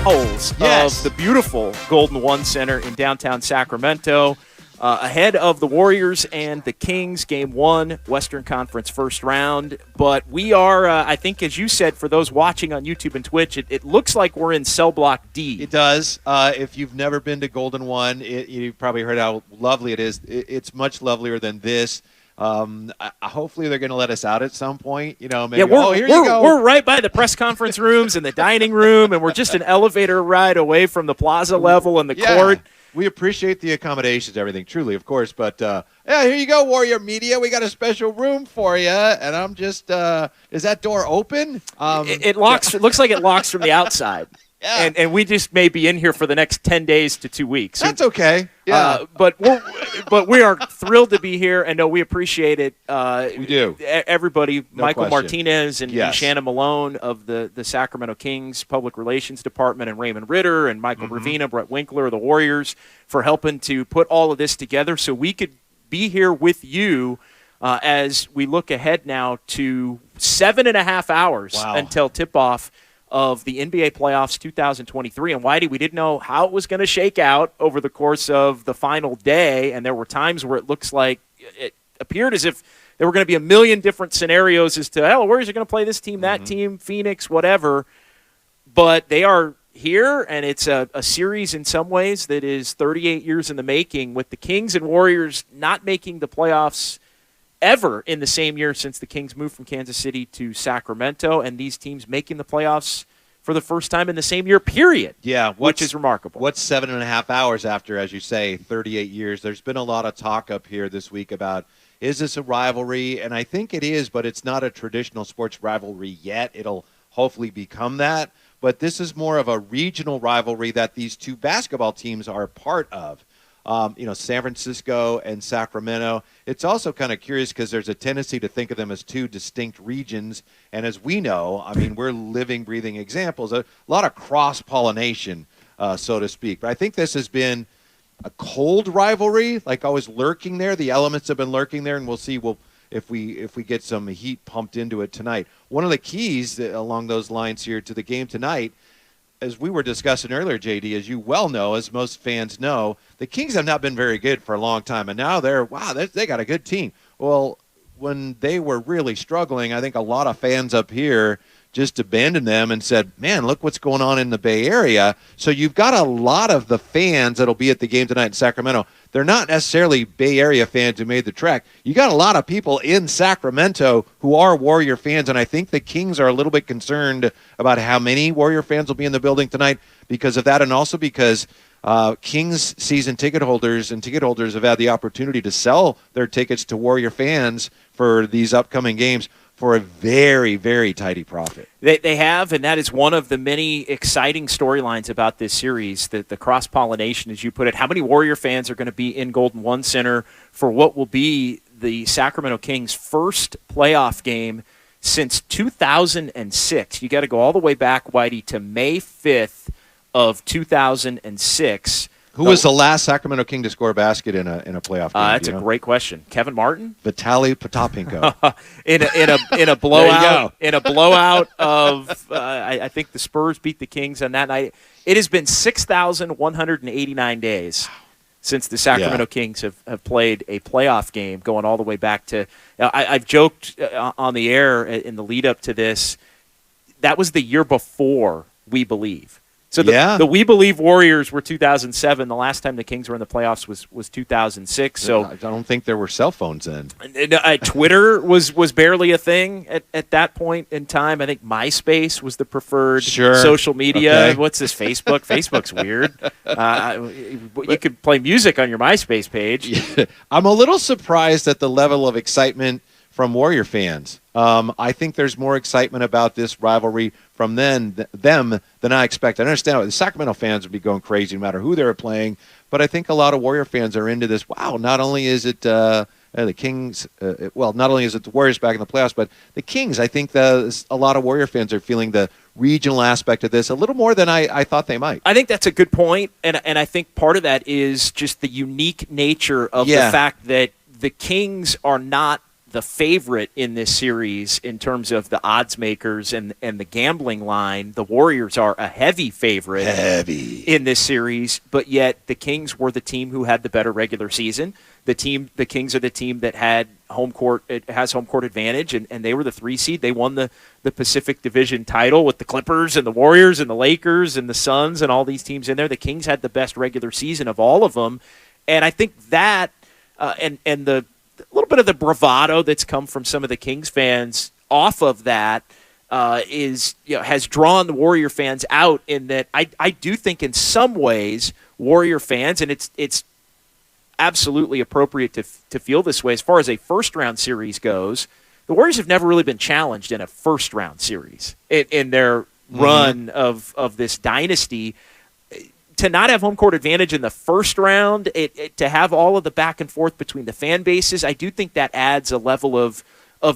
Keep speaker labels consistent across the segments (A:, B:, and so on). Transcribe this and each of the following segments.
A: bowels of the beautiful Golden One Center in downtown Sacramento. Ahead of the Warriors and the Kings, Game 1, Western Conference first round. But we are, I think, as you said, for those watching on YouTube and Twitch, it looks like we're in cell block D.
B: It does. If you've never been to Golden One, you've probably heard how lovely it is. It's much lovelier than this. Hopefully they're going to let us out at some point. Maybe, here you go.
A: We're right by the press conference rooms and the dining room, and we're just an elevator ride away from the plaza level and the court.
B: We appreciate the accommodations, everything, truly, of course. But, here you go, Warrior Media. We got a special room for you. And I'm just, is that door open?
A: It locks. It looks like it locks from the outside.
B: Yeah.
A: And we just may be in here for the next 10 days to 2 weeks.
B: That's okay. Yeah.
A: But we are thrilled to be here, and no, we appreciate it.
B: We do.
A: Everybody,
B: No
A: Michael
B: question.
A: Martinez and Shannon Malone of the Sacramento Kings Public Relations Department, and Raymond Ritter and Michael Ravina, Brett Winkler of the Warriors, for helping to put all of this together so we could be here with you as we look ahead now to 7.5 hours until tip-off of the NBA playoffs 2023. And Whitey, we didn't know how it was going to shake out over the course of the final day, and there were times where it looks like it appeared as if there were going to be a million different scenarios as to, Warriors are going to play this team, that team, Phoenix, whatever. But they are here, and it's a series in some ways that is 38 years in the making, with the Kings and Warriors not making the playoffs ever in the same year since the Kings moved from Kansas City to Sacramento, and these teams making the playoffs for the first time in the same year, period.
B: Yeah,
A: which is remarkable.
B: What's 7.5 hours after, as you say, 38 years? There's been a lot of talk up here this week about, is this a rivalry? And I think it is, but it's not a traditional sports rivalry yet. It'll hopefully become that. But this is more of a regional rivalry that these two basketball teams are part of. San Francisco and Sacramento. It's also kind of curious because there's a tendency to think of them as two distinct regions. And as we know, we're living, breathing examples. A lot of cross-pollination, so to speak. But I think this has been a cold rivalry, like always lurking there. The elements have been lurking there, and we'll see if we get some heat pumped into it tonight. One of the keys along those lines here to the game tonight, as we were discussing earlier, JD, as you well know, as most fans know, the Kings have not been very good for a long time, and now they got a good team. Well, when they were really struggling, I think a lot of fans up here just abandoned them and said, man, look what's going on in the Bay Area. So you've got a lot of the fans that'll be at the game tonight in Sacramento. They're not necessarily Bay Area fans who made the trek. You got a lot of people in Sacramento who are Warrior fans, and I think the Kings are a little bit concerned about how many Warrior fans will be in the building tonight because of that, and also because Kings season ticket holders have had the opportunity to sell their tickets to Warrior fans for these upcoming games for a very, very tidy profit.
A: They have, and that is one of the many exciting storylines about this series, the cross-pollination, as you put it. How many Warrior fans are going to be in Golden One Center for what will be the Sacramento Kings' first playoff game since 2006? You got to go all the way back, Whitey, to May 5th of 2006.
B: Who was the last Sacramento King to score a basket in a playoff game?
A: That's a great question. Kevin Martin?
B: Vitaly Potapenko.
A: in a blowout. In a blowout of I think the Spurs beat the Kings on that night. It has been 6,189 days since the Sacramento Kings have played a playoff game, going all the way back to I've joked on the air in the lead up to this, that was the year before We Believe. So the We Believe Warriors were 2007. The last time the Kings were in the playoffs was 2006. So
B: I don't think there were cell phones then.
A: Twitter was barely a thing at that point in time. I think MySpace was the preferred social media. Okay. What's this, Facebook? Facebook's weird. You could play music on your MySpace page.
B: I'm a little surprised at the level of excitement from Warrior fans. I think there's more excitement about this rivalry from them than I expect. I understand the Sacramento fans would be going crazy no matter who they were playing, but I think a lot of Warrior fans are into this. Wow, not only is it the Kings, not only is it the Warriors back in the playoffs, but the Kings. I think a lot of Warrior fans are feeling the regional aspect of this a little more than I thought they might.
A: I think that's a good point, and I think part of that is just the unique nature of the fact that the Kings are not the favorite in this series in terms of the odds makers and the gambling line. The Warriors are a heavy favorite in this series, but yet the Kings were the team who had the better regular season. The Kings are the team that had home court advantage, and they were the 3 seed. They won the Pacific Division title with the Clippers and the Warriors and the Lakers and the Suns and all these teams in there. The Kings had the best regular season of all of them, and I think that and the a little bit of the bravado that's come from some of the Kings fans off of that has drawn the Warrior fans out. In that, I do think in some ways Warrior fans, and it's absolutely appropriate to feel this way as far as a first-round series goes, the Warriors have never really been challenged in a first-round series in their run of this dynasty. To not have home court advantage in the first round, to have all of the back and forth between the fan bases, I do think that adds a level of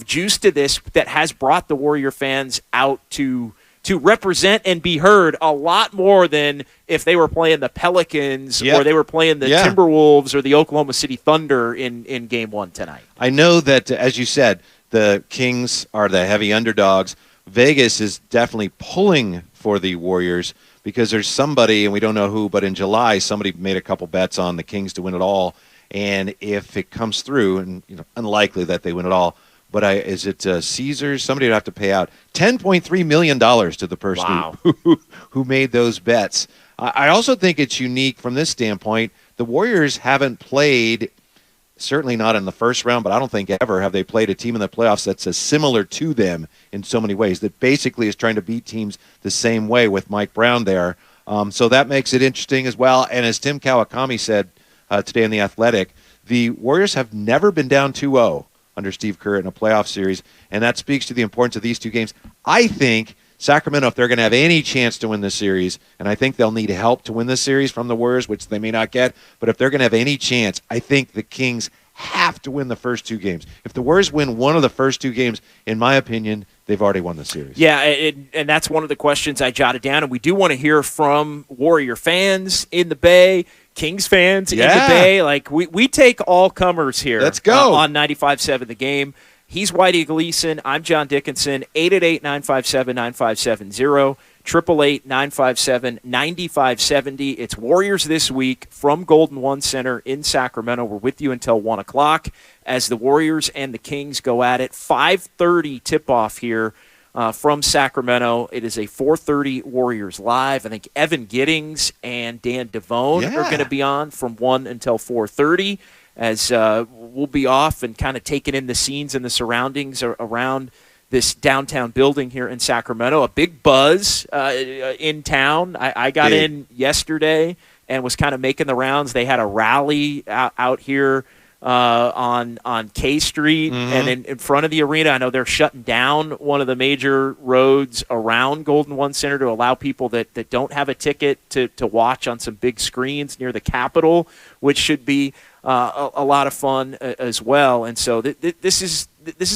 A: juice to this that has brought the Warrior fans out to represent and be heard a lot more than if they were playing the Pelicans or they were playing the Timberwolves or the Oklahoma City Thunder in Game 1 tonight.
B: I know that, as you said, the Kings are the heavy underdogs. Vegas is definitely pulling for the Warriors because there's somebody, and we don't know who, but in July somebody made a couple bets on the Kings to win it all. And if it comes through, and unlikely that they win it all, but is it Caesars? Somebody would have to pay out $10.3 million to the person who made those bets. I also think it's unique from this standpoint. The Warriors haven't played, certainly not in the first round, but I don't think ever have they played a team in the playoffs that's as similar to them in so many ways, that basically is trying to beat teams the same way with Mike Brown there. So that makes it interesting as well. And as Tim Kawakami said today in The Athletic, the Warriors have never been down 2-0 under Steve Kerr in a playoff series, and that speaks to the importance of these two games. I think Sacramento, if they're going to have any chance to win this series, and I think they'll need help to win this series from the Warriors, which they may not get, but if they're going to have any chance, I think the Kings have to win the first two games. If the Warriors win one of the first two games, in my opinion, they've already won the series.
A: Yeah, and that's one of the questions I jotted down, and we do want to hear from Warrior fans in the Bay, Kings fans in the Bay. Like, we take all comers here.
B: Let's go.
A: On 95.7 The Game. He's Whitey Gleason. I'm John Dickinson. 888-957-9570. 888-957-9570. It's Warriors this week from Golden One Center in Sacramento. We're with you until 1 o'clock as the Warriors and the Kings go at it. 5:30 tip-off here from Sacramento. It is a 4:30 Warriors Live. I think Evan Giddings and Dan Devone are going to be on from 1 until 4:30 as we'll be off and kind of taking in the scenes and the surroundings around this downtown building here in Sacramento. A big buzz in town. I got in yesterday and was kind of making the rounds. They had a rally out here on K Street and in front of the arena. I know they're shutting down one of the major roads around Golden One Center to allow people that don't have a ticket to watch on some big screens near the Capitol, which should be a lot of fun as well. And so this is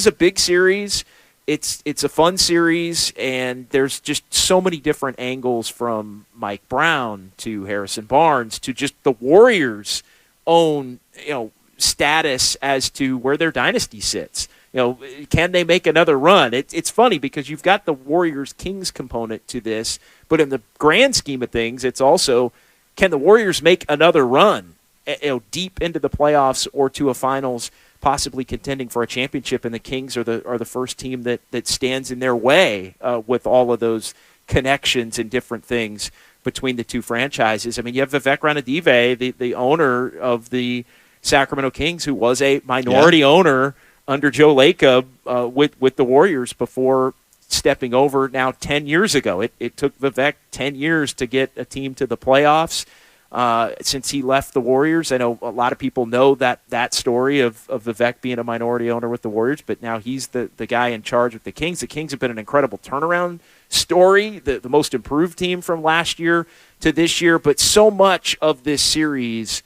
A: a big series. It's a fun series, and there's just so many different angles from Mike Brown to Harrison Barnes to just the Warriors' own status as to where their dynasty sits. Can they make another run? It's funny because you've got the Warriors-Kings component to this, but in the grand scheme of things, it's also, can the Warriors make another run deep into the playoffs or to a finals, possibly contending for a championship, and the Kings are the first team that stands in their way with all of those connections and different things between the two franchises. I mean, you have Vivek Ranadive, the owner of the Sacramento Kings, who was a minority owner under Joe Lacob with the Warriors before stepping over now 10 years ago. It took Vivek 10 years to get a team to the playoffs. Since he left the Warriors. I know a lot of people know that story of Vivek being a minority owner with the Warriors, but now he's the guy in charge with the Kings. The Kings have been an incredible turnaround story, the most improved team from last year to this year, but so much of this series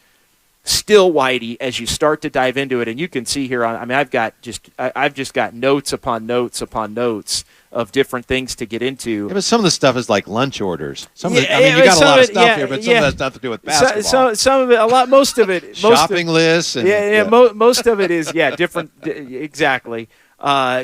A: still, Whitey, as you start to dive into it, and you can see here, I've just got notes upon notes upon notes of different things to get into.
B: Yeah, but some of the stuff is like lunch orders. You got a lot of stuff here, but some of that's nothing to do with basketball.
A: Some of it, most of it.
B: Shopping lists. And,
A: most of it is, different. Exactly.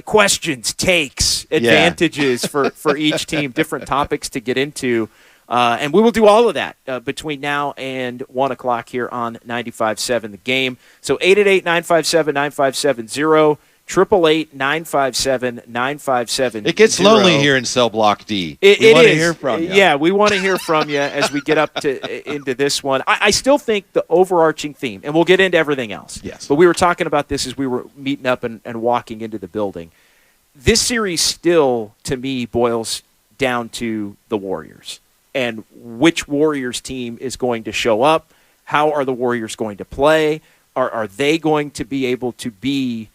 A: Questions, takes, advantages for each team, different topics to get into. And we will do all of that between now and 1 o'clock here on 95.7 The Game. So 888-957-9570. 888-957-9570.
B: It gets lonely here in cell block D.
A: We
B: want to hear from you.
A: Yeah, we want to hear from you as we get up into this one. I still think the overarching theme, and we'll get into everything else.
B: Yes.
A: But we were talking about this as we were meeting up and walking into the building. This series still, to me, boils down to the Warriors and which Warriors team is going to show up. How are the Warriors going to play? Are they going to be able to be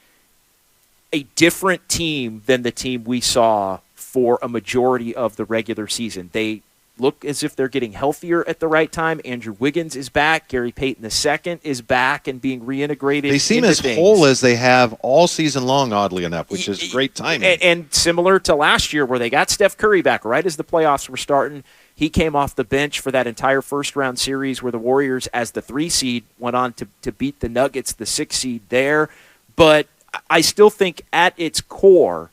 A: a different team than the team we saw for a majority of the regular season? They look as if they're getting healthier at the right time. Andrew Wiggins is back. Gary Payton II is back and being reintegrated.
B: They seem as whole as they have all season long, oddly enough, which is great timing.
A: And similar to last year where they got Steph Curry back right as the playoffs were starting. He came off the bench for that entire first-round series where the Warriors, as the 3 seed, went on to beat the Nuggets, the 6 seed there. But I still think at its core,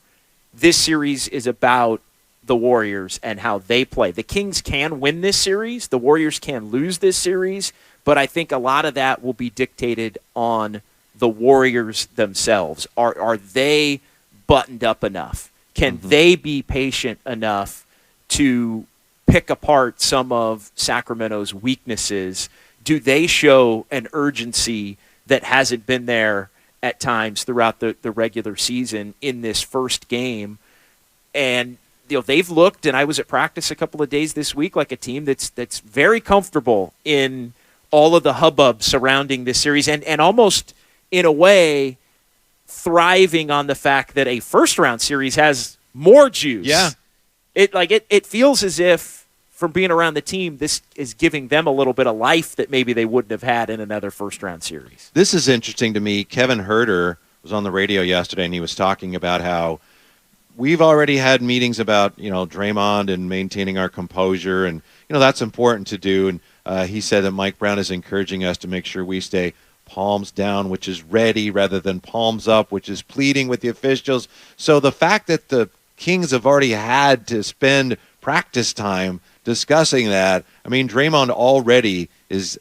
A: this series is about the Warriors and how they play. The Kings can win this series. The Warriors can lose this series. But I think a lot of that will be dictated on the Warriors themselves. Are they buttoned up enough? Can they be patient enough to pick apart some of Sacramento's weaknesses? Do they show an urgency that hasn't been there at times throughout the regular season in this first game? And they've looked, and I was at practice a couple of days this week, like a team that's very comfortable in all of the hubbub surrounding this series and almost in a way thriving on the fact that a first-round series has more juice.
B: Yeah.
A: It feels as if, from being around the team, this is giving them a little bit of life that maybe they wouldn't have had in another first-round series.
B: This is interesting to me. Kevin Herter was on the radio yesterday, and he was talking about how we've already had meetings about, Draymond and maintaining our composure, and, that's important to do. And he said that Mike Brown is encouraging us to make sure we stay palms down, which is ready, rather than palms up, which is pleading with the officials. So the fact that the Kings have already had to spend practice time discussing that, Draymond already is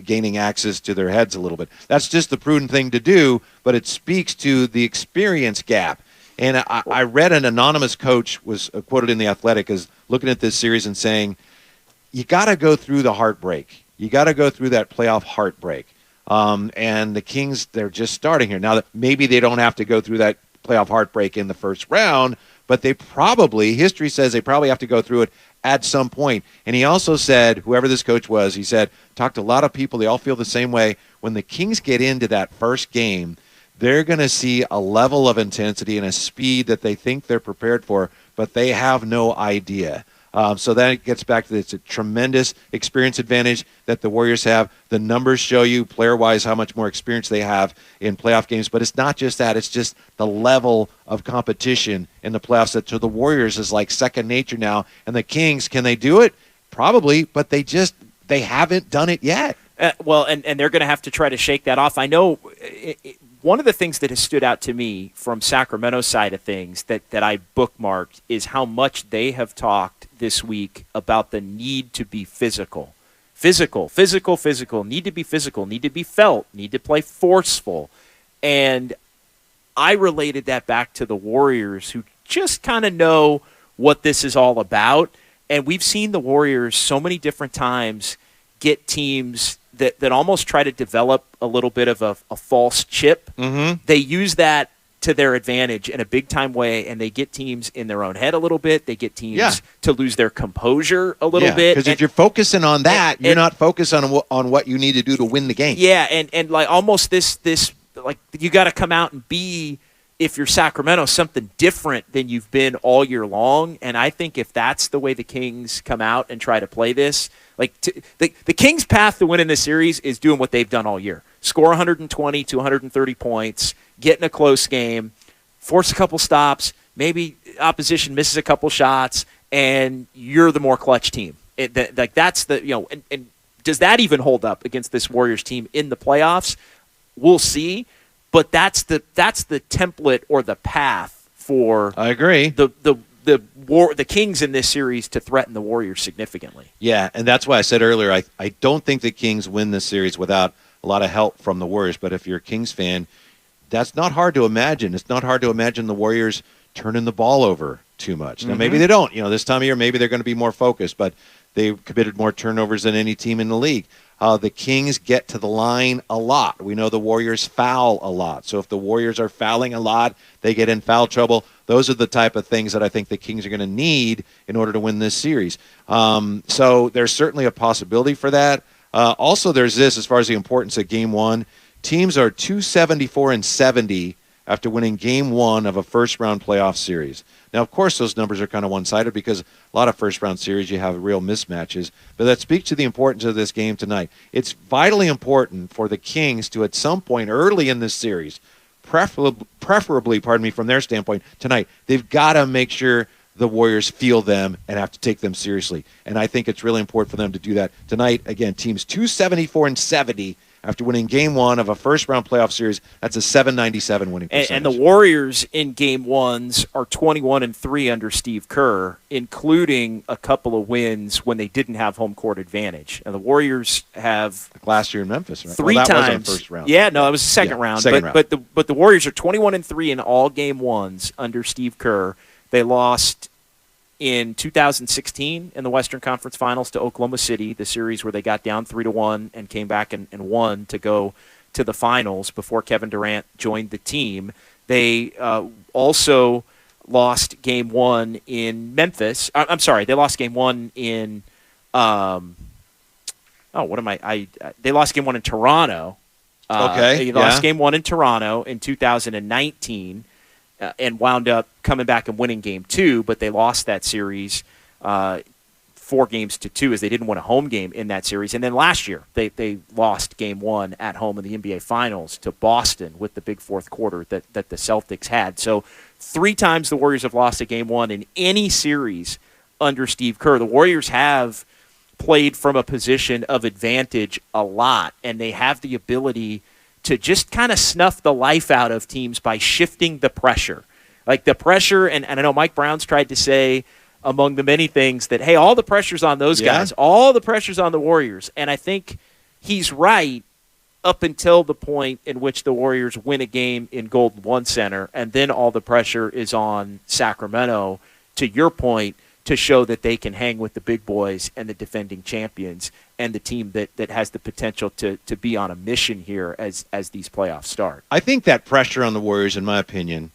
B: gaining access to their heads a little bit. That's just the prudent thing to do, but it speaks to the experience gap. And I read an anonymous coach was quoted in The Athletic as looking at this series and saying, you got to go through the heartbreak. You got to go through that playoff heartbreak. And the Kings, they're just starting here. Now, maybe they don't have to go through that playoff heartbreak in the first round, but history says they probably have to go through it at some point. And he also said, whoever this coach was, he said, talked to a lot of people, they all feel the same way. When the Kings get into that first game, they're going to see a level of intensity and a speed that they think they're prepared for, but they have no idea. So that gets back to it's a tremendous experience advantage that the Warriors have. The numbers show you, player-wise, how much more experience they have in playoff games. But it's not just that. It's just the level of competition in the playoffs that to the Warriors is like second nature now. And the Kings, can they do it? Probably, but they haven't done it yet.
A: And they're going to have to try to shake that off. I know one of the things that has stood out to me from Sacramento's side of things that I bookmarked is how much they have talked this week about the need to be physical. Physical, need to be physical, need to be felt, need to play forceful. And I related that back to the Warriors, who just kind of know what this is all about. And we've seen the Warriors so many different times get teams that almost try to develop a little bit of a false chip.
B: Mm-hmm.
A: They use that to their advantage in a big-time way, and they get teams in their own head a little bit. They get teams to lose their composure a little bit.
B: Because if you're focusing on that, you're not focused on what you need to do to win the game.
A: Yeah, and like almost this like you got to come out and be, if you're Sacramento, something different than you've been all year long. And I think if that's the way the Kings come out and try to play this, like the Kings' path to winning this series is doing what they've done all year. Score 120 to 130 points, get in a close game, force a couple stops, maybe opposition misses a couple shots, and you're the more clutch team. That's the and does that even hold up against this Warriors team in the playoffs? We'll see, but that's the template or the path for.
B: I agree.
A: The Kings in this series to threaten the Warriors significantly.
B: Yeah, and that's why I said earlier I don't think the Kings win this series without a lot of help from the Warriors. But if you're a Kings fan, that's not hard to imagine. It's not hard to imagine the Warriors turning the ball over too much. Now, maybe they don't. This time of year, maybe they're going to be more focused, but they've committed more turnovers than any team in the league. The Kings get to the line a lot. We know the Warriors foul a lot. So if the Warriors are fouling a lot, they get in foul trouble. Those are the type of things that I think the Kings are going to need in order to win this series. So there's certainly a possibility for that. Also, there's this as far as the importance of Game 1. Teams are 274-70 after winning Game 1 of a first-round playoff series. Now, of course, those numbers are kind of one-sided because a lot of first-round series you have real mismatches, but that speaks to the importance of this game tonight. It's vitally important for the Kings to, at some point early in this series, preferably, from their standpoint, tonight, they've got to make sure the Warriors feel them and have to take them seriously. And I think it's really important for them to do that tonight. Again, teams 274-70 after winning Game 1 of a first-round playoff series. That's a 797 winning percentage.
A: And the Warriors in Game 1s are 21-3 under Steve Kerr, including a couple of wins when they didn't have home court advantage. And the Warriors have
B: like last year in Memphis, right?
A: Three
B: that
A: times.
B: Wasn't first round.
A: Yeah, no, it was the second round.
B: Second round.
A: But the Warriors are 21-3 in all Game 1s under Steve Kerr. They lost in 2016 in the Western Conference Finals to Oklahoma City, the series where they got down 3-1 and came back and won to go to the finals before Kevin Durant joined the team. They also lost Game 1 in Memphis. I'm sorry, they lost Game 1 in they lost Game 1 in Toronto.
B: Okay.
A: They lost Game 1 in Toronto in 2019. And wound up coming back and winning Game 2, but they lost that series 4-2 as they didn't win a home game in that series. And then last year, they lost Game 1 at home in the NBA Finals to Boston with the big fourth quarter that the Celtics had. So 3 times the Warriors have lost a Game 1 in any series under Steve Kerr. The Warriors have played from a position of advantage a lot, and they have the ability to just kind of snuff the life out of teams by shifting the pressure. Like the pressure, and I know Mike Brown's tried to say among the many things that, hey, all the pressure's on those guys. All the pressure's on the Warriors. And I think he's right up until the point in which the Warriors win a game in Golden One Center, and then all the pressure is on Sacramento, to your point, to show that they can hang with the big boys and the defending champions and the team that has the potential to be on a mission here as these playoffs start.
B: I think that pressure on the Warriors, in my opinion,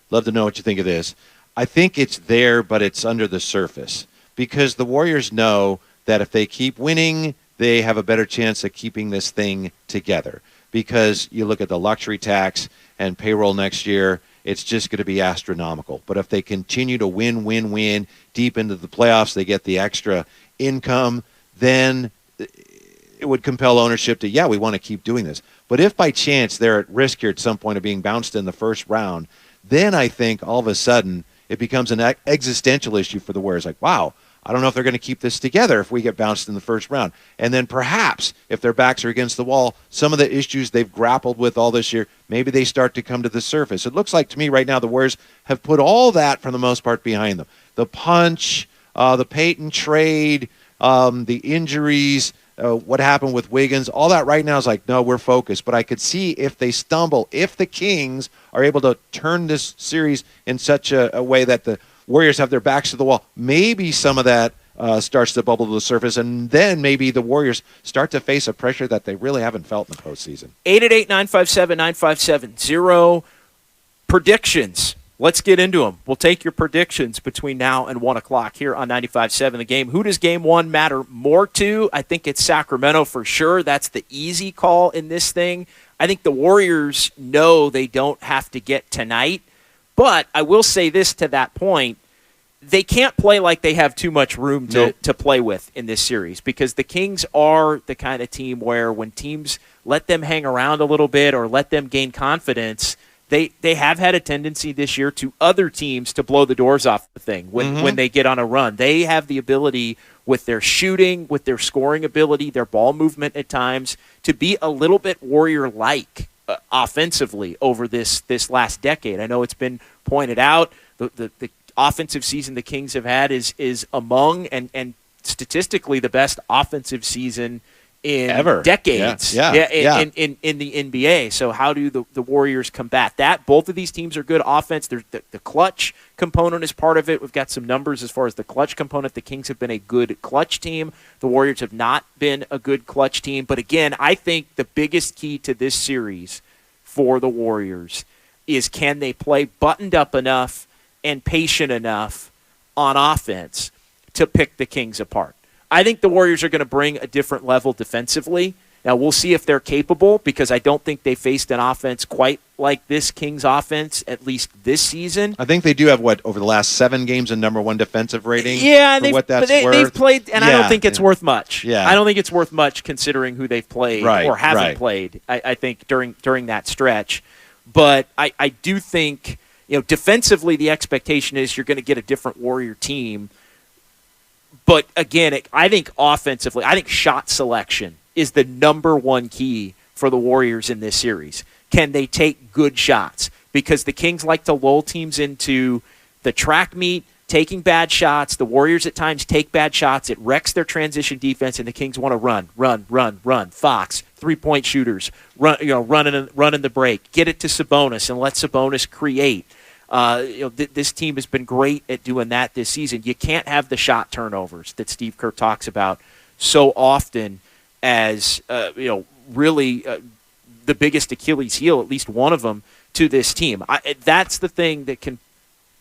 B: love to know what you think of this. I think it's there, but it's under the surface because the Warriors know that if they keep winning, they have a better chance of keeping this thing together because you look at the luxury tax and payroll next year, it's just going to be astronomical. But if they continue to win deep into the playoffs, they get the extra income, then it would compel ownership to, we want to keep doing this. But if by chance they're at risk here at some point of being bounced in the first round, then I think all of a sudden it becomes an existential issue for the Warriors. Like, wow, I don't know if they're going to keep this together if we get bounced in the first round. And then perhaps if their backs are against the wall, some of the issues they've grappled with all this year, maybe they start to come to the surface. It looks like to me right now the Warriors have put all that for the most part behind them. The punch, the Peyton trade, the injuries, what happened with Wiggins, all that right now is like, no, we're focused. But I could see if they stumble, if the Kings are able to turn this series in such a way that the Warriors have their backs to the wall, maybe some of that starts to bubble to the surface, and then maybe the Warriors start to face a pressure that they really haven't felt in the postseason.
A: 888-957-9570. Predictions. Let's get into them. We'll take your predictions between now and 1 o'clock here on 95.7 The Game. Who does Game 1 matter more to? I think it's Sacramento for sure. That's the easy call in this thing. I think the Warriors know they don't have to get tonight. But I will say this to that point. They can't play like they have too much room to play with in this series because the Kings are the kind of team where when teams let them hang around a little bit or let them gain confidence, they have had a tendency this year to other teams to blow the doors off the thing when they get on a run. They have the ability with their shooting, with their scoring ability, their ball movement at times, to be a little bit Warrior-like offensively over this last decade. I know it's been pointed out the offensive season the Kings have had is among and statistically the best offensive season in
B: ever.
A: Decades in the NBA. So how do the Warriors combat that? Both of these teams are good offense. There's the clutch component is part of it. We've got some numbers as far as the clutch component. The Kings have been a good clutch team. The Warriors have not been a good clutch team. But again, I think the biggest key to this series for the Warriors is can they play buttoned up enough and patient enough on offense to pick the Kings apart. I think the Warriors are going to bring a different level defensively. Now, we'll see if they're capable because I don't think they faced an offense quite like this Kings offense, at least this season.
B: I think they do have, over the last 7 games, a number 1 defensive rating?
A: Yeah,
B: they've
A: played, and I don't think it's worth much.
B: Yeah.
A: I don't think it's worth much considering who they've played or haven't played, I think, during that stretch. But I do think, defensively the expectation is you're going to get a different Warrior team. But again, I think offensively, I think shot selection is the number 1 key for the Warriors in this series. Can they take good shots? Because the Kings like to lull teams into the track meet, taking bad shots. The Warriors at times take bad shots. It wrecks their transition defense, and the Kings want to run. Fox, 3-point shooters, run in the break. Get it to Sabonis and let Sabonis create. This team has been great at doing that this season. You can't have the shot turnovers that Steve Kerr talks about so often as really the biggest Achilles heel, at least one of them, to this team. That's the thing that can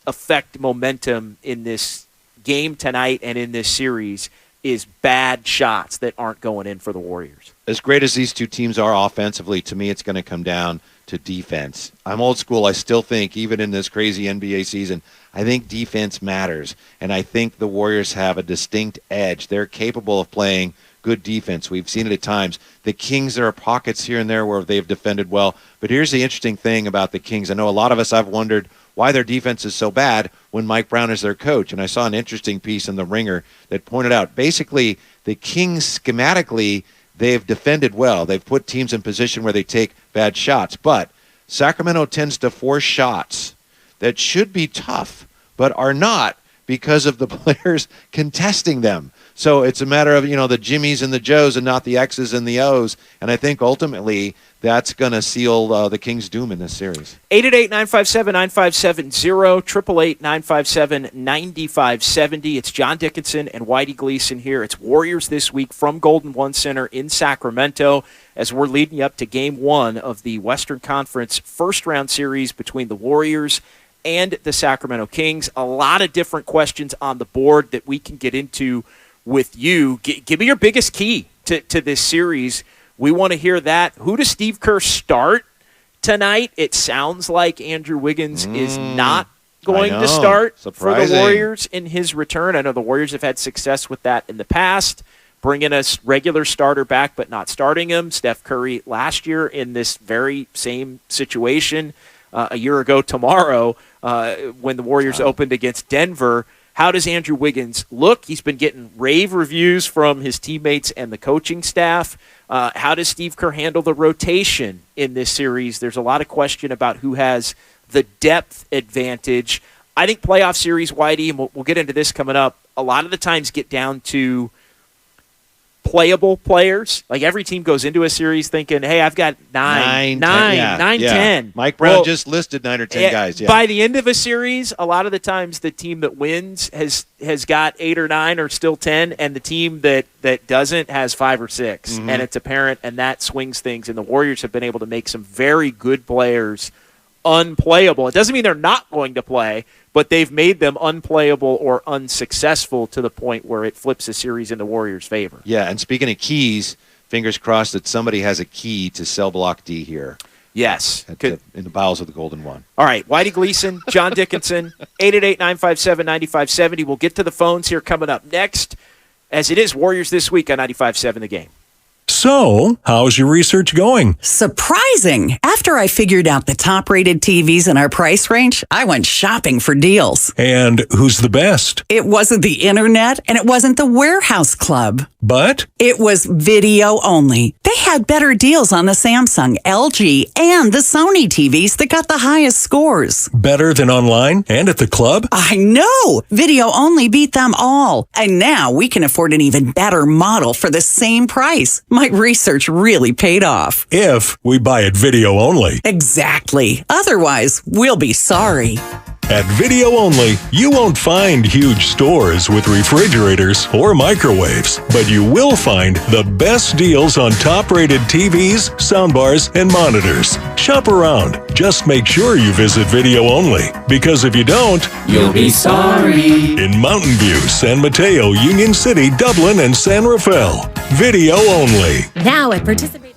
A: affect momentum in this game tonight and in this series is bad shots that aren't going in for the Warriors.
B: As great as these two teams are offensively, to me it's going to come down to defense. I'm old school. I still think, even in this crazy NBA season, I think defense matters. And I think the Warriors have a distinct edge. They're capable of playing good defense. We've seen it at times. The Kings, there are pockets here and there where they've defended well. But here's the interesting thing about the Kings. I know a lot of us have wondered why their defense is so bad when Mike Brown is their coach. And I saw an interesting piece in The Ringer that pointed out basically the Kings schematically, they've defended well. They've put teams in position where they take bad shots. But Sacramento tends to force shots that should be tough, but are not because of the players contesting them. So it's a matter of, the Jimmies and the Joes and not the X's and the O's. And I think ultimately that's going to seal the Kings' doom in this series.
A: 888-957-9570, 888-957-9570. It's John Dickinson and Whitey Gleason here. It's Warriors this week from Golden One Center in Sacramento as we're leading up to Game 1 of the Western Conference first-round series between the Warriors and the Sacramento Kings. A lot of different questions on the board that we can get into with you. Give me your biggest key to this series. We want to hear that. Who does Steve Kerr start tonight? It sounds like Andrew Wiggins is not going to start for the Warriors in his return. I know the Warriors have had success with that in the past, bringing a regular starter back but not starting him. Steph Curry last year in this very same situation a year ago tomorrow when the Warriors opened against Denver. How does Andrew Wiggins look? He's been getting rave reviews from his teammates and the coaching staff. How does Steve Kerr handle the rotation in this series? There's a lot of question about who has the depth advantage. I think playoff series, Whitey, and we'll get into this coming up, a lot of the times get down to playable players. Like every team goes into a series thinking, hey, I've got 9, 10.
B: Mike Brown just listed 9 or 10 guys. Yeah.
A: By the end of a series, a lot of the times the team that wins has got 8 or 9 or still 10, and the team that doesn't has 5 or 6. Mm-hmm. And it's apparent, and that swings things. And the Warriors have been able to make some very good players unplayable. It doesn't mean they're not going to play, but they've made them unplayable or unsuccessful to the point where it flips a series in the Warriors' favor.
B: Yeah, and speaking of keys, fingers crossed that somebody has a key to cell block D here.
A: Yes.
B: In the bowels of the Golden One.
A: All right, Whitey Gleason, John Dickinson, 888-957-9570. We'll get to the phones here coming up next, as it is Warriors this week on 95.7 The Game.
C: So, how's your research going?
D: Surprising! After I figured out the top-rated TVs in our price range, I went shopping for deals.
C: And who's the best?
D: It wasn't the internet, and it wasn't the warehouse club.
C: But?
D: It was video only. They had better deals on the Samsung, LG, and the Sony TVs that got the highest scores.
C: Better than online and at the club?
D: I know! Video only beat them all. And now we can afford an even better model for the same price. My research really paid off.
C: If we buy it video only.
D: Exactly. Otherwise, we'll be sorry.
C: At Video Only, you won't find huge stores with refrigerators or microwaves, but you will find the best deals on top-rated TVs, soundbars, and monitors. Shop around. Just make sure you visit Video Only, because if you don't,
E: you'll be sorry.
C: In Mountain View, San Mateo, Union City, Dublin, and San Rafael. Video Only.
F: Now at participating.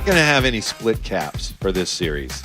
B: going to have any split caps for this series.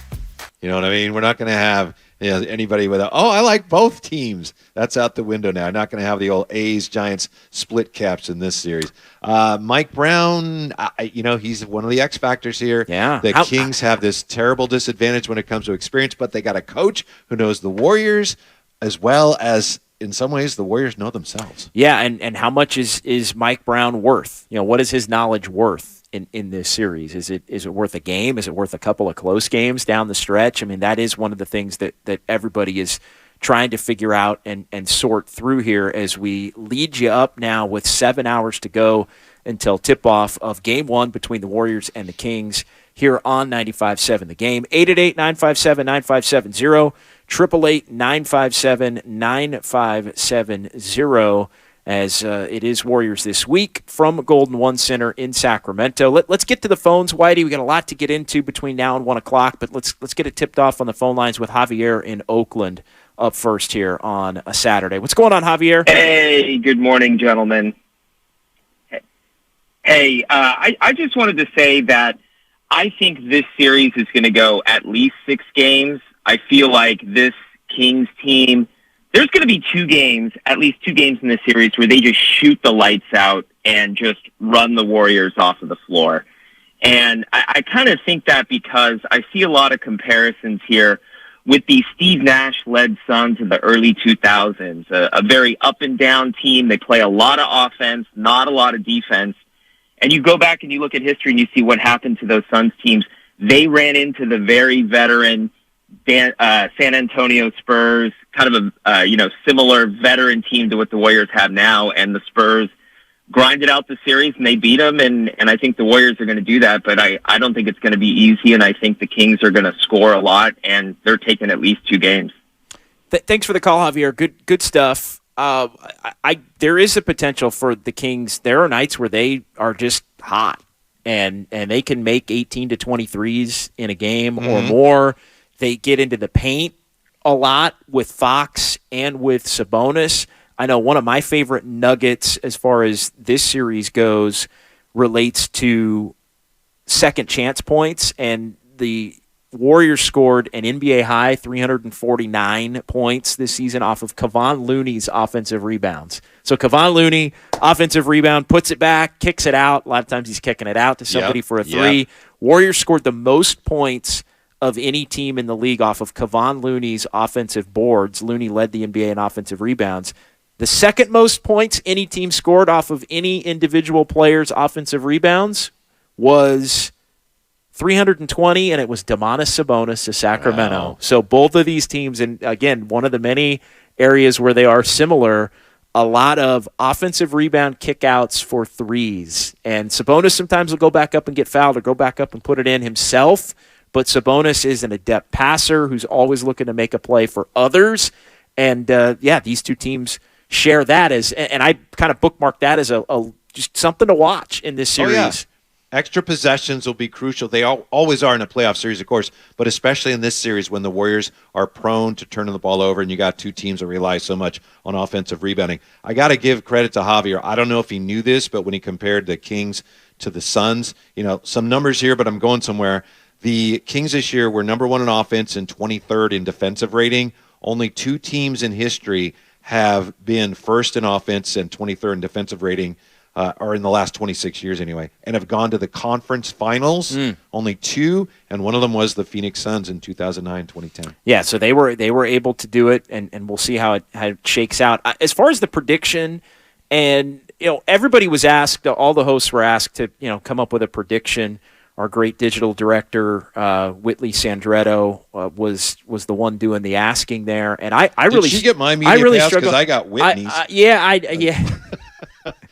B: You know what I mean? We're not going to have anybody with I like both teams. That's out the window now. Not going to have the old A's Giants split caps in this series. Mike Brown, he's one of the X factors here.
A: Yeah.
B: The Kings have this terrible disadvantage when it comes to experience, but they got a coach who knows the Warriors as well as, in some ways, the Warriors know themselves.
A: Yeah, and how much is Mike Brown worth? What is his knowledge worth in this series? Is it worth a game? Is it worth a couple of close games down the stretch? I mean, that is one of the things that everybody is trying to figure out and sort through here as we lead you up now with 7 hours to go until tip-off of Game 1 between the Warriors and the Kings here on 95.7 The Game. 888-957-9570, 888-957-9570, as it is Warriors this week from Golden One Center in Sacramento. Let's get to the phones, Whitey. We got a lot to get into between now and 1 o'clock, but let's get it tipped off on the phone lines with Javier in Oakland up first here on a Saturday. What's going on, Javier?
F: Hey, good morning, gentlemen. Hey, I just wanted to say that I think this series is going to go at least 6 games. I feel like this Kings team, there's going to be at least two games in this series where they just shoot the lights out and just run the Warriors off of the floor. And I kind of think that because I see a lot of comparisons here with the Steve Nash-led Suns in the early 2000s, a very up-and-down team. They play a lot of offense, not a lot of defense. And you go back and you look at history and you see what happened to those Suns teams. They ran into the very veteran San Antonio Spurs, kind of a similar veteran team to what the Warriors have now, and the Spurs grinded out the series and they beat them, and I think the Warriors are going to do that, but I don't think it's going to be easy, and I think the Kings are going to score a lot, and they're taking at least 2 games.
A: Thanks for the call, Javier. Good stuff. There is a potential for the Kings. There are nights where they are just hot, and they can make 18 to 23s in a game or more. They get into the paint a lot with Fox and with Sabonis. I know one of my favorite nuggets as far as this series goes relates to second chance points, and the Warriors scored an NBA high 349 points this season off of Kevon Looney's offensive rebounds. So Kevon Looney, offensive rebound, puts it back, kicks it out. A lot of times he's kicking it out to somebody for a three. Warriors scored the most points of any team in the league off of Kevon Looney's offensive boards. Looney led the NBA in offensive rebounds. The second most points any team scored off of any individual player's offensive rebounds was 320, and it was Domantas Sabonis of Sacramento. Wow. So both of these teams, and again, one of the many areas where they are similar, a lot of offensive rebound kickouts for threes. And Sabonis sometimes will go back up and get fouled or go back up and put it in himself, but Sabonis is an adept passer who's always looking to make a play for others. And, these two teams share that and I kind of bookmarked that as a just something to watch in this series.
B: Oh, yeah. Extra possessions will be crucial. They always are in a playoff series, of course, but especially in this series when the Warriors are prone to turning the ball over and you got two teams that rely so much on offensive rebounding. I got to give credit to Javier. I don't know if he knew this, but when he compared the Kings to the Suns, some numbers here, but I'm going somewhere. The Kings this year were number 1 in offense and 23rd in defensive rating. Only 2 teams in history have been first in offense and 23rd in defensive rating, or in the last 26 years anyway, and have gone to the conference finals. Only 2, and one of them was the Phoenix Suns in 2009-2010.
A: Yeah, so they were able to do it, and we'll see how it shakes out. As far as the prediction, and everybody was asked, all the hosts were asked to come up with a prediction. Our great digital director, Whitley Sandretto, was the one doing the asking there, and I really.
B: Did she get my media pass because I got Whitney's?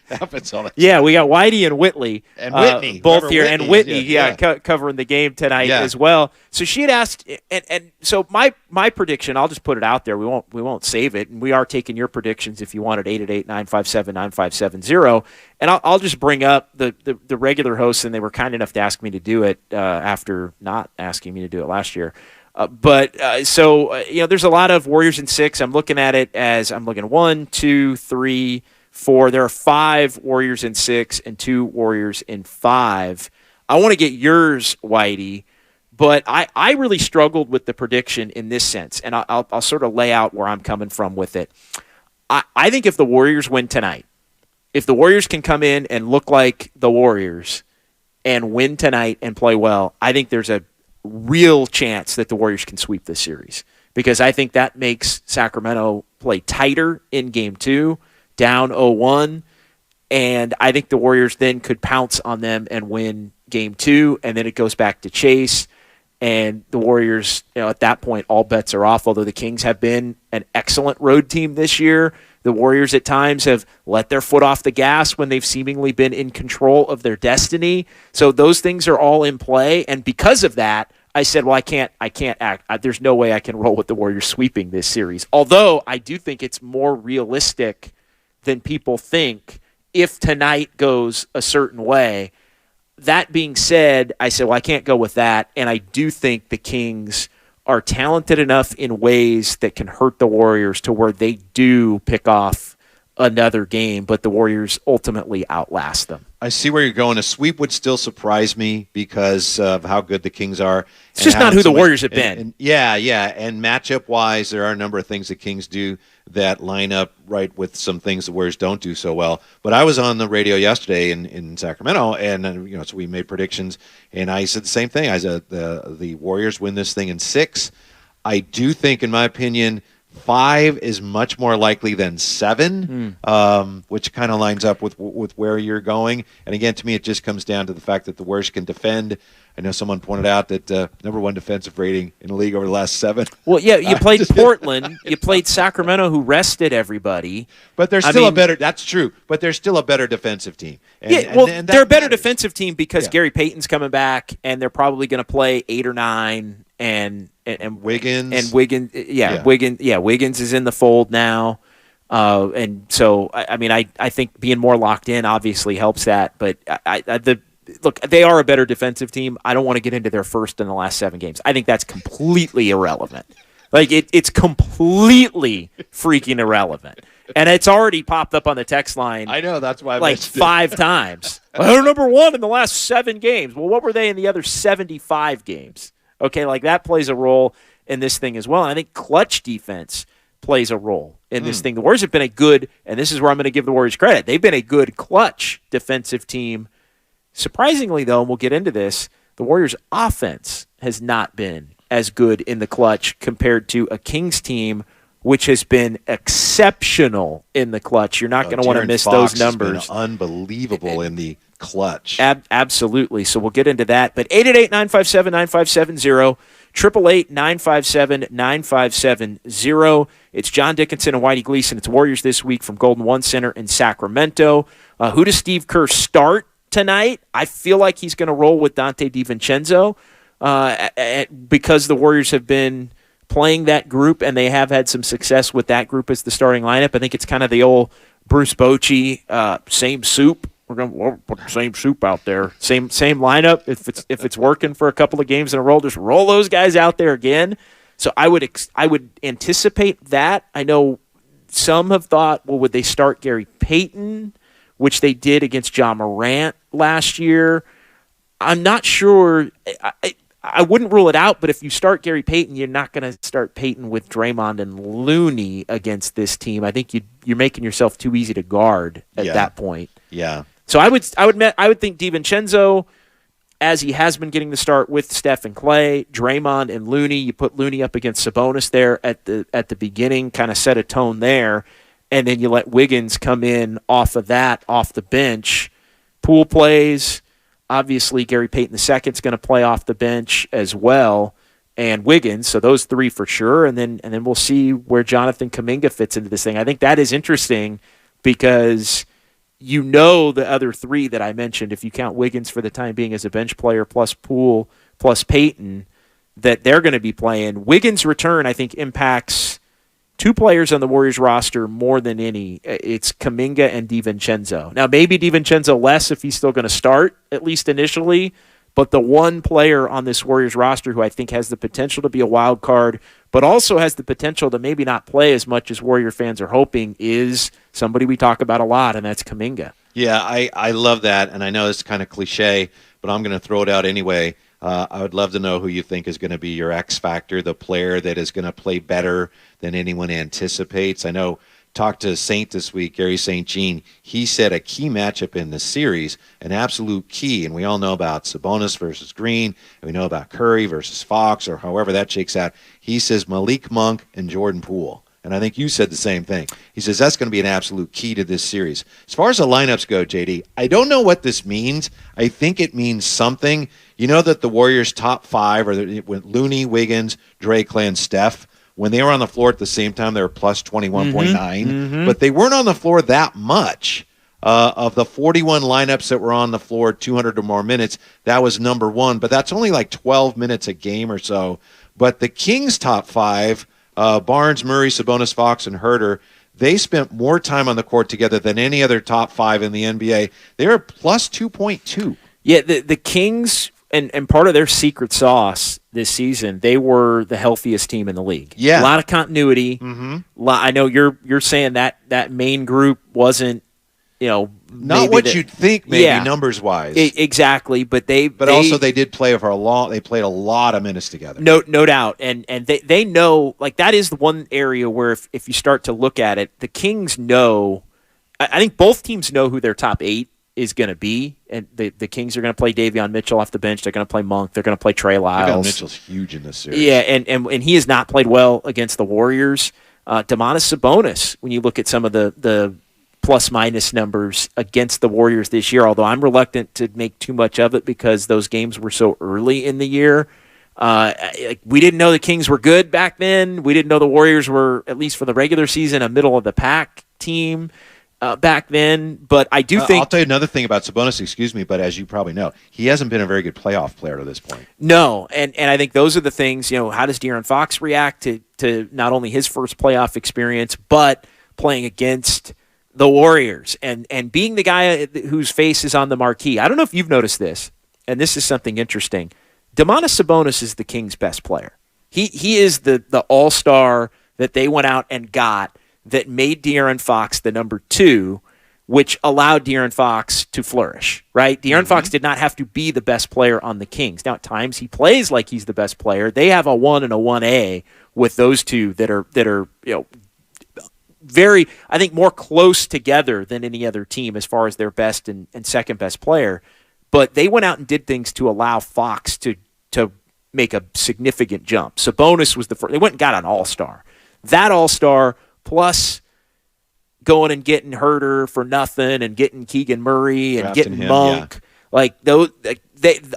B: Happens all the time.
A: Yeah, we got Whitey and Whitley,
B: and Whitney
A: both here, and Whitney, covering the game tonight as well. So she had asked, and so my prediction, I'll just put it out there. We won't save it, and we are taking your predictions if you want at 888-957-9570. And I'll just bring up the regular hosts, and they were kind enough to ask me to do it after not asking me to do it last year. There's a lot of Warriors in 6. I'm looking at it as 1, 2, 3, 4. There are 5 Warriors in 6 and 2 Warriors in 5. I want to get yours, Whitey, but I really struggled with the prediction in this sense, and I'll sort of lay out where I'm coming from with it. I think if the Warriors win tonight, if the Warriors can come in and look like the Warriors and win tonight and play well, I think there's a real chance that the Warriors can sweep this series, because I think that makes Sacramento play tighter in Game 2, down 0-1, and I think the Warriors then could pounce on them and win Game 2, and then it goes back to chase, and the Warriors, at that point, all bets are off, although the Kings have been an excellent road team this year. The Warriors at times have let their foot off the gas when they've seemingly been in control of their destiny. So those things are all in play, and because of that, I said, well, I can't act. There's no way I can roll with the Warriors sweeping this series. Although I do think it's more realistic than people think if tonight goes a certain way. That being said, I said, well, I can't go with that, and I do think the Kings are talented enough in ways that can hurt the Warriors to where they do pick off another game, but the Warriors ultimately outlast them.
B: I see where you're going. A sweep would still surprise me because of how good the Kings are.
A: It's just not who the Warriors have been.
B: And matchup-wise, there are a number of things the Kings do that line up right with some things the Warriors don't do so well. But I was on the radio yesterday in Sacramento, and so we made predictions, and I said the same thing. I said the Warriors win this thing in 6. I do think, in my opinion, 5 is much more likely than 7, which kind of lines up with where you're going. And again, to me, it just comes down to the fact that the Warriors can defend. I know someone pointed out that number 1 defensive rating in the league over the last 7.
A: Well, yeah, you played Portland, you played Sacramento, who rested everybody.
B: But they're still a better. That's true. But they're still a better defensive team. And
A: they're a better defensive team because Gary Payton's coming back, and they're probably going to play 8 or 9. And
B: Wiggins
A: Wiggins is in the fold now, and so I think being more locked in obviously helps that. But look, they are a better defensive team. I don't want to get into their first in the last 7 games. I think that's completely irrelevant. Like it's completely freaking irrelevant, and it's already popped up on the text line.
B: I know, that's why I
A: like 5 times. They're number 1 in the last 7 games. Well, what were they in the other 75 games? Okay, like that plays a role in this thing as well. And I think clutch defense plays a role in this thing. The Warriors have been a good, and this is where I'm going to give the Warriors credit, they've been a good clutch defensive team. Surprisingly, though, and we'll get into this, the Warriors' offense has not been as good in the clutch compared to a Kings team, which has been exceptional in the clutch. You're not going to want to miss those numbers.
B: Has been unbelievable in the clutch.
A: Absolutely. So we'll get into that. But 888-957-9570, 888-957-9570. It's John Dickinson and Whitey Gleason. It's Warriors This Week from Golden One Center in Sacramento. Who does Steve Kerr start tonight? I feel like he's going to roll with Dante DiVincenzo because the Warriors have been playing that group, and they have had some success with that group as the starting lineup. I think it's kind of the old Bruce Bochy, same soup. We'll put the same soup out there. Same lineup. If it's working for a couple of games in a row, just roll those guys out there again. So I would anticipate that. I know some have thought, well, would they start Gary Payton, which they did against Ja Morant last year? I'm not sure. I wouldn't rule it out, but if you start Gary Payton, you're not going to start Payton with Draymond and Looney against this team. I think you're making yourself too easy to guard at that point.
B: Yeah.
A: So I would think DiVincenzo, as he has been getting the start with Steph and Clay, Draymond and Looney. You put Looney up against Sabonis there at the beginning, kind of set a tone there, and then you let Wiggins come in off the bench. Poole plays. Obviously, Gary Payton II is going to play off the bench as well, and Wiggins. So those 3 for sure, and then we'll see where Jonathan Kaminga fits into this thing. I think that is interesting because the other 3 that I mentioned, if you count Wiggins for the time being as a bench player, plus Poole, plus Payton, that they're going to be playing. Wiggins' return, I think, impacts 2 players on the Warriors roster more than any. It's Kaminga and DiVincenzo. Now, maybe DiVincenzo less if he's still going to start, at least initially, but the one player on this Warriors roster who I think has the potential to be a wild card, but also has the potential to maybe not play as much as Warrior fans are hoping, is somebody we talk about a lot, and that's Kaminga.
B: Yeah, I love that, and I know it's kind of cliche, but I'm going to throw it out anyway. I would love to know who you think is going to be your X factor, the player that is going to play better than anyone anticipates. I know, talked to Saint this week, Gary St. Jean. He said a key matchup in the series, an absolute key, and we all know about Sabonis versus Green, and we know about Curry versus Fox, or however that shakes out. He says Malik Monk and Jordan Poole. And I think you said the same thing. He says that's going to be an absolute key to this series. As far as the lineups go, JD, I don't know what this means. I think it means something. You know that the Warriors' top five, with Looney, Wiggins, Dre, Clay, and Steph, when they were on the floor at the same time, they were plus 21.9. But they weren't on the floor that much. Of the 41 lineups that were on the floor, 200 or more minutes, that was number one. But that's only like 12 minutes a game or so. But the Kings' top five, Barnes, Murray, Sabonis, Fox, and Herter, they spent more time on the court together than any other top five in the NBA. They were plus 2.2.
A: Yeah, the Kings, and part of their secret sauce this season, they were the healthiest team in the league.
B: Yeah.
A: A lot of continuity. I know you're saying that main group wasn't,
B: not what you'd think, maybe numbers wise.
A: Exactly, but
B: also they did play for a long. They played a lot of minutes together.
A: No doubt, and they know, like, that is the one area where if you start to look at it, the Kings know. I think both teams know who their top 8 is going to be, and the Kings are going to play Davion Mitchell off the bench. They're going to play Monk. They're going to play Trey Lyles.
B: Davion Mitchell's huge in this series.
A: Yeah, and he has not played well against the Warriors. Domantas Sabonis, when you look at some of the plus-minus numbers against the Warriors this year, although I'm reluctant to make too much of it because those games were so early in the year. We didn't know the Kings were good back then. We didn't know the Warriors were, at least for the regular season, a middle-of-the-pack team back then. But I do think...
B: I'll tell you another thing about Sabonis, but as you probably know, he hasn't been a very good playoff player to this point.
A: No, and I think those are the things, how does De'Aaron Fox react to not only his first playoff experience, but playing against the Warriors and being the guy whose face is on the marquee. I don't know if you've noticed this, and this is something interesting. Domantas Sabonis is the Kings' best player. He is the all-star that they went out and got that made De'Aaron Fox the number 2, which allowed De'Aaron Fox to flourish, right? De'Aaron Fox did not have to be the best player on the Kings. Now, at times, he plays like he's the best player. They have a 1 and a 1A with those two that are very, I think, more close together than any other team as far as their best and second best player. But they went out and did things to allow Fox to make a significant jump. Sabonis was the first. They went and got an all-star. That all-star plus going and getting Herter for nothing and getting Keegan Murray and getting Monk. Yeah.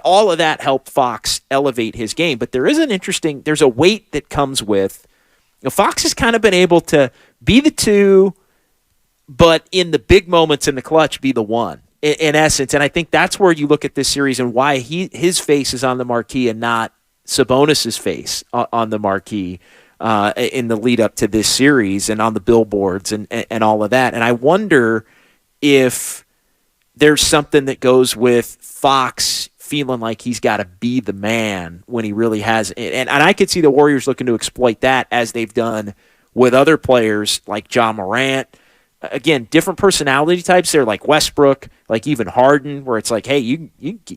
A: All of that helped Fox elevate his game. But there's a weight that comes with, Fox has kind of been able to be the 2, but in the big moments in the clutch, be the 1, in essence. And I think that's where you look at this series and why his face is on the marquee and not Sabonis's face on the marquee in the lead up to this series and on the billboards and all of that. And I wonder if there's something that goes with Fox feeling like he's got to be the man when he really has. And I could see the Warriors looking to exploit that as they've done with other players like Ja Morant. Again, different personality types there, like Westbrook, like even Harden, where it's like, hey, you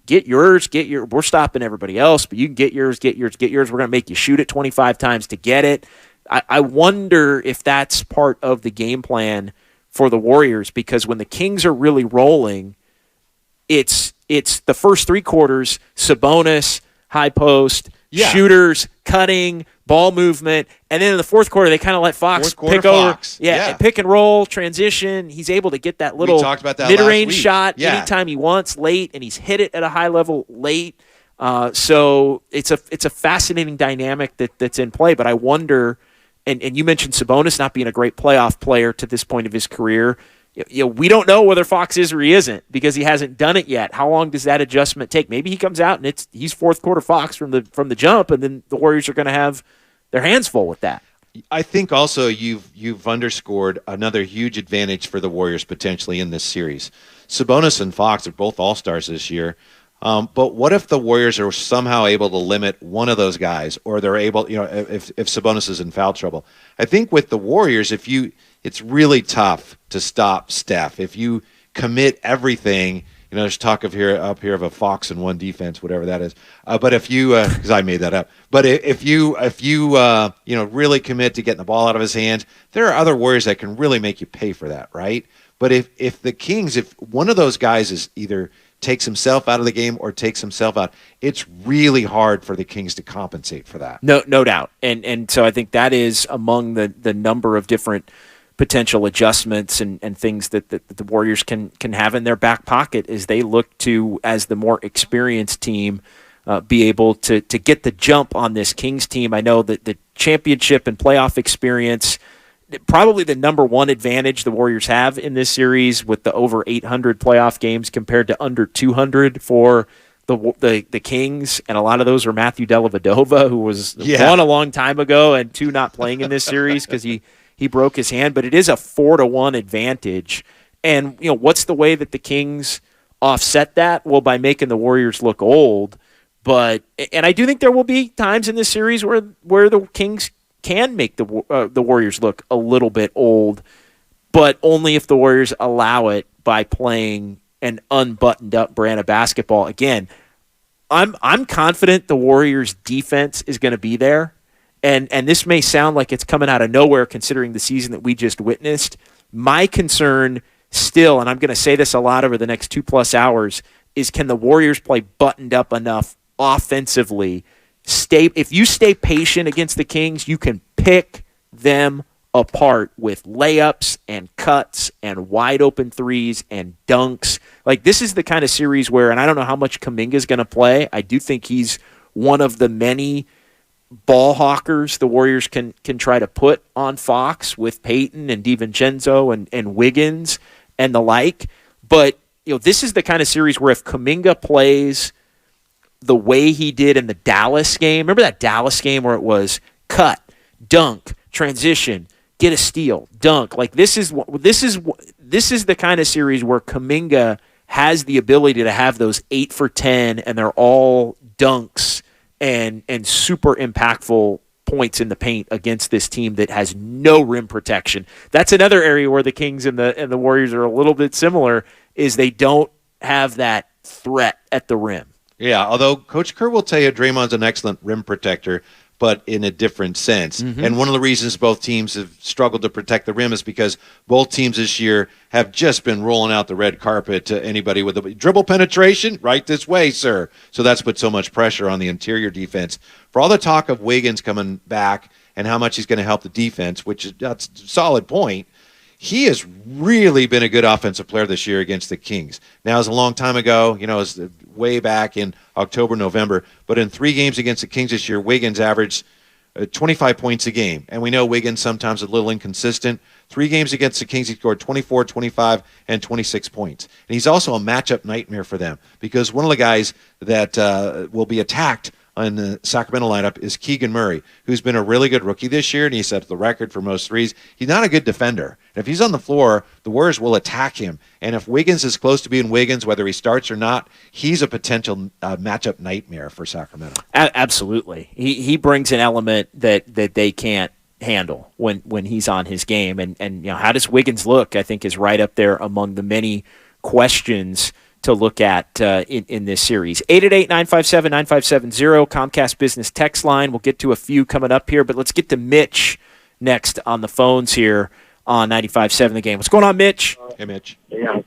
A: get yours, we're stopping everybody else, but you can get yours. We're going to make you shoot it 25 times to get it. I wonder if that's part of the game plan for the Warriors, because when the Kings are really rolling, it's the first 3 quarters, Sabonis, high post, shooters, cutting, ball movement, and then in the fourth quarter, they kind of let Fox pick over. And pick and roll, transition. He's able to get that little mid-range shot anytime he wants late, and he's hit it at a high level late. So it's a fascinating dynamic that's in play, but I wonder, and you mentioned Sabonis not being a great playoff player to this point of his career. We don't know whether Fox is or he isn't because he hasn't done it yet. How long does that adjustment take? Maybe he comes out and he's fourth quarter Fox from the jump, and then the Warriors are going to have their hands full with that.
B: I think also you've underscored another huge advantage for the Warriors potentially in this series. Sabonis and Fox are both all-stars this year. But what if the Warriors are somehow able to limit one of those guys, or they're able, if Sabonis is in foul trouble? I think with the Warriors, it's really tough to stop Steph. If you commit everything. There's talk up here of a fox and one defense, whatever that is. But if you, because I made that up, but if you really commit to getting the ball out of his hands, there are other Warriors that can really make you pay for that, right? But if the Kings, if one of those guys is either takes himself out of the game or takes himself out, it's really hard for the Kings to compensate for that.
A: No doubt. And so I think that is among the number of different potential adjustments and things that the Warriors can have in their back pocket as they look to, as the more experienced team, be able to get the jump on this Kings team. I know that the championship and playoff experience, probably the number one advantage the Warriors have in this series, with the over 800 playoff games compared to under 200 for the Kings, and a lot of those are Matthew Dellavedova, who was one a long time ago and two not playing in this series because he broke his hand. But it is a 4-1 advantage. And what's the way that the Kings offset that? Well, by making the Warriors look old. And I do think there will be times in this series where the Kings can make the Warriors look a little bit old, but only if the Warriors allow it by playing an unbuttoned up brand of basketball. Again, I'm confident the Warriors defense is going to be there. And this may sound like it's coming out of nowhere considering the season that we just witnessed. My concern still, and I'm going to say this a lot over the next 2+ hours, is can the Warriors play buttoned up enough offensively? If you stay patient against the Kings, you can pick them apart with layups and cuts and wide open threes and dunks. Like, this is the kind of series where, and I don't know how much Kaminga is going to play. I do think he's one of the many ball hawkers the Warriors can try to put on Fox with Payton and DiVincenzo and Wiggins and the like. But this is the kind of series where if Kaminga plays the way he did in the Dallas game, remember that Dallas game where it was cut, dunk, transition, get a steal, dunk. Like, this is the kind of series where Kaminga has the ability to have those 8 for 10 and they're all dunks and super impactful points in the paint against this team that has no rim protection. That's another area where the Kings and the Warriors are a little bit similar, is they don't have that threat at the rim.
B: Yeah, although Coach Kerr will tell you Draymond's an excellent rim protector, but in a different sense. Mm-hmm. And one of the reasons both teams have struggled to protect the rim is because both teams this year have just been rolling out the red carpet to anybody with a dribble penetration, right this way, sir. So that's put so much pressure on the interior defense. For all the talk of Wiggins coming back and how much he's going to help the defense, that's a solid point, he has really been a good offensive player this year against the Kings. Now, it was a long time ago, it was way back in October, November, but in 3 games against the Kings this year, Wiggins averaged 25 points a game. And we know Wiggins sometimes a little inconsistent. 3 games against the Kings, he scored 24, 25, and 26 points. And he's also a matchup nightmare for them because one of the guys that will be attacked on the Sacramento lineup is Keegan Murray, who's been a really good rookie this year, and he set the record for most threes. He's not a good defender. And if he's on the floor, the Warriors will attack him. And if Wiggins is close to being Wiggins, whether he starts or not, he's a potential matchup nightmare for Sacramento.
A: Absolutely. He brings an element that they can't handle when he's on his game. And how does Wiggins look, I think, is right up there among the many questions to look at in this series. 888-957-9570, Comcast Business text line. We'll get to a few coming up here, but let's get to Mitch next on the phones here on 95.7 The Game. What's going on, Mitch?
B: Hey, Mitch.
G: Yeah.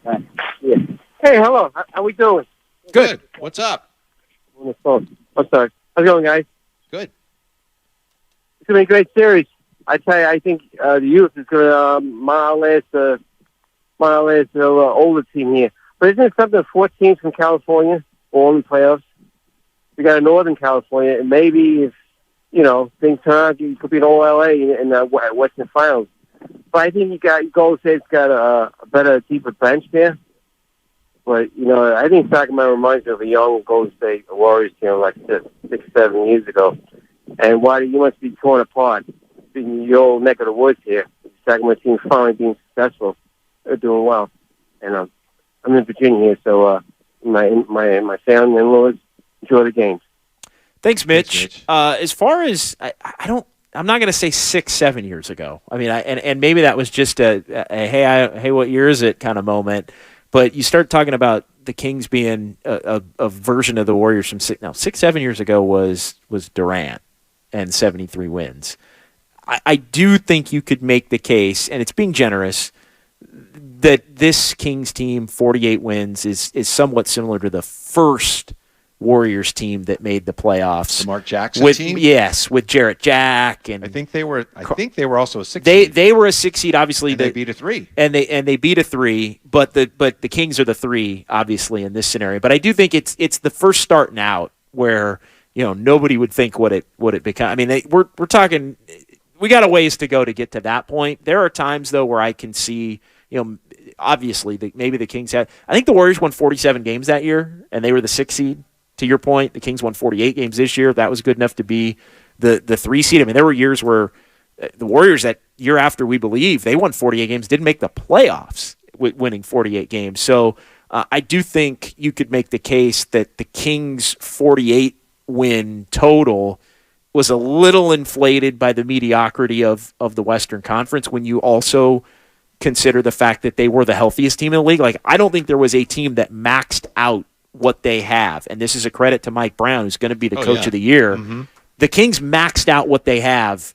G: Hey, hello. How we doing?
B: Good. What's up?
G: On the phone. I'm sorry. How's it going, guys?
B: Good.
G: It's going to be a great series. I tell you, I think the youth is going to mile the older team here. But isn't it something that 4 teams from California all in the playoffs? We got a Northern California, and maybe if, things turn out, you could be an all-LA in the Western Finals. But I think Golden State's got a better, deeper bench there. But, I think Sacramento reminds me of a young Golden State Warriors team like 6-7 years ago. And you must be torn apart in your old neck of the woods here. The Sacramento team finally being successful. They're doing well. And I'm in Virginia here, so my family and in-laws enjoy the games.
A: Thanks, Mitch. As far as I'm not going to say 6-7 years ago. I mean, and maybe that was just a hey, what year is it kind of moment. But you start talking about the Kings being a version of the Warriors from 6-7 years ago was Durant and 73 wins. I do think you could make the case, and it's being generous, that this Kings team, 48 wins, is somewhat similar to the first Warriors team that made the playoffs.
B: The Mark Jackson team?
A: Yes, with Jarrett Jack. And
B: I think they were also a 6 seed.
A: They were a 6 seed, obviously.
B: And they beat a 3.
A: And they beat a 3, but the Kings are the 3, obviously, in this scenario. But I do think it's the first starting out where, nobody would think what it become. I mean, we're talking, we got a ways to go to get to that point. There are times, though, where I can see, obviously, maybe the Kings had, I think the Warriors won 47 games that year, and they were the 6 seed. To your point, the Kings won 48 games this year. That was good enough to be the 3 seed. I mean, there were years where the Warriors, that year after we believe, they won 48 games, didn't make the playoffs with winning 48 games. So I do think you could make the case that the Kings' 48 win total was a little inflated by the mediocrity of the Western Conference when you also consider the fact that they were the healthiest team in the league. Like, I don't think there was a team that maxed out what they have, and this is a credit to Mike Brown, who's going to be the coach of the year. Mm-hmm. The Kings maxed out what they have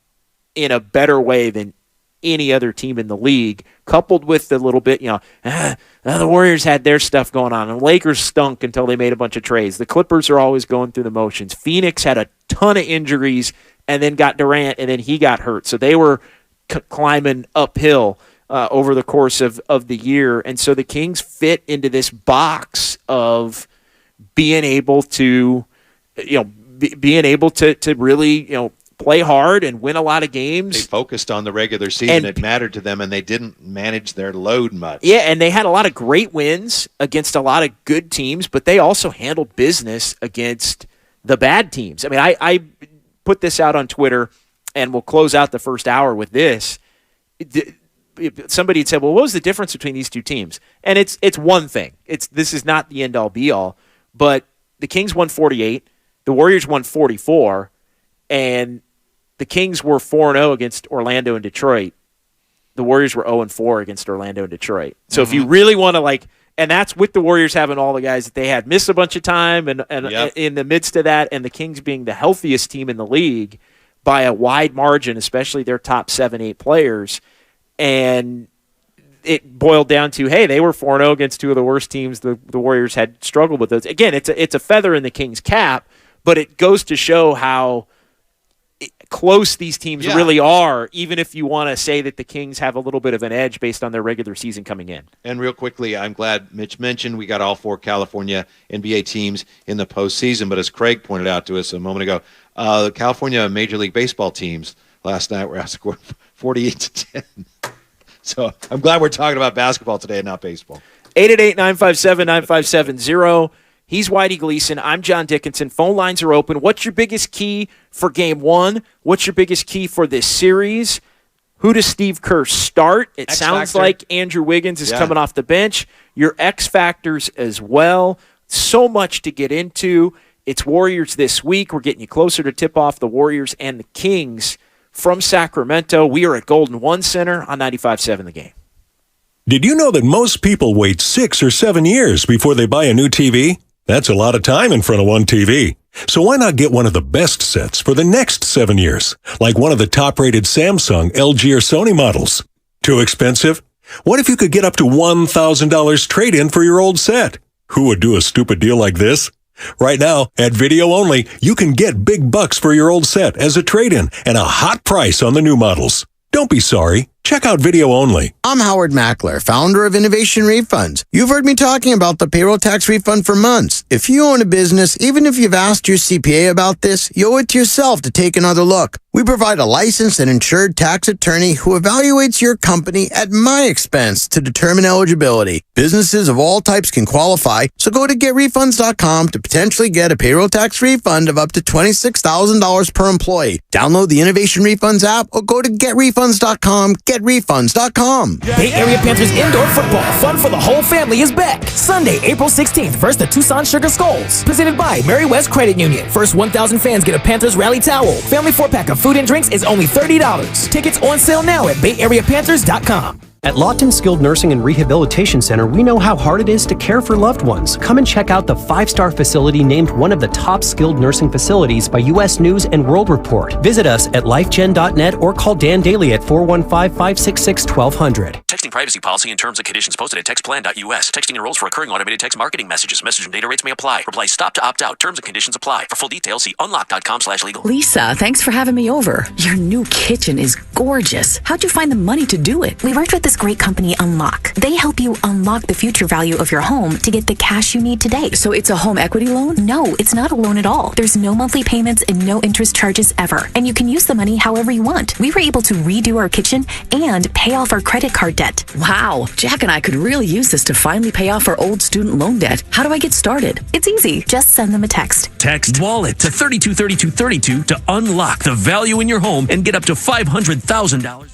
A: in a better way than any other team in the league, coupled with the little bit, the Warriors had their stuff going on, and the Lakers stunk until they made a bunch of trades. The Clippers are always going through the motions. Phoenix had a ton of injuries and then got Durant, and then he got hurt. So they were climbing uphill over the course of the year. And so the Kings fit into this box of being able to, to really, play hard and win a lot of games.
B: They focused on the regular season. It mattered to them, and they didn't manage their load much.
A: Yeah, and they had a lot of great wins against a lot of good teams, but they also handled business against the bad teams. I mean, I put this out on Twitter, and we'll close out the first hour with this. Somebody had said, well, what was the difference between these two teams? And it's one thing. This is not the end-all, be-all, but the Kings won 48, the Warriors won 44, and the Kings were 4-0 against Orlando and Detroit. The Warriors were 0-4 against Orlando and Detroit. So if you really want to, and that's with the Warriors having all the guys that they had missed a bunch of time, and in the midst of that, and the Kings being the healthiest team in the league by a wide margin, especially their top 7-8 players. And it boiled down to, hey, they were 4-0 against two of the worst teams the Warriors had struggled with those. Again, it's a feather in the Kings' cap, but it goes to show how close these teams really are, even if you want to say that the Kings have a little bit of an edge based on their regular season coming in.
B: And real quickly, I'm glad Mitch mentioned we got all 4 California NBA teams in the postseason, but as Craig pointed out to us a moment ago, the California Major League Baseball teams last night were outscored 48-10. So I'm glad we're talking about basketball today and not baseball.
A: 888-957-9570. He's Whitey Gleason. I'm John Dickinson. Phone lines are open. What's your biggest key for Game 1? What's your biggest key for this series? Who does Steve Kerr start? It sounds like Andrew Wiggins is coming off the bench. Your X factors as well. So much to get into. It's Warriors this week. We're getting you closer to tip off the Warriors and the Kings from Sacramento. We are at Golden One Center on 95.7 The Game.
C: Did you know that most people wait 6 or 7 years before they buy a new TV? That's a lot of time in front of one TV. So why not get one of the best sets for the next 7 years, like one of the top-rated Samsung, LG, or Sony models? Too expensive? What if you could get up to $1,000 trade-in for your old set? Who would do a stupid deal like this? Right now, at Video Only, you can get big bucks for your old set as a trade-in and a hot price on the new models. Don't be sorry. Check out Video Only.
H: I'm Howard Mackler, founder of Innovation Refunds. You've heard me talking about the payroll tax refund for months. If you own a business, even if you've asked your CPA about this, you owe it to yourself to take another look. We provide a licensed and insured tax attorney who evaluates your company at my expense to determine eligibility. Businesses of all types can qualify, so go to getrefunds.com to potentially get a payroll tax refund of up to $26,000 per employee. Download the Innovation Refunds app or go to getrefunds.com. GetRefunds.com.
E: Bay Area Panthers indoor football. Fun for the whole family is back. Sunday, April 16th versus the Tucson Sugar Skulls. Presented by Mary West Credit Union. First 1,000 fans get a Panthers rally towel. Family 4-pack of food and drinks is only $30. Tickets on sale now at BayAreaPanthers.com.
I: At Lawton Skilled Nursing and Rehabilitation Center, we know how hard it is to care for loved ones. Come and check out the 5-star facility named one of the top skilled nursing facilities by U.S. News and World Report. Visit us at lifegen.net or call Dan Daly at 415-566-1200.
J: Texting privacy policy and terms and conditions posted at textplan.us. Texting enrolls for recurring automated text marketing messages. Message and data rates may apply. Reply stop to opt out. Terms and conditions apply. For full details, see unlock.com/legal.
K: Lisa, thanks for having me over. Your new kitchen is gorgeous. How'd you find the money to do it?
L: We worked with this great company, Unlock. They help you unlock the future value of your home to get the cash you need today.
K: So it's a home equity loan?
L: No, it's not a loan at all. There's no monthly payments and no interest charges ever. And you can use the money however you want. We were able to redo our kitchen and pay off our credit card debt.
K: Wow, Jack and I could really use this to finally pay off our old student loan debt. How do I get started?
L: It's easy. Just send them a text.
J: Text WALLET to 323232 to unlock the value in your home and get up to $500,000.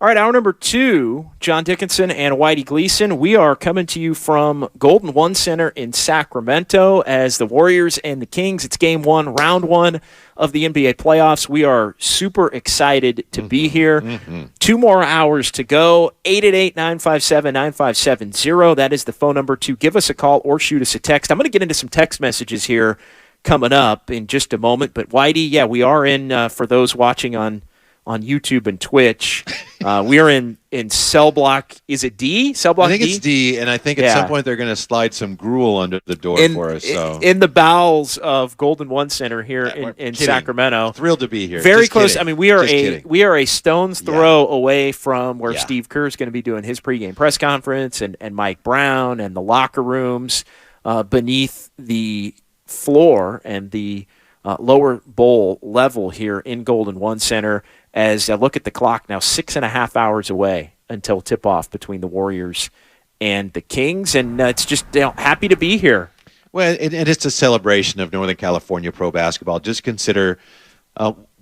A: All right, hour number 2, John Dickinson and Whitey Gleason. We are coming to you from Golden One Center in Sacramento as the Warriors and the Kings. It's game 1, round 1 of the NBA playoffs. We are super excited to be here. 2 more hours to go. 888-957-9570. That is the phone number to give us a call or shoot us a text. I'm going to get into some text messages here coming up in just a moment. But Whitey, yeah, we are in, for those watching on on YouTube and Twitch. We are in cell block. Is it D? Cell block D?
B: I think it's D, and I think at some point they're going to slide some gruel under the door for us. So
A: in the bowels of Golden One Center here in Sacramento.
B: Thrilled to be here.
A: Very
B: Just
A: close.
B: kidding.
A: I mean, we are a stone's throw away from where Steve Kerr is going to be doing his pregame press conference, and Mike Brown, and the locker rooms beneath the floor and the lower bowl level here in Golden One Center. As I look at the clock now, 6.5 hours away until tip-off between the Warriors and the Kings, and it's just happy to be here.
B: Well, and it's a celebration of Northern California pro basketball. Just consider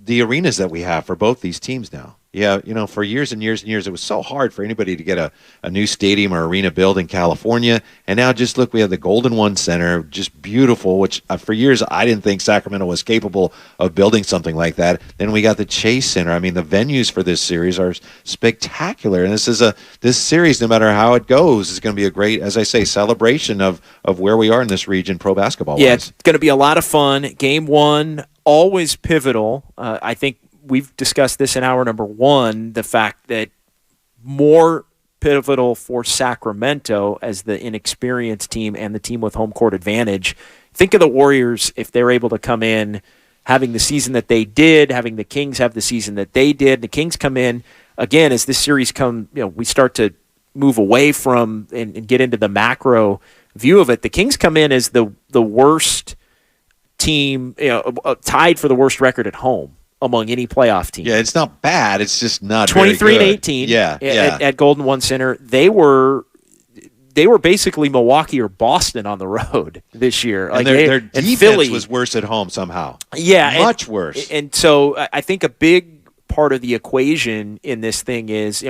B: the arenas that we have for both these teams now. Yeah, for years and years and years, it was so hard for anybody to get a new stadium or arena built in California. And now just look, we have the Golden One Center, just beautiful, which for years I didn't think Sacramento was capable of building something like that. Then we got the Chase Center. I mean, the venues for this series are spectacular. And this series, no matter how it goes, is going to be a great, as I say, celebration of where we are in this region pro basketball-wise.
A: Yeah, it's going to be a lot of fun. Game one, always pivotal. I think we've discussed this in hour number one, the fact that more pivotal for Sacramento as the inexperienced team and the team with home court advantage. Think of the Warriors if they're able to come in having the season that they did, having the Kings have the season that they did. The Kings come in, again, as this series we start to move away from and get into the macro view of it. The Kings come in as the worst team, tied for the worst record at home among any playoff team.
B: Yeah, it's not bad. It's just not
A: 23
B: very
A: and
B: good.
A: 18 at Golden One Center. They were basically Milwaukee or Boston on the road this year.
B: And their defense was worse at home somehow.
A: Yeah.
B: Much worse.
A: And so I think a big part of the equation in this thing is,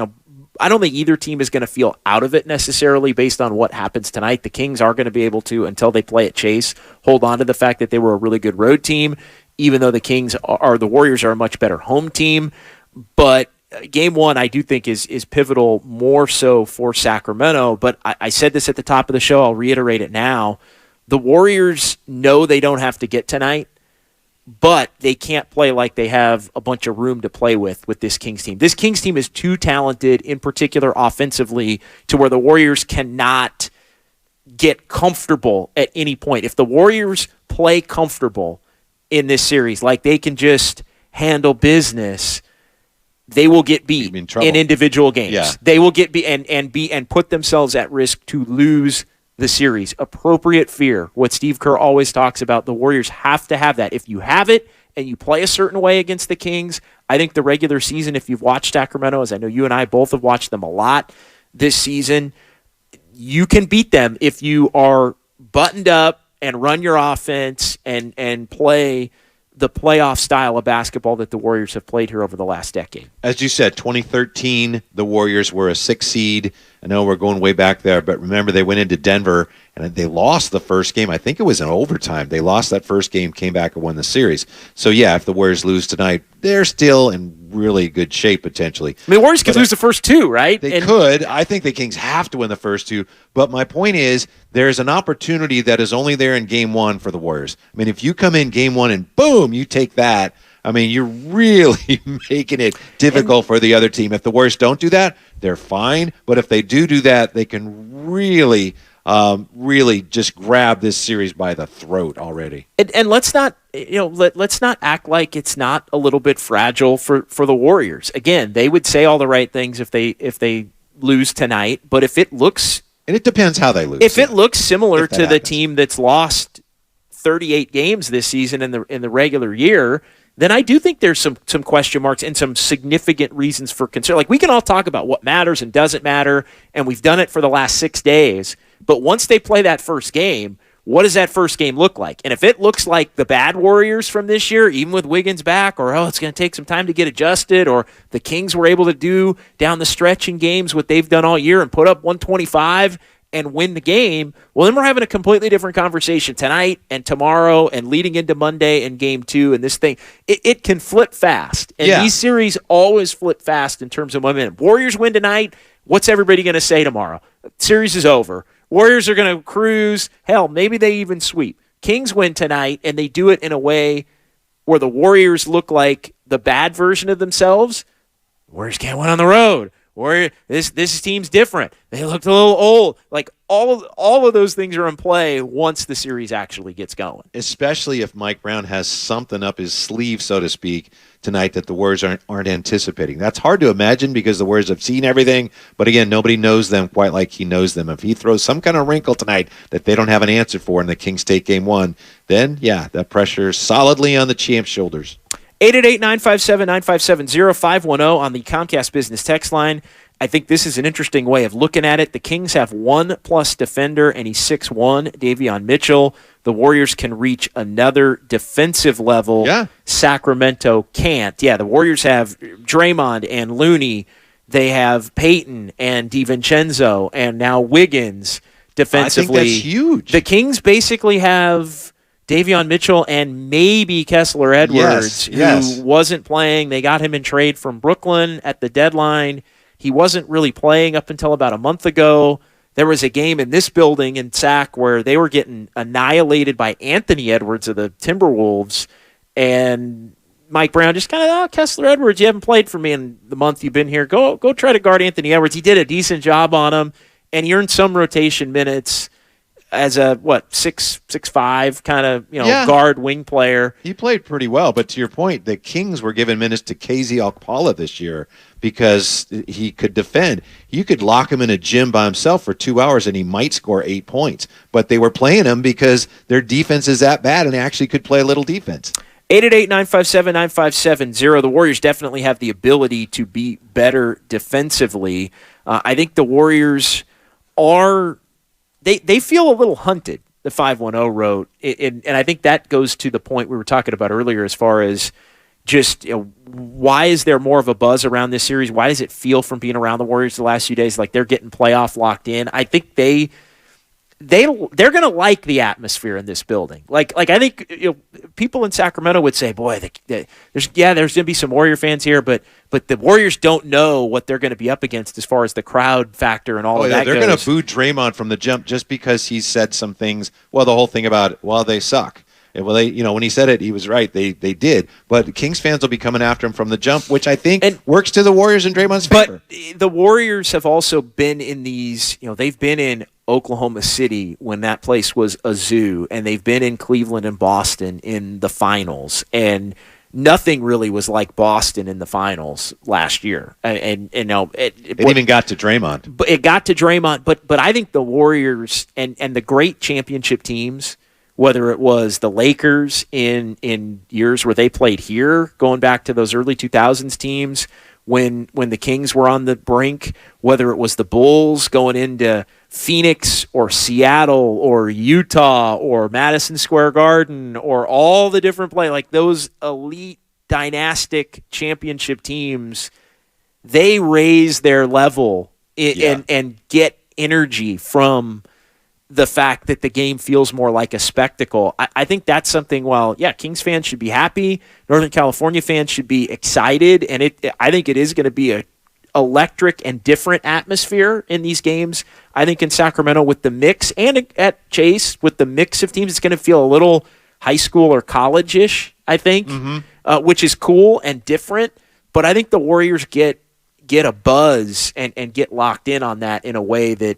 A: I don't think either team is going to feel out of it necessarily based on what happens tonight. The Kings are going to be able to, until they play at Chase, hold on to the fact that they were a really good road team, even though the Warriors are a much better home team. But game one, I do think is pivotal more so for Sacramento. But I said this at the top of the show. I'll reiterate it now. The Warriors know they don't have to get tonight, but they can't play like they have a bunch of room to play with this Kings team. This Kings team is too talented, in particular offensively, to where the Warriors cannot get comfortable at any point. If the Warriors play comfortable in this series, like they can just handle business, they will get beat in individual games.
B: Yeah.
A: They will get beat and put themselves at risk to lose the series. Appropriate fear, what Steve Kerr always talks about. The Warriors have to have that. If you have it and you play a certain way against the Kings, I think the regular season, if you've watched Sacramento, as I know you and I both have watched them a lot this season, you can beat them if you are buttoned up and run your offense and play the playoff style of basketball that the Warriors have played here over the last decade.
B: As you said, 2013, the Warriors were a 6 seed. I know we're going way back there, but remember they went into Denver and they lost the first game. I think it was in overtime. They lost that first game, came back and won the series. So, yeah, if the Warriors lose tonight, they're still in really good shape potentially.
A: I mean, the Warriors could lose the first two, right?
B: They could. I think the Kings have to win the first two. But my point is there's an opportunity that is only there in game one for the Warriors. I mean, if you come in game one and boom, you take that, I mean, you're really making it difficult for the other team. If the Warriors don't do that, they're fine. But if they do that, they can really just grab this series by the throat already.
A: And let's not, let's not act like it's not a little bit fragile for the Warriors. Again, they would say all the right things if they lose tonight. But if it looks,
B: and it depends how they lose.
A: If it looks similar to the team that's lost 38 games this season in the regular year, then I do think there's some question marks and some significant reasons for concern. Like, we can all talk about what matters and doesn't matter, and we've done it for the last 6 days. But once they play that first game, what does that first game look like? And if it looks like the bad Warriors from this year, even with Wiggins back, or it's going to take some time to get adjusted, or the Kings were able to do down the stretch in games what they've done all year and put up 125 and win the game, well, then we're having a completely different conversation tonight and tomorrow and leading into Monday and game two. And this thing, it can flip fast. And these series always flip fast in terms of momentum. Warriors win tonight. What's everybody going to say tomorrow? Series is over. Warriors are going to cruise. Hell, maybe they even sweep. Kings win tonight, and they do it in a way where the Warriors look like the bad version of themselves. Warriors can't win on the road. This team's different. They looked a little old. Like all of those things are in play once the series actually gets going.
B: Especially if Mike Brown has something up his sleeve, so to speak, tonight that the Warriors aren't anticipating. That's hard to imagine because the Warriors have seen everything, but again, nobody knows them quite like he knows them. If he throws some kind of wrinkle tonight that they don't have an answer for in the Kings State Game 1, then, yeah, that pressure is solidly on the champ's shoulders.
A: 888-957-9570, 510 on the Comcast Business text line. I think this is an interesting way of looking at it. The Kings have 1+ defender, and he's 6'1", Davion Mitchell. The Warriors can reach another defensive level.
B: Yeah.
A: Sacramento can't. Yeah, the Warriors have Draymond and Looney. They have Peyton and DiVincenzo and now Wiggins defensively.
B: I think that's huge.
A: The Kings basically have Davion Mitchell and maybe Kessler Edwards, who wasn't playing. They got him in trade from Brooklyn at the deadline. He wasn't really playing up until about a month ago. There was a game in this building in SAC where they were getting annihilated by Anthony Edwards of the Timberwolves, and Mike Brown just kind of, Kessler Edwards, you haven't played for me in the month you've been here. Go try to guard Anthony Edwards. He did a decent job on him, and he earned some rotation minutes as a 6'5" kind of guard wing player.
B: He played pretty well, but to your point, the Kings were giving minutes to KZ Okpala this year because he could defend. You could lock him in a gym by himself for 2 hours and he might score 8 points. But they were playing him because their defense is that bad and they actually could play a little defense.
A: 888-957-9570. The Warriors definitely have the ability to be better defensively. I think the Warriors are they feel a little hunted, the 510 wrote. And I think that goes to the point we were talking about earlier as far as just why is there more of a buzz around this series? Why does it feel from being around the Warriors the last few days like they're getting playoff locked in? I think they're going to like the atmosphere in this building. Like I think people in Sacramento would say, boy, there's going to be some Warrior fans here, but the Warriors don't know what they're going to be up against as far as the crowd factor and all of that
B: they're
A: goes.
B: Going to boo Draymond from the jump just because he said some things. Well, the whole thing about, they suck. Well, when he said it, he was right. They did. But Kings fans will be coming after him from the jump, which I think works to the Warriors and Draymond's favor.
A: But the Warriors have also been in these, they've been in Oklahoma City when that place was a zoo, and they've been in Cleveland and Boston in the finals. And nothing really was like Boston in the finals last year. And it
B: even got to Draymond.
A: But it got to Draymond. But I think the Warriors and the great championship teams, whether it was the Lakers in years where they played here, going back to those early 2000s teams when the Kings were on the brink, whether it was the Bulls going into Phoenix or Seattle or Utah or Madison Square Garden or all the different like those elite dynastic championship teams, they raise their level and get energy from the fact that the game feels more like a spectacle. I think that's something, Kings fans should be happy. Northern California fans should be excited. And I think it is going to be a electric and different atmosphere in these games. I think in Sacramento with the mix and at Chase with the mix of teams, it's going to feel a little high school or college-ish, I think, which is cool and different. But I think the Warriors get a buzz and get locked in on that in a way that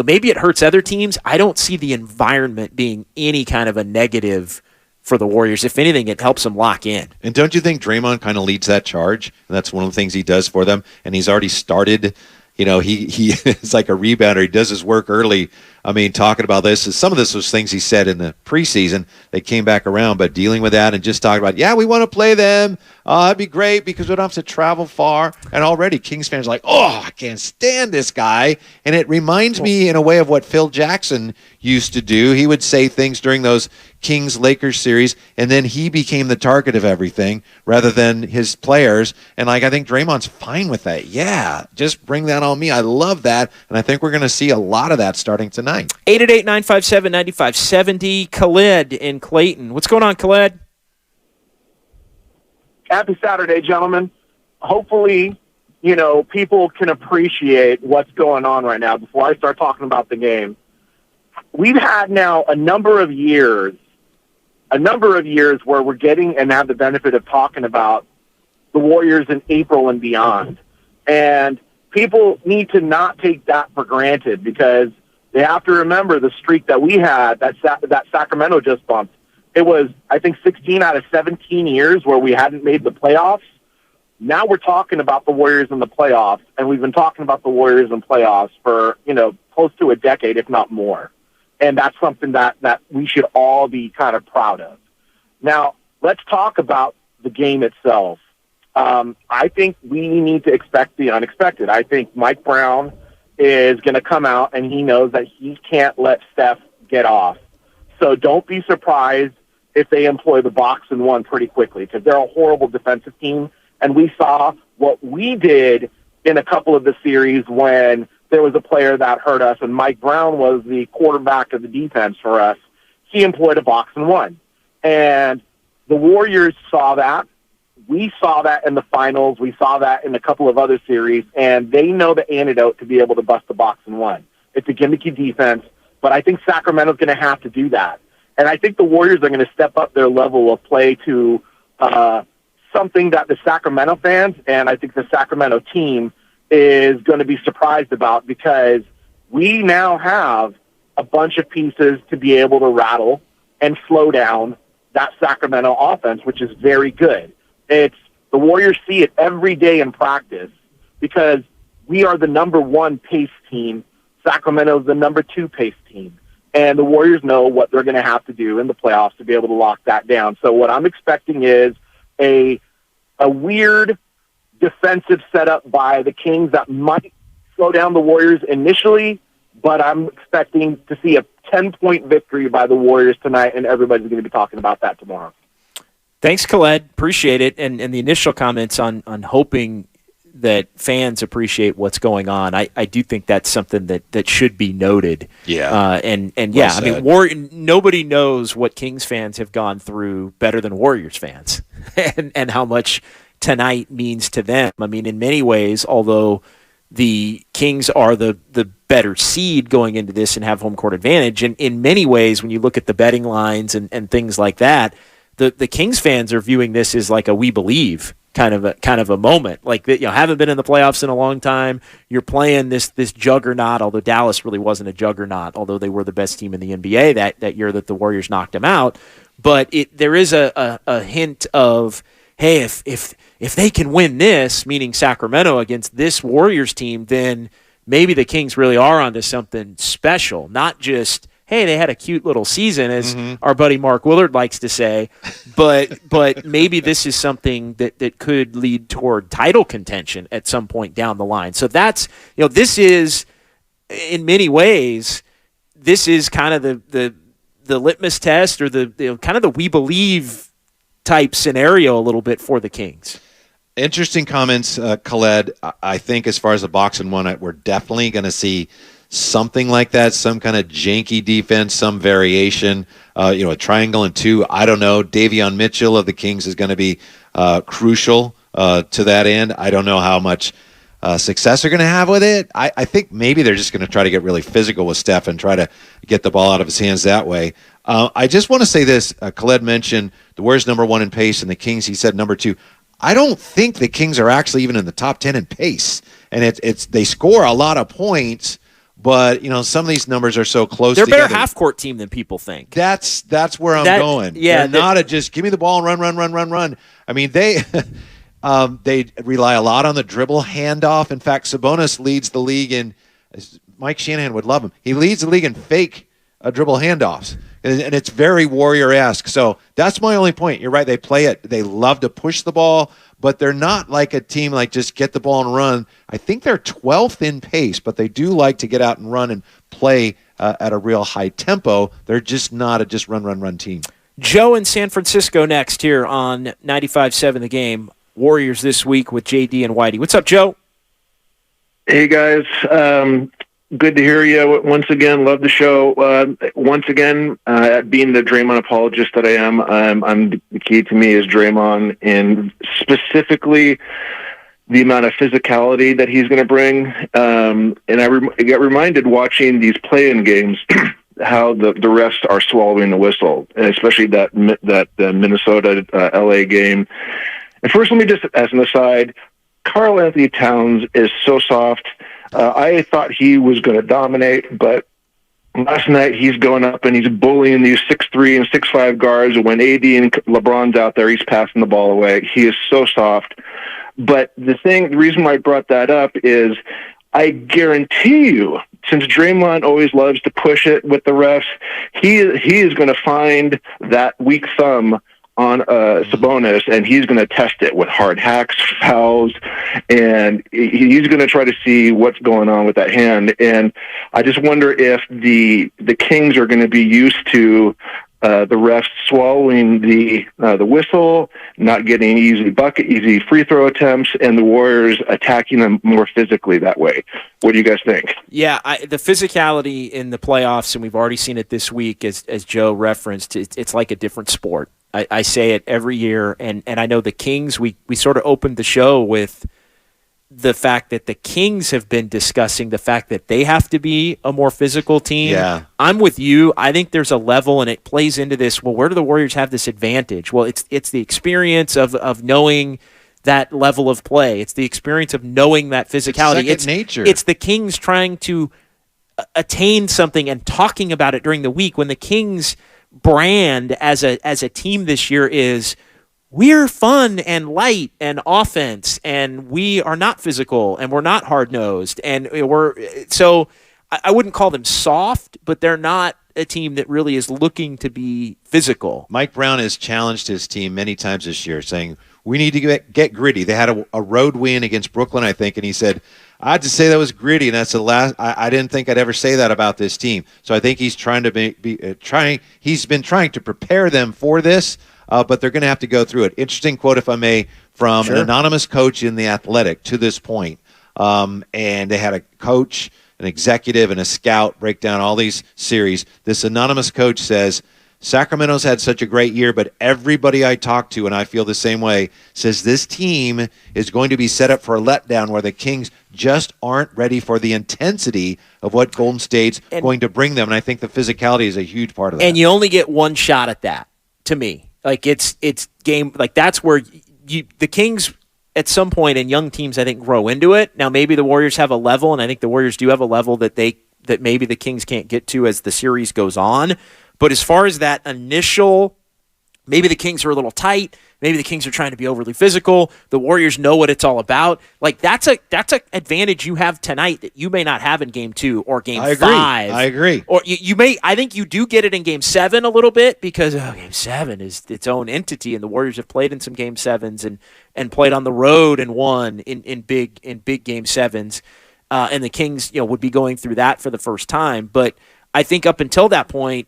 A: maybe it hurts other teams. I don't see the environment being any kind of a negative for the Warriors. If anything, it helps them lock in.
B: And don't you think Draymond kind of leads that charge? And that's one of the things he does for them. And he's already started. He is like a rebounder. He does his work early. I mean, talking about this, some of this was things he said in the preseason. They came back around, but dealing with that and just talking about, we want to play them. That'd be great because we don't have to travel far. And already Kings fans are like, I can't stand this guy. And it reminds me in a way of what Phil Jackson used to do. He would say things during those Kings-Lakers series, and then he became the target of everything rather than his players. And I think Draymond's fine with that. Yeah, just bring that on me. I love that. And I think we're going to see a lot of that starting tonight.
A: 888-957-9570. Khaled in Clayton. What's going on, Khaled?
M: Happy Saturday, gentlemen. Hopefully, people can appreciate what's going on right now before I start talking about the game. We've had now a number of years where we're getting and have the benefit of talking about the Warriors in April and beyond. And people need to not take that for granted, because they have to remember the streak that we had, that Sacramento just bumped. It was, I think, 16 out of 17 years where we hadn't made the playoffs. Now we're talking about the Warriors in the playoffs, and we've been talking about the Warriors in playoffs for, close to a decade, if not more. And that's something that we should all be kind of proud of. Now, let's talk about the game itself. I think we need to expect the unexpected. I think Mike Brown is going to come out, and he knows that he can't let Steph get off. So don't be surprised if they employ the box and one pretty quickly, because they're a horrible defensive team. And we saw what we did in a couple of the series when there was a player that hurt us, and Mike Brown was the quarterback of the defense for us. He employed a box and one. And the Warriors saw that. We saw that in the finals. We saw that in a couple of other series, and they know the antidote to be able to bust the box and one. It's a gimmicky defense, but I think Sacramento's going to have to do that. And I think the Warriors are going to step up their level of play to something that the Sacramento fans and I think the Sacramento team is going to be surprised about, because we now have a bunch of pieces to be able to rattle and slow down that Sacramento offense, which is very good. The Warriors see it every day in practice, because we are the number one pace team. Sacramento's the number 2 pace team. And the Warriors know what they're going to have to do in the playoffs to be able to lock that down. So what I'm expecting is a weird defensive setup by the Kings that might slow down the Warriors initially, but I'm expecting to see a 10-point victory by the Warriors tonight, and everybody's going to be talking about that tomorrow.
A: Thanks, Khaled. Appreciate it. And the initial comments on hoping that fans appreciate what's going on, I do think that's something that should be noted.
B: Yeah.
A: Nobody knows what Kings fans have gone through better than Warriors fans and how much tonight means to them. I mean, in many ways, although the Kings are the better seed going into this and have home court advantage, and in many ways, when you look at the betting lines and things like that, the Kings fans are viewing this as like a we believe kind of a moment. Like, haven't been in the playoffs in a long time. You're playing this juggernaut, although Dallas really wasn't a juggernaut, although they were the best team in the NBA that year that the Warriors knocked them out. But there is a hint of, hey, if they can win this, meaning Sacramento, against this Warriors team, then maybe the Kings really are onto something special, not just, hey, they had a cute little season, as our buddy Mark Willard likes to say, but maybe this is something that could lead toward title contention at some point down the line. So that's, this is, in many ways, this is kind of the litmus test, or the kind of the we believe type scenario a little bit for the Kings.
B: Interesting comments, Khaled. I think as far as the box and one, we're definitely going to see something like that, some kind of janky defense, some variation, a triangle and two. I don't know. Davion Mitchell of the Kings is going to be crucial to that end. I don't know how much success they're going to have with it. I think maybe they're just going to try to get really physical with Steph and try to get the ball out of his hands that way. I just want to say this. Khaled mentioned the Warriors number 1 in pace, and the Kings, he said, number 2. I don't think the Kings are actually even in the top 10 in pace. And they score a lot of points, but some of these numbers are so close together.
A: They're a better half-court team than people think.
B: That's where I'm going.
A: Yeah,
B: they're not just give me the ball and run. I mean, they rely a lot on the dribble handoff. In fact, Sabonis leads the league in. Mike Shanahan would love him. He leads the league in fake dribble handoffs, and it's very Warrior-esque. So that's my only point. You're right. They play it. They love to push the ball, but they're not like a team like just get the ball and run. I think they're 12th in pace, but they do like to get out and run and play at a real high tempo. They're just not a just run team.
A: Joe in San Francisco next here on 95.7 The Game. Warriors this week with JD and Whitey. What's up, Joe?
N: Hey, guys. Good to hear you once again. Love the show. Once again, being the Draymond apologist that I am, the key to me is Draymond, and specifically the amount of physicality that he's going to bring. And I get reminded watching these play-in games how the rest are swallowing the whistle, and especially that Minnesota LA game. And first, let me just, as an aside, Karl Anthony Towns is so soft. I thought he was going to dominate, but last night he's going up and he's bullying these 6'3" and 6'5" guards. When AD and LeBron's out there, he's passing the ball away. He is so soft. But the reason why I brought that up is I guarantee you, since Draymond always loves to push it with the refs, he is going to find that weak thumb on Sabonis, and he's going to test it with hard hacks, fouls, and he's going to try to see what's going on with that hand. And I just wonder if the Kings are going to be used to the refs swallowing the whistle, not getting easy free throw attempts, and the Warriors attacking them more physically that way. What do you guys think?
A: Yeah, the physicality in the playoffs, and we've already seen it this week, as Joe referenced, it's like a different sport. I say it every year, and I know the Kings, we sort of opened the show with the fact that the Kings have been discussing the fact that they have to be a more physical team.
B: Yeah.
A: I'm with you. I think there's a level, and it plays into this, well, where do the Warriors have this advantage? Well, it's the experience of knowing that level of play. It's the experience of knowing that physicality.
B: It's second nature.
A: It's the Kings trying to attain something and talking about it during the week. When the Kings brand as a team this year is we're fun and light and offense, and we are not physical, and we're not hard-nosed, and I wouldn't call them soft, but they're not a team that really is looking to be physical.
B: Mike Brown has challenged his team many times this year, saying we need to get gritty. They had a road win against Brooklyn, I think, and he said, I had to say that was gritty, and that's the last. I didn't think I'd ever say that about this team. So I think he's trying to He's been trying to prepare them for this, but they're going to have to go through it. Interesting quote, if I may, from an anonymous coach in The Athletic to this point. And they had a coach, an executive, and a scout break down all these series. This anonymous coach says, Sacramento's had such a great year, but everybody I talk to, and I feel the same way, says this team is going to be set up for a letdown where the Kings just aren't ready for the intensity of what Golden State's going to bring them. And I think the physicality is a huge part of that.
A: And you only get one shot at that, to me. Like, it's game, like, that's where the Kings, at some point, and young teams, I think, grow into it. Now, maybe the Warriors have a level, and I think the Warriors do have a level that maybe the Kings can't get to as the series goes on. But as far as that initial, maybe the Kings are a little tight, maybe the Kings are trying to be overly physical, the Warriors know what it's all about. Like, that's an advantage you have tonight that you may not have in Game 2 or Game 5.
B: I agree.
A: Or you may, I think you do get it in Game 7 a little bit because Game 7 is its own entity, and the Warriors have played in some Game 7s and played on the road and won in big Game 7s. And the Kings, would be going through that for the first time. But I think up until that point,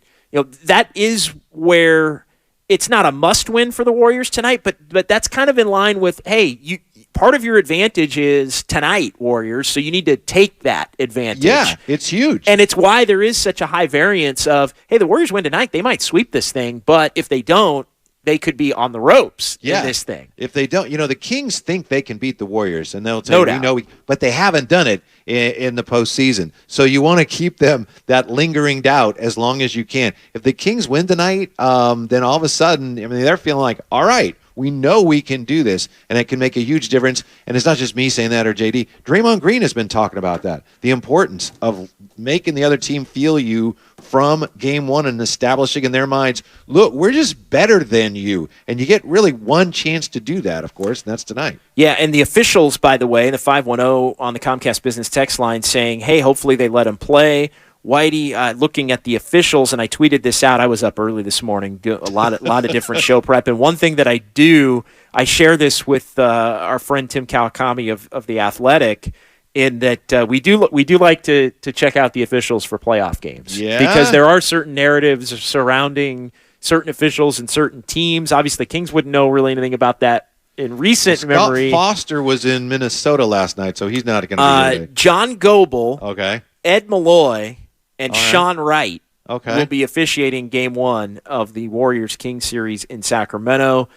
A: that is where it's not a must-win for the Warriors tonight, but that's kind of in line with, hey, part of your advantage is tonight, Warriors, so you need to take that advantage.
B: Yeah, it's huge.
A: And it's why there is such a high variance of, hey, the Warriors win tonight, they might sweep this thing, but if they don't, they could be on the ropes in this thing.
B: If they don't, the Kings think they can beat the Warriors, and they'll say, but they haven't done it in the postseason. So you want to keep them that lingering doubt as long as you can. If the Kings win tonight, then all of a sudden, they're feeling like, all right, we know we can do this, and it can make a huge difference. And it's not just me saying that or JD. Draymond Green has been talking about that, the importance of making the other team feel you from Game 1 and establishing in their minds, look, we're just better than you. And you get really one chance to do that, of course, and that's tonight.
A: Yeah, and the officials, by the way, the 510 on the Comcast Business text line saying, hey, hopefully they let him play. Whitey, looking at the officials, and I tweeted this out. I was up early this morning, a lot of different show prep. And one thing that I share this with our friend Tim Kawakami of The Athletic, in that we do like to check out the officials for playoff games.
B: Yeah.
A: Because there are certain narratives surrounding certain officials and certain teams. Obviously, Kings wouldn't know really anything about that in recent memory.
B: Scott Foster was in Minnesota last night, so he's not going to be here.
A: John Goebel,
B: okay,
A: Ed Malloy, and Sean Wright
B: will
A: be officiating Game 1 of the Warriors-Kings series in Sacramento.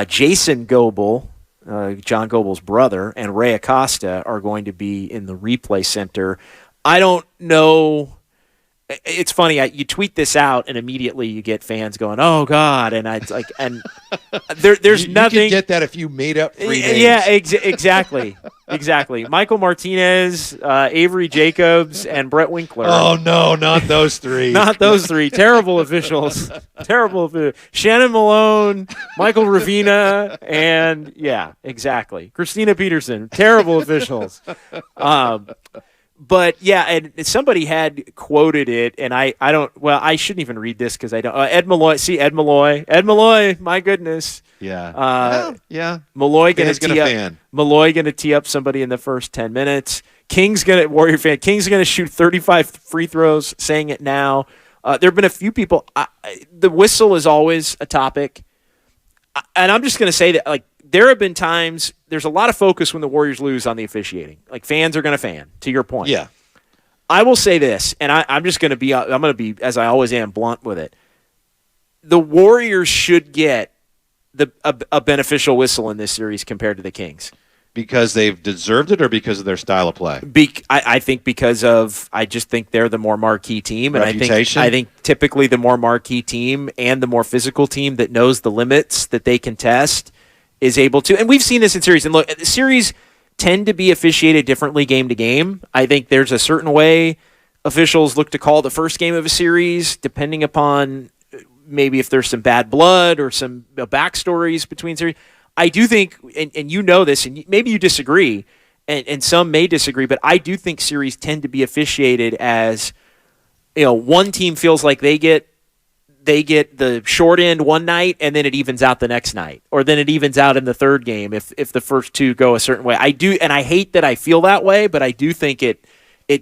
A: Jason Goebel, John Goebel's brother, and Ray Acosta are going to be in the replay center. I don't know it's funny. You tweet this out, and immediately you get fans going, "Oh God!" And it's like, and there's nothing.
B: You could get that if you made up 3 names.
A: Yeah, exactly, exactly. Michael Martinez, Avery Jacobs, and Brett Winkler.
B: Oh no, not those 3.
A: Not those 3. Terrible officials. Terrible. Shannon Malone, Michael Ravina, and yeah, exactly. Christina Peterson. Terrible officials. But yeah, and somebody had quoted it, and I don't. Well, I shouldn't even read this because I don't. Ed Malloy, my goodness.
B: Yeah.
A: Malloy gonna tee up somebody in the first 10 minutes. Warrior fan. King's gonna shoot 35 free throws. Saying it now. There have been a few people. The whistle is always a topic, and I'm just gonna say that like. There have been times, there's a lot of focus when the Warriors lose on the officiating. Like, fans are going to fan, to your point.
B: Yeah.
A: I will say this, and I'm going to be, as I always am, blunt with it. The Warriors should get a beneficial whistle in this series compared to the Kings.
B: Because they've deserved it or because of their style of play?
A: I think I just think they're the more marquee team. And
B: Reputation?
A: I think typically the more marquee team and the more physical team that knows the limits that they can test is able to, and we've seen this in series. And look, the series tend to be officiated differently game to game. I think there's a certain way officials look to call the first game of a series, depending upon maybe if there's some bad blood or some backstories between series. I do think, and you know this, and maybe you disagree, and some may disagree, but I do think series tend to be officiated as, one team feels like they get the short end one night, and then it evens out the next night, or then it evens out in the third game if the first two go a certain way. I do, and I hate that I feel that way, but I do think it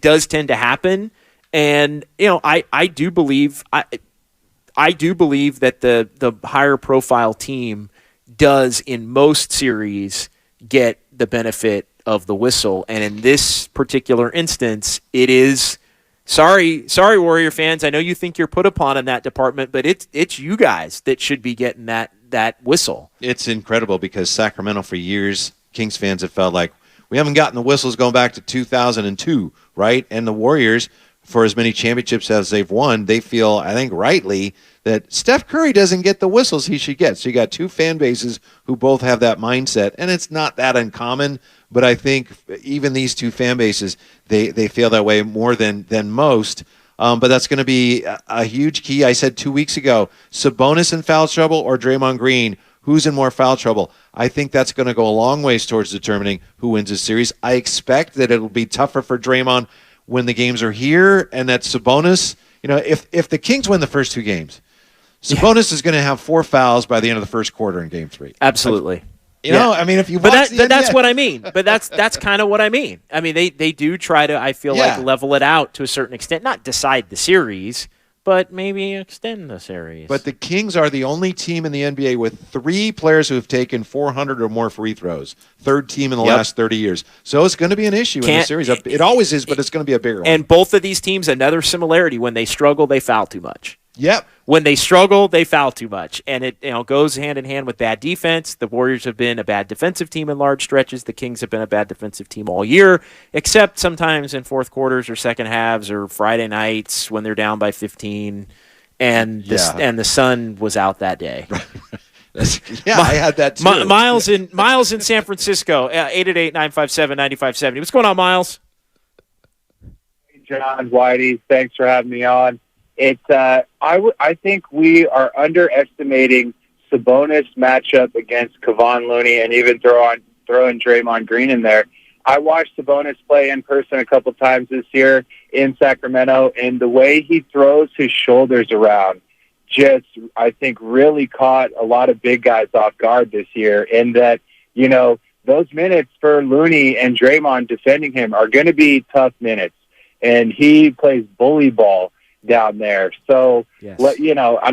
A: does tend to happen. And I do believe that the higher profile team does in most series get the benefit of the whistle, and in this particular instance, it is. Sorry, Warrior fans. I know you think you're put upon in that department, but it's you guys that should be getting that whistle.
B: It's incredible because Sacramento for years, Kings fans have felt like we haven't gotten the whistles going back to 2002, right? And the Warriors, for as many championships as they've won, they feel, I think rightly, that Steph Curry doesn't get the whistles he should get. So you got two fan bases who both have that mindset, and it's not that uncommon. But I think even these two fan bases, they feel that way more than most. But that's going to be a huge key. I said 2 weeks ago, Sabonis in foul trouble or Draymond Green, who's in more foul trouble? I think that's going to go a long ways towards determining who wins this series. I expect that it'll be tougher for Draymond when the games are here, and that Sabonis, if the Kings win the first 2 games, Sabonis is going to have 4 fouls by the end of the first quarter in Game 3.
A: Absolutely.
B: If you
A: that's what I mean. But that's kind of what I mean. I mean, they do try to, I feel like, level it out to a certain extent, not decide the series, but maybe extend the series.
B: But the Kings are the only team in the NBA with 3 players who have taken 400 or more free throws. Third team in the last 30 years. So it's going to be an issue in the series. It always is, but it's going to be a bigger one.
A: And both of these teams, another similarity, when they struggle, they foul too much.
B: Yep.
A: When they struggle, they foul too much, and it goes hand in hand with bad defense. The Warriors have been a bad defensive team in large stretches. The Kings have been a bad defensive team all year, except sometimes in fourth quarters or second halves or Friday nights when they're down by 15, and the sun was out that day.
B: I had that too.
A: Miles in San Francisco, 888-957-9570. What's going on, Miles?
O: John, Whitey, thanks for having me on. I think we are underestimating Sabonis matchup against Kevon Looney, and even throw in Draymond Green in there. I watched Sabonis play in person a couple times this year in Sacramento, and the way he throws his shoulders around just, I think, really caught a lot of big guys off guard this year. And that, those minutes for Looney and Draymond defending him are going to be tough minutes, and he plays bully ball down there. So, and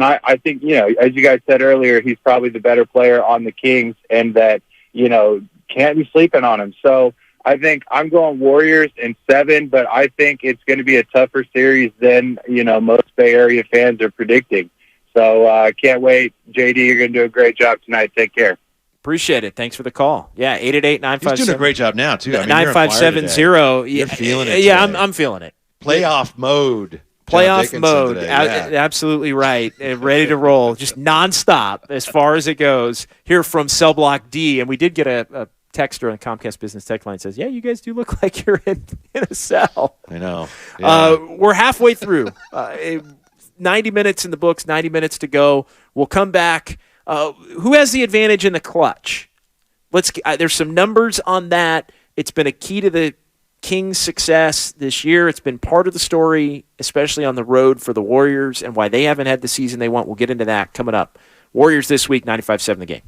O: I think, as you guys said earlier, he's probably the better player on the Kings, and that, can't be sleeping on him. So I think I'm going Warriors in 7, but I think it's going to be a tougher series than, most Bay Area fans are predicting. So I can't wait. JD, you're going to do a great job tonight. Take care.
A: Appreciate it. Thanks for the call. Yeah, 888-957.
B: He's doing a great job now, too.
A: 9570.
B: You're feeling it.
A: Yeah, I'm feeling it.
B: Playoff mode.
A: Playoff mode.
B: today, yeah.
A: Absolutely right. And ready to roll. Just nonstop as far as it goes. Here from Cell Block D. And we did get a texter on the Comcast Business Tech Line says, yeah, you guys do look like you're in a cell.
B: I know. Yeah.
A: We're halfway through. 90 minutes in the books, 90 minutes to go. We'll come back. Who has the advantage in the clutch? There's some numbers on that. It's been a key to the Kings' success this year. It's been part of the story, especially on the road for the Warriors, and why they haven't had the season they want. We'll get into that coming up. Warriors this week, 95.7 The Game.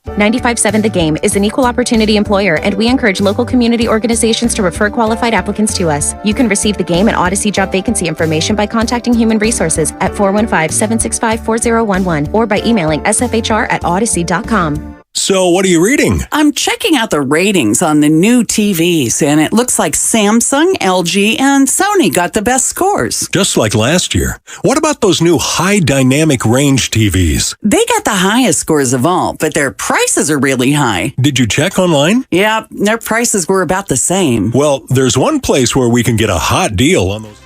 L: 95.7 The Game is an equal opportunity employer, and we encourage local community organizations to refer qualified applicants to us. You can receive The Game and Odyssey job vacancy information by contacting Human Resources at 415-765-4011 or by emailing sfhr@odyssey.com.
C: So, what are you reading?
D: I'm checking out the ratings on the new TVs, and it looks like Samsung, LG, and Sony got the best scores.
C: Just like last year. What about those new high dynamic range TVs?
D: They got the highest scores of all, but their prices are really high.
C: Did you check online?
D: Yeah, their prices were about the same.
C: Well, there's one place where we can get a hot deal on those.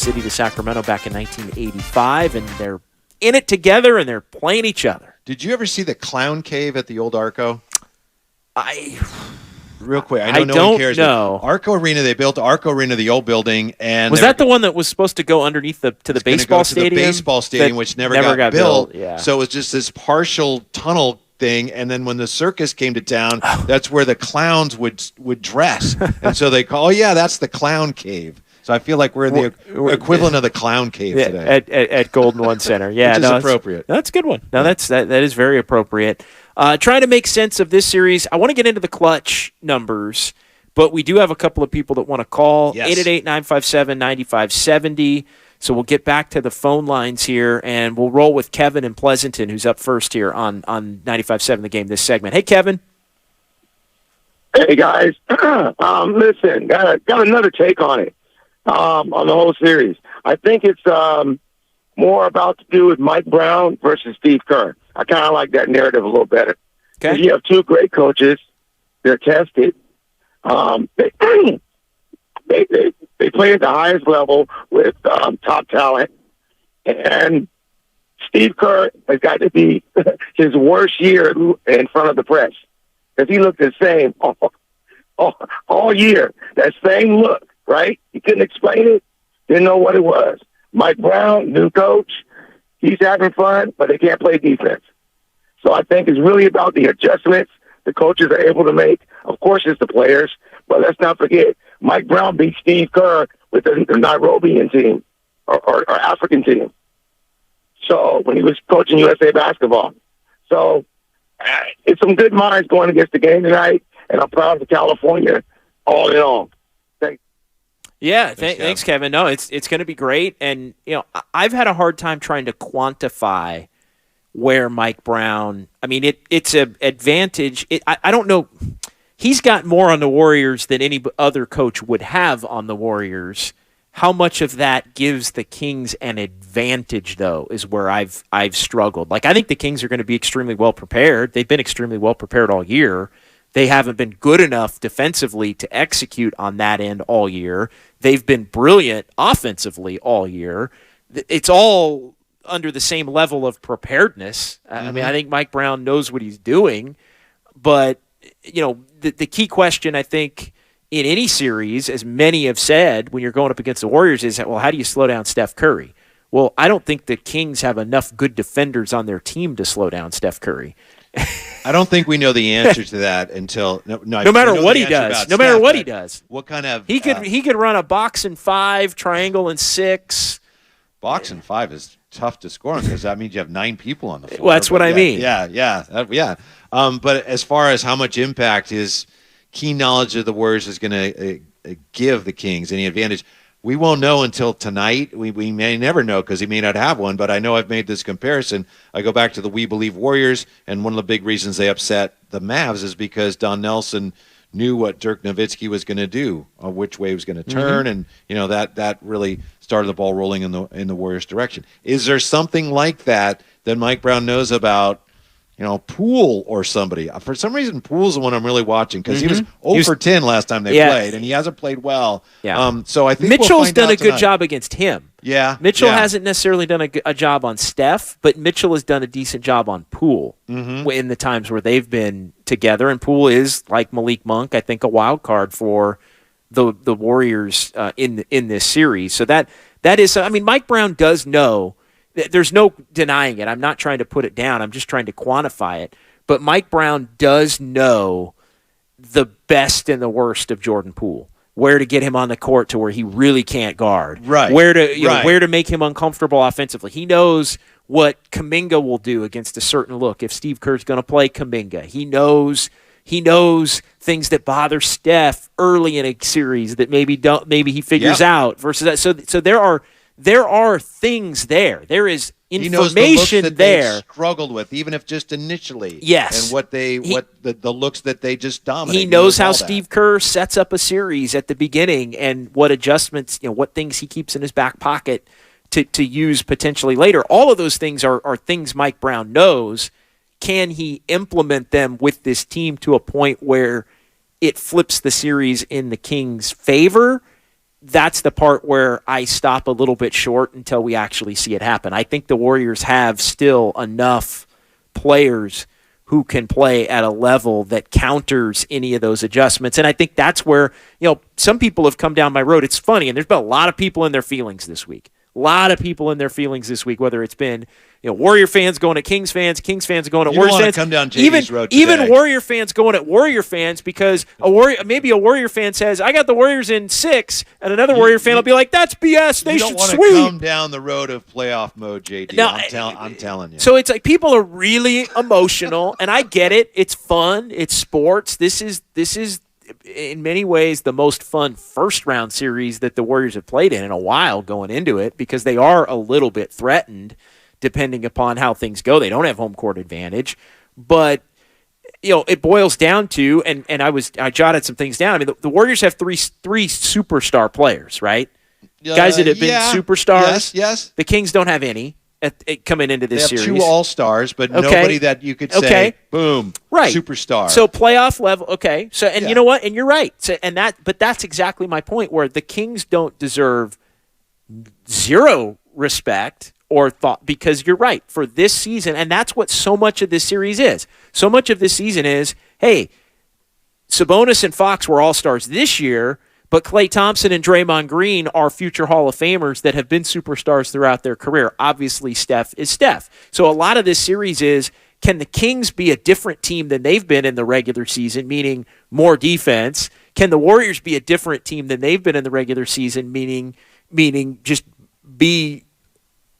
A: City to Sacramento back in 1985, and they're in it together and they're playing each other.
B: Did you ever see the Clown Cave at the old Arco? Real quick, I know no one cares.
A: Know.
B: Arco Arena, they built Arco Arena, the old building, and
A: was that the one that was supposed to go underneath the baseball stadium?
B: The baseball stadium, which never got built.
A: Yeah.
B: So it was just this partial tunnel thing, and then when the circus came to town, that's where the clowns would dress, and so they call, that's the Clown Cave. So I feel like we're the equivalent of the Clown Cave today
A: at Golden One Center. Yeah,
B: which is appropriate.
A: That's a good one. No, that is very appropriate. Trying to make sense of this series. I want to get into the clutch numbers, but we do have a couple of people that want to call. 888-957-9570. So we'll get back to the phone lines here, and we'll roll with Kevin in Pleasanton, who's up first here on 95.7 The Game this segment. Hey, Kevin.
G: Hey, guys. Listen, got another take on it, on the whole series. I think it's more about to do with Mike Brown versus Steve Kerr. I kind of like that narrative a little better. Okay. You have two great coaches. They're tested. They play at the highest level with top talent. And Steve Kerr has got to be his worst year in front of the press, because he looked the same all year. That same look, right? He couldn't explain it. Didn't know what it was. Mike Brown, new coach. He's having fun, but they can't play defense. So I think it's really about the adjustments the coaches are able to make. Of course, it's the players, but let's not forget, Mike Brown beat Steve Kerr with the Nairobian team or African team. So when he was coaching USA basketball. So it's some good minds going against the game tonight, and I'm proud of California all in all.
A: Yeah, thanks, Kevin. No, it's going to be great. And, I've had a hard time trying to quantify where Mike Brown, it's an advantage. I don't know. He's got more on the Warriors than any other coach would have on the Warriors. How much of that gives the Kings an advantage, though, is where I've struggled. I think the Kings are going to be extremely well prepared. They've been extremely well prepared all year. They haven't been good enough defensively to execute on that end all year. They've been brilliant offensively all year. It's all under the same level of preparedness. I think Mike Brown knows what he's doing. But, the key question, I think, in any series, as many have said, when you're going up against the Warriors is, how do you slow down Steph Curry? Well, I don't think the Kings have enough good defenders on their team to slow down Steph Curry.
B: I don't think we know the answer to that until no
A: matter what he does. No matter what he does.
B: What kind of
A: he could run a box and 5, triangle and 6.
B: Box and 5 is tough to score on, because that means you have 9 people on the floor.
A: Well, that's what I mean.
B: Yeah. But as far as how much impact his key knowledge of the Warriors is going to give the Kings any advantage, we won't know until tonight. We may never know, because he may not have one, but I know I've made this comparison. I go back to the We Believe Warriors, and one of the big reasons they upset the Mavs is because Don Nelson knew what Dirk Nowitzki was going to do, which way he was going to turn, and that really started the ball rolling in the Warriors' direction. Is there something like that Mike Brown knows about? Poole or somebody. For some reason, Poole's the one I'm really watching, because he was 0 for 10 last time they played, and he hasn't played well.
A: Yeah.
B: So I think
A: Mitchell's done a good job against him.
B: Yeah.
A: Mitchell hasn't necessarily done a job on Steph, but Mitchell has done a decent job on Poole in the times where they've been together. And Poole is, like Malik Monk, I think, a wild card for the Warriors in this series. So that is, Mike Brown does know. There's no denying it. I'm not trying to put it down. I'm just trying to quantify it. But Mike Brown does know the best and the worst of Jordan Poole, where to get him on the court to where he really can't guard,
B: right?
A: Where to make him uncomfortable offensively. He knows what Kaminga will do against a certain look if Steve Kerr's going to play Kaminga. He knows things that bother Steph early in a series that maybe he figures out versus that. So there are things there. There is information
B: he knows the looks that
A: there.
B: They struggled with, even if just initially.
A: Yes.
B: And what the looks that they just dominate.
A: He knows how Steve Kerr sets up a series at the beginning and what adjustments, what things he keeps in his back pocket to use potentially later. All of those things are things Mike Brown knows. Can he implement them with this team to a point where it flips the series in the Kings' favor? that's the part where I stop a little bit short until we actually see it happen. I think the Warriors have still enough players who can play at a level that counters any of those adjustments. And I think that's where, some people have come down my road. It's funny, and there's been a lot of people in their feelings this week. Whether it's been Warrior fans going at Kings fans going at Warriors fans.
B: Come down JD's road today.
A: Even Warrior fans going at Warrior fans because maybe a Warrior fan says, I got the Warriors in 6, and another Warrior fan will be like, that's BS. They should sweep.
B: You don't want to come down the road of playoff mode, JD. No, I'm telling you.
A: So it's like people are really emotional, and I get it. It's fun. It's sports. This is in many ways the most fun first-round series that the Warriors have played in a while going into it because they are a little bit threatened depending upon how things go. They don't have home court advantage. But, it boils down to, and I jotted some things down. I mean, the Warriors have three superstar players, right? Guys that have been superstars.
B: Yes.
A: The Kings don't have any coming into this series.
B: They have 2 all-stars, but nobody that you could say, boom,
A: right.
B: Superstar.
A: So playoff level, okay. So you know what? And you're right. So but that's exactly my point where the Kings don't deserve zero respect or thought because you're right for this season, and that's what so much of this series is. So much of this season is, hey, Sabonis and Fox were all-stars this year, but Klay Thompson and Draymond Green are future Hall of Famers that have been superstars throughout their career. Obviously, Steph is Steph. So a lot of this series is, can the Kings be a different team than they've been in the regular season, meaning more defense? Can the Warriors be a different team than they've been in the regular season, meaning just be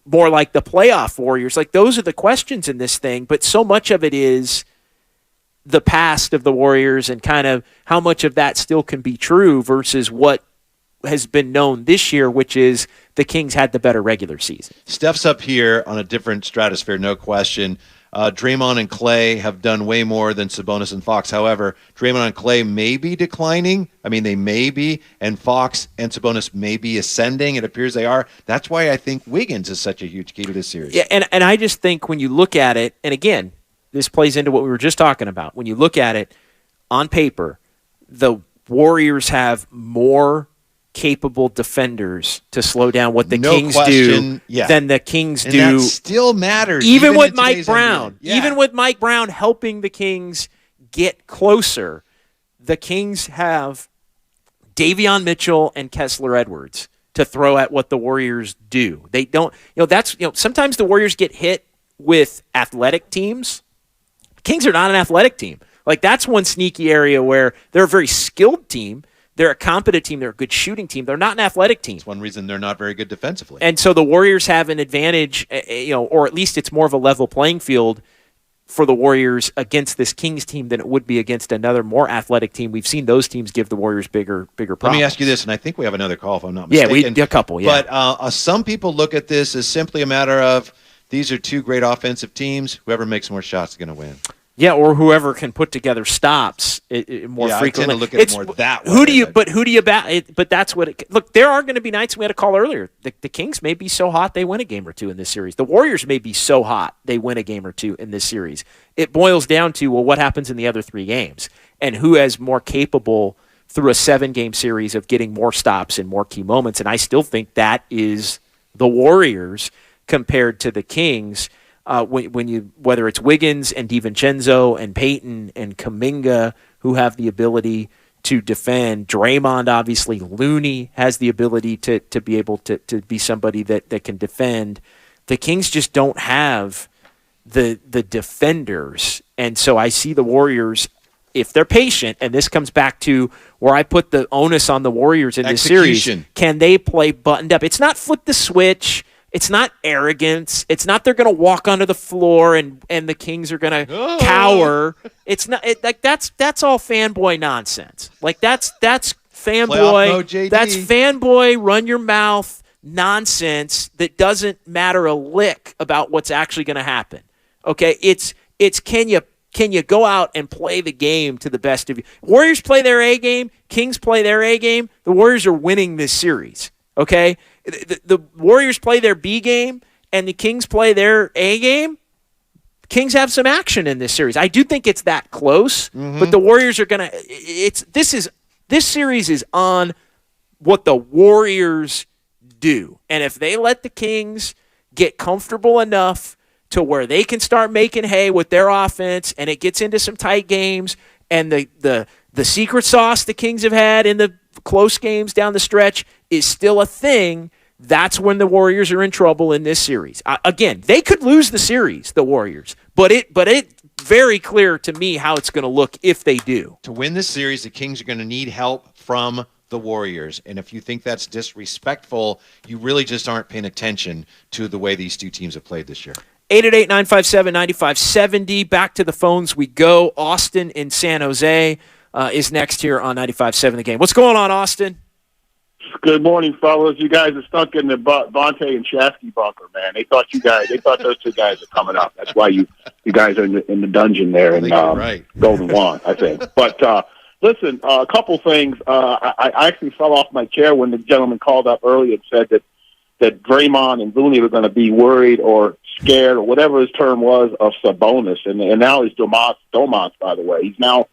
A: more like the playoff Warriors? Like, those are the questions in this thing, but so much of it is the past of the Warriors and kind of how much of that still can be true versus what has been known this year, which is the Kings had the better regular season.
B: Steph's up here on a different stratosphere, no question. Draymond and Klay have done way more than Sabonis and Fox. However, Draymond and Klay may be declining. I mean, they may be, and Fox and Sabonis may be ascending. It appears they are. That's why I think Wiggins is such a huge key to this series.
A: Yeah, and I just think when you look at it, and again, this plays into what we were just talking about. When you look at it on paper, the Warriors have more capable defenders to slow down what the Kings do than the Kings
B: and
A: do.
B: That still matters.
A: Even with Mike Brown. Even with Mike Brown helping the Kings get closer, the Kings have Davion Mitchell and Kessler Edwards to throw at what the Warriors do. They don't, sometimes the Warriors get hit with athletic teams. Kings are not an athletic team. Like, that's one sneaky area where they're a very skilled team. They're a competent team. They're a good shooting team. They're not an athletic team.
B: That's one reason they're not very good defensively.
A: And so the Warriors have an advantage, or at least it's more of a level playing field for the Warriors against this Kings team than it would be against another more athletic team. We've seen those teams give the Warriors bigger problems.
B: Let me ask you this, and I think we have another call if I'm not mistaken.
A: Yeah, a couple, yeah.
B: But some people look at this as simply a matter of these are 2 great offensive teams. Whoever makes more shots is going to win.
A: Yeah, or whoever can put together stops more frequently.
B: I tend to look at it more that way.
A: Who do you bat? But that's what it. Look, there are going to be nights. We had a call earlier. The Kings may be so hot they win a game or 2 in this series. The Warriors may be so hot they win a game or 2 in this series. It boils down to, well, what happens in the other 3 games, and who is more capable through a 7-game series of getting more stops in more key moments. And I still think that is the Warriors compared to the Kings. Whether it's Wiggins and DiVincenzo and Payton and Kaminga who have the ability to defend, Draymond, obviously, Looney has the ability to be able to be somebody that can defend. The Kings just don't have the defenders. And so I see the Warriors, if they're patient, and this comes back to where I put the onus on the Warriors in this series, can they play buttoned up? It's not flip the switch. It's not arrogance. It's not they're going to walk onto the floor and the Kings are going to cower. It's not that's all fanboy nonsense. Like that's fanboy. That's fanboy run your mouth nonsense that doesn't matter a lick about what's actually going to happen. Okay, it's can you go out and play the game to the best of you? Warriors play their A game. Kings play their A game. The Warriors are winning this series. Okay. The Warriors play their B game and the Kings play their A game. Kings have some action in this series. I do think it's that close, but the Warriors are going to – this series is on what the Warriors do. And if they let the Kings get comfortable enough to where they can start making hay with their offense and it gets into some tight games, and the secret sauce the Kings have had in the close games down the stretch is still a thing, that's when the Warriors are in trouble in this series. Again, they could lose the series, the Warriors, but it's very clear to me how it's going to look if they do.
B: To win this series, the Kings are going to need help from the Warriors. And if you think that's disrespectful, you really just aren't paying attention to the way these two teams have played this year.
A: 888-957-9570. Back to the phones we go. Austin in San Jose is next here on 95.7 The Game. What's going on, Austin?
P: Good morning, fellas. You guys are stuck in the Vontae and Shasky bunker, man. They thought those two guys are coming up. That's why you guys are in the dungeon there in Golden Wand, I think. But listen, a couple things. I actually fell off my chair when the gentleman called up earlier and said that Draymond and Looney were going to be worried or scared or whatever his term was of Sabonis, and now he's Domas. By the way, he's now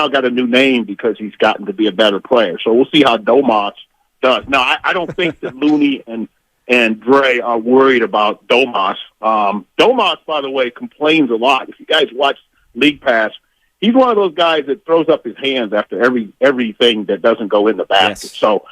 P: got a new name because he's gotten to be a better player. So we'll see how Domas does. Now, I don't think that Looney and Dre are worried about Domas. Domas, by the way, complains a lot. If you guys watch League Pass, he's one of those guys that throws up his hands after everything that doesn't go in the basket. Yes. So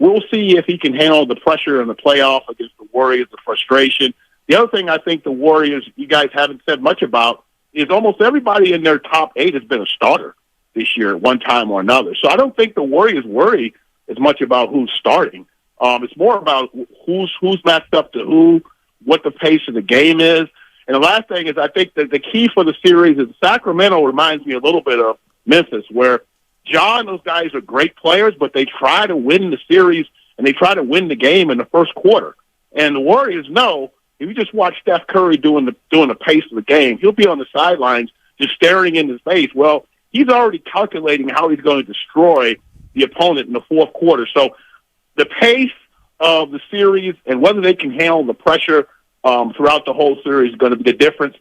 P: we'll see if he can handle the pressure in the playoff against the Warriors, the frustration. The other thing I think the Warriors, you guys haven't said much about, is almost everybody in their top 8 has been a starter this year at one time or another. So I don't think the Warriors worry as much about who's starting. It's more about who's matched up to who, what the pace of the game is. And the last thing is I think that the key for the series is Sacramento reminds me a little bit of Memphis, where John, those guys are great players, but they try to win the series and they try to win the game in the first quarter. And the Warriors know if you just watch Steph Curry doing the pace of the game, he'll be on the sidelines just staring in his face. Well, he's already calculating how he's going to destroy the opponent in the fourth quarter. So the pace of the series and whether they can handle the pressure throughout the whole series is going to be the difference.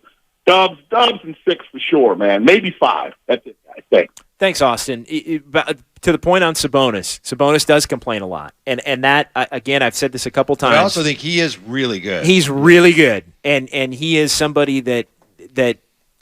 P: Dubs and 6 for sure, man. Maybe 5. That's it, I think.
A: Thanks, Austin. To the point on Sabonis does complain a lot. And that, again, I've said this a couple times.
B: I also think he is really good.
A: He's really good. And he is somebody that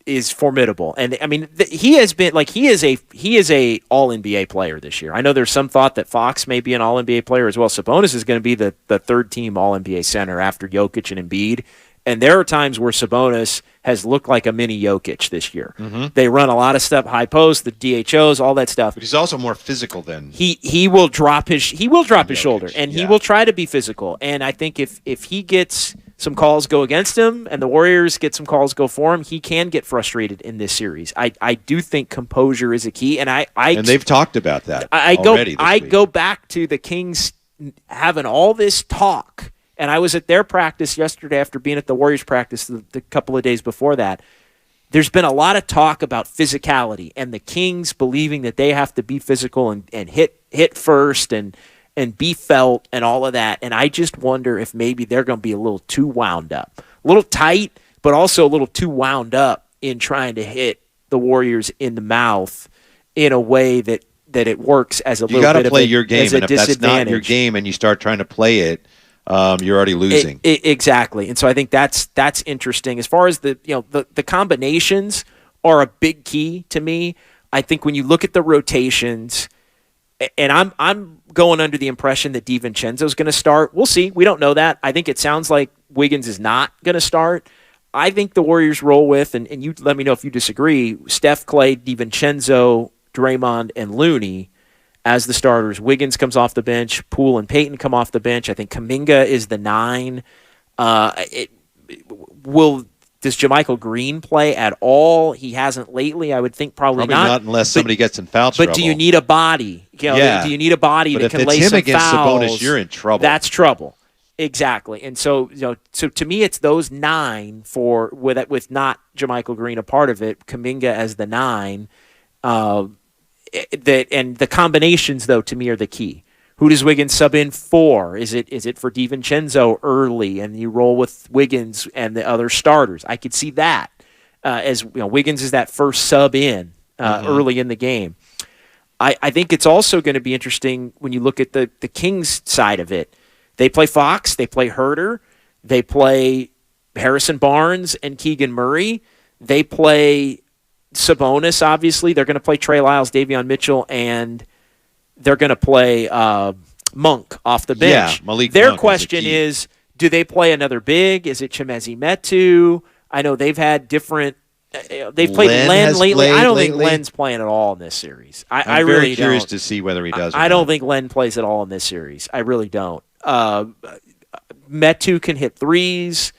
A: is formidable. And I mean, he has been he is a all NBA player this year. I know there's some thought that Fox may be an all NBA player as well. Sabonis is going to be the third team all NBA center after Jokic and Embiid. And there are times where Sabonis has looked like a mini Jokic this year. Mm-hmm. They run a lot of stuff, high post, the DHOs, all that stuff.
B: But he's also more physical than
A: he will drop his shoulder, and he will try to be physical. And I think if he gets some calls go against him and the Warriors get some calls go for him, he can get frustrated in this series. I do think composure is a key, and
B: and they've talked about that.
A: I go back to the Kings having all this talk. And I was at their practice yesterday after being at the Warriors practice the couple of days before that. There's been a lot of talk about physicality and the Kings believing that they have to be physical and hit first and be felt and all of that. And I just wonder if maybe they're going to be a little too wound up. A little tight, but also a little too wound up in trying to hit the Warriors in the mouth in a way that it works as a little bit of a disadvantage. You got to
B: play your game, and if that's not your game and you start trying to play it, you're already losing.
A: Exactly. And so I think that's interesting. As far as the combinations are a big key to me. I think when you look at the rotations, and I'm going under the impression that DiVincenzo's going to start. We'll see. We don't know that. I think it sounds like Wiggins is not going to start. I think the Warriors roll with, and you let me know if you disagree, Steph, Clay, DiVincenzo, Draymond, and Looney as the starters. Wiggins comes off the bench. Poole and Payton come off the bench. I think Kaminga is the 9. Does JaMychal Green play at all? He hasn't lately. I would think probably
B: not unless somebody gets in foul trouble.
A: But do you need a body? Do you need a body that can lay some fouls?
B: But if it's him against Sabonis, you're in trouble.
A: That's trouble. Exactly. And so, so to me, it's those 9 with not JaMychal Green a part of it. Kaminga as the 9. And the combinations, though, to me are the key. Who does Wiggins sub in for? Is it for DiVincenzo early, and you roll with Wiggins and the other starters? I could see that as Wiggins is that first sub in early in the game. I think it's also going to be interesting when you look at the Kings side of it. They play Fox, they play Herter, they play Harrison Barnes and Keegan Murray. They play Sabonis, obviously. They're going to play Trey Lyles, Davion Mitchell, and they're going to play Monk off the bench.
B: Yeah, Malik
A: Their
B: Monk
A: question is, do they play another big? Is it Chimezie Metu? I know they've had different they've played Len lately. I don't think Len's playing at all in this series. I
B: I'm
A: really
B: very curious
A: don't.
B: to see whether he does.
A: I don't think Len plays at all in this series. I really don't. Metu can hit threes.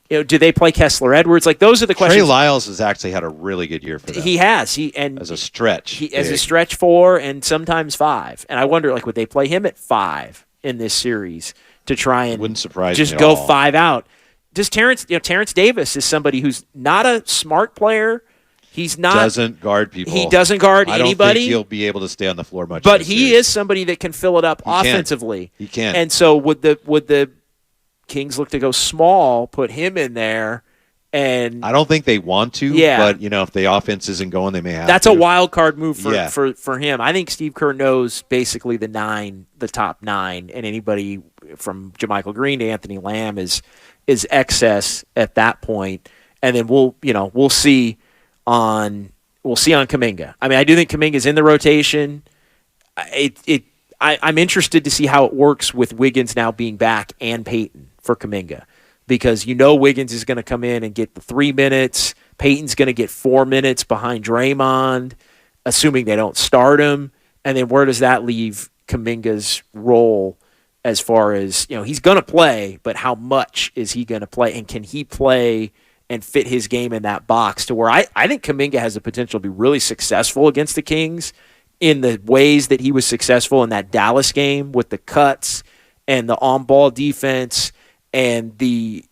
A: Do they play Kessler Edwards? Like, those are the questions.
B: Trey Lyles has actually had a really good year for them.
A: He has.
B: As a stretch.
A: As a stretch 4 and sometimes 5. And I wonder, like, would they play him at 5 in this series to try and
B: wouldn't surprise
A: just
B: me at
A: go
B: all.
A: 5 out? Does Terrence Davis is somebody who's not a smart player. He's not
B: doesn't guard people.
A: He doesn't guard anybody.
B: I don't think he'll be able to stay on the floor much.
A: But he is somebody that can fill it up offensively.
B: He can.
A: And so would the Kings look to go small, put him in there, and
B: I don't think they want to.
A: Yeah.
B: But if the offense isn't going, they may have.
A: That's
B: to.
A: a wild card move
B: Yeah.
A: for him. I think Steve Kerr knows basically the top 9, and anybody from JaMychal Green to Anthony Lamb is excess at that point. And then we'll see on Kaminga. I mean, I do think Kaminga's in the rotation. I'm interested to see how it works with Wiggins now being back and Payton for Kaminga, because Wiggins is going to come in and get the 3 minutes. Payton's going to get 4 minutes behind Draymond, assuming they don't start him. And then where does that leave Kaminga's role as far as, he's going to play, but how much is he going to play? And can he play and fit his game in that box to where I think Kaminga has the potential to be really successful against the Kings in the ways that he was successful in that Dallas game with the cuts and the on-ball defense and the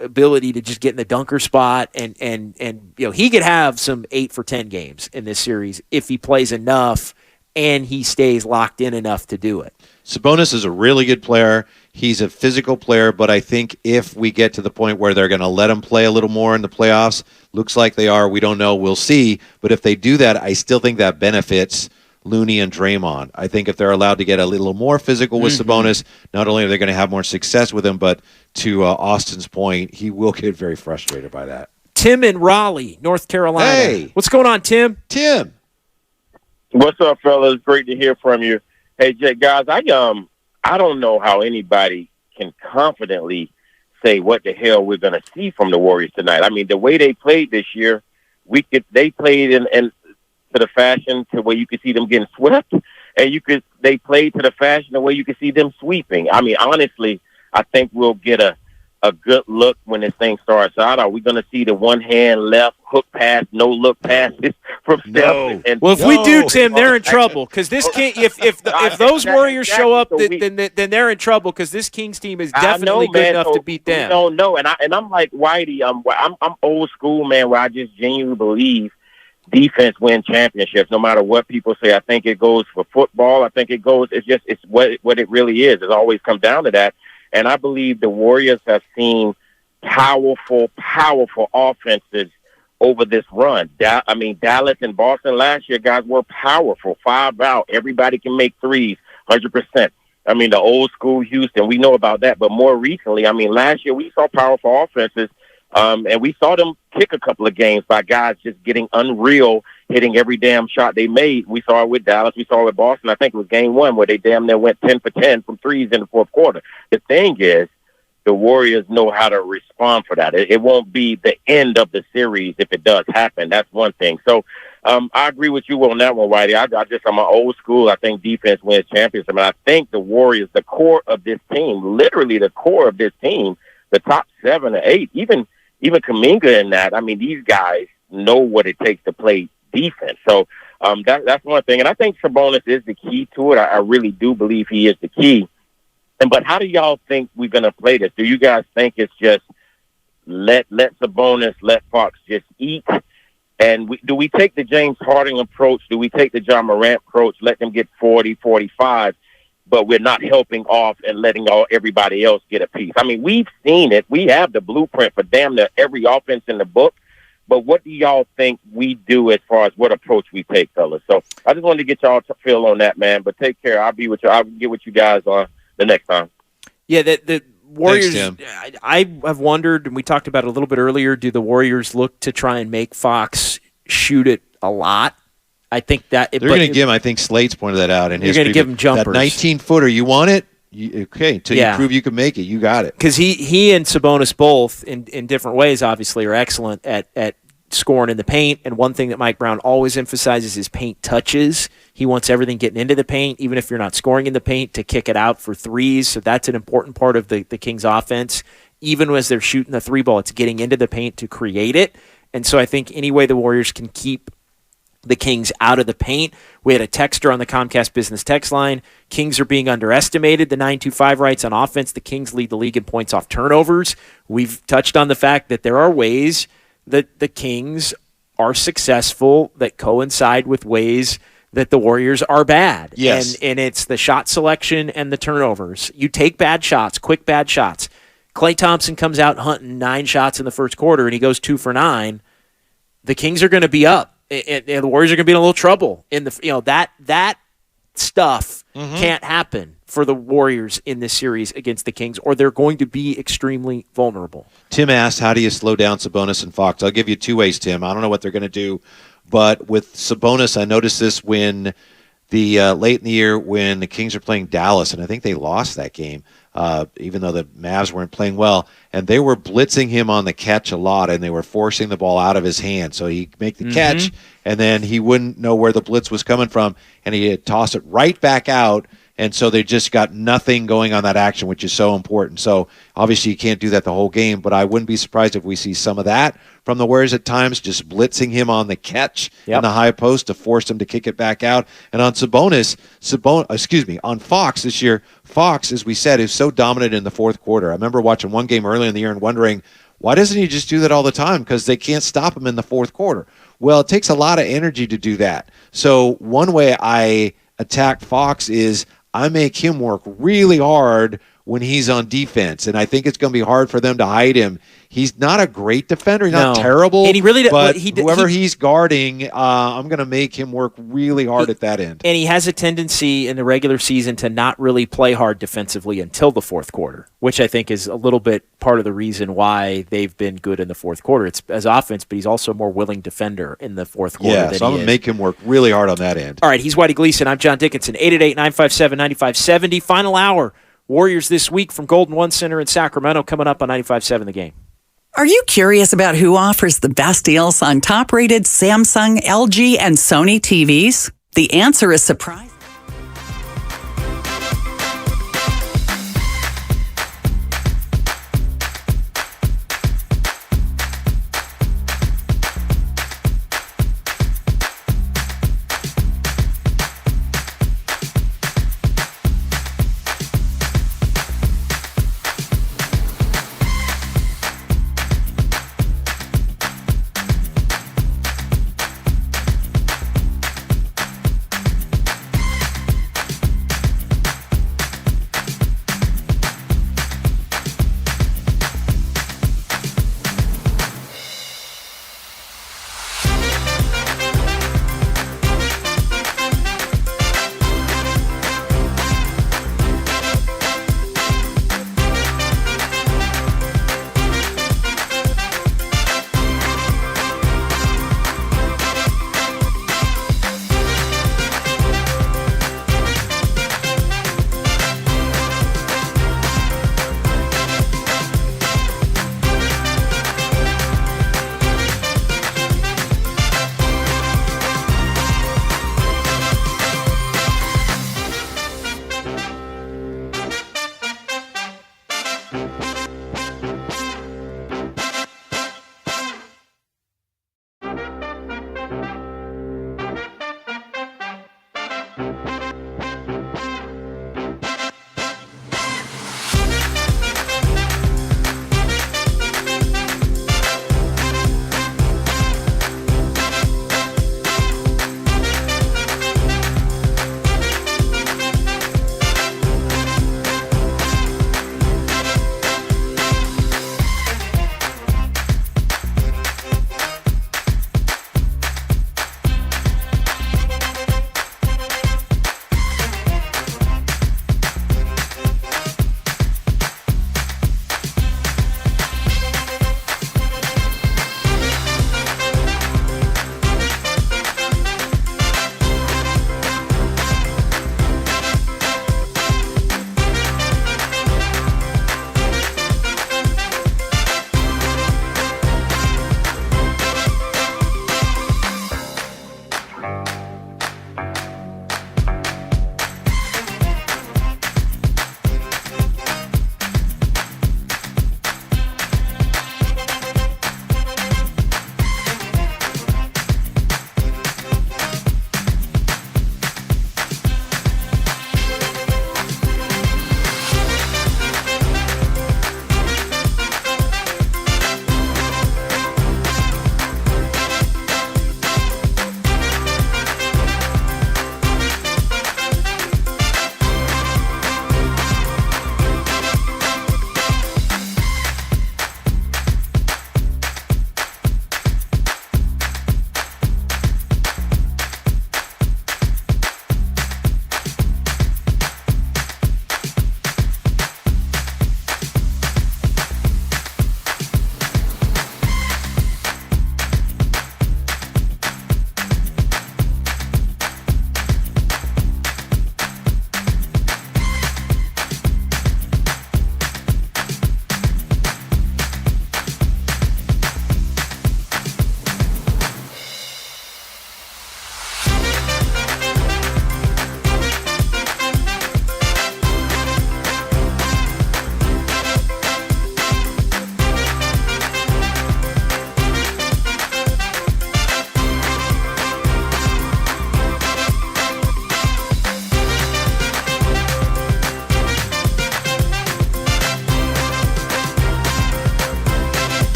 A: ability to just get in the dunker spot. And he could have some 8 for 10 games in this series if he plays enough and he stays locked in enough to do it.
B: Sabonis is a really good player. He's a physical player, but I think if we get to the point where they're going to let him play a little more in the playoffs, looks like they are. We don't know. We'll see. But if they do that, I still think that benefits Looney and Draymond. I think if they're allowed to get a little more physical with Sabonis, not only are they going to have more success with him, but to Austin's point, he will get very frustrated by that.
A: Tim in Raleigh, North Carolina.
B: Hey.
A: What's going on, Tim?
B: Tim.
Q: What's up, fellas? Great to hear from you. Hey, Jay, guys, I don't know how anybody can confidently say what the hell we're going to see from the Warriors tonight. I mean, the way they played this year, they played in to the fashion to where you could see them getting swept, and they played to the fashion the way you could see them sweeping. I mean, honestly, I think we'll get a good look when this thing starts out. Are we going to see the one-hand left hook pass, no-look passes from Steph?
A: Well, if we do, Tim, they're in trouble because this King. If those Warriors show up, then they're in trouble because this Kings team is definitely good enough to beat them.
Q: No, and I'm like Whitey. I'm old school, man, where I just genuinely believe defense wins championships, no matter what people say. I think it goes for football. I think it goes. It's what it really is. It always comes down to that. And I believe the Warriors have seen powerful offenses over this run. Dallas and Boston last year, guys, were powerful. 5 out. Everybody can make threes, 100%. I mean, the old school Houston, we know about that. But more recently, last year we saw powerful offenses, and we saw them kick a couple of games by guys just getting unreal, hitting every damn shot they made. We saw it with Dallas. We saw it with Boston. I think it was game 1 where they damn near went 10 for 10 from threes in the fourth quarter. The thing is, the Warriors know how to respond for that. It won't be the end of the series if it does happen. That's one thing. So I agree with you on that one, Whitey. I'm an old school. I think defense wins championships. I think the Warriors, the core of this team, literally the core of this team, the top 7 or 8, even Kaminga in that. These guys know what it takes to play defense. So that's one thing. And I think Sabonis is the key to it. I really do believe he is the key. But how do y'all think we're going to play this? Do you guys think it's just let Sabonis, let Fox just eat? And do we take the James Harden approach? Do we take the John Morant approach, let them get 40, 45, but we're not helping off and letting everybody else get a piece? We've seen it. We have the blueprint for damn near every offense in the book. But what do y'all think we do as far as what approach we take, fellas? So I just wanted to get y'all to feel on that, man. But take care. I'll be with you. I'll get with you guys on the next time.
A: Yeah, the Warriors.
B: Thanks,
A: I have wondered, and we talked about it a little bit earlier. Do the Warriors look to try and make Fox shoot it a lot? I think that
B: they're going to give him. I think Slate's pointed that out in his.
A: You're going to give him jumpers.
B: That 19-footer, you want it? Until you prove you can make it, you got it.
A: Because he and Sabonis both, in different ways, obviously, are excellent at scoring in the paint. And one thing that Mike Brown always emphasizes is paint touches. He wants everything getting into the paint, even if you're not scoring in the paint, to kick it out for threes. So that's an important part of the Kings' offense. Even as they're shooting the three ball, it's getting into the paint to create it. And so I think any way the Warriors can keep the Kings out of the paint. We had a texter on the Comcast Business text line. Kings are being underestimated. The 925 rights on offense. The Kings lead the league in points off turnovers. We've touched on the fact that there are ways that the Kings are successful that coincide with ways that the Warriors are bad.
B: Yes.
A: And it's the shot selection and the turnovers. You take bad shots, quick bad shots. Klay Thompson comes out hunting 9 shots in the first quarter, and he goes 2 for 9. The Kings are going to be up. And the Warriors are going to be in a little trouble. In the that stuff can't happen for the Warriors in this series against the Kings, or they're going to be extremely vulnerable.
B: Tim asked, how do you slow down Sabonis and Fox? I'll give you 2 ways, Tim. I don't know what they're going to do, but with Sabonis, I noticed this when the late in the year when the Kings are playing Dallas, and I think they lost that game, even though the Mavs weren't playing well, and they were blitzing him on the catch a lot, and they were forcing the ball out of his hand. So he'd make the catch, and then he wouldn't know where the blitz was coming from, and he'd toss it right back out, and so they just got nothing going on that action, which is so important. So obviously you can't do that the whole game, but I wouldn't be surprised if we see some of that from the Warriors at times, just blitzing him on the catch in the high post to force him to kick it back out. And on on Fox this year, Fox, as we said, is so dominant in the fourth quarter. I remember watching one game early in the year and wondering, why doesn't he just do that all the time? Because they can't stop him in the fourth quarter. Well, it takes a lot of energy to do that. So one way I attack Fox is I make him work really hard when he's on defense, and I think it's going to be hard for them to hide him. He's not a great defender. He's not terrible,
A: and he really
B: but whoever he's guarding, I'm going to make him work really hard at that end.
A: And he has a tendency in the regular season to not really play hard defensively until the fourth quarter, which I think is a little bit part of the reason why they've been good in the fourth quarter. It's as offense, but he's also a more willing defender in the fourth quarter.
B: Yeah, so I'm going to make him work really hard on that end.
A: All right, he's Whitey Gleason. I'm John Dickinson, 888-957-9570. Final hour. Warriors this week from Golden One Center in Sacramento coming up on 95.7 The Game.
D: Are you curious about who offers the best deals on top-rated Samsung, LG, and Sony TVs? The answer is surprising.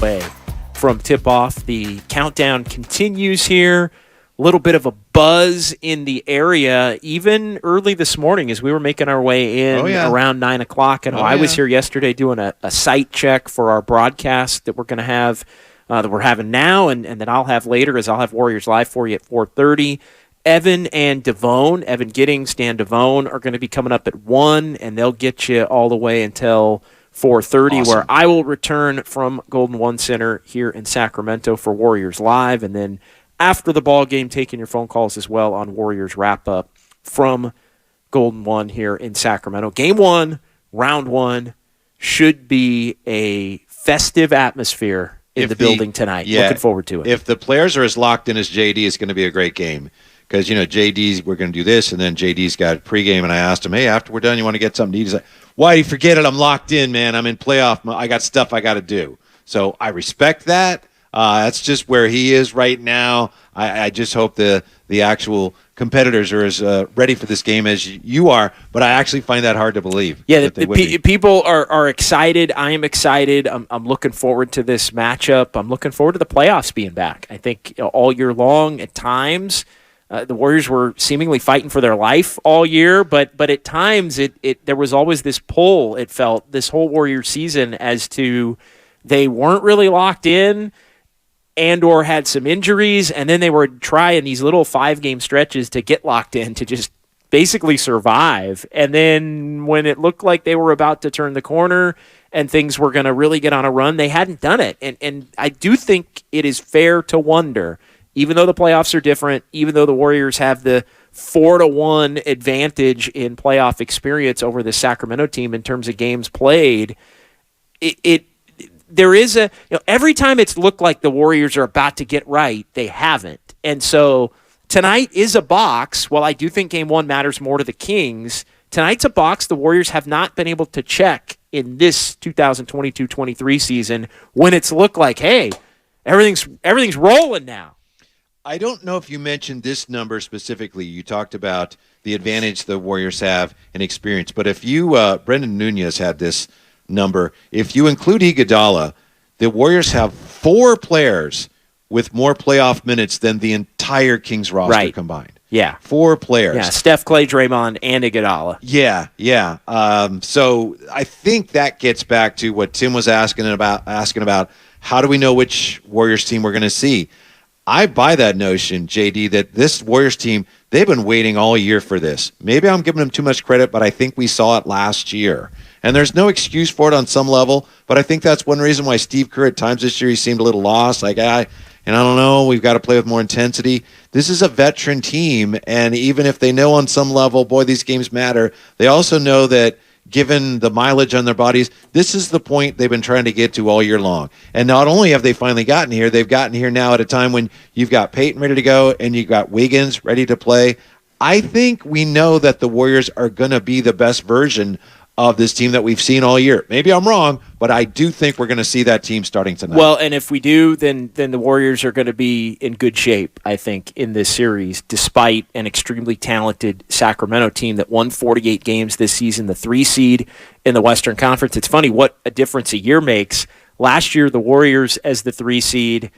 A: away from tip-off. The countdown continues here. A little bit of a buzz in the area, even early this morning as we were making our way in around 9 o'clock. And I was here yesterday doing a site check for our broadcast that we're going to have, that we're having now, and that I'll have later, as I'll have Warriors Live for you at 4:30. Evan and Devone, Evan Giddings, Dan Devone, are going to be coming up at 1, and they'll get you all the way until 4:30, where I will return from Golden One Center here in Sacramento for Warriors Live, and then after the ball game, taking your phone calls as well on Warriors Wrap-Up from Golden One here in Sacramento. Game 1, round 1, should be a festive atmosphere in the building tonight. Looking forward to it.
B: If the players are as locked in as JD, it's going to be a great game. Because, JD's, we're going to do this, and then JD's got pregame, and I asked him, hey, after we're done, you want to get something to eat? He's like, why do you forget it? I'm locked in, man. I'm in playoff. I got stuff I got to do. So I respect that. That's just where he is right now. I just hope the actual competitors are as ready for this game as you are, but I actually find that hard to believe.
A: Yeah, people are excited. I am excited. I'm looking forward to this matchup. I'm looking forward to the playoffs being back. I think all year long at times the Warriors were seemingly fighting for their life all year, but at times there was always this pull, it felt, this whole Warrior season as to they weren't really locked in and or had some injuries, and then they were trying these little 5-game stretches to get locked in to just basically survive. And then when it looked like they were about to turn the corner and things were going to really get on a run, they hadn't done it. And I do think it is fair to wonder, even though the playoffs are different, even though the Warriors have the 4-1 advantage in playoff experience over the Sacramento team in terms of games played, there is every time it's looked like the Warriors are about to get right, they haven't. And so tonight is a box. While I do think Game 1 matters more to the Kings, tonight's a box the Warriors have not been able to check in this 2022-23 season when it's looked like, hey, everything's rolling now.
B: I don't know if you mentioned this number specifically. You talked about the advantage the Warriors have in experience. But if you, Brendan Nunez had this number, if you include Iguodala, the Warriors have 4 players with more playoff minutes than the entire Kings roster combined.
A: Yeah.
B: 4 players.
A: Yeah, Steph, Clay, Draymond, and Iguodala.
B: Yeah. So I think that gets back to what Tim was asking about how do we know which Warriors team we're going to see? I buy that notion, JD, that this Warriors team, they've been waiting all year for this. Maybe I'm giving them too much credit, but I think we saw it last year. And there's no excuse for it on some level, but I think that's one reason why Steve Kerr at times this year, he seemed a little lost. Like, I don't know, we've got to play with more intensity. This is a veteran team, and even if they know on some level, boy, these games matter, they also know that given the mileage on their bodies, this is the point they've been trying to get to all year long. And not only have they finally gotten here, they've gotten here now at a time when you've got Peyton ready to go and you've got Wiggins ready to play. I think we know that the Warriors are going to be the best version of this team that we've seen all year. Maybe I'm wrong, but I do think we're going to see that team starting tonight.
A: Well, and if we do, then the Warriors are going to be in good shape, I think, in this series, despite an extremely talented Sacramento team that won 48 games this season, the 3 seed in the Western Conference. It's funny what a difference a year makes. Last year, the Warriors, as the 3 seed,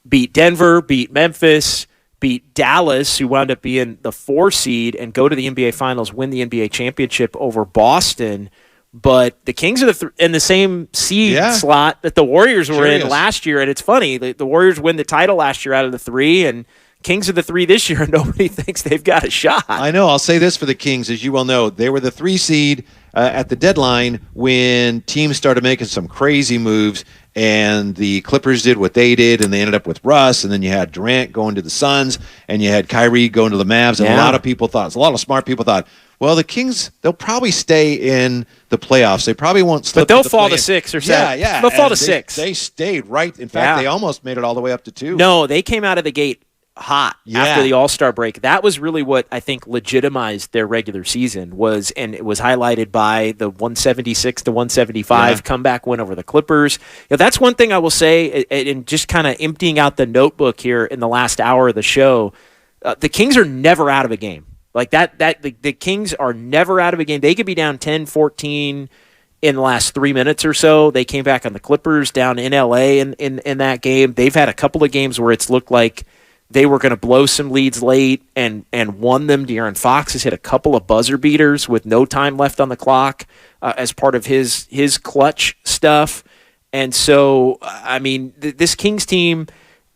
A: beat Denver, beat Memphis, beat Dallas, who wound up being the 4 seed, and go to the NBA Finals, win the NBA championship over Boston. But the Kings are in the same seed slot that the Warriors were in last year. And it's funny, the Warriors win the title last year out of the 3, and Kings are the 3 this year, and nobody thinks they've got a shot.
B: I know. I'll say this for the Kings. As you well know, they were the 3 seed at the deadline when teams started making some crazy moves, and the Clippers did what they did, and they ended up with Russ, and then you had Durant going to the Suns, and you had Kyrie going to the Mavs, and a lot of people thought, a lot of smart people thought, well, the Kings, they'll probably stay in the playoffs. They probably won't slip.
A: But they'll fall to 6 or 7.
B: Yeah.
A: They'll fall to 6.
B: They stayed right. In fact, they almost made it all the way up to 2.
A: No, they came out of the gate hot after the All-Star break. That was really what I think legitimized their regular season and it was highlighted by the 176-175 comeback win over the Clippers. That's one thing I will say, and just kind of emptying out the notebook here in the last hour of the show, the Kings are never out of a game. Like the Kings are never out of a game. They could be down 10, 14 in the last 3 minutes or so. They came back on the Clippers down in L.A. in that game. They've had a couple of games where it's looked like they were going to blow some leads late and won them. De'Aaron Fox has hit a couple of buzzer beaters with no time left on the clock as part of his clutch stuff. And so, I mean, this Kings team,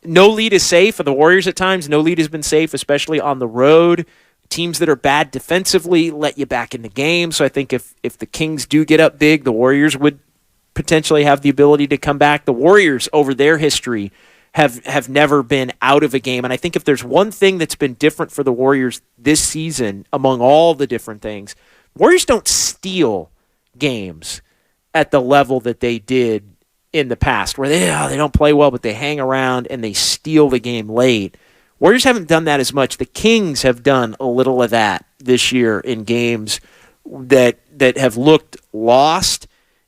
A: no lead is safe. For the Warriors at times, no lead has been safe, especially on the road. Teams that are bad defensively let you back in the game. So I think if the Kings do get up big, the Warriors would potentially have the ability to come back. The Warriors, over their history, have never been out of a game. And I think if there's one thing that's been different for the Warriors this season, among all the different things, Warriors don't steal games at the level that they did in the past, where they don't play well, but they hang around and they steal the game late. Warriors haven't done that as much. The Kings have done a little of that this year in games that have looked lost.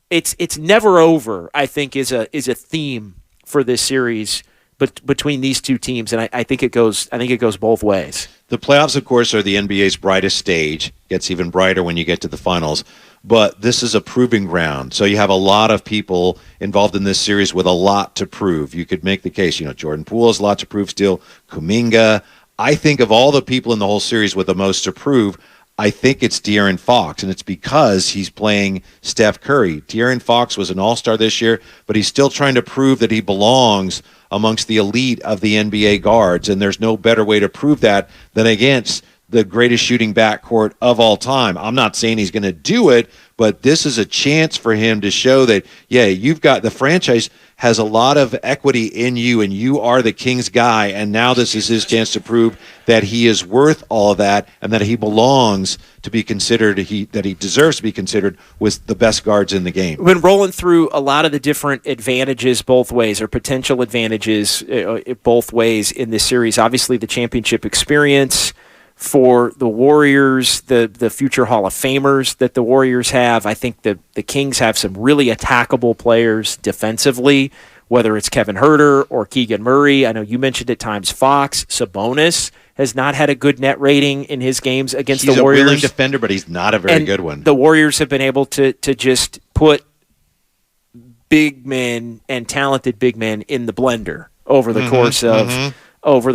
A: It's never over, I think, is a theme for this series, but between these two teams, and I think it goes both ways.
B: The playoffs, of course, are the NBA's brightest stage. Gets even brighter when you get to the finals. But this is a proving ground. So you have a lot of people involved in this series with a lot to prove. You could make the case, Jordan Poole has a lot to prove still. Kuminga. I think of all the people in the whole series with the most to prove, I think it's De'Aaron Fox, and it's because he's playing Steph Curry. De'Aaron Fox was an all-star this year, but he's still trying to prove that he belongs amongst the elite of the NBA guards, and there's no better way to prove that than against the greatest shooting backcourt of all time. I'm not saying he's going to do it, but this is a chance for him to show that, you've got the franchise has a lot of equity in you, and you are the Kings guy, and now this is his chance to prove that he is worth all of that and that he belongs to be considered, that he deserves to be considered with the best guards in the game.
A: We've been rolling through a lot of the different advantages both ways, or potential advantages both ways in this series. Obviously, the championship experience for the Warriors, the future Hall of Famers that the Warriors have. I think the Kings have some really attackable players defensively, whether it's Kevin Huerter or Keegan Murray. I know you mentioned at times Fox. Sabonis has not had a good net rating in his games against the Warriors.
B: He's a willing defender, but he's not a very good one.
A: The Warriors have been able to just put big men and talented big men in the blender over the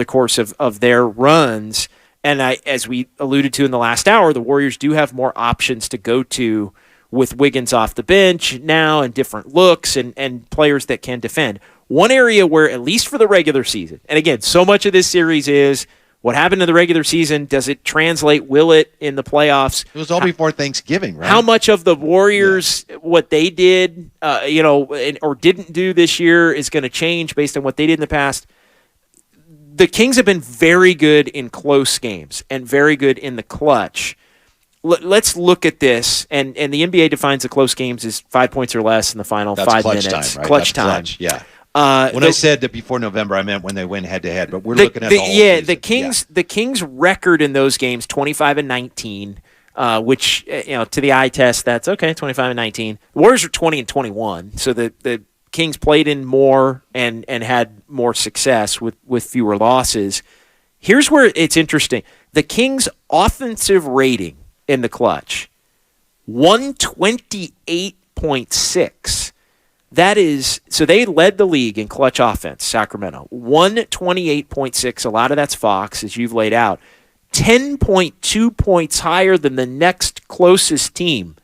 A: course of their runs. And as we alluded to in the last hour, the Warriors do have more options to go to with Wiggins off the bench now and different looks and players that can defend. One area where, at least for the regular season, and again, so much of this series is what happened in the regular season. Does it translate? Will it in the playoffs?
B: It was all before Thanksgiving, right?
A: How much of the Warriors, what they did, or didn't do this year is going to change based on what they did in the past? The Kings have been very good in close games and very good in the clutch. Let's look at this, and the NBA defines the close games as 5 points or less in the final 5 minutes.
B: Time, right?
A: Clutch time.
B: Clutch, yeah. When I said that before November, I meant when they win head-to-head, but we're looking at the whole season. The Kings' record in those games, 25-19, which, to the eye test, that's okay, 25-19. The Warriors are 20-21, so the Kings played in more and had more success with fewer losses. Here's where it's interesting. The Kings' offensive rating in the clutch, 128.6. That is, so they led the league in clutch offense, Sacramento. 128.6. A lot of that's Fox, as you've laid out. 10.2 points higher than the next closest team.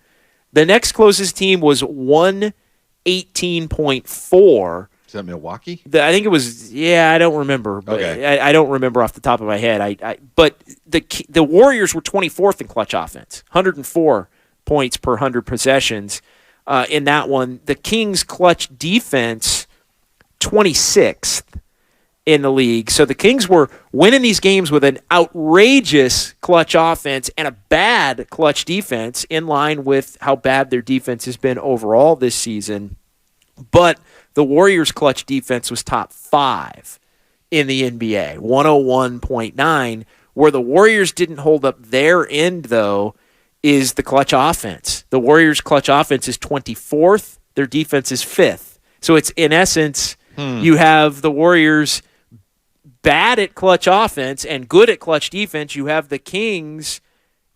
B: The next closest team was 118.4. Is that Milwaukee?
A: I think it was. I don't remember. But
B: okay.
A: I don't remember off the top of my head. But the Warriors were 24th in clutch offense, 104 points per 100 possessions. In that one, the Kings' clutch defense, 26th in the league. So the Kings were winning these games with an outrageous clutch offense and a bad clutch defense, in line with how bad their defense has been overall this season. But the Warriors' clutch defense was top 5 in the NBA, 101.9. Where the Warriors didn't hold up their end, though, is the clutch offense. The Warriors' clutch offense is 24th. Their defense is 5th. So it's, in essence, you have the Warriors bad at clutch offense and good at clutch defense. You have the Kings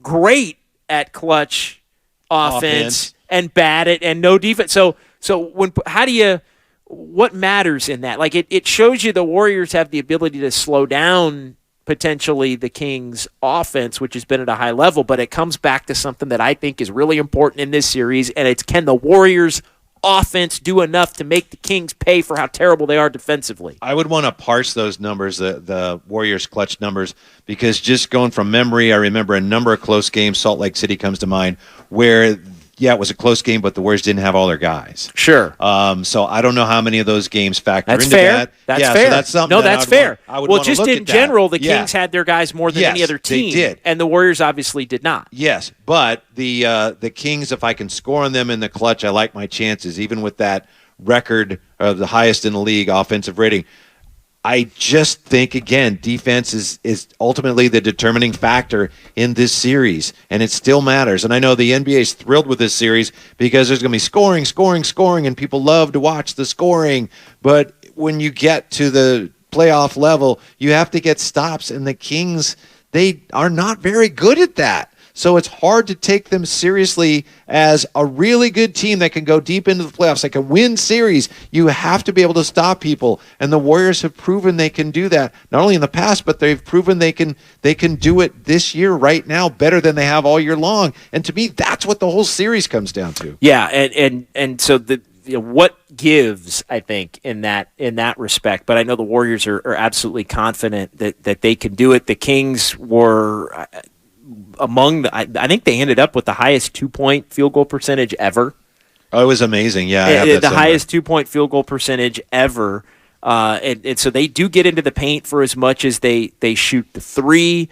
A: great at clutch offense and bad at and no defense. So what matters in that? Like it shows you the Warriors have the ability to slow down potentially the Kings offense, which has been at a high level, but it comes back to something that I think is really important in this series, and it's can the Warriors offense do enough to make the Kings pay for how terrible they are defensively?
B: I would want to parse those numbers, the Warriors clutch numbers, because just going from memory, I remember a number of close games, Salt Lake City comes to mind, where it was a close game, but the Warriors didn't have all their guys.
A: Sure.
B: So I don't know how many of those games factor
A: into
B: fair.
A: That. That's
B: fair.
A: So
B: that's something
A: that's fair.
B: I would
A: well, just in general, the
B: Yeah.
A: Kings had their guys more than any other team.
B: They did.
A: And the Warriors obviously did not.
B: Yes, but the Kings, if I can score on them in the clutch, I like my chances, even with that record of the highest in the league offensive rating. I just think, again, defense is ultimately the determining factor in this series, and it still matters. And I know the NBA is thrilled with this series because there's going to be scoring, and people love to watch the scoring. But when you get to the playoff level, you have to get stops, and the Kings, they are not very good at that. So it's hard to take them seriously as a really good team that can go deep into the playoffs, that can win series. You have to be able to stop people, and the Warriors have proven they can do that, not only in the past, but they've proven they can do it this year right now better than they have all year long. And to me, that's what the whole series comes down to.
A: Yeah, and so what gives, I think, in that respect. But I know the Warriors are absolutely confident that they can do it. The Kings were I think they ended up with the highest 2-point field goal percentage ever.
B: Oh, it was amazing. Yeah,
A: the highest 2-point field goal percentage ever. And so they do get into the paint for as much as they shoot the three.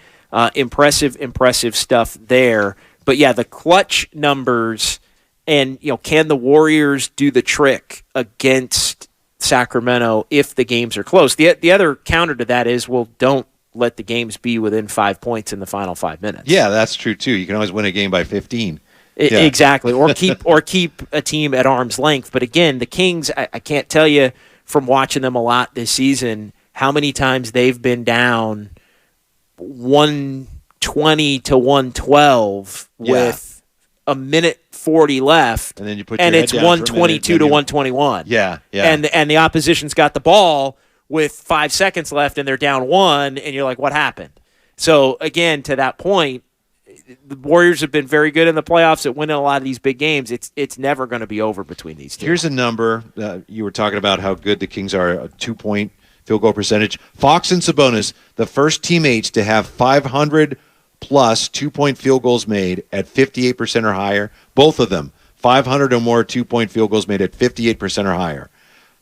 A: Impressive stuff there. But yeah, the clutch numbers, and can the Warriors do the trick against Sacramento if the games are close? The other counter to that is, well, don't let the games be within 5 points in the final 5 minutes.
B: Yeah, that's true too. You can always win a game by 15. Yeah.
A: Exactly, or keep a team at arm's length. But again, the Kings, I can't tell you from watching them a lot this season how many times they've been down 120 to 112 with a minute 40 left,
B: and then
A: it's 122 to 121.
B: Yeah.
A: And the opposition's got the ball with 5 seconds left, and they're down one, and you're like, what happened? So, again, to that point, the Warriors have been very good in the playoffs at winning a lot of these big games. It's never going to be over between these two.
B: Here's a number. You were talking about how good the Kings are, a 2-point field goal percentage. Fox and Sabonis, the first teammates to have 500-plus 2-point field goals made at 58% or higher. Both of them, 500 or more 2-point field goals made at 58% or higher.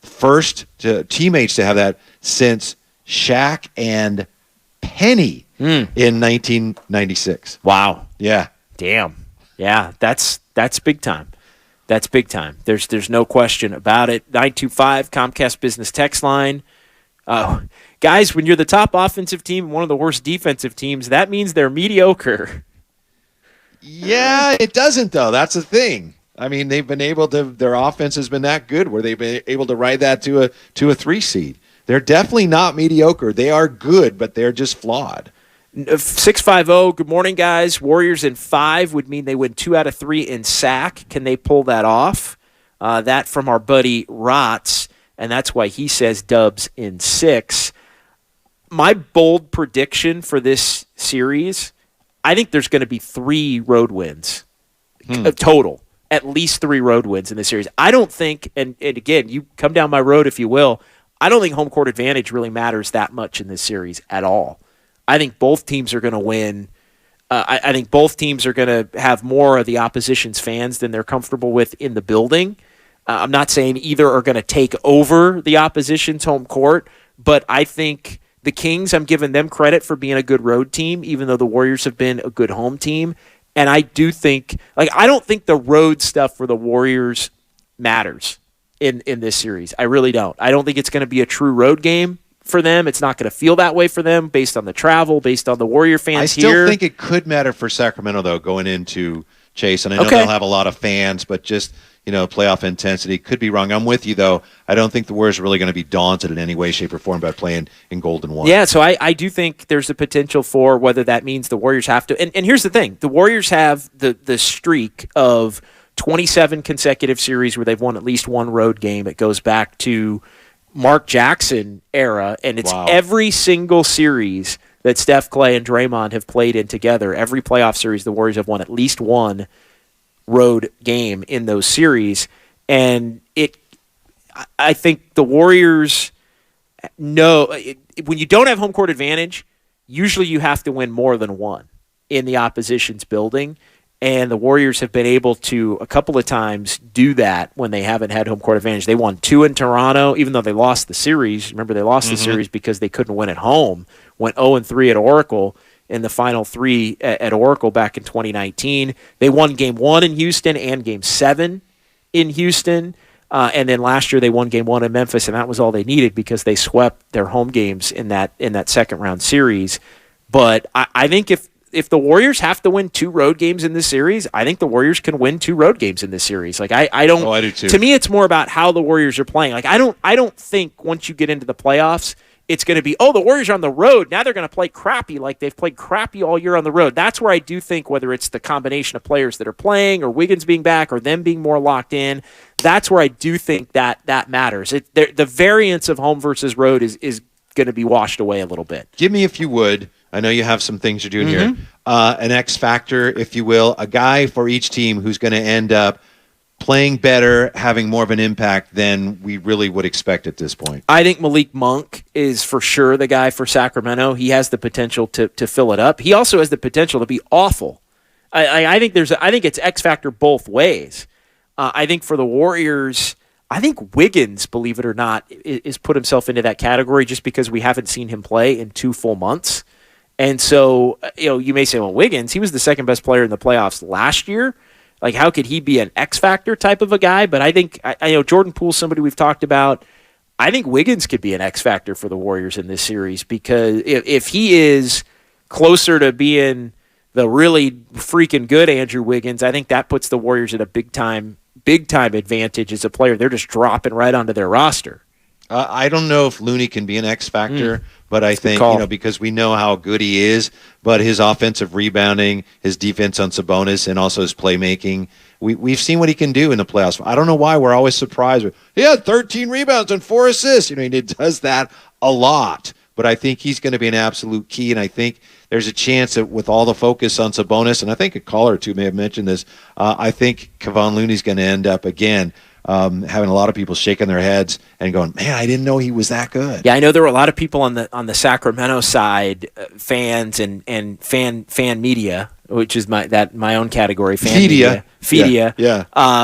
B: First teammates to have that since Shaq and Penny in 1996.
A: Wow.
B: Yeah.
A: Damn. Yeah, that's big time. That's big time. There's no question about it. 925 Comcast Business text line. Guys, when you're the top offensive team and one of the worst defensive teams, that means they're mediocre.
B: Yeah, it doesn't though. That's the thing. I mean, they've been able to. Their offense has been that good, where they've been able to ride that to a 3 seed. They're definitely not mediocre. They are good, but they're just flawed.
A: 650. Good morning, guys. Warriors in 5 would mean they win 2 out of 3 in sack. Can they pull that off? That from our buddy Rots, and that's why he says Dubs in 6. My bold prediction for this series, I think there's going to be 3 road wins total. At least 3 road wins in this series. I don't think, and again, you come down my road if you will, I don't think home court advantage really matters that much in this series at all. I think both teams are going to win. I think both teams are going to have more of the opposition's fans than they're comfortable with in the building. I'm not saying either are going to take over the opposition's home court, but I think the Kings, I'm giving them credit for being a good road team, even though the Warriors have been a good home team. And I do think, I don't think the road stuff for the Warriors matters in this series. I really don't. I don't think it's going to be a true road game for them. It's not going to feel that way for them based on the travel, based on the Warrior fans here.
B: I still think it could matter for Sacramento, though, going into Chase. And I know they'll have a lot of fans, but just, playoff intensity. Could be wrong. I'm with you, though. I don't think the Warriors are really going to be daunted in any way, shape, or form by playing in Golden One.
A: Yeah, so I do think there's a potential for whether that means the Warriors have to. And here's the thing. The Warriors have the streak of 27 consecutive series where they've won at least one road game. It goes back to Mark Jackson era, and it's every single series that Steph, Clay, and Draymond have played in together. Every playoff series, the Warriors have won at least one road game in those series. And I think the Warriors know when you don't have home court advantage, usually you have to win more than one in the opposition's building. And the Warriors have been able to, a couple of times, do that when they haven't had home court advantage. They won 2 in Toronto, even though they lost the series. Remember, they lost the series because they couldn't win at home. Went 0-3 at Oracle in the final 3 at Oracle back in 2019. They won Game 1 in Houston and Game 7 in Houston. And then last year they won Game 1 in Memphis, and that was all they needed because they swept their home games in that second-round series. But I think if the Warriors have to win 2 road games in this series, I think the Warriors can win 2 road games in this series. Like I don't.
B: Oh, I do too.
A: To me, it's more about how the Warriors are playing. Like I don't think once you get into the playoffs, it's going to be, the Warriors are on the road. Now they're going to play crappy like they've played crappy all year on the road. That's where I do think whether it's the combination of players that are playing or Wiggins being back or them being more locked in, that's where I do think that matters. The variance of home versus road is going to be washed away a little bit.
B: Give me, if you would, I know you have some things you're doing here, an X factor, if you will, a guy for each team who's going to end up playing better, having more of an impact than we really would expect at this point.
A: I think Malik Monk is for sure the guy for Sacramento. He has the potential to fill it up. He also has the potential to be awful. I think it's X factor both ways. I think for the Warriors, I think Wiggins, believe it or not, is put himself into that category just because we haven't seen him play in 2 full months. And so, you may say, well, Wiggins, he was the second best player in the playoffs last year. Like, how could he be an X factor type of a guy? But I think, I know Jordan Poole's somebody we've talked about. I think Wiggins could be an X factor for the Warriors in this series because if he is closer to being the really freaking good Andrew Wiggins, I think that puts the Warriors at a big time advantage as a player. They're just dropping right onto their roster.
B: I don't know if Looney can be an X factor, but I think, because we know how good he is, but his offensive rebounding, his defense on Sabonis, and also his playmaking, we've seen what he can do in the playoffs. I don't know why we're always surprised. He had 13 rebounds and 4 assists. He does that a lot, but I think he's going to be an absolute key, and I think there's a chance that with all the focus on Sabonis, and I think a caller or two may have mentioned this, I think Kevon Looney's going to end up, again, having a lot of people shaking their heads and going, man, I didn't know he was that good.
A: Yeah, I know there were a lot of people on the Sacramento side, fans and fan media, which is my own category, fan media.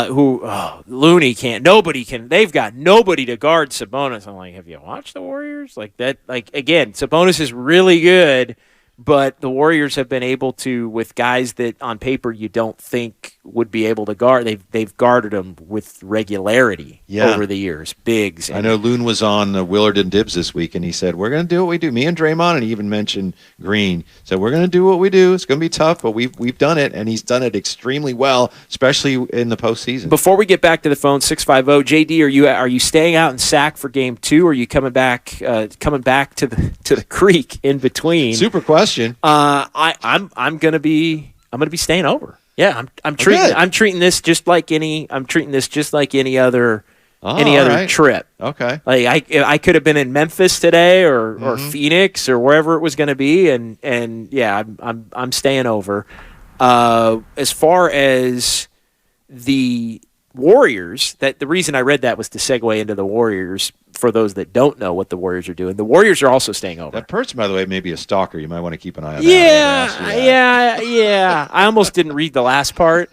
A: Who Looney can't. Nobody can. They've got nobody to guard Sabonis. I'm like, have you watched the Warriors? Like that. Like again, Sabonis is really good. But the Warriors have been able to, with guys that on paper you don't think would be able to guard, they've guarded them with regularity over the years. Bigs.
B: I know Loon was on Willard and Dibbs this week, and he said, we're going to do what we do. Me and Draymond, and he even mentioned Green. Said, we're going to do what we do. It's going to be tough, but we've done it, and he's done it extremely well, especially in the postseason.
A: Before we get back to the phone, 650, JD, are you staying out in Sac for Game 2, or are you coming back to the creek in between?
B: Super question.
A: I'm gonna be staying over. Yeah, I'm treating this just like any other trip.
B: Okay.
A: Like I could have been in Memphis today or Phoenix or wherever it was going to be, and yeah, I'm staying over. As far as the Warriors, that the reason I read that was to segue into the Warriors. For those that don't know what the Warriors are doing, the Warriors are also staying over.
B: That person, by the way, may be a stalker. You might want to keep an eye on
A: that. Yeah. I almost didn't read the last part,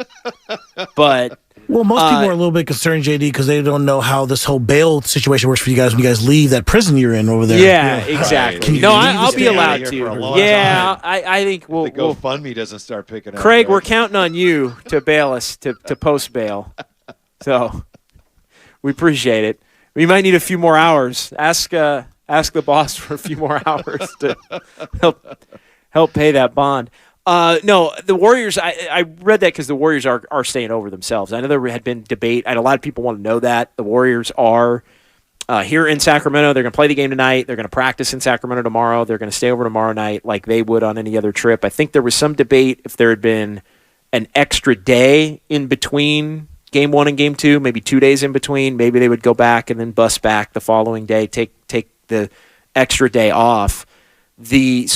A: but
R: well, most people are a little bit concerned, JD, because they don't know how this whole bail situation works for you guys when you guys leave that prison you're in over there.
A: Yeah, exactly.
B: Right.
A: No, I'll be allowed to. Yeah, I think we'll.
B: The GoFundMe doesn't start picking up.
A: Craig, we're counting on you to bail us to post bail, so we appreciate it. We might need a few more hours. Ask the boss for a few more hours to help pay that bond. No, the Warriors, I read that because the Warriors are staying over themselves. I know there had been debate, and a lot of people want to know that. The Warriors are here in Sacramento. They're going to play the game tonight. They're going to practice in Sacramento tomorrow. They're going to stay over tomorrow night like they would on any other trip. I think there was some debate if there had been an extra day in between game 1 and game 2, maybe 2 days in between. Maybe they would go back and then bus back the following day, take the extra day off. The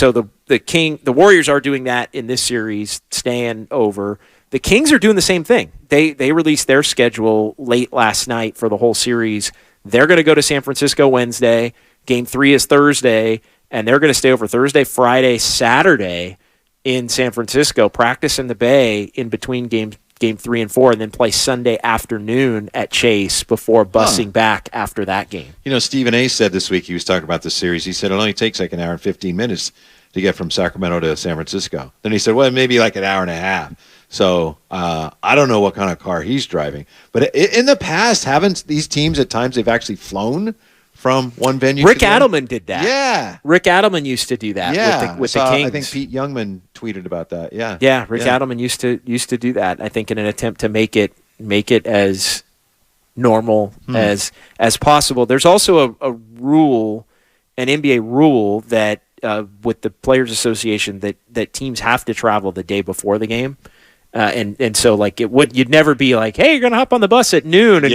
A: Warriors are doing that in this series, staying over. The Kings are doing the same thing. They released their schedule late last night for the whole series. They're going to go to San Francisco Wednesday. Game 3 is Thursday, and they're going to stay over Thursday, Friday, Saturday in San Francisco, practice in the Bay in between game 3 and 4, and then play Sunday afternoon at Chase before busing back after that game.
B: Stephen A. said this week, he was talking about the series, he said it only takes like an hour and 15 minutes to get from Sacramento to San Francisco. Then he said, well, maybe like an hour and a half. So I don't know what kind of car he's driving. But in the past, haven't these teams at times they've actually flown from one venue
A: Rick
B: to the other?
A: Adelman did that.
B: Yeah.
A: Rick Adelman used to do that with the Kings.
B: I think Pete Youngman tweeted about that. Yeah.
A: Yeah, Rick Adelman used to do that, I think, in an attempt to make it as normal as possible. There's also a rule, an NBA rule that with the Players Association that teams have to travel the day before the game. And so like you'd never be like, hey, you're gonna hop on the bus at noon and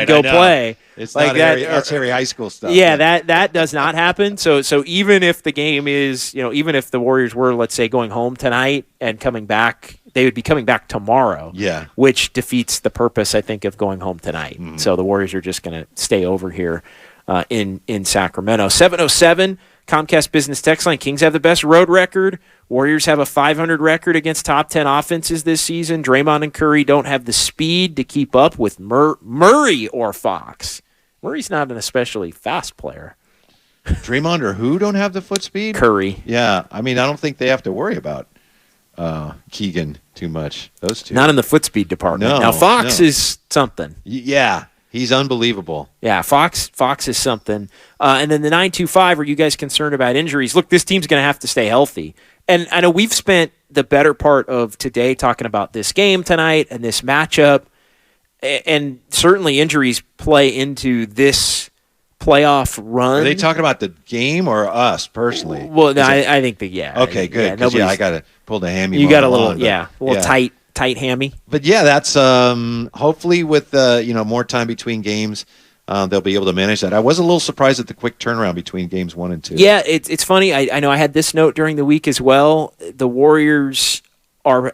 A: go play.
B: It's
A: like
B: not
A: that.
B: That's Harry high school stuff.
A: Yeah, that does not happen. So even if the game is, even if the Warriors were, let's say, going home tonight and coming back, they would be coming back tomorrow.
B: Yeah,
A: which defeats the purpose, I think, of going home tonight. So the Warriors are just going to stay over here in Sacramento. 707 Comcast Business Text Line. Kings have the best road record. Warriors have a 500 record against top 10 offenses this season. Draymond and Curry don't have the speed to keep up with Murray or Fox. Murray's not an especially fast player.
B: Draymond or who don't have the foot speed?
A: Curry.
B: Yeah, I mean, I don't think they have to worry about Keegan too much. Those two.
A: Not in the foot speed department.
B: No,
A: now, Fox is something.
B: Yeah. He's unbelievable.
A: Yeah, Fox is something. And then the 925, are you guys concerned about injuries? Look, this team's going to have to stay healthy. And I know we've spent the better part of today talking about this game tonight and this matchup. And certainly injuries play into this playoff run.
B: Are they talking about the game or us personally?
A: Well, no, I think that, yeah.
B: Okay, good. Because, I got to pull the hammy.
A: You got a little tight hammy.
B: But yeah, that's hopefully with more time between games, they'll be able to manage that. I was a little surprised at the quick turnaround between games 1 and 2.
A: Yeah, it's funny. I know I had this note during the week as well. The Warriors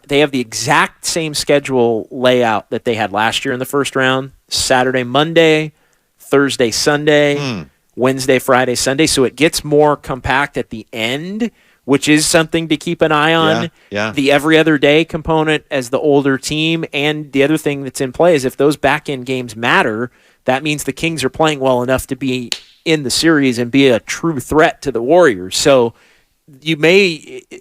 A: they have the exact same schedule layout that they had last year in the first round. Saturday, Monday, Thursday, Sunday, Wednesday, Friday, Sunday. So it gets more compact at the end, which is something to keep an eye on.
B: Yeah.
A: The every other day component as the older team. And the other thing that's in play is if those back-end games matter, that means the Kings are playing well enough to be in the series and be a true threat to the Warriors. So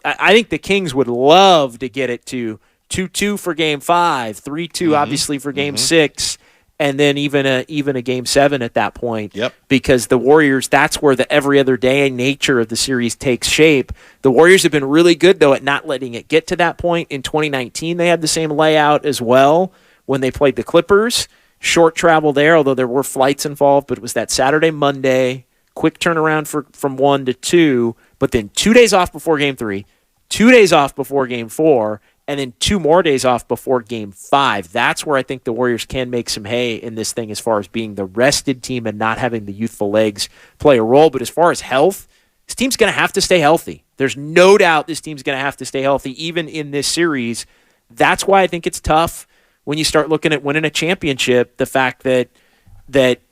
A: I think the Kings would love to get it to 2-2 for Game 5, 3-2 obviously for Game 6, and then even a Game 7 at that point.
B: Yep.
A: Because the Warriors, that's where the every other day nature of the series takes shape. The Warriors have been really good, though, at not letting it get to that point. In 2019, they had the same layout as well when they played the Clippers. Short travel there, although there were flights involved, but it was that Saturday, Monday, quick turnaround from 1 to 2, but then 2 days off before Game 3, 2 days off before Game 4, and then 2 more days off before Game 5. That's where I think the Warriors can make some hay in this thing as far as being the rested team and not having the youthful legs play a role. But as far as health, this team's going to have to stay healthy. There's no doubt this team's going to have to stay healthy even in this series. That's why I think it's tough when you start looking at winning a championship, the fact that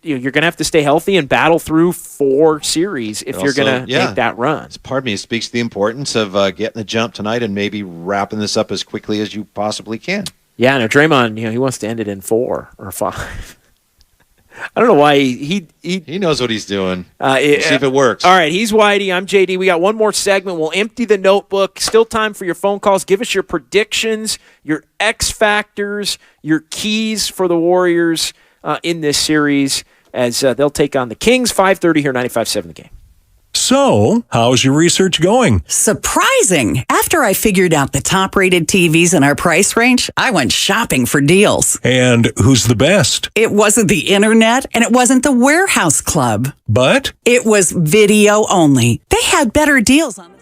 A: you're going to have to stay healthy and battle through 4 series if you're going to make that run.
B: Pardon me, it speaks to the importance of getting the jump tonight and maybe wrapping this up as quickly as you possibly can.
A: Yeah, no, Draymond, he wants to end it in 4 or 5. I don't know why he
B: knows what he's doing. We'll see if it works.
A: All right, he's Whitey. I'm JD. We got one more segment. We'll empty the notebook. Still time for your phone calls. Give us your predictions, your X factors, your keys for the Warriors in this series as they'll take on the Kings. 5:30 here, 95.7 The Game.
C: So, how's your research going?
D: Surprising. After I figured out the top-rated TVs in our price range, I went shopping for deals.
C: And who's the best?
D: It wasn't the internet, and it wasn't the warehouse club.
C: But?
D: It was video only. They had better deals on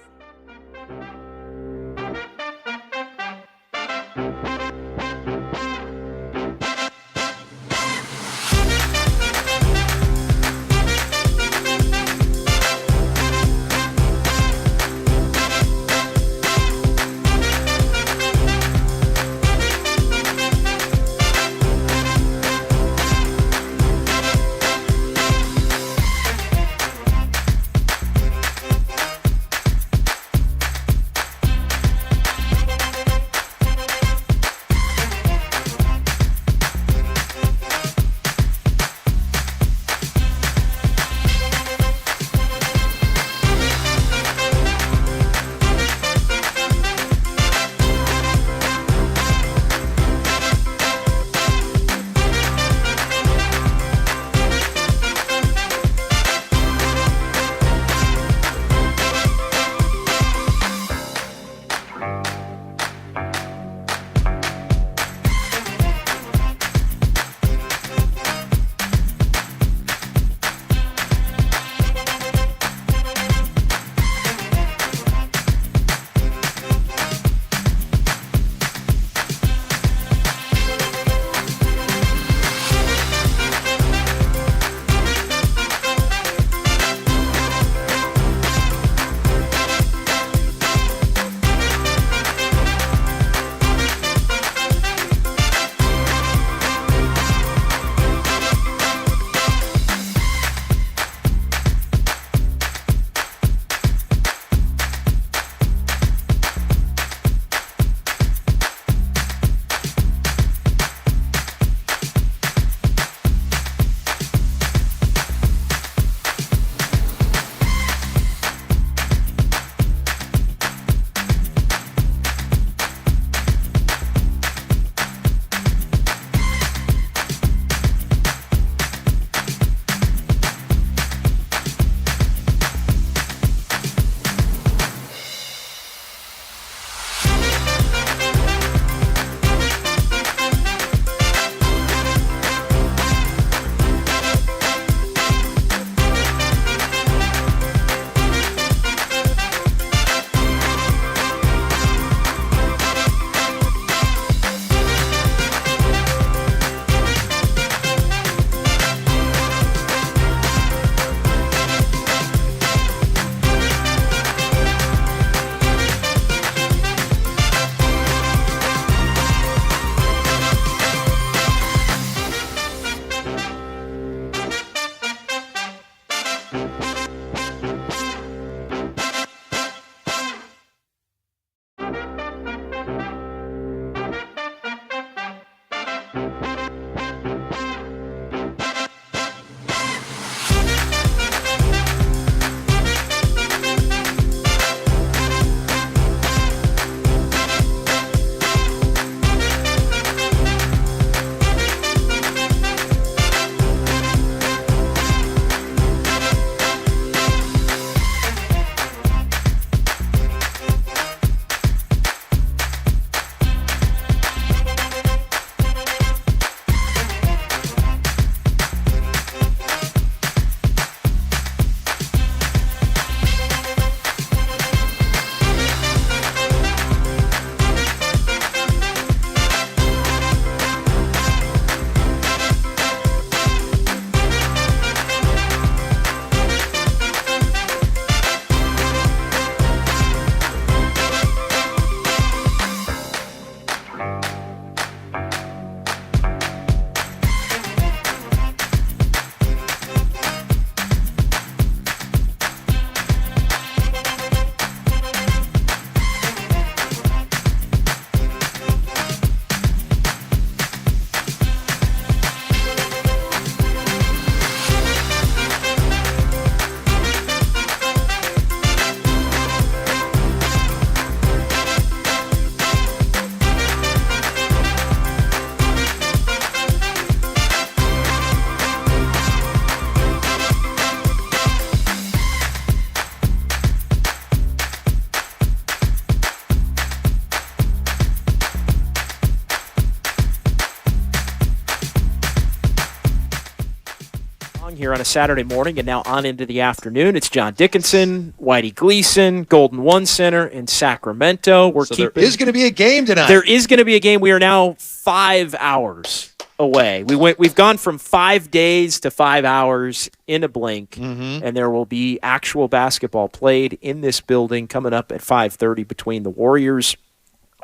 A: here on a Saturday morning and now on into the afternoon. It's John Dickinson, Whitey Gleason, Golden One Center in Sacramento.
B: There is going to be a game tonight.
A: There is going to be a game. We are now 5 hours away. We've gone from 5 days to 5 hours in a blink, and there will be actual basketball played in this building coming up at 5:30 between the Warriors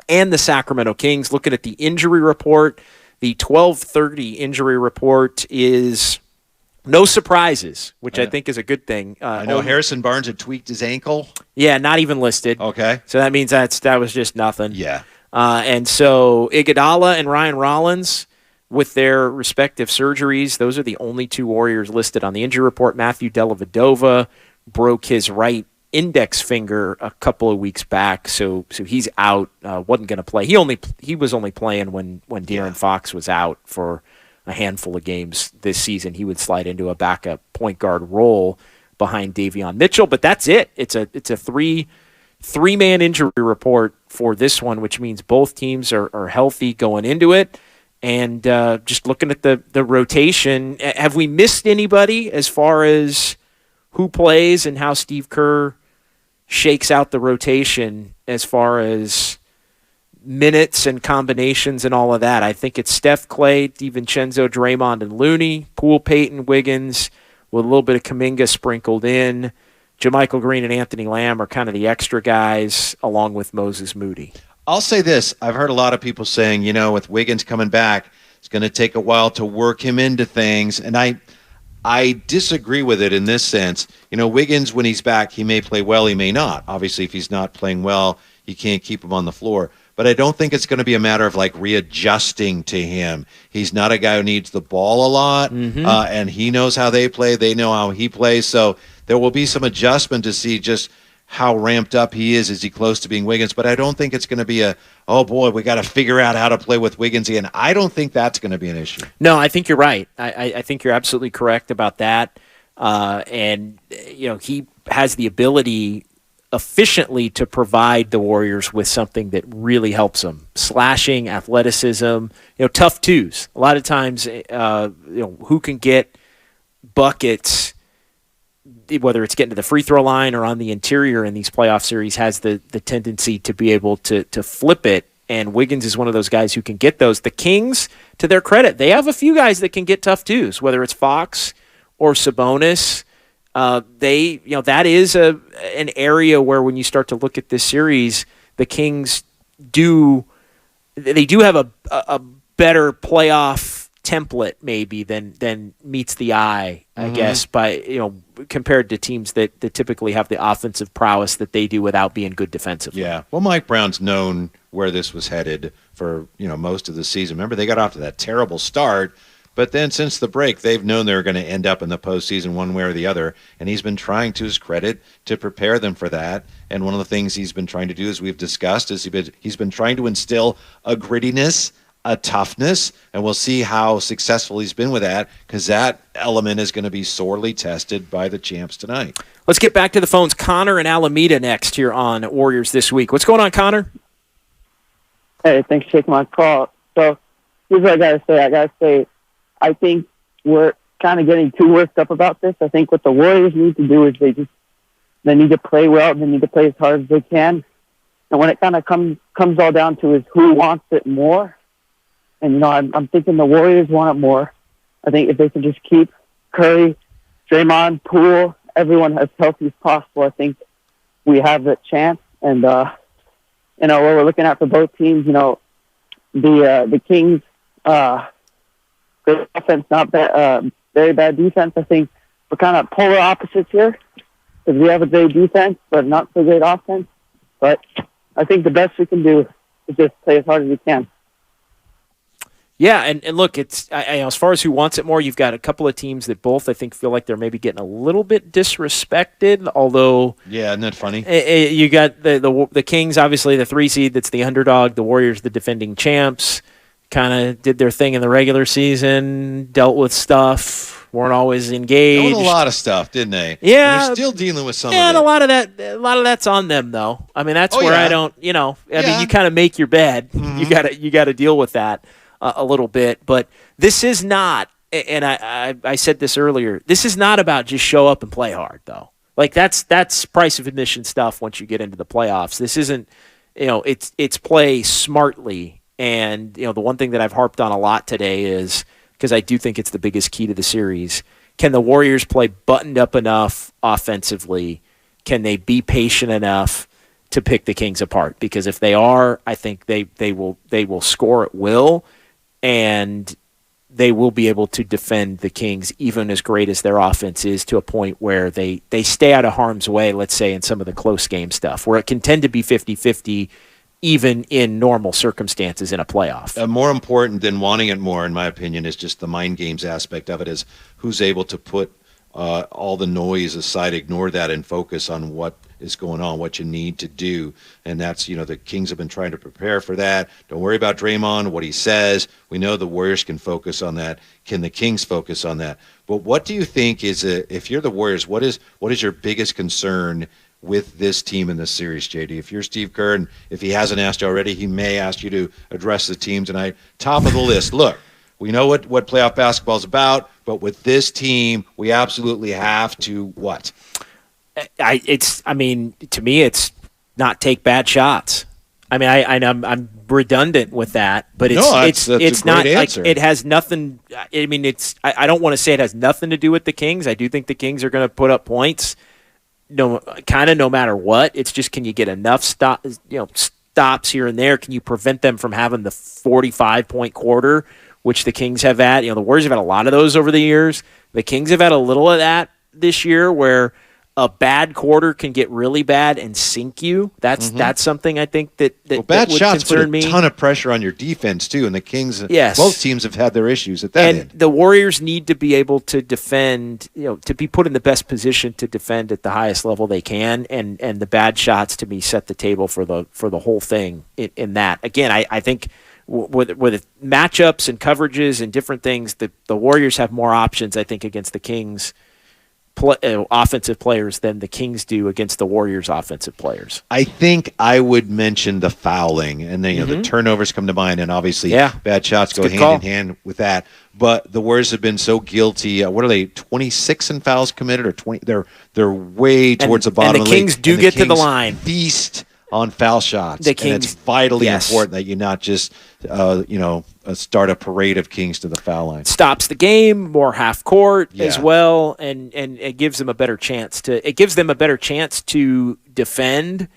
A: and the Sacramento Kings. Looking at the injury report, the 12:30 injury report is no surprises, which I think is a good thing.
B: I know Harrison Barnes had tweaked his ankle.
A: Yeah, not even listed.
B: Okay.
A: So that means that was just nothing.
B: Yeah.
A: And so Iguodala and Ryan Rollins, with their respective surgeries, those are the only two Warriors listed on the injury report. Matthew Dellavedova broke his right index finger a couple of weeks back, so he's out. Wasn't going to play. He was only playing when De'Aaron Fox was out for a handful of games this season. He would slide into a backup point guard role behind Davion Mitchell, but that's it. It's a three-man injury report for this one, which means both teams are healthy going into it. And just looking at the rotation, have we missed anybody as far as who plays and how Steve Kerr shakes out the rotation as far as minutes and combinations and all of that? I think it's Steph, Clay, DiVincenzo, Draymond, and Looney, Poole, Payton, Wiggins, with a little bit of Kaminga sprinkled in. JaMychal Green and Anthony Lamb are kind of the extra guys, along with Moses Moody.
B: I'll say this. I've heard a lot of people saying, with Wiggins coming back, it's going to take a while to work him into things. And I disagree with it in this sense. Wiggins, when he's back, he may play well, he may not. Obviously, if he's not playing well, you can't keep him on the floor. But I don't think it's going to be a matter of readjusting to him. He's not a guy who needs the ball a lot, and he knows how they play. They know how he plays. So there will be some adjustment to see just how ramped up he is. Is he close to being Wiggins? But I don't think it's going to be oh boy, we got to figure out how to play with Wiggins again. I don't think that's going to be an issue.
A: No, I think you're right. I think you're absolutely correct about that. And he has the ability efficiently to provide the Warriors with something that really helps them. Slashing, athleticism, tough twos. A lot of times, who can get buckets, whether it's getting to the free throw line or on the interior in these playoff series, has the tendency to be able to flip it. And Wiggins is one of those guys who can get those. The Kings, to their credit, they have a few guys that can get tough twos, whether it's Fox or Sabonis. That is an area where when you start to look at this series, the Kings do have a better playoff template maybe than meets the eye, I guess, by compared to teams that typically have the offensive prowess that they do without being good defensively.
B: Yeah. Well, Mike Brown's known where this was headed for most of the season. Remember, they got off to that terrible start. But then since the break, they've known they were going to end up in the postseason one way or the other, and he's been trying, to his credit, to prepare them for that. And one of the things he's been trying to do, as we've discussed, is he's been trying to instill a grittiness, a toughness, and we'll see how successful he's been with that, because that element is going to be sorely tested by the champs tonight.
A: Let's get back to the phones. Connor and Alameda next here on Warriors This Week. What's going on, Connor?
S: Hey, thanks for taking my call. So here's what I got to say. I think we're kind of getting too worked up about this. I think what the Warriors need to do is they need to play well. They need to play as hard as they can. And when it kind of comes all down to is who wants it more. And, I'm thinking the Warriors want it more. I think if they can just keep Curry, Draymond, Poole, everyone as healthy as possible, I think we have that chance. And, what we're looking at for both teams, the Kings, good offense, not bad, very bad defense. I think we're kind of polar opposites here because we have a great defense, but not so great offense. But I think the best we can do is just play as hard as we can.
A: Yeah, and look, it's as far as who wants it more, you've got a couple of teams that both, I think, feel like they're maybe getting a little bit disrespected, although...
B: Yeah, isn't that funny?
A: You got the Kings, obviously, the 3 seed that's the underdog, the Warriors, the defending champs, kind of did their thing in the regular season, dealt with stuff, weren't always engaged.
B: Dealt with a lot of stuff, didn't they?
A: Yeah.
B: And they're still dealing with some of it.
A: And a lot of that's on them, though. I mean, that's where I don't, I mean, you kind of make your bed. Mm-hmm. You got to deal with that a little bit. But this is not and I said this earlier, this is not about just show up and play hard, though. Like, that's price of admission stuff once you get into the playoffs. This isn't, it's play smartly. And, the one thing that I've harped on a lot today is, because I do think it's the biggest key to the series, can the Warriors play buttoned up enough offensively? Can they be patient enough to pick the Kings apart? Because if they are, I think they will score at will, and they will be able to defend the Kings, even as great as their offense is, to a point where they stay out of harm's way, let's say, in some of the close game stuff, where it can tend to be 50-50 even in normal circumstances in a playoff.
B: More important than wanting it more, in my opinion, is just the mind games aspect of it, is who's able to put all the noise aside, ignore that, and focus on what is going on, what you need to do. And that's, the Kings have been trying to prepare for that. Don't worry about Draymond, what he says. We know the Warriors can focus on that. Can the Kings focus on that? But what do you think is, if you're the Warriors, what is your biggest concern with this team in this series, JD? If you're Steve Kerr, and if he hasn't asked you already, he may ask you to address the team tonight. Top of the list, look, we know what playoff basketball is about, but with this team, we absolutely have to what?
A: To me, it's not take bad shots. I'm redundant with that, but it's not
B: answer.
A: Like it has nothing. I don't want to say it has nothing to do with the Kings. I do think the Kings are going to put up points, no matter what. It's just, can you get enough stops here and there? Can you prevent them from having the 45-point quarter, which the Kings have had? The Warriors have had a lot of those over the years. The Kings have had a little of that this year, where a bad quarter can get really bad and sink you. That's something I think that
B: bad
A: would
B: shots put
A: concern me.
B: A ton of pressure on your defense too, and the Kings,
A: yes,
B: both teams have had their issues at that
A: and
B: end.
A: The Warriors need to be able to defend, to be put in the best position to defend at the highest level they can, and the bad shots, to me, set the table for the whole thing in that. Again, I think with matchups and coverages and different things, the Warriors have more options, I think, against the Kings offensive players than the Kings do against the Warriors offensive players.
B: I think I would mention the fouling, and then the turnovers come to mind, and obviously bad shots go hand in hand with that. But the Warriors have been so guilty. What are they? 26 in fouls committed, or 20? They're way towards the bottom.
A: And the Kings do get to the line.
B: Feast on foul shots.
A: The Kings,
B: and it's vitally important that you not just start a parade of Kings to the foul line.
A: Stops the game, more half court as well, and it gives them a better chance to defend.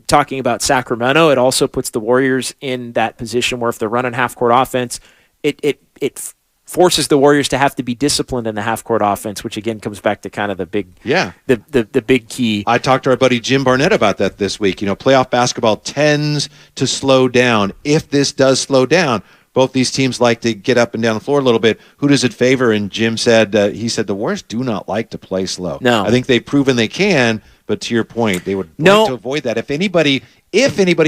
A: Talking about Sacramento, it also puts the Warriors in that position where if they're running half court offense, it forces the Warriors to have to be disciplined in the half-court offense, which again comes back to kind of the big, the big key.
B: I talked to our buddy Jim Barnett about that this week. Playoff basketball tends to slow down. If this does slow down, both these teams like to get up and down the floor a little bit. Who does it favor? And Jim said, the Warriors do not like to play slow.
A: No,
B: I think they've proven they can. But to your point, they would like to avoid that. If anybody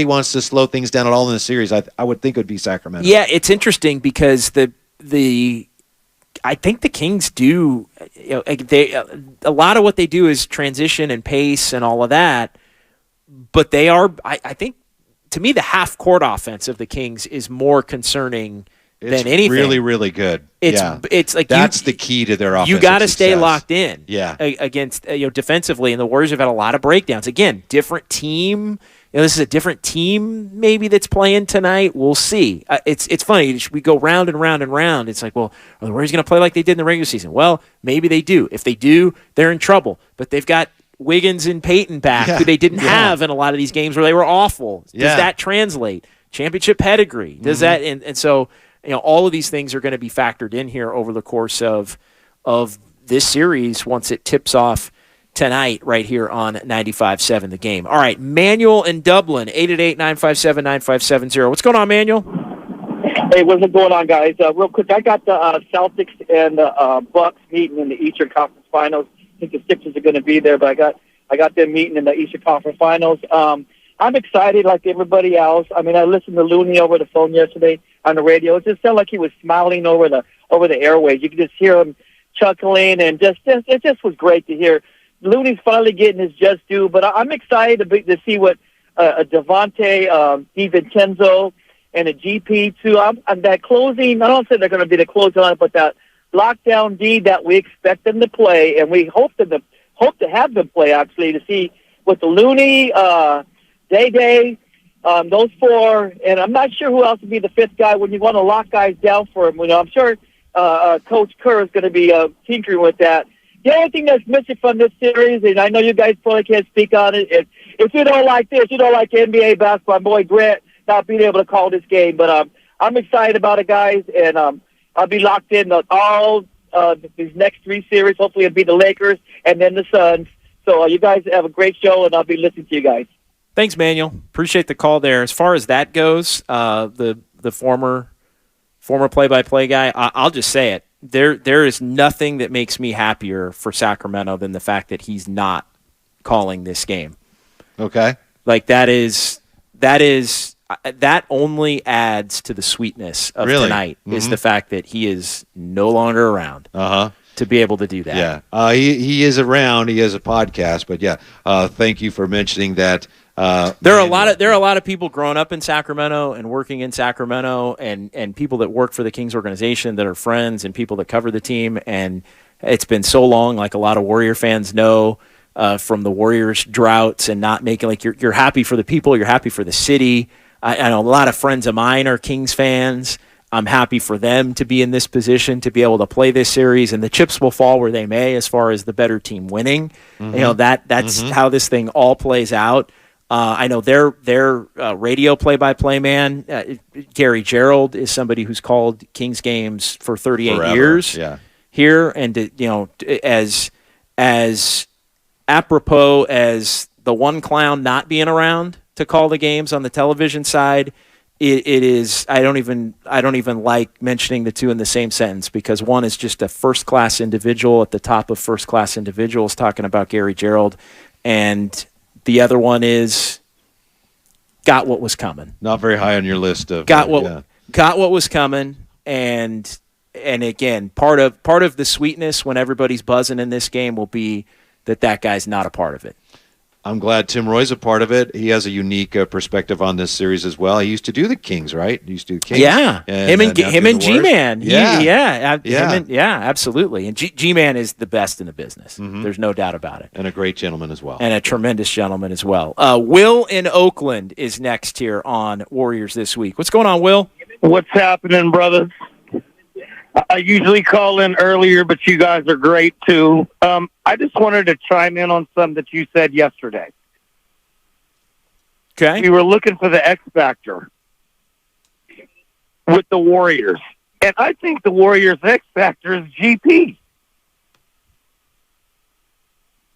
B: wants to slow things down at all in the series, I would think it would be Sacramento.
A: Yeah, it's interesting because I think the Kings do. A lot of what they do is transition and pace and all of that. But they are. I think, to me, the half court offense of the Kings is more concerning than anything.
B: Really, really good.
A: It's like
B: that's the key to their offense.
A: You got to stay locked in.
B: Yeah.
A: Against defensively, and the Warriors have had a lot of breakdowns. Again, different team. This is a different team maybe that's playing tonight. We'll see. It's funny. We go round and round and round. It's like, well, are the Warriors going to play like they did in the regular season? Well, maybe they do. If they do, they're in trouble. But they've got Wiggins and Peyton back, who they didn't have in a lot of these games where they were awful. Does that translate? Championship pedigree. Does that? And so, all of these things are going to be factored in here over the course of this series once it tips off tonight right here on 95.7 The Game. All right, Manuel in Dublin, 888-957-9570. What's going on, Manuel?
T: Hey, what's going on, guys? Real quick, I got the Celtics and the Bucks meeting in the Eastern Conference Finals. I think the Sixers are going to be there, but I got them meeting in the Eastern Conference Finals. I'm excited like everybody else. I mean, I listened to Looney over the phone yesterday on the radio. It just sounded like he was smiling over the airwaves. You could just hear him chuckling, and it just was great to hear. Looney's finally getting his just due, but I'm excited to see what a Devontae, DiVincenzo, and a GP too. And that closing, I don't say they're going to be the closing line, but that lockdown D that we expect them to play, and we hope to have them play, actually, to see with the Looney, Day, those four, and I'm not sure who else would be the fifth guy when you want to lock guys down for him. I'm sure Coach Kerr is going to be tinkering with that. The only thing that's missing from this series, and I know you guys probably can't speak on it, if you don't like this, you don't like NBA basketball, boy Grant not being able to call this game. But I'm excited about it, guys, and I'll be locked in all these next three series. Hopefully it'll be the Lakers and then the Suns. So you guys have a great show, and I'll be listening to you guys.
A: Thanks, Manuel. Appreciate the call there. As far as that goes, the former play-by-play guy, I'll just say it. There is nothing that makes me happier for Sacramento than the fact that he's not calling this game.
B: Okay.
A: Like that only adds to the sweetness of tonight is the fact that he is no longer around. To be able to do that.
B: Yeah. He is around. He has a podcast, but yeah. Thank you for mentioning that.
A: There are a lot of people growing up in Sacramento and working in Sacramento, and people that work for the Kings organization that are friends and people that cover the team. And it's been so long, like a lot of Warrior fans know, from the Warriors droughts and not making, like, you're happy for the people, you're happy for the city. I know a lot of friends of mine are Kings fans. I'm happy for them to be in this position, to be able to play this series, and the chips will fall where they may as far as the better team winning. That's how this thing all plays out. I know their radio play-by-play man, Gary Gerald, is somebody who's called Kings games for 38 years here, and as apropos as the one clown not being around to call the games on the television side, it is. I don't even like mentioning the two in the same sentence, because one is just a first-class individual at the top of first-class individuals talking about Gary Gerald, and the other one is got what was coming.
B: Not very high on your list of
A: got what was coming, and again, part of the sweetness when everybody's buzzing in this game will be that guy's not a part of it.
B: I'm glad Tim Roy's a part of it. He has a unique perspective on this series as well. He used to do the Kings, right? He used to do the Kings.
A: Yeah, him and G-Man.
B: Yeah,
A: absolutely. And G-Man is the best in the business. There's no doubt about it.
B: And a great gentleman as well.
A: And a tremendous gentleman as well. Will in Oakland is next here on Warriors This Week. What's going on, Will?
U: What's happening, brothers? I usually call in earlier, but you guys are great, too. I just wanted to chime in on something that you said yesterday.
A: Okay.
U: You were looking for the X factor with the Warriors. And I think the Warriors' X factor is GP.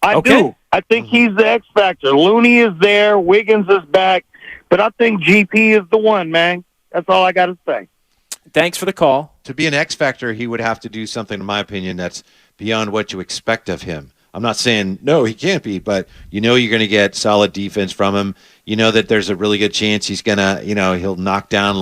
U: I do. I think he's the X factor. Looney is there. Wiggins is back. But I think GP is the one, man. That's all I got to say.
A: Thanks for the call.
B: To be an X factor, he would have to do something, in my opinion, that's beyond what you expect of him. I'm not saying, no, he can't be, but you're going to get solid defense from him. You know that there's a really good chance he's going to, he'll knock down,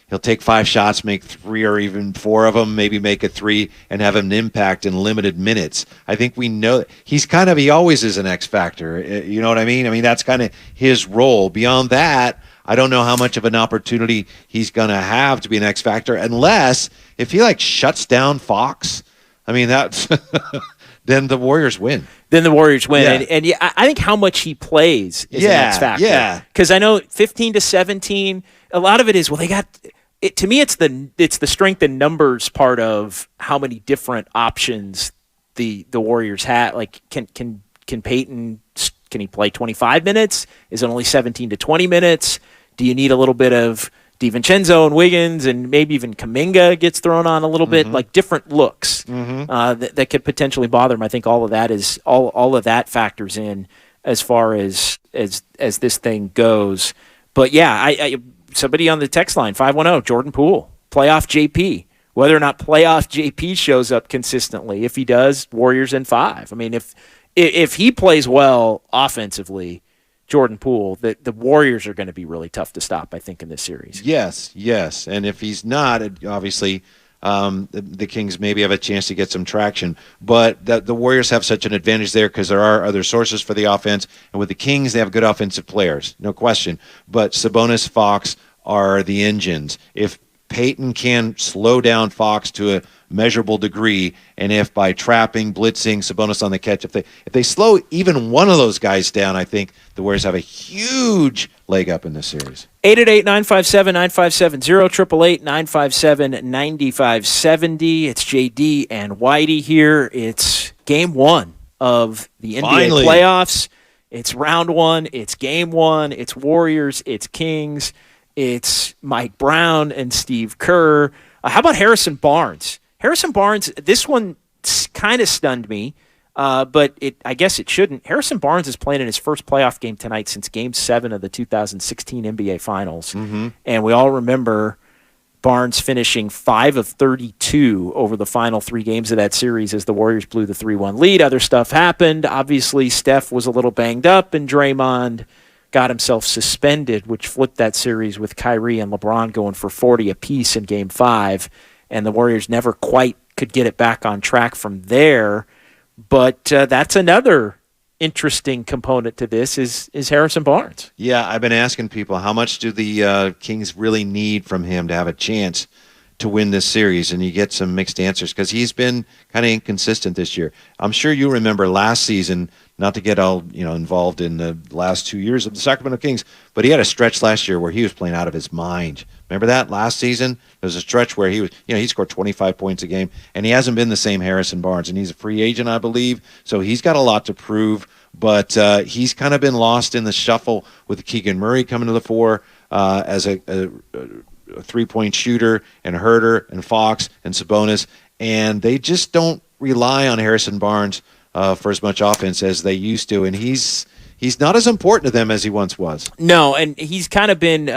B: he'll take 5 shots, make 3 or even 4 of them, maybe make a 3, and have an impact in limited minutes. I think we know he always is an X factor. You know what I mean? I mean, that's kind of his role. Beyond that, I don't know how much of an opportunity he's going to have to be an X factor, unless if he shuts down Fox. I mean, that's then the Warriors win.
A: And I think how much he plays is an X factor.
B: Yeah,
A: because I know 15 to 17. A lot of it is they got it. To me, it's the strength in numbers part of how many different options the Warriors have. Like, can Peyton? Can he play 25 minutes? Is it only 17 to 20 minutes? Do you need a little bit of DiVincenzo and Wiggins, and maybe even Kaminga gets thrown on a little bit, like different looks that could potentially bother him. I think all of that is all of that factors in as far as this thing goes. But yeah, I somebody on the text line 510 Jordan Poole, playoff JP. Whether or not playoff JP shows up consistently, if he does, Warriors in 5. I mean, if he plays well offensively, Jordan Poole, the Warriors are going to be really tough to stop, I think, in this series.
B: Yes. And if he's not, obviously the Kings maybe have a chance to get some traction. But the Warriors have such an advantage there because there are other sources for the offense. And with the Kings, they have good offensive players, no question. But Sabonis, Fox are the engines. If Peyton can slow down Fox to measurable degree. And if by trapping, blitzing, Sabonis on the catch, if they slow even one of those guys down, I think the Warriors have a huge leg up in this series.
A: 888-957-9570, 888-957-9570. It's JD and Whitey here. It's game one of the NBA playoffs. It's round one. It's game one. It's Warriors. It's Kings. It's Mike Brown and Steve Kerr. How about Harrison Barnes? Harrison Barnes, this one kind of stunned me, but I guess it shouldn't. Harrison Barnes is playing in his first playoff game tonight since Game 7 of the 2016 NBA Finals.
B: Mm-hmm.
A: And we all remember Barnes finishing 5 of 32 over the final 3 games of that series as the Warriors blew the 3-1 lead. Other stuff happened. Obviously, Steph was a little banged up, and Draymond got himself suspended, which flipped that series with Kyrie and LeBron going for 40 apiece in Game 5, and the Warriors never quite could get it back on track from there. But that's another interesting component to this is Harrison Barnes.
B: Yeah, I've been asking people, how much do the Kings really need from him to have a chance to win this series? And you get some mixed answers because he's been kind of inconsistent this year. I'm sure you remember last season, not to get all involved in the last 2 years of the Sacramento Kings, but he had a stretch last year where he was playing out of his mind. Remember that last season? There was a stretch where he was, he scored 25 points a game, and he hasn't been the same Harrison Barnes. And he's a free agent, I believe, so he's got a lot to prove. But he's kind of been lost in the shuffle with Keegan Murray coming to the fore as a three-point shooter, and Herter and Fox and Sabonis, and they just don't rely on Harrison Barnes for as much offense as they used to, and he's not as important to them as he once was.
A: No, and he's kind of been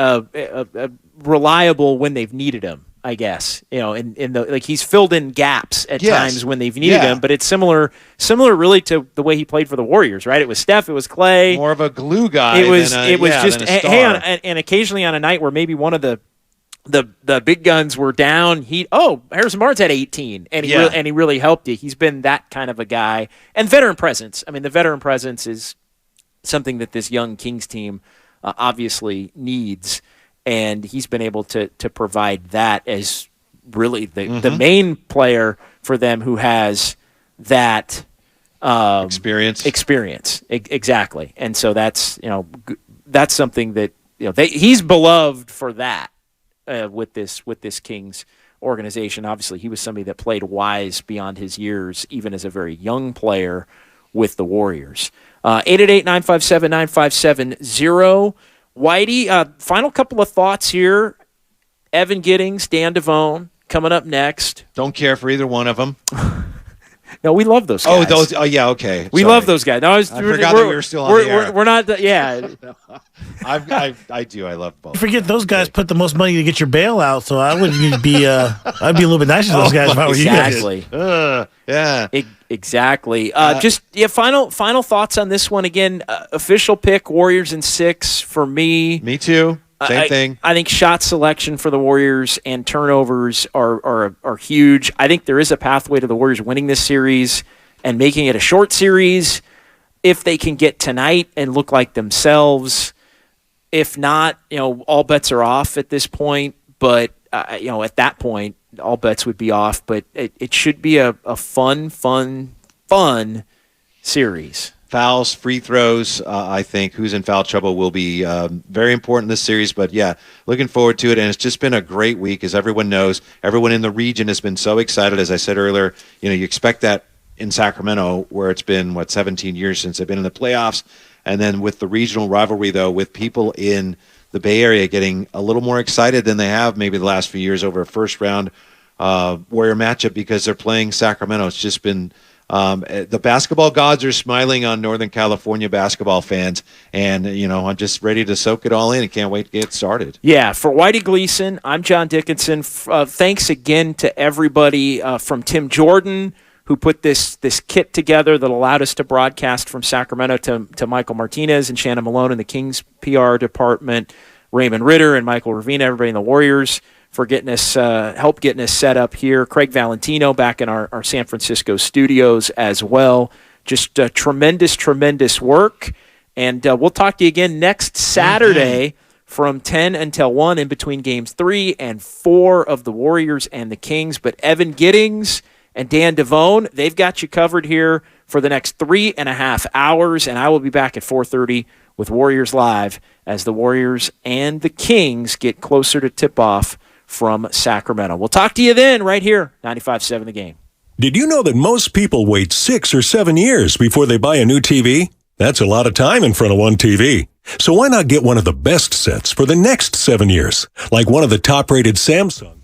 A: reliable when they've needed him, I guess. In the he's filled in gaps at times when they've needed him, but it's similar really to the way he played for the Warriors, right? It was Steph, it was Clay,
B: more of a glue guy.
A: It was just
B: hey,
A: and occasionally on a night where maybe one of the big guns were down, Harrison Barnes had 18, and he really helped you. He's been that kind of a guy. And veteran presence. I mean, the veteran presence is something that this young Kings team obviously needs, and he's been able to provide that as really the main player for them who has that
B: experience.
A: Exactly. And so that's something that he's beloved for that. With this Kings organization. Obviously, he was somebody that played wise beyond his years, even as a very young player with the Warriors. 888-957-9570. Whitey, final couple of thoughts here. Evan Giddings, Dan Devone, coming up next.
B: Don't care for either one of them.
A: No, we love those guys.
B: Oh, yeah, okay.
A: We love those guys. No,
B: I forgot that we were still on the air.
A: We're not, yeah.
B: I do. I love both.
R: Forget those guys put the most money to get your bailout, so I wouldn't be. I'd be a little bit nicer to those guys if I were you guys.
B: Yeah.
A: Exactly. Final thoughts on this one. Again, official pick, Warriors in 6 for me.
B: Me too. Same thing.
A: I think shot selection for the Warriors and turnovers are huge. I think there is a pathway to the Warriors winning this series and making it a short series if they can get tonight and look like themselves. If not, all bets are off at this point. But at that point, all bets would be off. But it should be a fun series.
B: Fouls, free throws, I think who's in foul trouble will be very important in this series. But, yeah, looking forward to it. And it's just been a great week, as everyone knows. Everyone in the region has been so excited. As I said earlier, you expect that in Sacramento, where it's been, 17 years since they've been in the playoffs. And then with the regional rivalry, though, with people in the Bay Area getting a little more excited than they have maybe the last few years over a first-round Warrior matchup because they're playing Sacramento. It's just been the basketball gods are smiling on Northern California basketball fans, and I'm just ready to soak it all in and can't wait to get started.
A: Yeah, for Whitey Gleason, I'm John Dickinson. Thanks again to everybody from Tim Jordan, who put this kit together that allowed us to broadcast from Sacramento, to Michael Martinez and Shannon Malone in the Kings PR department, Raymond Ritter and Michael Ravina, everybody in the Warriors, for getting us help getting us set up here. Craig Valentino back in our San Francisco studios as well. Just tremendous work. And we'll talk to you again next Saturday from 10 until 1 in between games 3 and 4 of the Warriors and the Kings. But Evan Giddings and Dan Devone, they've got you covered here for the next 3.5 hours, and I will be back at 4:30 with Warriors Live as the Warriors and the Kings get closer to tip-off from Sacramento. We'll talk to you then right here, 95.7 The Game.
C: Did you know that most people wait 6 or 7 years before they buy a new TV? That's a lot of time in front of one TV. So why not get one of the best sets for the next 7 years, like one of the top-rated Samsung?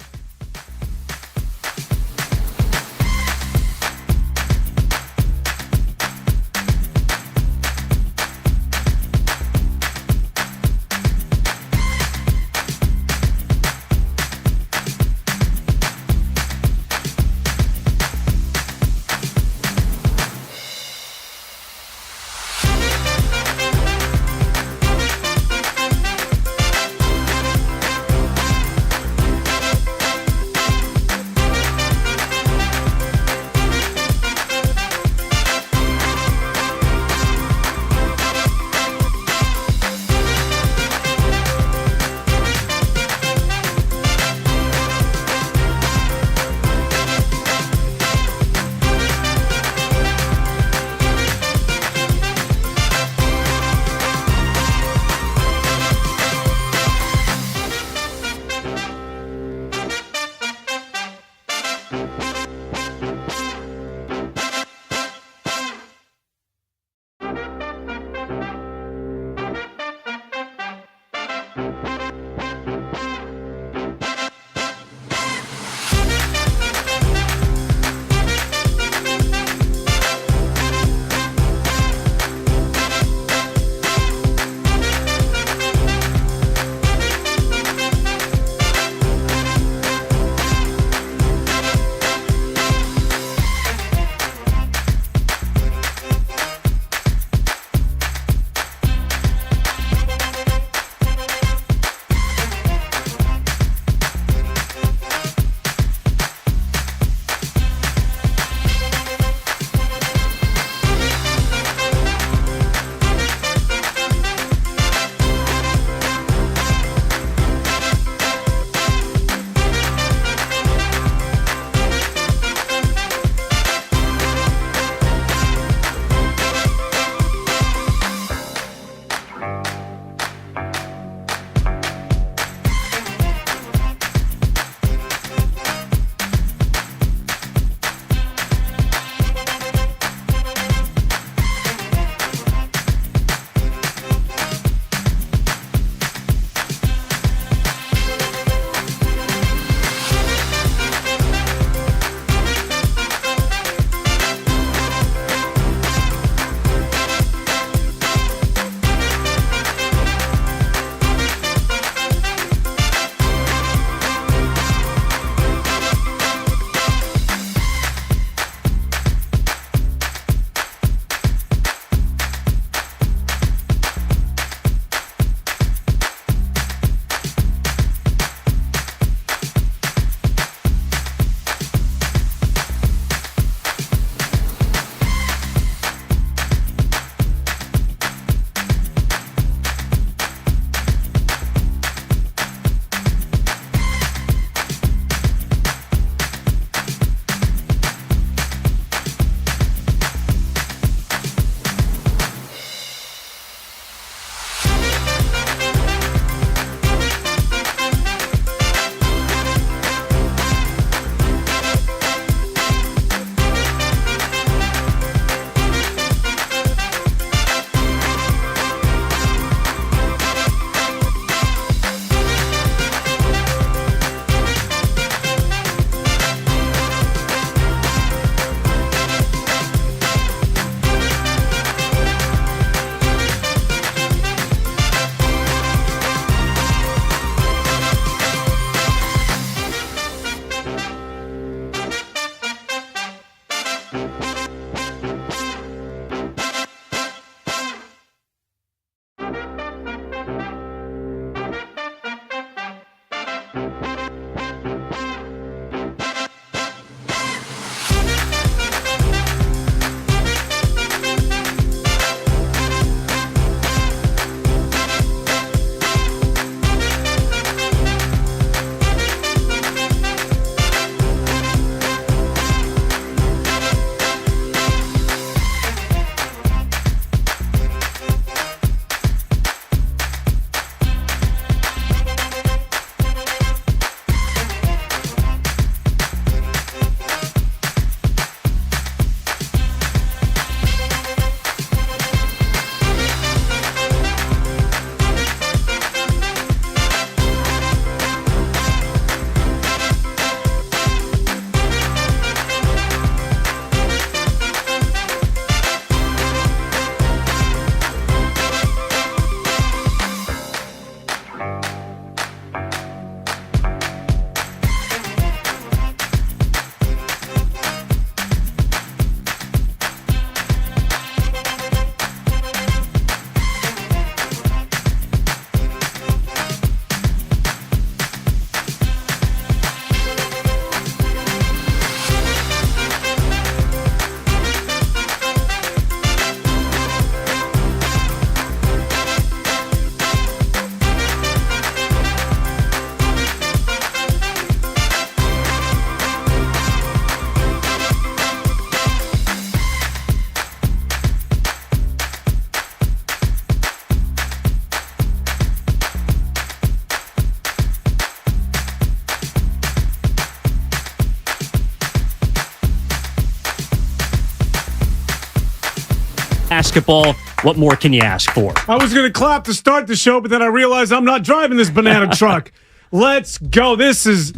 F: basketball. What more can you ask for?
V: I was going to clap to start the show, but then I realized I'm not driving this banana truck. Let's go. This is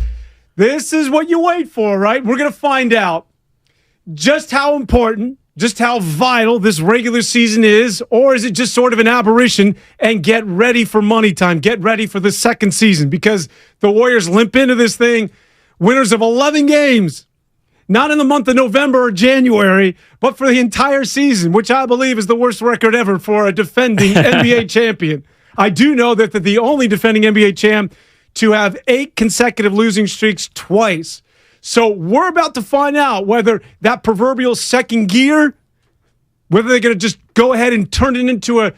V: what you wait for, right? We're going to find out just how important, just how vital this regular season is, or is it just sort of an aberration? And get ready for money time. Get ready for the second season, because the Warriors limp into this thing, winners of 11 games, not in the month of November or January, but for the entire season, which I believe is the worst record ever for a defending NBA champion. I do know that they're the only defending NBA champ to have 8 consecutive losing streaks twice. So we're about to find out whether that proverbial second gear, whether they're going to just go ahead and turn it into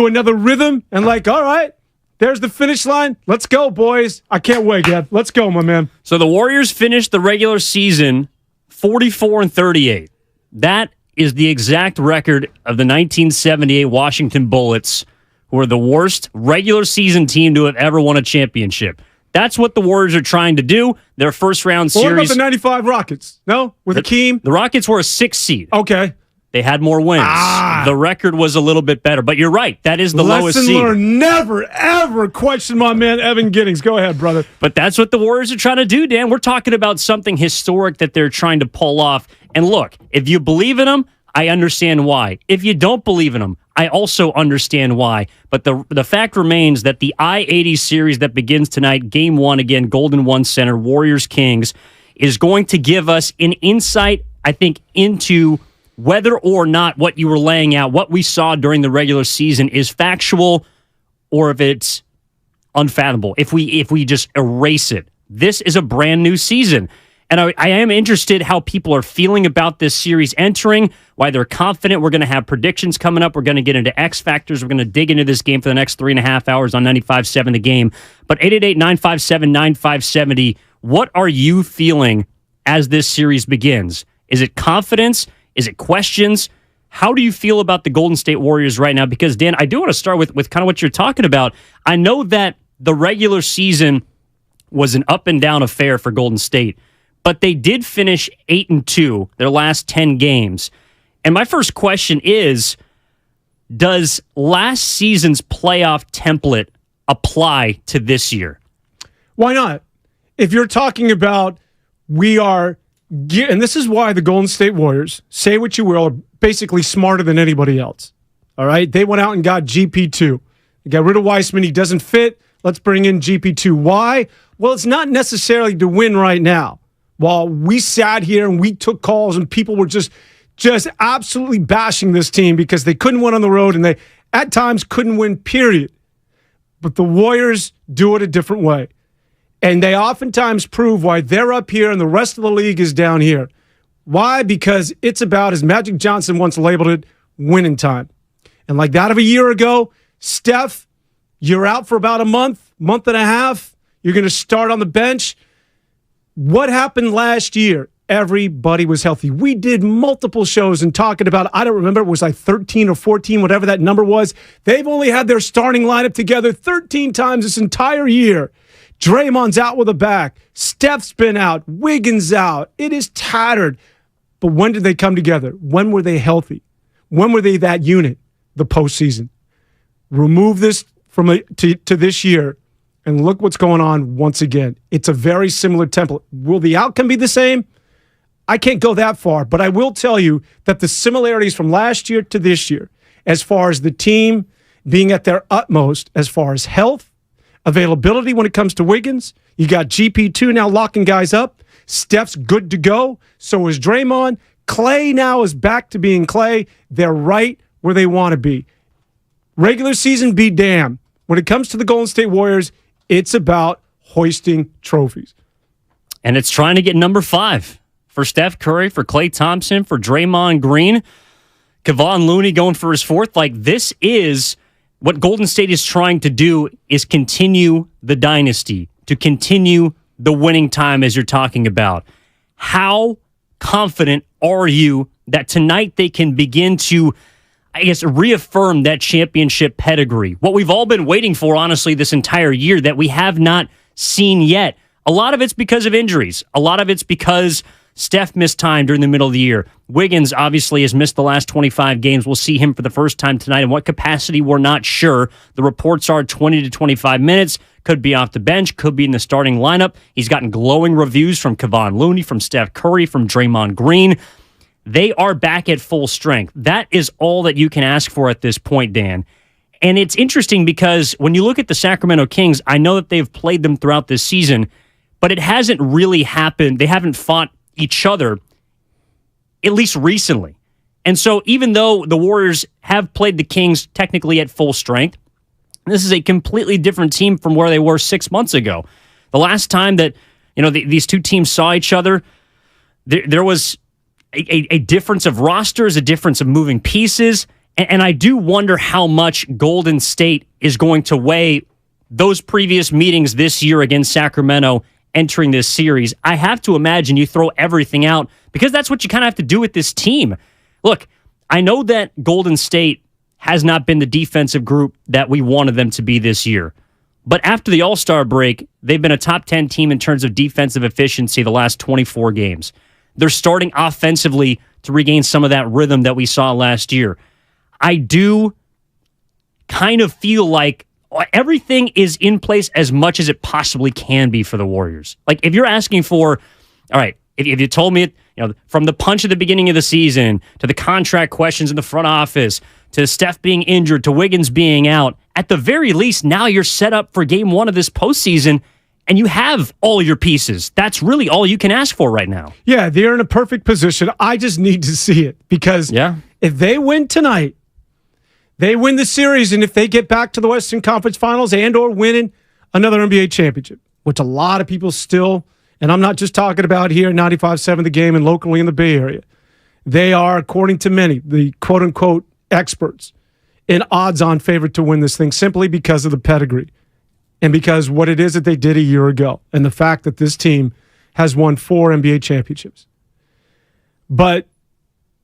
V: another rhythm and like, all right, there's the finish line. Let's go, boys. I can't wait, Gav. Let's go, my man.
F: So the Warriors finished the regular season 44-38. That is the exact record of the 1978 Washington Bullets, who are the worst regular season team to have ever won a championship. That's what the Warriors are trying to do. Their first-round series.
V: What about the 95 Rockets? No? With Akeem?
F: The Rockets were a 6th seed.
V: Okay.
F: They had more wins. The record was a little bit better. But you're right. That is the lowest seed.
V: Lesson learned. Never, ever question my man Evan Giddings. Go ahead, brother.
F: But that's what the Warriors are trying to do, Dan. We're talking about something historic that they're trying to pull off. And look, if you believe in them, I understand why. If you don't believe in them, I also understand why. But the fact remains that the I-80 series that begins tonight, Game 1, again, Golden One Center, Warriors-Kings, is going to give us an insight, I think, into whether or not what you were laying out, what we saw during the regular season is factual or if it's unfathomable, if we just erase it. This is a brand new season. And I am interested how people are feeling about this series entering, why they're confident. We're going to have predictions coming up. We're going to get into X factors. We're going to dig into this game for the next 3.5 hours on 95.7 The Game. But 888-957-9570, what are you feeling as this series begins? Is it confidence? Is it questions? How do you feel about the Golden State Warriors right now? Because, Dan, I do want to start with kind of what you're talking about. I know that the regular season was an up and down affair for Golden State, but they did finish 8-2 their last 10 games. And my first question is, does last season's playoff template apply to this year?
V: Why not? If you're talking about and this is why the Golden State Warriors, say what you will, are basically smarter than anybody else. All right? They went out and got GP2. They got rid of Weissman. He doesn't fit. Let's bring in GP2. Why? Well, it's not necessarily to win right now. While we sat here and we took calls and people were just absolutely bashing this team because they couldn't win on the road and they at times couldn't win, period. But the Warriors do it a different way. And they oftentimes prove why they're up here and the rest of the league is down here. Why? Because it's about, as Magic Johnson once labeled it, winning time. And like that of a year ago, Steph, you're out for about a month and a half. You're going to start on the bench. What happened last year? Everybody was healthy. We did multiple shows and talking about, I don't remember, it was like 13 or 14, whatever that number was. They've only had their starting lineup together 13 times this entire year. Draymond's out with a back. Steph's been out. Wiggins out. It is tattered. But when did they come together? When were they healthy? When were they that unit? The postseason. Remove this to this year, and look what's going on once again. It's a very similar template. Will the outcome be the same? I can't go that far, but I will tell you that the similarities from last year to this year, as far as the team being at their utmost, as far as health, availability when it comes to Wiggins. You got GP2 now locking guys up. Steph's good to go. So is Draymond. Clay now is back to being Clay. They're right where they want to be. Regular season be damned. When it comes to the Golden State Warriors, it's about hoisting trophies.
F: And it's trying to get number 5 for Steph Curry, for Klay Thompson, for Draymond Green. Kevon Looney going for his 4th. Like, this is what Golden State is trying to do, is continue the dynasty, to continue the winning time as you're talking about. How confident are you that tonight they can begin to, I guess, reaffirm that championship pedigree? What we've all been waiting for, honestly, this entire year that we have not seen yet. A lot of it's because of injuries. A lot of it's because Steph missed time during the middle of the year. Wiggins obviously has missed the last 25 games. We'll see him for the first time tonight. In what capacity, we're not sure. The reports are 20 to 25 minutes. Could be off the bench, could be in the starting lineup. He's gotten glowing reviews from Kevon Looney, from Steph Curry, from Draymond Green. They are back at full strength. That is all that you can ask for at this point, Dan. And it's interesting because when you look at the Sacramento Kings, I know that they've played them throughout this season, but it hasn't really happened. They haven't fought each other, at least recently. And so even though the Warriors have played the Kings technically at full strength, this is a completely different team from where they were 6 months ago. The last time that these two teams saw each other, there was a difference of rosters, a difference of moving pieces, and I do wonder how much Golden State is going to weigh those previous meetings this year against Sacramento entering this series. I have to imagine you throw everything out because that's what you kind of have to do with this team. Look, I know that Golden State has not been the defensive group that we wanted them to be this year. But after the All-Star break, they've been a top 10 team in terms of defensive efficiency the last 24 games. They're starting offensively to regain some of that rhythm that we saw last year. I do kind of feel like everything is in place as much as it possibly can be for the Warriors. Like, if you're asking for, all right, if you told me, from the punch at the beginning of the season to the contract questions in the front office to Steph being injured to Wiggins being out, at the very least, now you're set up for game one of this postseason and you have all your pieces. That's really all you can ask for right now.
V: Yeah, they're in a perfect position. I just need to see it because if they win tonight, they win the series, and if they get back to the Western Conference Finals and or winning another NBA championship, which a lot of people still, and I'm not just talking about here, 95.7 The Game and locally in the Bay Area, they are, according to many, the quote-unquote experts, an odds-on favorite to win this thing simply because of the pedigree and because what it is that they did a year ago and the fact that this team has won 4 NBA championships. But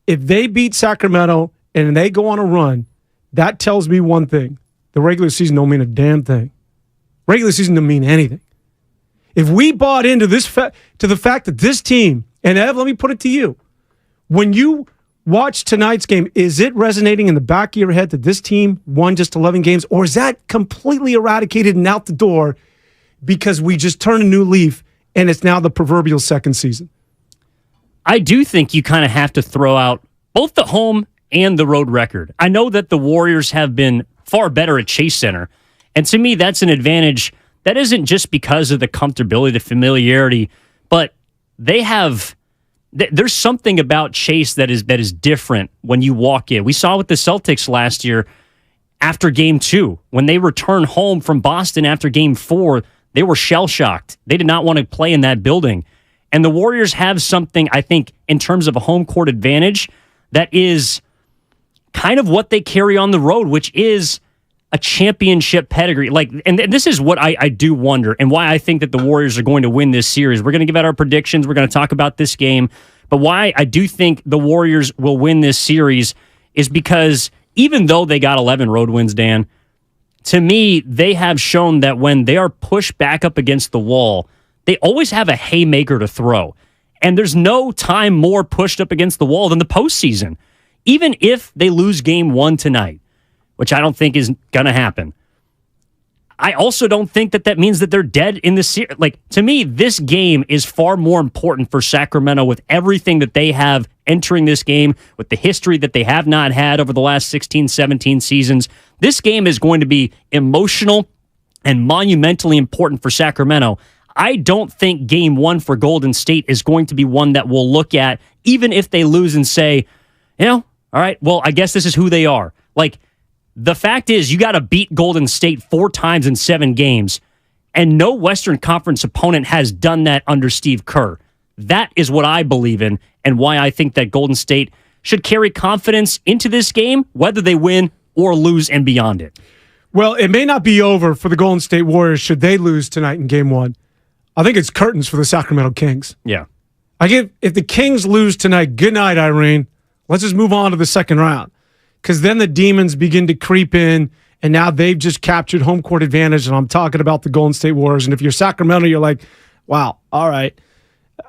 V: if they beat Sacramento and they go on a run, that tells me one thing. The regular season don't mean a damn thing. Regular season don't mean anything. If we bought into this to the fact that this team, and Ev, let me put it to you, when you watch tonight's game, is it resonating in the back of your head that this team won just 11 games, or is that completely eradicated and out the door because we just turned a new leaf and it's now the proverbial second season?
F: I do think you kind of have to throw out both the home and the road record. I know that the Warriors have been far better at Chase Center, and to me, that's an advantage that isn't just because of the comfortability, the familiarity, but there's something about Chase that is different when you walk in. We saw with the Celtics last year after Game 2. When they returned home from Boston after Game 4, they were shell-shocked. They did not want to play in that building. And the Warriors have something, I think, in terms of a home court advantage that is kind of what they carry on the road, which is a championship pedigree. And this is what I do wonder and why I think that the Warriors are going to win this series. We're going to give out our predictions. We're going to talk about this game. But why I do think the Warriors will win this series is because even though they got 11 road wins, Dan, to me, they have shown that when they are pushed back up against the wall, they always have a haymaker to throw. And there's no time more pushed up against the wall than the postseason. Even if they lose game 1 tonight, which I don't think is going to happen, I also don't think that means that they're dead in the series. To me, this game is far more important for Sacramento with everything that they have entering this game, with the history that they have not had over the last 16, 17 seasons. This game is going to be emotional and monumentally important for Sacramento. I don't think game 1 for Golden State is going to be one that we'll look at, even if they lose and say, all right, well, I guess this is who they are. The fact is, you got to beat Golden State 4 times in 7 games, and no Western Conference opponent has done that under Steve Kerr. That is what I believe in, and why I think that Golden State should carry confidence into this game, whether they win or lose and beyond it.
V: Well, it may not be over for the Golden State Warriors should they lose tonight in Game 1. I think it's curtains for the Sacramento Kings.
F: Yeah.
V: If the Kings lose tonight, good night, Irene. Let's just move on to the second round. Because then the demons begin to creep in, and now they've just captured home court advantage, and I'm talking about the Golden State Warriors. And if you're Sacramento, you're like, wow, all right.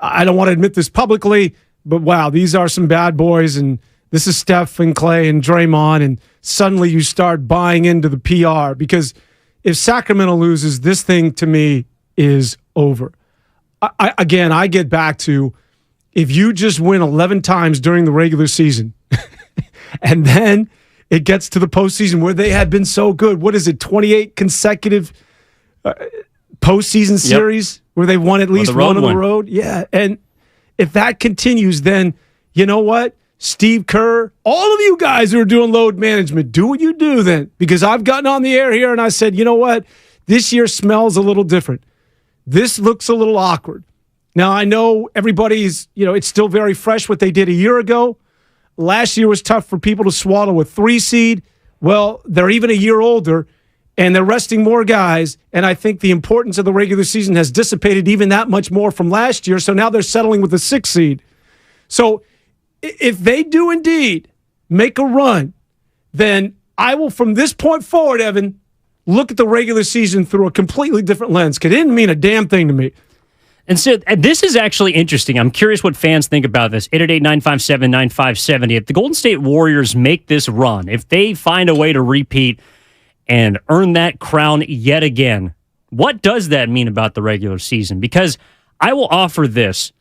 V: I don't want to admit this publicly, but wow, these are some bad boys, and this is Steph and Clay and Draymond, and suddenly you start buying into the PR, because if Sacramento loses, this thing to me is over. I get back to, if you just win 11 times during the regular season and then it gets to the postseason where they had been so good, what is it, 28 consecutive postseason series where they won at least one on the road? Yeah, and if that continues, then you know what? Steve Kerr, all of you guys who are doing load management, do what you do then. Because I've gotten on the air here and I said, you know what? This year smells a little different. This looks a little awkward. Now, I know everybody's, it's still very fresh what they did a year ago. Last year was tough for people to swallow a 3 seed. Well, they're even a year older, and they're resting more guys, and I think the importance of the regular season has dissipated even that much more from last year, so now they're settling with a 6 seed. So if they do indeed make a run, then I will, from this point forward, Evan, look at the regular season through a completely different lens, because it didn't mean a damn thing to me.
F: And so this is actually interesting. I'm curious what fans think about this. 888-957-9570. If the Golden State Warriors make this run, if they find a way to repeat and earn that crown yet again, what does that mean about the regular season? Because I will offer this.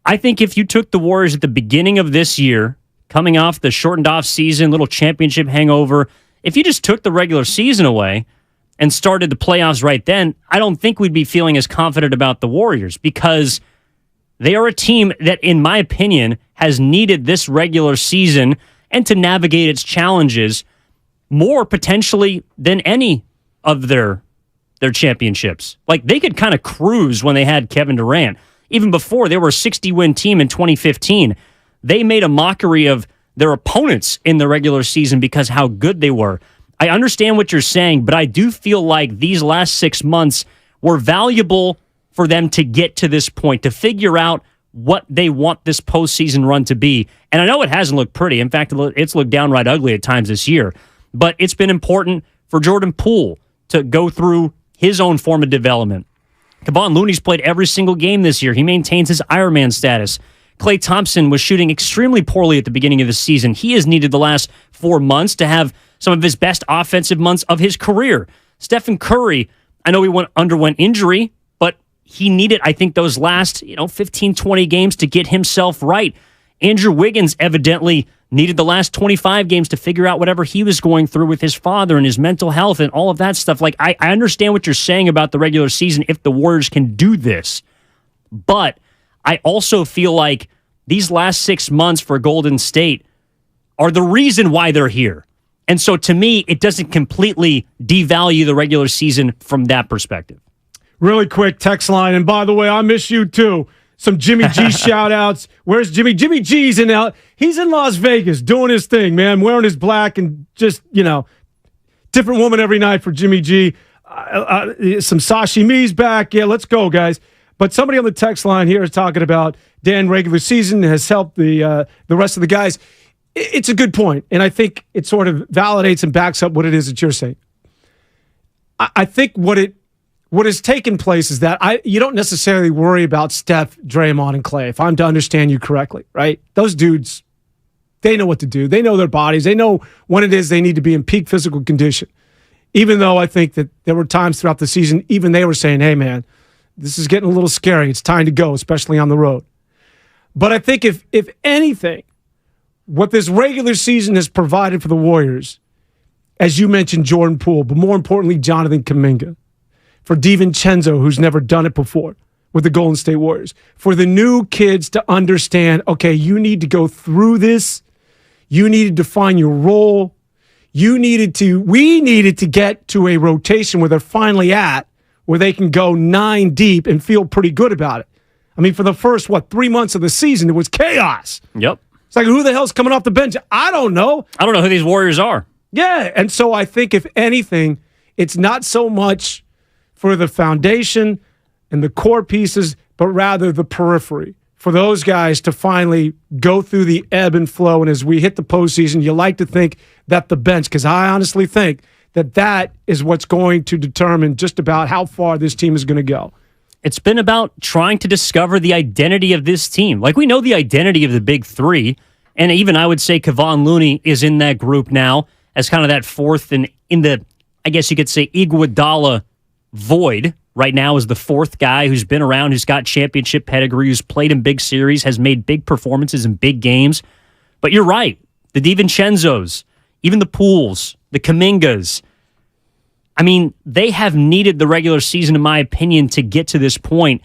F: I think if you took the Warriors at the beginning of this year, coming off the shortened off season, little championship hangover, if you just took the regular season away and started the playoffs right then, I don't think we'd be feeling as confident about the Warriors, because they are a team that, in my opinion, has needed this regular season and to navigate its challenges more potentially than any of their championships. Like, they could kind of cruise when they had Kevin Durant. Even before, they were a 60-win team in 2015. They made a mockery of their opponents in the regular season because how good they were. I understand what you're saying, but I do feel like these last 6 months were valuable for them to get to this point, to figure out what they want this postseason run to be. And I know it hasn't looked pretty. In fact, it's looked downright ugly at times this year. But it's been important for Jordan Poole to go through his own form of development. Kevon Looney's played every single game this year. He maintains his Ironman status. Klay Thompson was shooting extremely poorly at the beginning of the season. He has needed the last 4 months to have some of his best offensive months of his career. Stephen Curry, I know he underwent injury, but he needed, I think, those last 15, 20 games to get himself right. Andrew Wiggins evidently needed the last 25 games to figure out whatever he was going through with his father and his mental health and all of that stuff. Like, I understand what you're saying about the regular season if the Warriors can do this. But I also feel like these last 6 months for Golden State are the reason why they're here. And so to me, it doesn't completely devalue the regular season from that perspective.
V: Really quick text line. And by the way, I miss you too. Some Jimmy G shout-outs. Where's Jimmy? Jimmy G's he's in Las Vegas doing his thing, man, wearing his black and just, different woman every night for Jimmy G. Some sashimi's back. Yeah, let's go, guys. But somebody on the text line here is talking about Dan, regular season has helped the rest of the guys. It's a good point, and I think it sort of validates and backs up what it is that you're saying. I think what has taken place is that you don't necessarily worry about Steph, Draymond, and Clay, if I'm to understand you correctly, right? Those dudes, they know what to do. They know their bodies. They know when it is they need to be in peak physical condition. Even though I think that there were times throughout the season, even they were saying, hey, man, this is getting a little scary. It's time to go, especially on the road. But I think if anything, what this regular season has provided for the Warriors, as you mentioned, Jordan Poole, but more importantly, Jonathan Kaminga, for DiVincenzo, who's never done it before with the Golden State Warriors, for the new kids to understand, okay, you need to go through this. You needed to find your role. We needed to get to a rotation where they're finally at, where they can go 9 deep and feel pretty good about it. I mean, for the first, 3 months of the season, it was chaos.
F: Yep.
V: It's like, who the hell's coming off the bench? I don't know.
F: I don't know who these Warriors are.
V: Yeah, and so I think, if anything, it's not so much for the foundation and the core pieces, but rather the periphery, for those guys to finally go through the ebb and flow. And as we hit the postseason, you like to think that the bench, because I honestly think that is what's going to determine just about how far this team is going to go.
F: It's been about trying to discover the identity of this team. Like, we know the identity of the big three, and even I would say Kevon Looney is in that group now as kind of that fourth, and in the, I guess you could say, Iguodala void right now is the fourth guy who's been around, who's got championship pedigree, who's played in big series, has made big performances in big games. But you're right. The DiVinchenzos, even the Pooles, the Kamingas, I mean, they have needed the regular season, in my opinion, to get to this point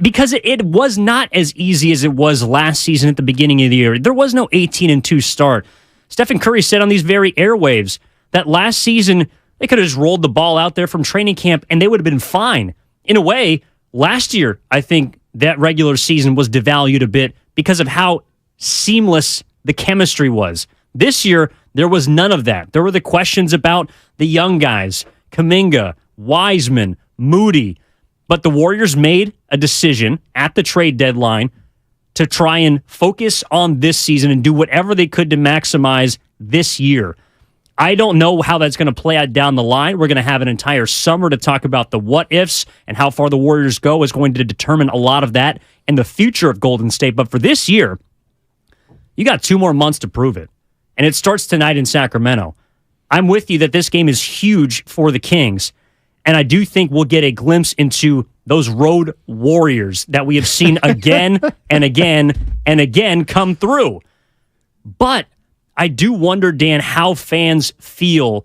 F: because it was not as easy as it was last season at the beginning of the year. There was no 18-2 start. Stephen Curry said on these very airwaves that last season they could have just rolled the ball out there from training camp and they would have been fine. In a way, last year, I think that regular season was devalued a bit because of how seamless the chemistry was. This year, there was none of that. There were the questions about the young guys, Kaminga, Wiseman, Moody. But the Warriors made a decision at the trade deadline to try and focus on this season and do whatever they could to maximize this year. I don't know how that's going to play out down the line. We're going to have an entire summer to talk about the what-ifs, and how far the Warriors go is going to determine a lot of that and the future of Golden State. But for this year, you got 2 more months to prove it. And it starts tonight in Sacramento. I'm with you that this game is huge for the Kings. And I do think we'll get a glimpse into those road warriors that we have seen again and again and again come through. But I do wonder, Dan, how fans feel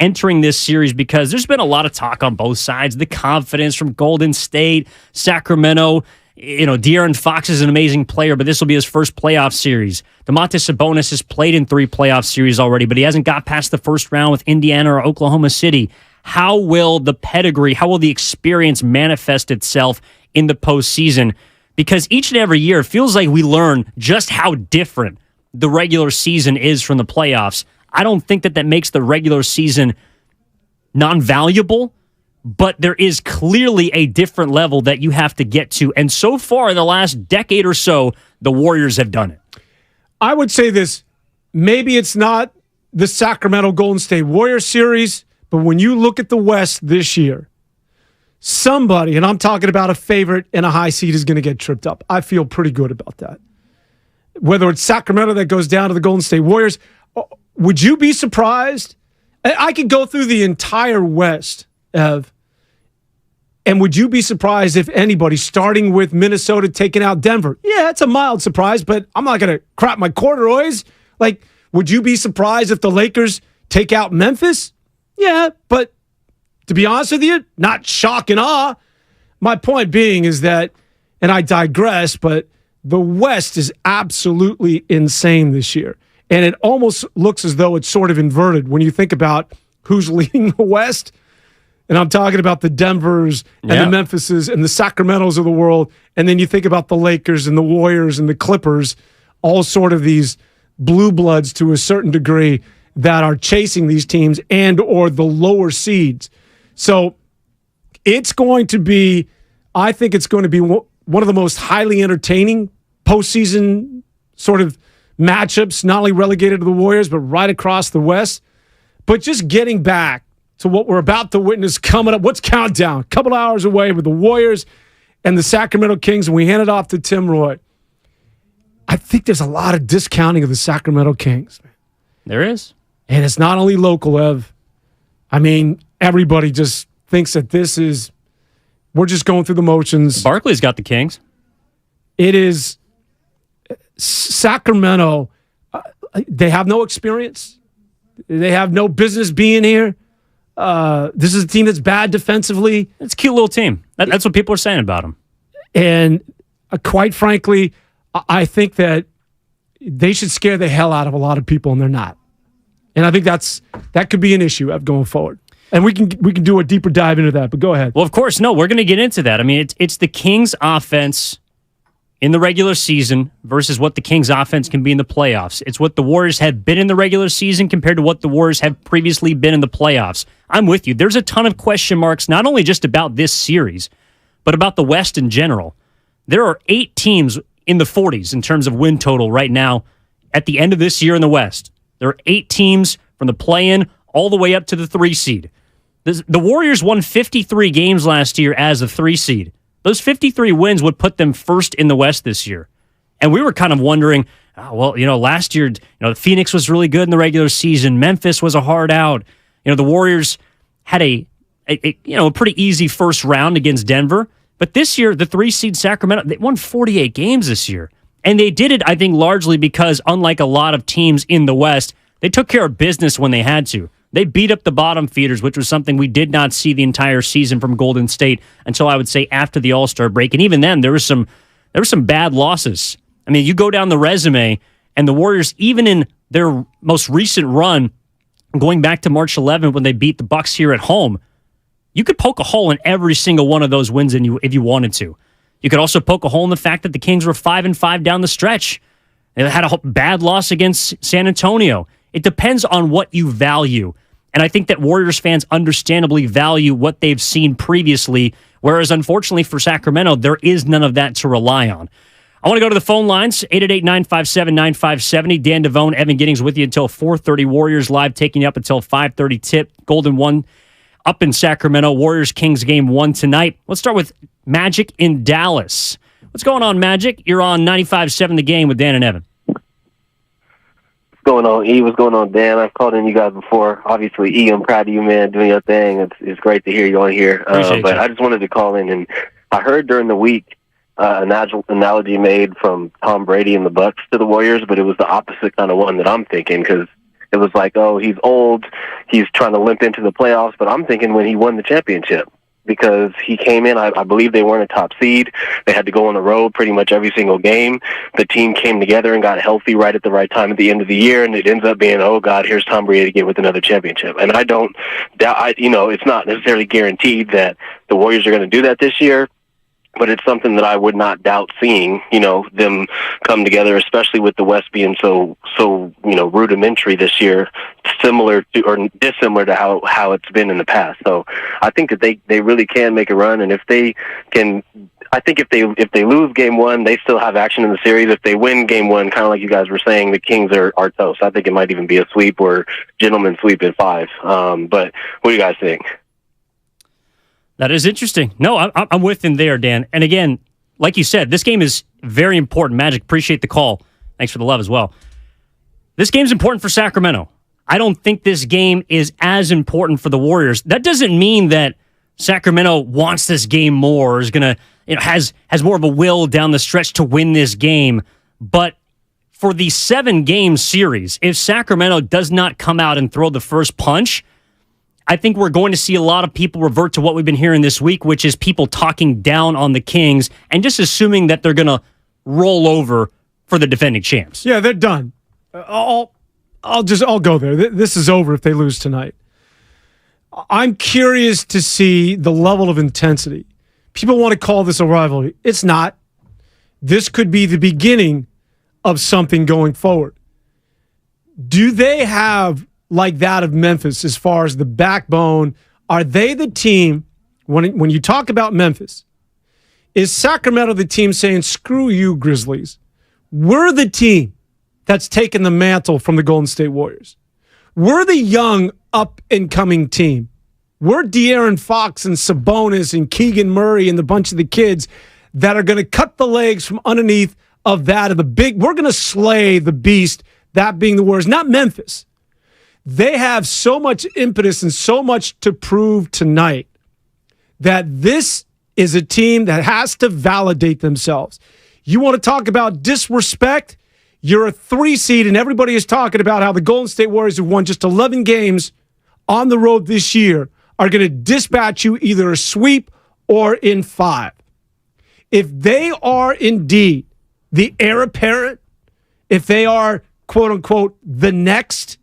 F: entering this series, because there's been a lot of talk on both sides. The confidence from Golden State, Sacramento. De'Aaron Fox is an amazing player, but this will be his first playoff series. Domantas Sabonis has played in 3 playoff series already, but he hasn't got past the first round with Indiana or Oklahoma City. How will the pedigree, how will the experience manifest itself in the postseason? Because each and every year, it feels like we learn just how different the regular season is from the playoffs. I don't think that makes the regular season non-valuable, but there is clearly a different level that you have to get to. And so far in the last decade or so, the Warriors have done it.
V: I would say this. Maybe it's not the Sacramento Golden State Warriors series, but when you look at the West this year, somebody, and I'm talking about a favorite and a high seed, is going to get tripped up. I feel pretty good about that. Whether it's Sacramento that goes down to the Golden State Warriors, would you be surprised? I could go through the entire West, Ev, and would you be surprised if anybody, starting with Minnesota taking out Denver? Yeah, it's a mild surprise, but I'm not going to crap my corduroys. Like, would you be surprised if the Lakers take out Memphis? Yeah, but to be honest with you, not shock and awe. My point being is that, and I digress, but the West is absolutely insane this year. And it almost looks as though it's sort of inverted when you think about who's leading the West. And I'm talking about the Denvers and the Memphises and the Sacramentos of the world. And then you think about the Lakers and the Warriors and the Clippers, all sort of these blue bloods to a certain degree that are chasing these teams and or the lower seeds. So it's going to be, I think it's going to be one of the most highly entertaining postseason sort of matchups, not only relegated to the Warriors, but right across the West. But just getting back to what we're about to witness coming up. What's countdown? A couple hours away with the Warriors and the Sacramento Kings, and we hand it off to Tim Roy. I think there's a lot of discounting of the Sacramento Kings.
F: There is.
V: And it's not only local, Ev. I mean, everybody just thinks that this is, we're just going through the motions.
F: Barkley's got the Kings.
V: It is Sacramento. They have no experience. They have no business being here. This is a team that's bad defensively.
F: It's a cute little team. That's what people are saying about them.
V: And quite frankly, I think that they should scare the hell out of a lot of people, and they're not. And I think that could be an issue going forward. And we can do a deeper dive into that, but go ahead.
F: Well, of course, no, we're going to get into that. I mean, it's the Kings' offense in the regular season versus what the Kings' offense can be in the playoffs. It's what the Warriors have been in the regular season compared to what the Warriors have previously been in the playoffs. I'm with you. There's a ton of question marks, not only just about this series, but about the West in general. There are 8 teams in the 40s in terms of win total right now at the end of this year in the West. There are 8 teams from the play-in all the way up to the 3 seed. The Warriors won 53 games last year as a 3 seed. those 53 wins would put them first in the West this year. And we were kind of wondering, last year, Phoenix was really good in the regular season. Memphis was a hard out. The Warriors had a pretty easy first round against Denver. But this year, the 3-seed Sacramento, they won 48 games this year. And they did it, I think, largely because, unlike a lot of teams in the West, they took care of business when they had to. They beat up the bottom feeders, which was something we did not see the entire season from Golden State until, I would say, after the All-Star break. And even then, there were some bad losses. I mean, you go down the resume, and the Warriors, even in their most recent run, going back to March 11th when they beat the Bucks here at home, you could poke a hole in every single one of those wins if you wanted to. You could also poke a hole in the fact that the Kings were 5-5 down the stretch. They had a bad loss against San Antonio. It depends on what you value. And I think that Warriors fans understandably value what they've seen previously, whereas unfortunately for Sacramento, there is none of that to rely on. I want to go to the phone lines, 888-957-9570. Dan Devone, Evan Giddings with you until 4:30. Warriors live taking you up until 5:30 tip. Golden 1 up in Sacramento. Warriors-Kings game 1 tonight. Let's start with Magic in Dallas. What's going on, Magic? You're on 95.7 The Game with Dan and Evan.
E: What's going on, E? What's going on, Dan? I've called in you guys before. Obviously, E, I'm proud of you, man, doing your thing. It's great to hear you on here. But I just wanted to call in, and I heard during the week an analogy made from Tom Brady and the Bucks to the Warriors, but it was the opposite kind of one that I'm thinking, because it was like, oh, he's old, he's trying to limp into the playoffs, but I'm thinking when he won the championship, because he came in, I believe they weren't a top seed. They had to go on the road pretty much every single game. The team came together and got healthy right at the right time at the end of the year, and it ends up being, oh, God, here's Tom Brady again with another championship. And I don't doubt, it's not necessarily guaranteed that the Warriors are going to do that this year, but it's something that I would not doubt seeing, them come together, especially with the West being so rudimentary this year, similar to or dissimilar to how it's been in the past. So I think that they really can make a run, and if they can, I think if they lose game 1, they still have action in the series. If they win game 1, kind of like you guys were saying, the Kings are toast. I think it might even be a sweep or gentleman sweep in 5. But what do you guys think?
F: That is interesting. No, I'm with him there, Dan. And again, like you said, this game is very important. Magic, appreciate the call. Thanks for the love as well. This game's important for Sacramento. I don't think this game is as important for the Warriors. That doesn't mean that Sacramento wants this game more, or is going to, has more of a will down the stretch to win this game. But for the 7-game series, if Sacramento does not come out and throw the first punch, I think we're going to see a lot of people revert to what we've been hearing this week, which is people talking down on the Kings and just assuming that they're going to roll over for the defending champs.
V: Yeah, they're done. I'll go there. This is over if they lose tonight. I'm curious to see the level of intensity. People want to call this a rivalry. It's not. This could be the beginning of something going forward. Do they have, like that of Memphis, as far as the backbone? Are they the team, when you talk about Memphis, is Sacramento the team saying, screw you, Grizzlies? We're the team that's taken the mantle from the Golden State Warriors. We're the young, up-and-coming team. We're De'Aaron Fox and Sabonis and Keegan Murray and the bunch of the kids that are going to cut the legs from underneath of that of the big. We're going to slay the beast, that being the Warriors, not Memphis. They have so much impetus and so much to prove tonight that this is a team that has to validate themselves. You want to talk about disrespect? You're a 3 seed, and everybody is talking about how the Golden State Warriors, who won just 11 games on the road this year, are going to dispatch you either a sweep or in 5. If they are indeed the heir apparent, if they are, quote unquote, the next,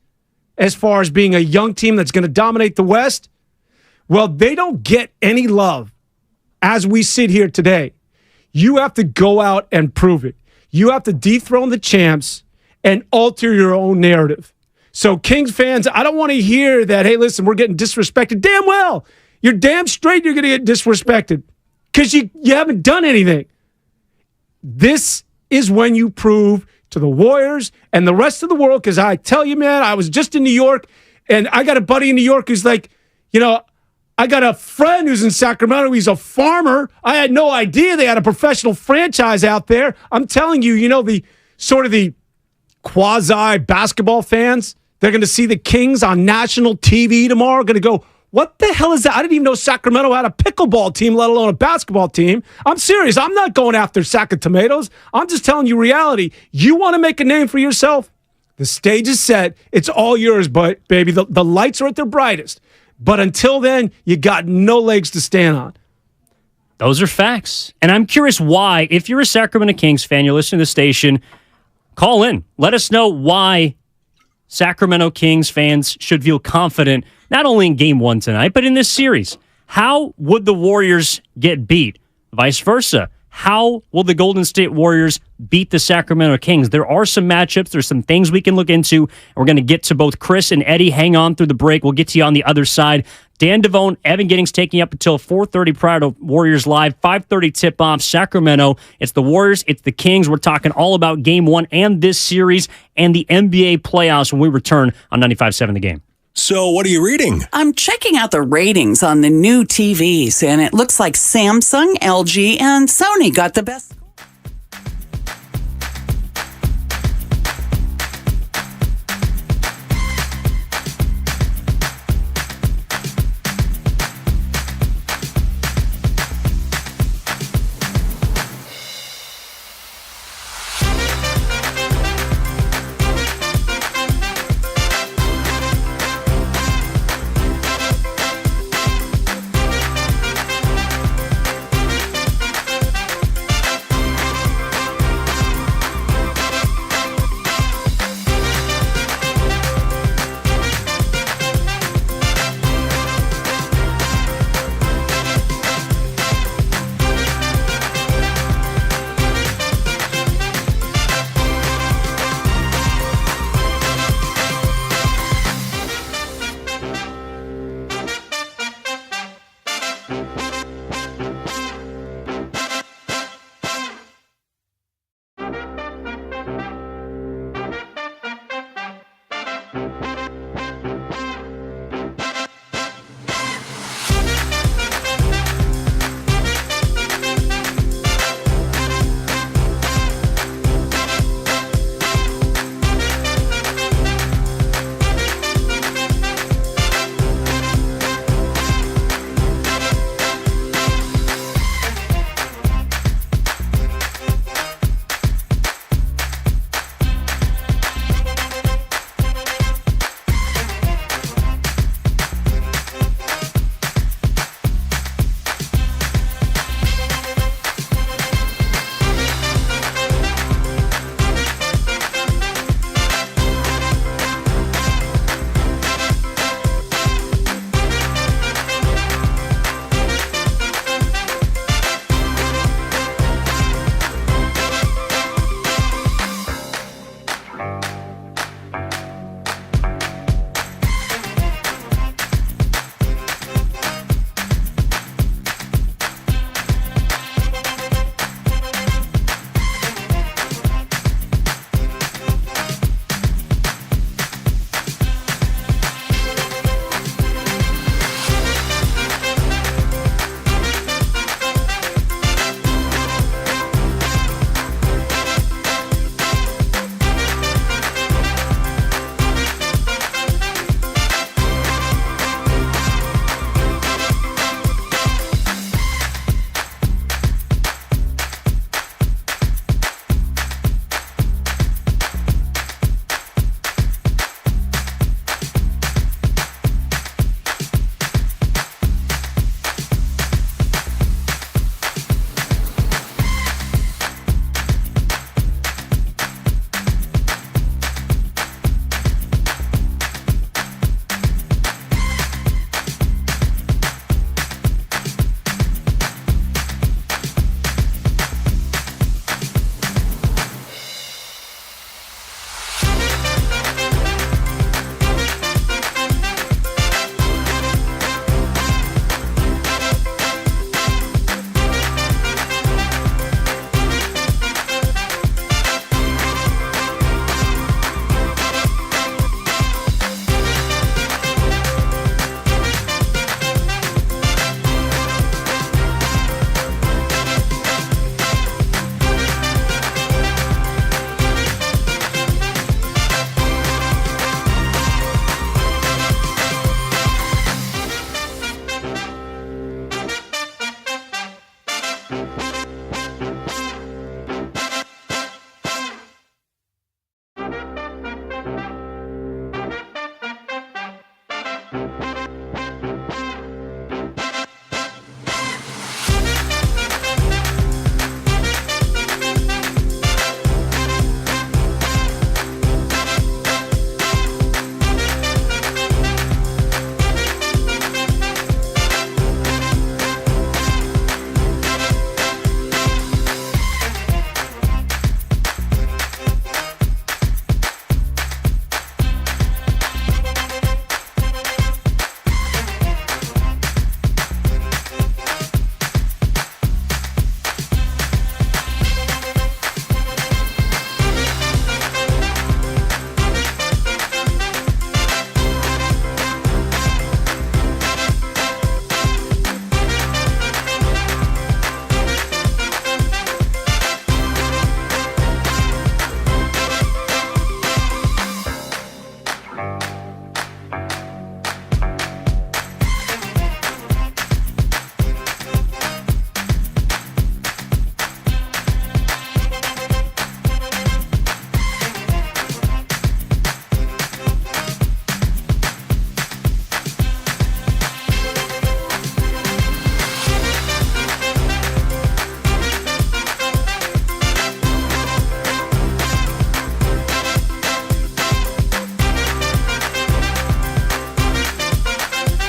V: as far as being a young team that's going to dominate the West, well, they don't get any love as we sit here today. You have to go out and prove it. You have to dethrone the champs and alter your own narrative. So, Kings fans, I don't want to hear that, hey, listen, we're getting disrespected. Damn well. You're damn straight you're going to get disrespected because you haven't done anything. This is when you prove to the Warriors and the rest of the world, because I tell you, man, I was just in New York, and I got a buddy in New York who's like, I got a friend who's in Sacramento. He's a farmer. I had no idea they had a professional franchise out there. I'm telling you, the sort of the quasi-basketball fans, they're going to see the Kings on national TV tomorrow, going to go, what the hell is that? I didn't even know Sacramento had a pickleball team, let alone a basketball team. I'm serious. I'm not going after sack of tomatoes. I'm just telling you reality. You want to make a name for yourself? The stage is set. It's all yours, but baby, the lights are at their brightest. But until then, you got no legs to stand on.
F: Those are facts. And I'm curious why, if you're a Sacramento Kings fan, you're listening to the station, call in. Let us know why Sacramento Kings fans should feel confident, not only in Game 1 tonight, but in this series. How would the Warriors get beat? Vice versa. How will the Golden State Warriors beat the Sacramento Kings? There are some matchups. There's some things we can look into. We're going to get to both Chris and Eddie. Hang on through the break. We'll get to you on the other side. Dan Devone, Evan Giddings taking you up until 4:30 prior to Warriors Live. 5:30 tip-off, Sacramento. It's the Warriors. It's the Kings. We're talking all about Game 1 and this series and the NBA playoffs when we return on 95.7 The Game.
C: So what are you reading?
D: I'm checking out the ratings on the new TVs, and it looks like Samsung, LG, and Sony got the best.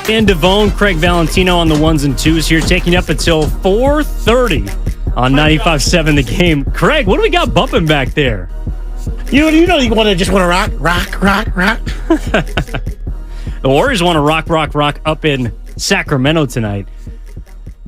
F: Dan Devone, Craig Valentino on the ones and twos here, taking up until 4:30 on 95.7 The Game. Craig, what do we got bumping back there?
R: You know you want to rock.
F: The Warriors want to rock up in Sacramento tonight.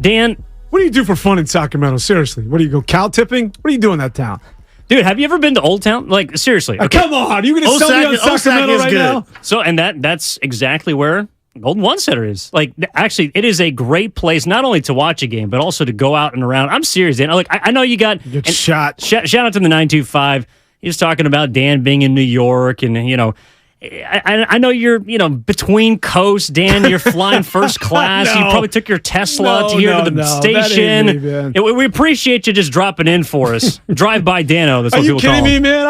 F: Dan,
V: what do you do for fun in Sacramento? Seriously, what do you go cow tipping? What do you do in that town?
F: Dude, have you ever been to Old Town? Like, seriously. Okay.
V: Come on, are you going to sell me on Sacramento right now?
F: So, and that's exactly where Golden One Center is. Like, actually, it is a great place not only to watch a game, but also to go out and around. I'm serious, Dan. Like, I know you got
V: shot.
F: Shout out to the 925. He's talking about Dan being in New York, and I know you're between coasts, Dan. You're flying first class.
V: No.
F: You probably took your Tesla to the station.
V: That ain't me, man.
F: We appreciate you just dropping in for us. Drive by Dano. That's what people call him.
V: Are you kidding me, man?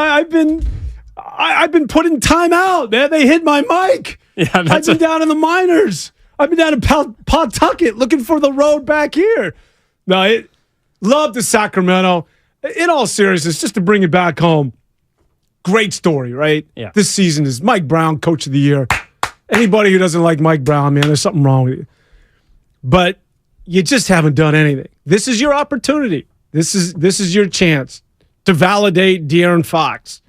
V: I've been put in timeout, man. They hit my mic.
F: Yeah,
V: I've been down in the minors. I've been down in Pawtucket looking for the road back here. No, love the Sacramento. In all seriousness, just to bring it back home, great story, right?
F: Yeah.
V: This season is Mike Brown, Coach of the Year. Anybody who doesn't like Mike Brown, man, there's something wrong with you. But you just haven't done anything. This is your opportunity. This is your chance to validate De'Aaron Fox.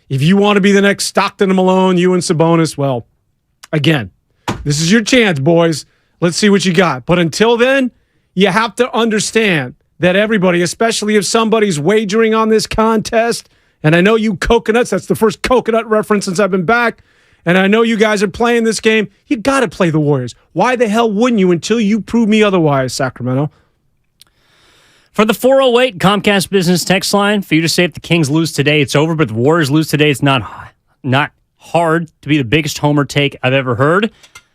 V: If you want to be the next Stockton and Malone, you and Sabonis, well, again, this is your chance, boys. Let's see what you got. But until then, you have to understand that everybody, especially if somebody's wagering on this contest, and I know you coconuts, that's the first coconut reference since I've been back, and I know you guys are playing this game, you got to play the Warriors. Why the hell wouldn't you until you prove me otherwise, Sacramento?
F: For the 408 Comcast Business text line, for you to say if the Kings lose today, it's over, but if the Warriors lose today, it's not hard to be the biggest homer take I've ever heard.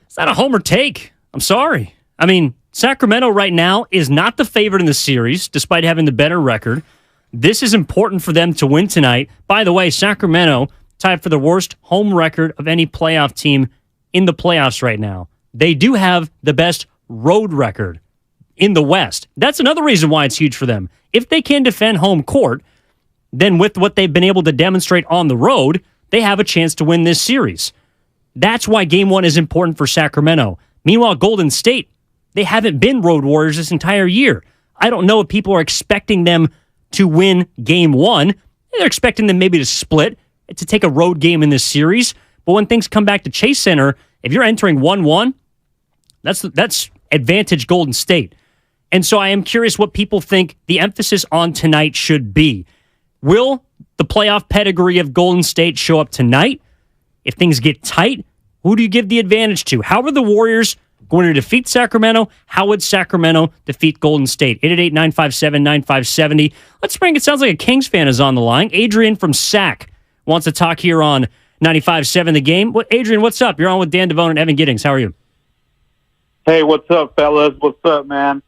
F: It's not a homer take. I'm sorry. I mean, Sacramento right now is not the favorite in the series, despite having the better record. This is important for them to win tonight. By the way, Sacramento tied for the worst home record of any playoff team in the playoffs right now. They do have the best road record in the West. That's another reason why it's huge for them. If they can defend home court, then with what they've been able to demonstrate on the road, they have a chance to win this series. That's why Game 1 is important for Sacramento. Meanwhile, Golden State, they haven't been road warriors this entire year. I don't know if people are expecting them to win Game 1. They're expecting them maybe to split, to take a road game in this series. But when things come back to Chase Center, if you're entering 1-1, that's advantage Golden State. And so I am curious what people think the emphasis on tonight should be. Will the playoff pedigree of Golden State show up tonight? If things get tight, who do you give the advantage to? How are the Warriors going to defeat Sacramento? How would Sacramento defeat Golden State? 888-957-9570. Let's bring it. Sounds like a Kings fan is on the line. Adrian from Sac wants to talk here on 95.7 The Game. Adrian, what's up? You're on with Dan Devone and Evan Giddings. How are you?
H: Hey, what's up, fellas? What's up, man?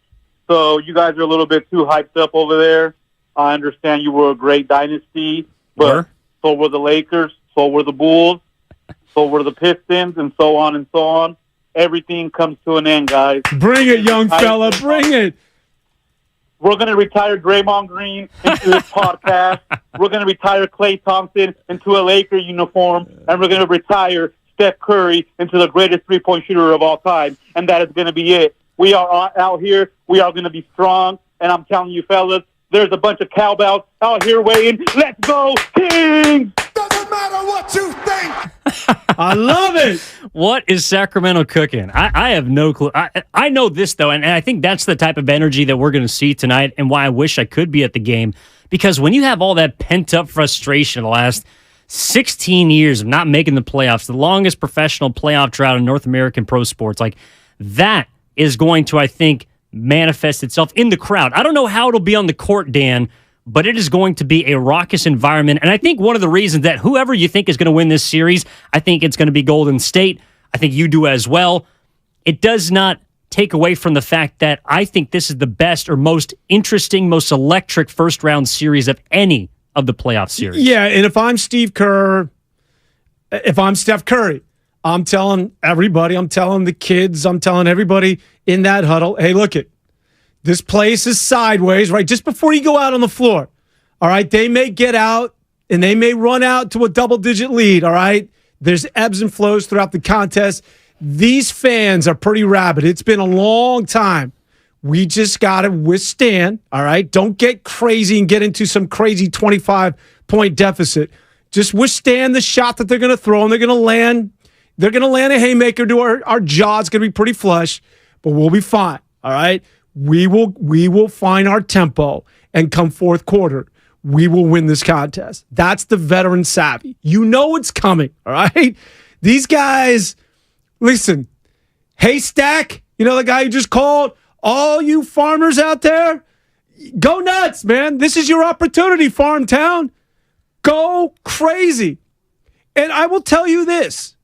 H: So you guys are a little bit too hyped up over there. I understand you were a great dynasty, but so were the Lakers, so were the Bulls, so were the Pistons, and so on and so on. Everything comes to an end, guys.
V: Bring it, young fella. Bring it.
H: We're going to retire Draymond Green into this podcast. We're going to retire Klay Thompson into a Laker uniform, and we're going to retire Steph Curry into the greatest three-point shooter of all time, and that is going to be it. We are out here. We are going to be strong, and I'm telling you, fellas, there's a bunch of cowbells out here waiting. Let's go, Kings!
I: Doesn't matter what you think.
V: I love it.
F: What is Sacramento cooking? I have no clue. I know this, though, and I think that's the type of energy that we're going to see tonight and why I wish I could be at the game. Because when you have all that pent-up frustration the last 16 years of not making the playoffs, the longest professional playoff drought in North American pro sports, like that is going to, I think, manifest itself in the crowd. I don't know how it'll be on the court, Dan, but it is going to be a raucous environment. And I think one of the reasons that whoever you think is going to win this series, I think it's going to be Golden State. I think you do as well. It does not take away from the fact that I think this is the best or most interesting, most electric first-round series of any of the playoff series.
V: Yeah, and if I'm Steve Kerr, if I'm Steph Curry, I'm telling everybody, I'm telling the kids, I'm telling everybody in that huddle, hey, look it. This place is sideways, right? Just before you go out on the floor, all right? They may get out and they may run out to a double-digit lead, all right? There's ebbs and flows throughout the contest. these fans are pretty rabid. It's been a long time. We just got to withstand, all right? Don't get crazy and get into some crazy 25-point deficit. Just withstand the shot that they're going to throw, and they're going to land a haymaker to our jaw. It's going to be pretty flush, but we'll be fine, all right? We will find our tempo, and come fourth quarter, we will win this contest. That's the veteran savvy. You know it's coming, all right? These guys, listen, Haystack, you know the guy you just called? All you farmers out there, go nuts, man. This is your opportunity, farm town. Go crazy. And I will tell you this,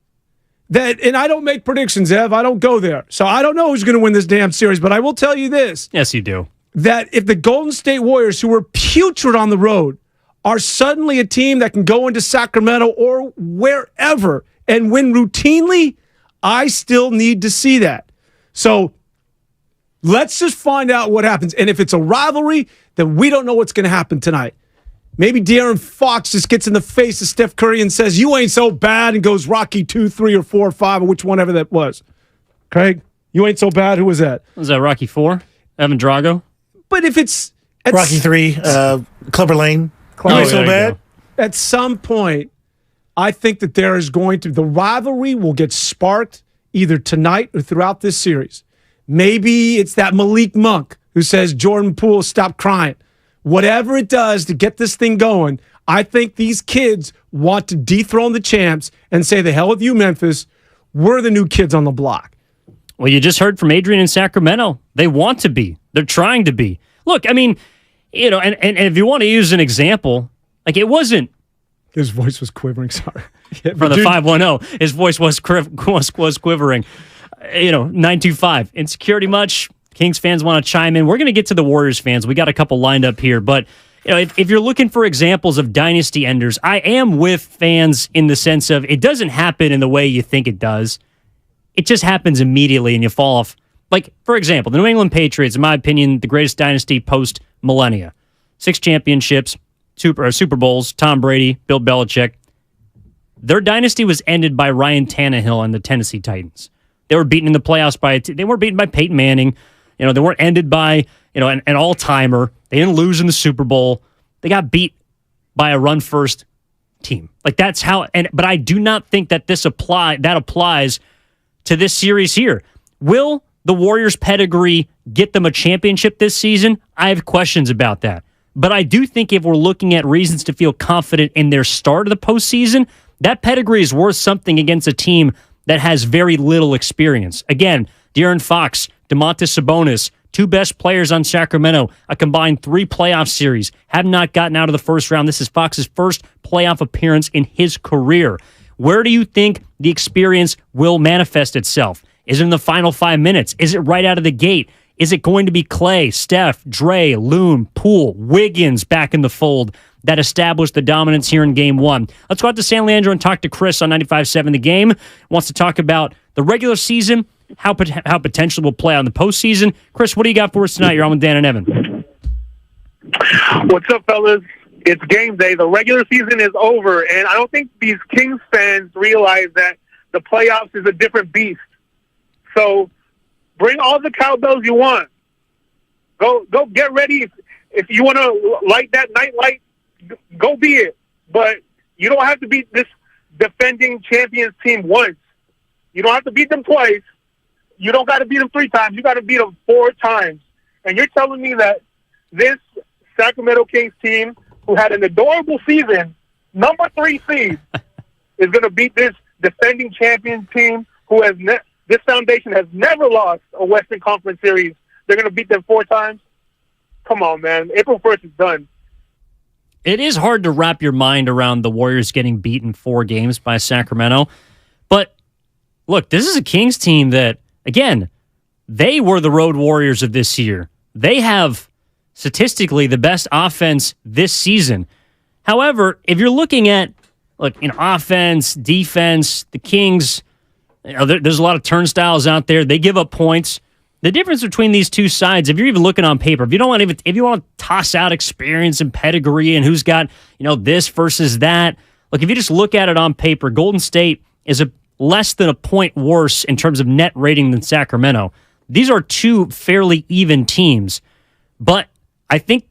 V: and I don't make predictions, Ev. I don't go there. So I don't know who's going to win this damn series, but I will tell you this.
F: Yes, you do.
V: That if the Golden State Warriors, who were putrid on the road, are suddenly a team that can go into Sacramento or wherever and win routinely, I still need to see that. So let's just find out what happens. And if it's a rivalry, then we don't know what's going to happen tonight. Maybe De'Aaron Fox just gets in the face of Steph Curry and says, you ain't so bad, and goes Rocky 2, 3, or 4, or 5, or which one ever that was. Craig, you ain't so bad. Who was that?
F: Was that Rocky 4? Evan Drago?
V: But if it's
R: Rocky 3, Clubber Lane. You ain't so bad.
V: At some point, I think that there is going to, the rivalry will get sparked either tonight or throughout this series. Maybe it's that Malik Monk who says, Jordan Poole, stop crying. Whatever it does to get this thing going, I think these kids want to dethrone the champs and say, the hell with you, Memphis. We're the new kids on the block.
F: Well, you just heard from Adrian in Sacramento. They want to be. They're trying to be. Look, I mean, you know, and if you want to use an example, like it wasn't.
V: His voice was quivering, sorry.
F: From the 510, his voice was quivering. 925. Insecurity much? Kings fans want to chime in. We're going to get to the Warriors fans. We got a couple lined up here. But if you're looking for examples of dynasty enders, I am with fans in the sense of it doesn't happen in the way you think it does. It just happens immediately and you fall off. Like, for example, the New England Patriots, in my opinion, the greatest dynasty post-millennia. 6 championships, Super Bowls, Tom Brady, Bill Belichick. Their dynasty was ended by Ryan Tannehill and the Tennessee Titans. They were beaten in the playoffs they weren't beaten by Peyton Manning. They weren't ended by, an all-timer. They didn't lose in the Super Bowl. They got beat by a run-first team. Like, that's how, but I do not think that that applies to this series here. Will the Warriors' pedigree get them a championship this season? I have questions about that. But I do think if we're looking at reasons to feel confident in their start of the postseason, that pedigree is worth something against a team that has very little experience. Again, De'Aaron Fox, Domantas Sabonis, 2 best players on Sacramento, a combined 3 playoff series, have not gotten out of the first round. This is Fox's first playoff appearance in his career. Where do you think the experience will manifest itself? Is it in the final 5 minutes? Is it right out of the gate? Is it going to be Clay, Steph, Dre, Loon, Poole, Wiggins back in the fold that established the dominance here in Game 1? Let's go out to San Leandro and talk to Chris on 95.7 The Game. Wants to talk about the regular season, how potentially will play on the postseason. Chris, what do you got for us tonight? You're on with Dan and Evan.
U: What's up, fellas? It's game day. The regular season is over, and I don't think these Kings fans realize that the playoffs is a different beast. So bring all the cowbells you want. Go get ready. If you want to light that night light, go be it. But you don't have to beat this defending champions team once. You don't have to beat them twice. You don't got to beat them 3 times. You got to beat them 4 times. And you're telling me that this Sacramento Kings team, who had an adorable season, number 3 seed, is going to beat this defending champion team who has this foundation has never lost a Western Conference series. They're going to beat them 4 times? Come on, man. April 1st is done.
F: It is hard to wrap your mind around the Warriors getting beaten 4 games by Sacramento. But, look, this is a Kings team that, again, they were the road warriors of this year. They have, statistically, the best offense this season. However, if you're looking at, in offense, defense, the Kings, there's a lot of turnstiles out there. They give up points. The difference between these two sides, if you're even looking on paper, if you want to toss out experience and pedigree and who's got, this versus that, if you just look at it on paper, Golden State is less than a point worse in terms of net rating than Sacramento. These are two fairly even teams. But I think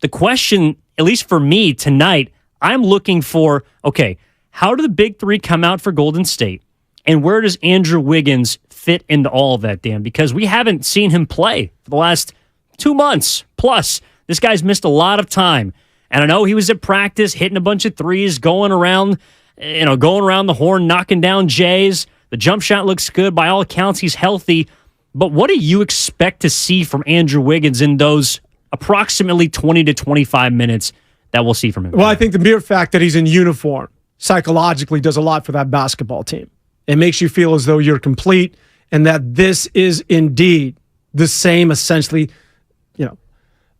F: the question, at least for me tonight, I'm looking for, okay, how do the big three come out for Golden State? And where does Andrew Wiggins fit into all of that, Dan? Because we haven't seen him play for the last 2 months. Plus, this guy's missed a lot of time. And I know he was at practice, hitting a bunch of threes, going around the horn, knocking down Jays. The jump shot looks good. By all accounts, he's healthy. But what do you expect to see from Andrew Wiggins in those approximately 20 to 25 minutes that we'll see from him?
V: Well, I think the mere fact that he's in uniform psychologically does a lot for that basketball team. It makes you feel as though you're complete and that this is indeed the same, essentially,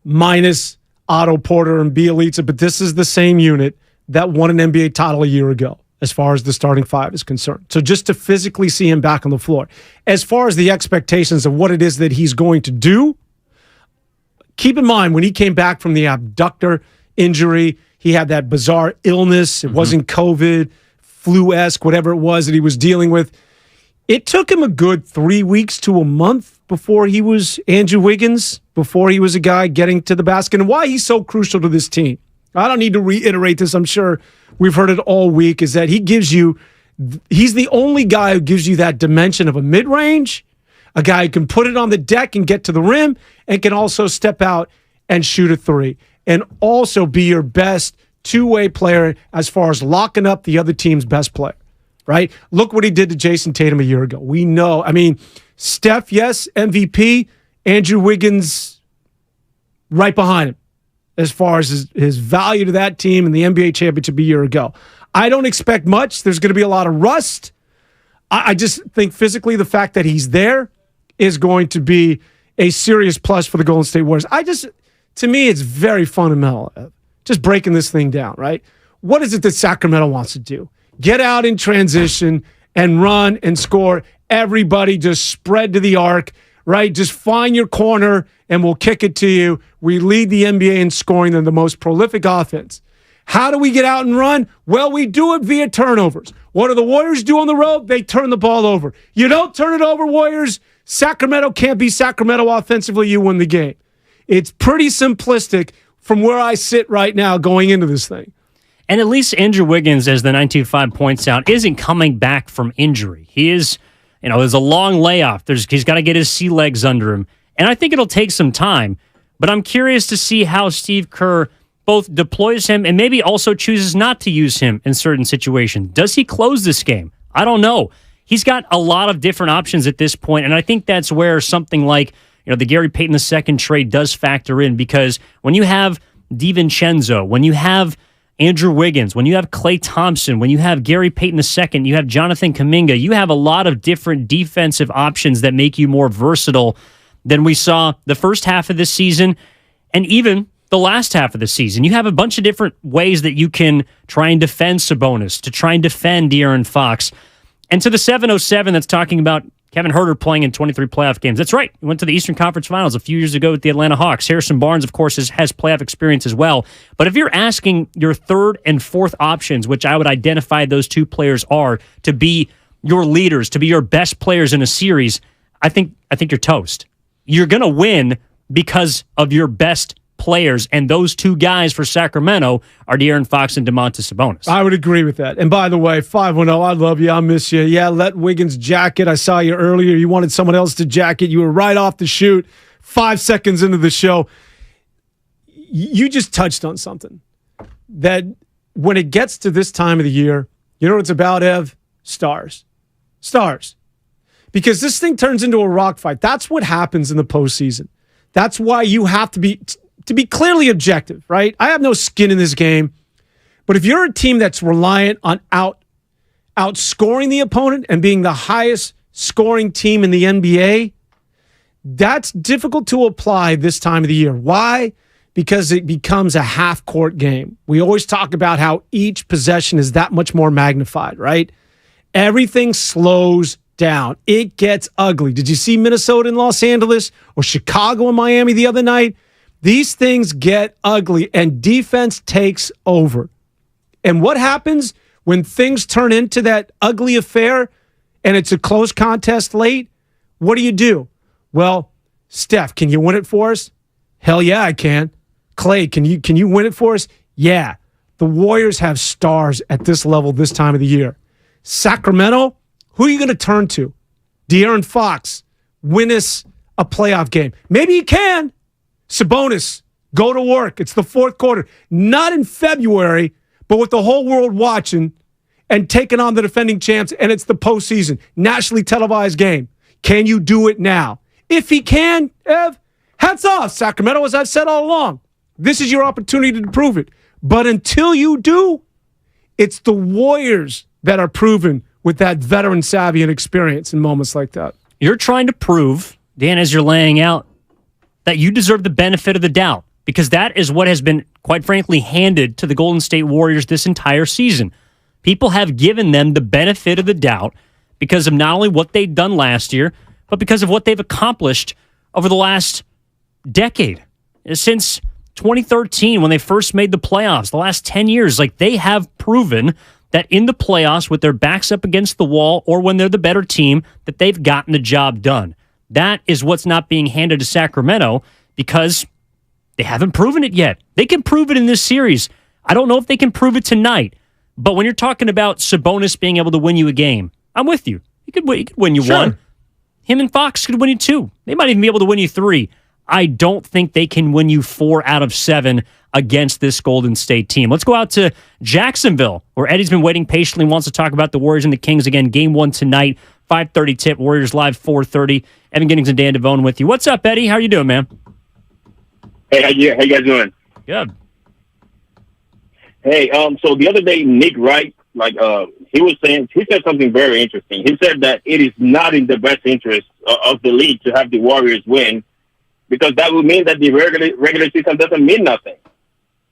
V: minus Otto Porter and Bielitsa, but this is the same unit that won an NBA title a year ago as far as the starting five is concerned. So just to physically see him back on the floor. As far as the expectations of what it is that he's going to do, keep in mind when he came back from the abductor injury, he had that bizarre illness. It wasn't COVID, flu-esque, whatever it was that he was dealing with. It took him a good 3 weeks to a month before he was Andrew Wiggins, before he was a guy getting to the basket, and why he's so crucial to this team. I don't need to reiterate this. I'm sure we've heard it all week, is that he's the only guy who gives you that dimension of a mid-range, a guy who can put it on the deck and get to the rim, and can also step out and shoot a three, and also be your best two-way player as far as locking up the other team's best player, right? Look what he did to Jason Tatum a year ago. We know. I mean, Steph, yes, MVP. Andrew Wiggins right behind him as far as his value to that team and the NBA championship a year ago. I don't expect much. There's going to be a lot of rust. I just think physically the fact that he's there is going to be a serious plus for the Golden State Warriors. To me, it's very fundamental. Just breaking this thing down, right? What is it that Sacramento wants to do? Get out in transition and run and score. Everybody just spread to the arc, right? Just find your corner and we'll kick it to you. We lead the NBA in scoring and the most prolific offense. How do we get out and run? Well, we do it via turnovers. What do the Warriors do on the road? They turn the ball over. You don't turn it over, Warriors. Sacramento can't be Sacramento offensively. You win the game. It's pretty simplistic from where I sit right now going into this thing.
F: And at least Andrew Wiggins, as the 925 points out, isn't coming back from injury. He is, there's a long layoff. He's got to get his sea legs under him. And I think it'll take some time. But I'm curious to see how Steve Kerr both deploys him and maybe also chooses not to use him in certain situations. Does he close this game? I don't know. He's got a lot of different options at this point, and I think that's where something like the Gary Payton II trade does factor in, because when you have DiVincenzo, when you have Andrew Wiggins, when you have Klay Thompson, when you have Gary Payton II, you have Jonathan Kaminga, you have a lot of different defensive options that make you more versatile than we saw the first half of this season and even the last half of the season. You have a bunch of different ways that you can try and defend Sabonis, to try and defend De'Aaron Fox. And to the 707 that's talking about Kevin Huerter playing in 23 playoff games. That's right. He went to the Eastern Conference Finals a few years ago with the Atlanta Hawks. Harrison Barnes, of course, has playoff experience as well. But if you're asking your third and fourth options, which I would identify those two players are, to be your leaders, to be your best players in a series, I think you're toast. You're going to win because of your best players, and those two guys for Sacramento are De'Aaron Fox and Domantas Sabonis.
V: I would agree with that. And by the way, 510, I love you. I miss you. Yeah, let Wiggins jacket. I saw you earlier. You wanted someone else to jacket. You were right off the shoot. 5 seconds into the show. You just touched on something that when it gets to this time of the year, you know what it's about, Ev? Stars. Stars. Because this thing turns into a rock fight. That's what happens in the postseason. That's why you have to be clearly objective, right? I have no skin in this game. But if you're a team that's reliant on outscoring the opponent and being the highest scoring team in the NBA, that's difficult to apply this time of the year. Why? Because it becomes a half-court game. We always talk about how each possession is that much more magnified, right? Everything slows down. It gets ugly. Did you see Minnesota and Los Angeles or Chicago and Miami the other night? These things get ugly and defense takes over. And what happens when things turn into that ugly affair? and it's a close contest late, what do? Well, Steph, can you win it for us? Hell yeah, I can. Clay, can you win it for us? Yeah. The Warriors have stars at this level this time of the year. Sacramento, who are you going to turn to? De'Aaron Fox, win us a playoff game. Maybe you can. Sabonis, go to work. It's the fourth quarter. Not in February, but with the whole world watching and taking on the defending champs, and it's the postseason. Nationally televised game. Can you do it now? If he can, Ev, hats off, Sacramento, as I've said all along. This is your opportunity to prove it. But until you do, it's the Warriors that are proven with that veteran savvy and experience in moments like that.
F: You're trying to prove, Dan, as you're laying out, that you deserve the benefit of the doubt, because that is what has been, quite frankly, handed to the Golden State Warriors this entire season. People have given them the benefit of the doubt because of not only what they've done last year, but because of what they've accomplished over the last decade. Since 2013, when they first made the playoffs, the last 10 years, like, they have proven that in the playoffs, with their backs up against the wall or when they're the better team, that they've gotten the job done. That is what's not being handed to Sacramento because they haven't proven it yet. They can prove it in this series. I don't know if they can prove it tonight, but when you're talking about Sabonis being able to win you a game, I'm with you. He could win you one. Him and Fox could win you 2. They might even be able to win you 3. I don't think they can win you 4 out of 7 against this Golden State team. Let's go out to Jacksonville, where Eddie's been waiting patiently, wants to talk about the Warriors and the Kings again. Game 1 tonight, 5:30 tip, Warriors Live 4:30. Evan Giddings and Dan Devone with you. What's up, Eddie? How are you doing, man?
J: Hey, how you guys doing?
F: Good.
J: Hey, so the other day, Nick Wright, he said something very interesting. He said that it is not in the best interest of the league to have the Warriors win, because that would mean that the regular season doesn't mean nothing.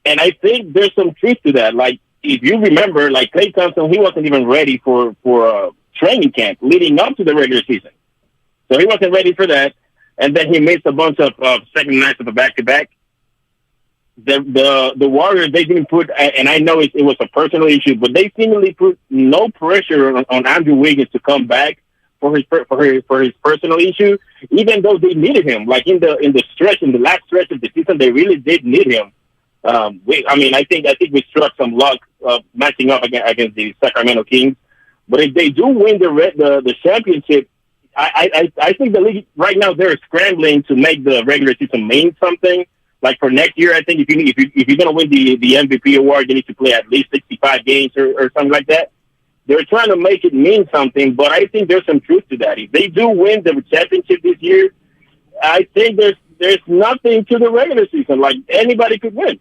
J: And I think there's some truth to that. Like, if you remember, like, Klay Thompson, he wasn't even ready for training camp leading up to the regular season. So he wasn't ready for that. And then he missed a bunch of second nights of a back-to-back. The Warriors, they didn't put, and I know it was a personal issue, but they seemingly put no pressure on Andrew Wiggins to come back for his personal issue, even though they needed him. Like in the last stretch of the season, they really did need him. I think we struck some luck matching up against the Sacramento Kings. But if they do win the championship, I think the league right now, they're scrambling to make the regular season mean something. Like for next year, I think if you're going to win the MVP award, you need to play at least 65 games or something like that. They're trying to make it mean something, but I think there's some truth to that. If they do win the championship this year, I think there's nothing to the regular season. Like, anybody could win.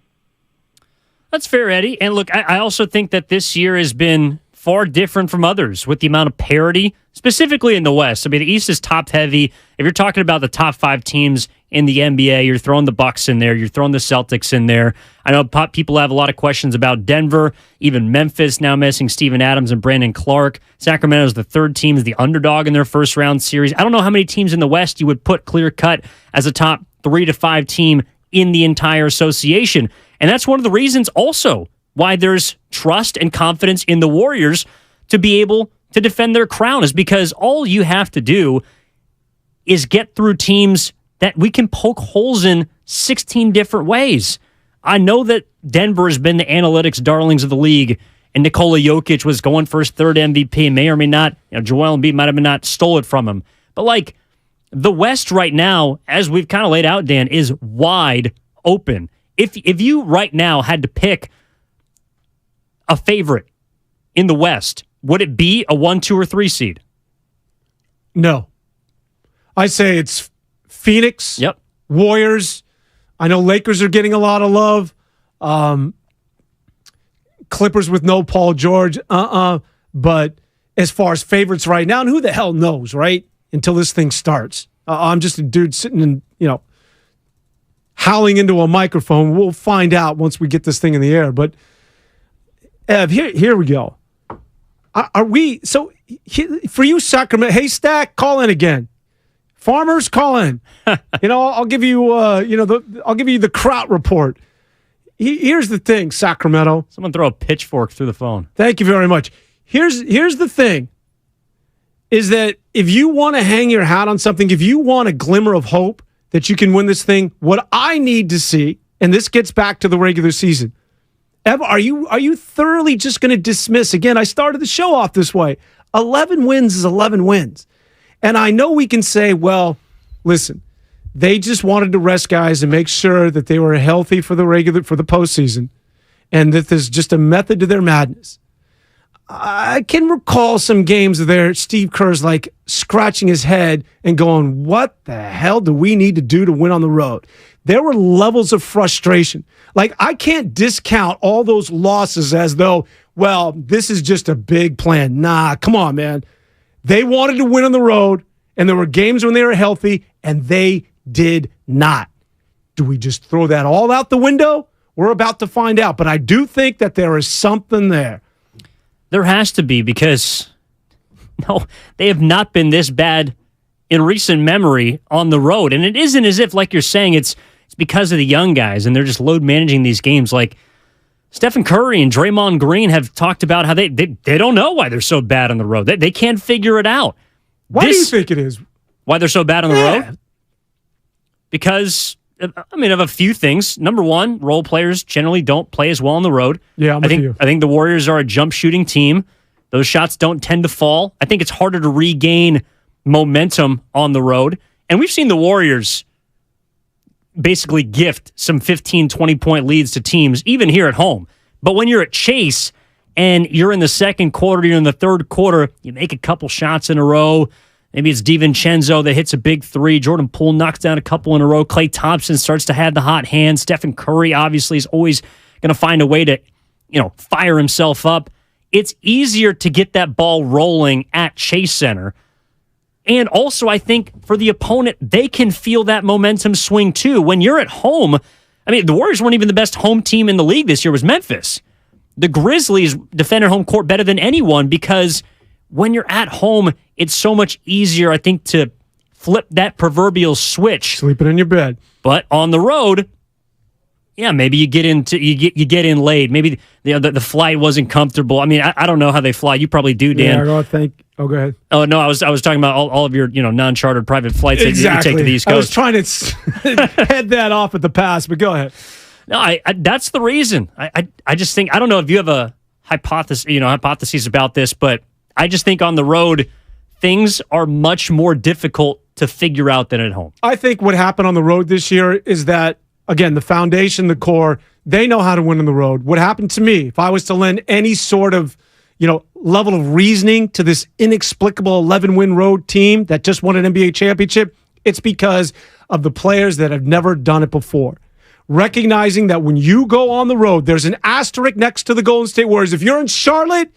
F: That's fair, Eddie. And look, I also think that this year has been far different from others with the amount of parity, specifically in the West. I mean, the East is top-heavy. If you're talking about the top 5 teams in the NBA, you're throwing the Bucks in there, you're throwing the Celtics in there. I know people have a lot of questions about Denver, even Memphis now missing Steven Adams and Brandon Clark. Sacramento's the third team, is the underdog in their first-round series. I don't know how many teams in the West you would put clear-cut as a top 3 to 5 team in the entire association. And that's one of the reasons also why there's trust and confidence in the Warriors to be able to defend their crown, is because all you have to do is get through teams that we can poke holes in 16 different ways. I know that Denver has been the analytics darlings of the league, and Nikola Jokic was going for his 3rd MVP, may or may not, Joel Embiid might have not stole it from him. But like, the West right now, as we've kind of laid out, Dan, is wide open. If you right now had to pick a favorite in the West, would it be a 1, 2, or 3 seed?
V: No. I say it's Phoenix,
F: yep.
V: Warriors. I know Lakers are getting a lot of love. Clippers with no Paul George. But as far as favorites right now, and who the hell knows, right? Until this thing starts. I'm just a dude sitting and, howling into a microphone. We'll find out once we get this thing in the air. But Ev, here we go. Are we so for you, Sacramento? Hey, Stack, call in again. Farmers, call in. I'll give you I'll give you the Kraut report. Here's the thing, Sacramento.
F: Someone throw a pitchfork through the phone.
V: Thank you very much. Here's the thing. is that if you want to hang your hat on something, if you want a glimmer of hope that you can win this thing, what I need to see, and this gets back to the regular season, Ev, are you thoroughly just going to dismiss? Again, I started the show off this way. 11 wins is 11 wins. And I know we can say, well, listen, they just wanted to rest guys and make sure that they were healthy for the postseason, and that there's just a method to their madness. I can recall some games there Steve Kerr's like scratching his head and going, what the hell do we need to do to win on the road? There were levels of frustration. Like, I can't discount all those losses as though, well, this is just a big plan. Nah, come on, man. They wanted to win on the road, and there were games when they were healthy, and they did not. Do we just throw that all out the window? We're about to find out, but I do think that there is something there.
F: There has to be, because no, they have not been this bad in recent memory on the road. And it isn't as if, like you're saying, it's because of the young guys and they're just load managing these games. Like Stephen Curry and Draymond Green have talked about how they don't know why they're so bad on the road. They can't figure it out.
V: Why do you think it is?
F: Why they're so bad on the road? Because, I mean, of a few things. Number one, role players generally don't play as well on the road.
V: Yeah,
F: I think the Warriors are a jump shooting team. Those shots don't tend to fall. I think it's harder to regain momentum on the road. And we've seen the Warriors basically gift some 15, 20-point leads to teams, even here at home. But when you're at Chase and you're in the second quarter, you're in the third quarter, you make a couple shots in a row. Maybe it's DiVincenzo that hits a big three. Jordan Poole knocks down a couple in a row. Klay Thompson starts to have the hot hand. Stephen Curry obviously is always going to find a way to, fire himself up. It's easier to get that ball rolling at Chase Center. And also, I think for the opponent, they can feel that momentum swing too. When you're at home, I mean, the Warriors weren't even the best home team in the league this year. It was Memphis. The Grizzlies defended home court better than anyone because when you're at home, it's so much easier, I think, to flip that proverbial switch.
V: Sleeping in your bed.
F: But on the road, yeah, maybe you get in late. Maybe the flight wasn't comfortable. I mean, I don't know how they fly. You probably do, Dan.
V: Yeah, go ahead.
F: Oh no, I was talking about all of your non-chartered private flights that you take to the East Coast.
V: I was trying to head that off at the pass, but go ahead.
F: No, I that's the reason. I just think, I don't know if you have a hypotheses about this, but I just think on the road things are much more difficult to figure out than at home.
V: I think what happened on the road this year is that, again, the foundation, the core, they know how to win on the road. What happened to me, if I was to lend any sort of level of reasoning to this inexplicable 11-win road team that just won an NBA championship, it's because of the players that have never done it before. Recognizing that when you go on the road, there's an asterisk next to the Golden State Warriors. If you're in Charlotte,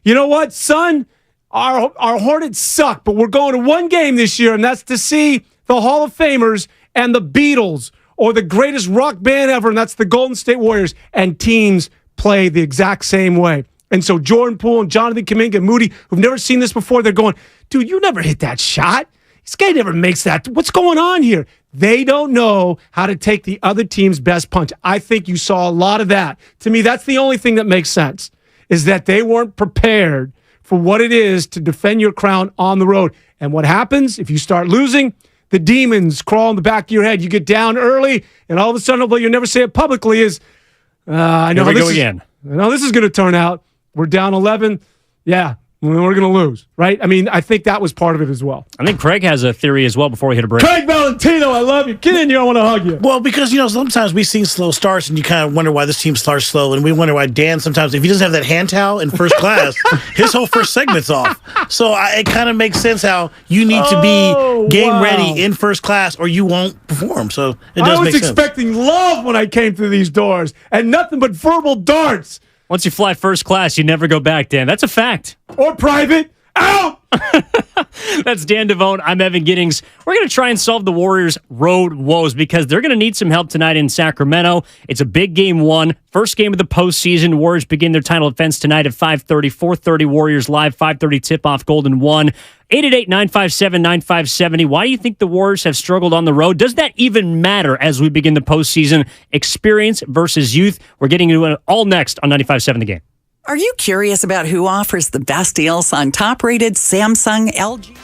V: you know what, son? Our Hornets suck, but we're going to one game this year, and that's to see the Hall of Famers and the Beatles or the greatest rock band ever, and that's the Golden State Warriors. And teams play the exact same way. And so Jordan Poole and Jonathan Kaminga and Moody, who've never seen this before, they're going, dude, you never hit that shot. This guy never makes that. What's going on here? They don't know how to take the other team's best punch. I think you saw a lot of that. To me, that's the only thing that makes sense, is that they weren't prepared for what it is to defend your crown on the road. And what happens if you start losing? The demons crawl in the back of your head. You get down early, and all of a sudden, although you never say it publicly, is I know this is going to turn out. We're down 11. Yeah, we're going to lose, right? I mean, I think that was part of it as well.
F: I think Craig has a theory as well before we hit a break.
V: Craig Valentino, I love you. Get in here. I want to hug you.
R: Well, because, sometimes we see slow starts and you kind of wonder why this team starts slow. And we wonder why Dan sometimes, if he doesn't have that hand towel in first class, his whole first segment's off. So it kind of makes sense how you need to be game ready in first class or you won't perform. So it does make sense. I was
V: expecting love when I came through these doors and nothing but verbal darts.
F: Once you fly first class, you never go back, Dan. That's a fact.
V: Or private. Out!
F: That's Dan Devone. I'm Evan Giddings. We're going to try and solve the Warriors' road woes because they're going to need some help tonight in Sacramento. It's a big game one. First game of the postseason. Warriors begin their title defense tonight at 5:30. 4:30 Warriors live. 5:30 tip-off Golden 1. 888-957-9570. Why do you think the Warriors have struggled on the road? Does that even matter as we begin the postseason? Experience versus youth. We're getting into it all next on 95.7 The Game.
D: Are you curious about who offers the best deals on top-rated Samsung, LG?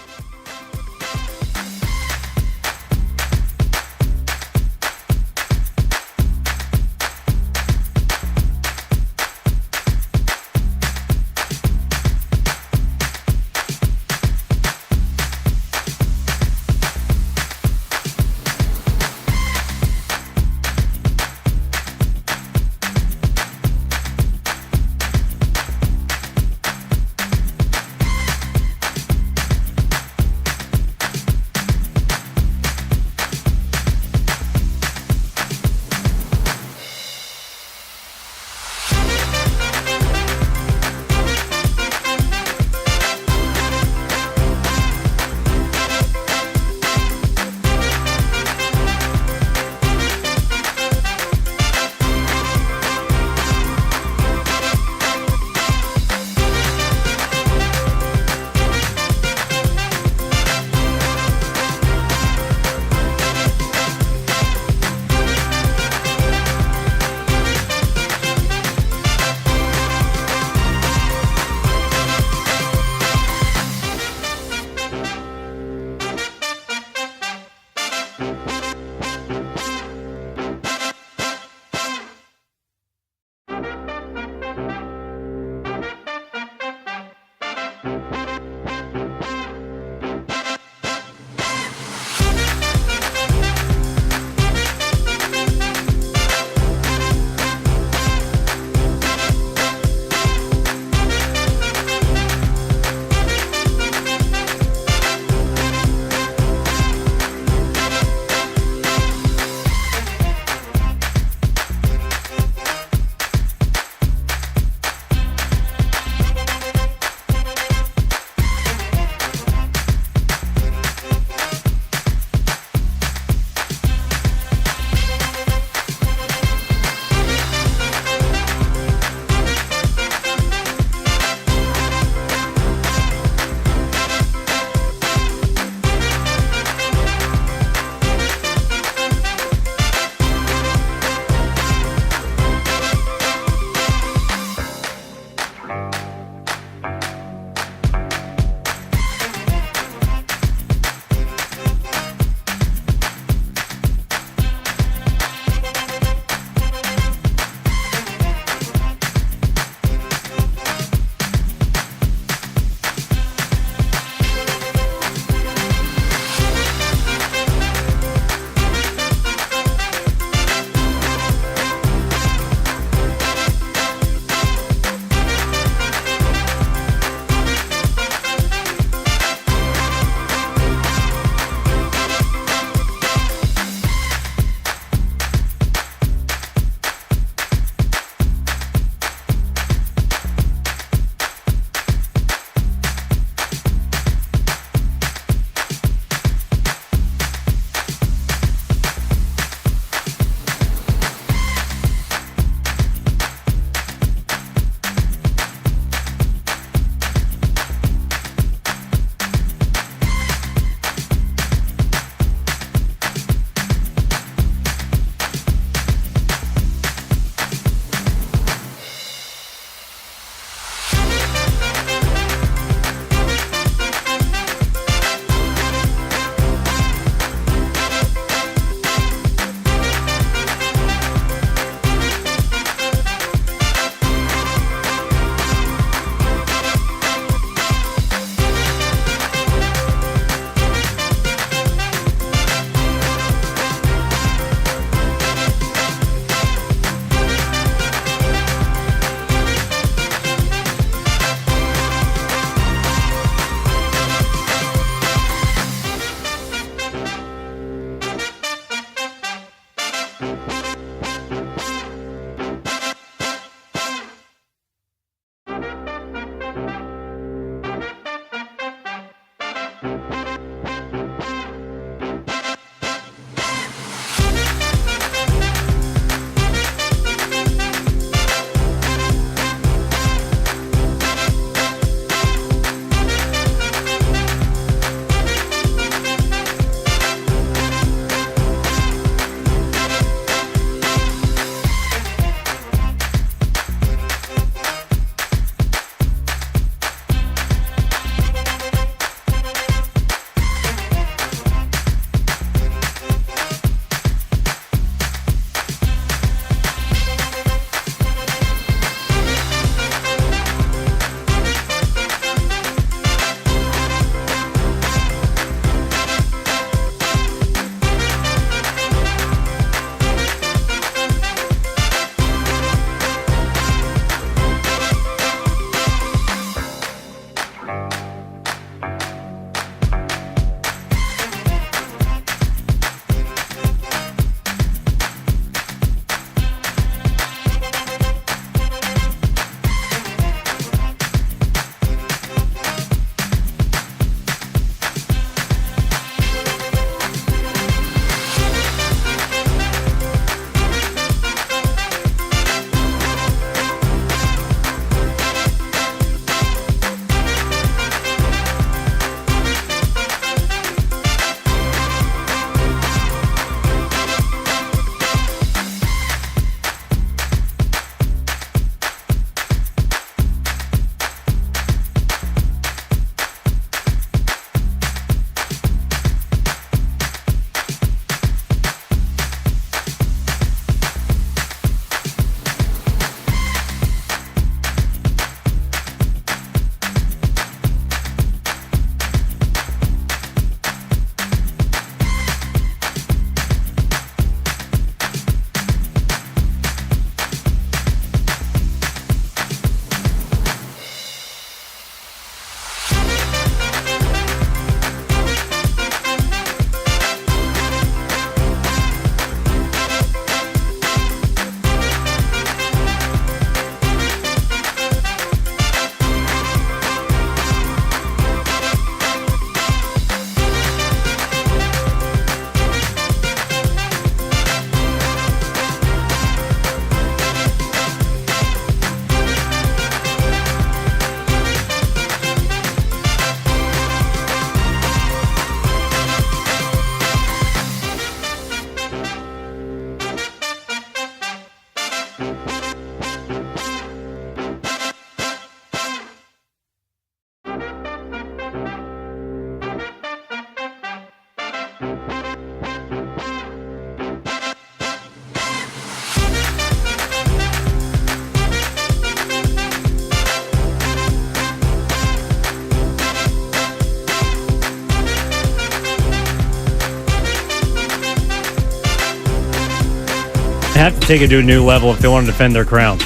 F: have to take it to a new level if they want to defend their crown.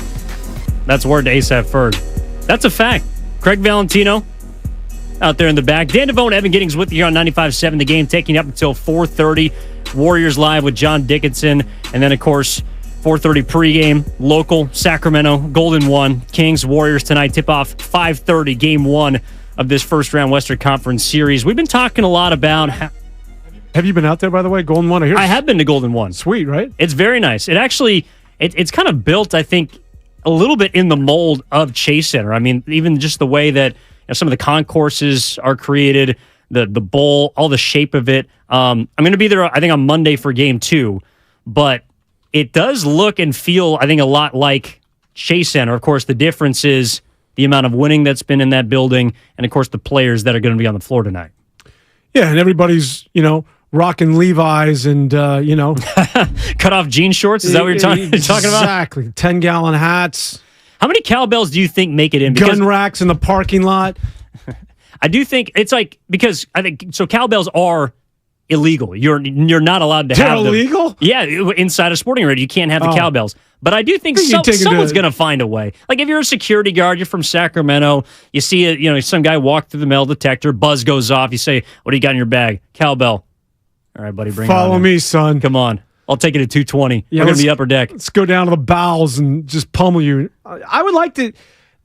F: That's word to ASAP Ferg. That's a fact. Craig Valentino out there in the back. Dan DeVoe and Evan Giddings with you here on 95.7 The Game, taking you up until 4:30. Warriors Live with John Dickinson. And then, of course, 4:30 pregame, local, Sacramento, Golden One, Kings, Warriors tonight. Tip-off 5:30, Game 1 of this first-round Western Conference Series. We've been talking a lot about...
V: Have you been out there, by the way, Golden One?
F: I have been to Golden One.
V: Sweet, right?
F: It's very nice. It actually, it's kind of built, I think, a little bit in the mold of Chase Center. I mean, even just the way that some of the concourses are created, the bowl, all the shape of it. I'm going to be there, I think, on Monday for Game 2, but it does look and feel, I think, a lot like Chase Center. Of course, the difference is the amount of winning that's been in that building, and, of course, the players that are going to be on the floor tonight.
V: Yeah, and everybody's, rocking Levi's and,
F: cut off jean shorts? Is that what you're talking about?
V: Exactly. 10-gallon hats.
F: How many cowbells do you think make it in?
V: Gun racks in the parking lot.
F: I do think it's like, because I think, so cowbells are illegal. You're not allowed to have them.
V: They're illegal?
F: Yeah, inside a sporting arena, you can't have the cowbells. But I do think someone's going to find a way. Like if you're a security guard, you're from Sacramento, you see some guy walk through the metal detector, buzz goes off, you say, "What do you got in your bag?" Cowbell. All right, buddy, bring it on.
V: Follow me, son.
F: Come on. I'll take it at 220. We're going to be upper deck.
V: Let's go down to the bowels and just pummel you. I would like to,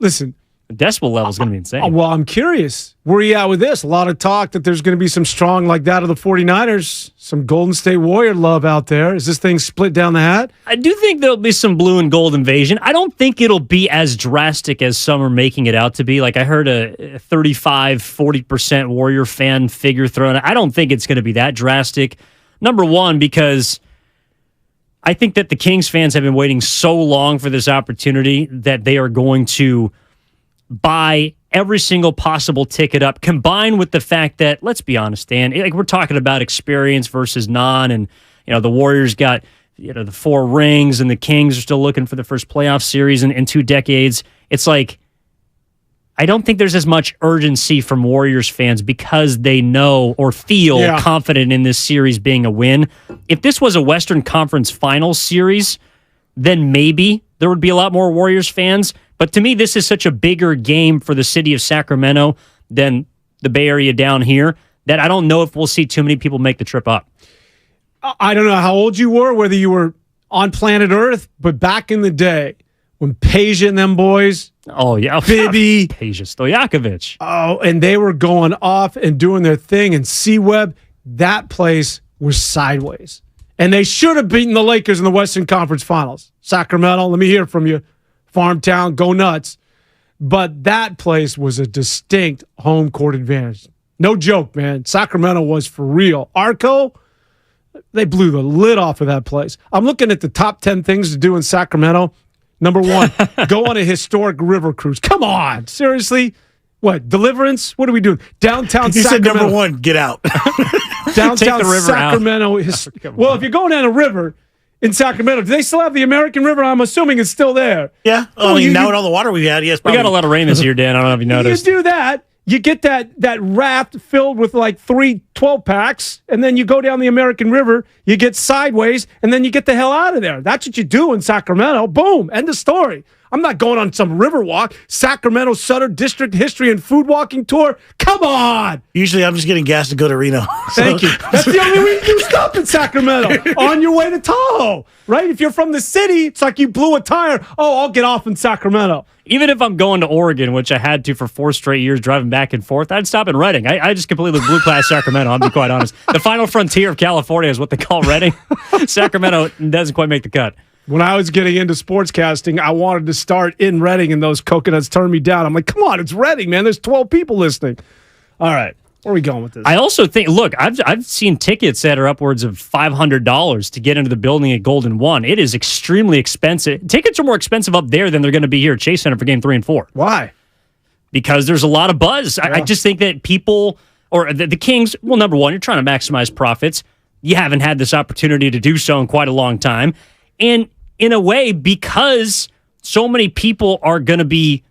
V: listen.
F: The decibel level is going to be insane.
V: Well, I'm curious. Where are you at with this? A lot of talk that there's going to be some strong like that of the 49ers, some Golden State Warrior love out there. Is this thing split down the hat?
F: I do think there'll be some blue and gold invasion. I don't think it'll be as drastic as some are making it out to be. Like I heard a 35-40% Warrior fan figure thrown. I don't think it's going to be that drastic. Number one, because I think that the Kings fans have been waiting so long for this opportunity that they are going to buy every single possible ticket up, combined with the fact that, let's be honest, Dan, like we're talking about experience versus non, and the Warriors got the 4 rings, and the Kings are still looking for the first playoff series in 2 decades. It's like, I don't think there's as much urgency from Warriors fans because they know or feel confident in this series being a win. If this was a Western Conference Finals series, then maybe there would be a lot more Warriors fans. But to me, this is such a bigger game for the city of Sacramento than the Bay Area down here that I don't know if we'll see too many people make the trip up.
V: I don't know how old you were, whether you were on planet Earth, but back in the day when Peja and them boys, Bibby,
F: Peja Stojakovic,
V: and they were going off and doing their thing, and C-Web, that place was sideways. And they should have beaten the Lakers in the Western Conference Finals. Sacramento, let me hear from you. Farmtown, go nuts. But that place was a distinct home court advantage. No joke, man. Sacramento was for real. Arco, they blew the lid off of that place. I'm looking at the top 10 things to do in Sacramento. Number 1, go on a historic river cruise. Come on. Seriously? What, Deliverance? What are we doing? Downtown
R: you
V: Sacramento.
R: You said number 1, get out.
V: Downtown
F: Take the river
V: Sacramento. Well, if you're going down a river in Sacramento, do they still have the American River? I'm assuming it's still there.
R: Yeah. Now with all the water we've had, yes.
F: We got a lot of rain this year, Dan. I don't know if you noticed.
V: You do that. You get that raft filled with like 3 12-packs, and then you go down the American River, you get sideways, and then you get the hell out of there. That's what you do in Sacramento. Boom. End of story. I'm not going on some river walk. Sacramento Sutter District History and Food Walking Tour. Come on.
R: Usually I'm just getting gas to go to Reno.
V: Thank you. That's the only way you do stuff in Sacramento. On your way to Tahoe, right? If you're from the city, it's like you blew a tire. Oh, I'll get off in Sacramento.
F: Even if I'm going to Oregon, which I had to for 4 straight years driving back and forth, I'd stop in Redding. I just completely blew past Sacramento, I'll be quite honest. The final frontier of California is what they call Redding. Sacramento doesn't quite make the cut.
V: When I was getting into sportscasting, I wanted to start in Redding, and those coconuts turned me down. I'm like, come on, it's Redding, man. There's 12 people listening. All right. Where are we going with this?
F: I also think, look, I've seen tickets that are upwards of $500 to get into the building at Golden One. It is extremely expensive. Tickets are more expensive up there than they're going to be here at Chase Center for Game 3 and 4.
V: Why?
F: Because there's a lot of buzz. Yeah. I just think that people, or the Kings, well, number one, you're trying to maximize profits. You haven't had this opportunity to do so in quite a long time. And in a way, because so many people are going to be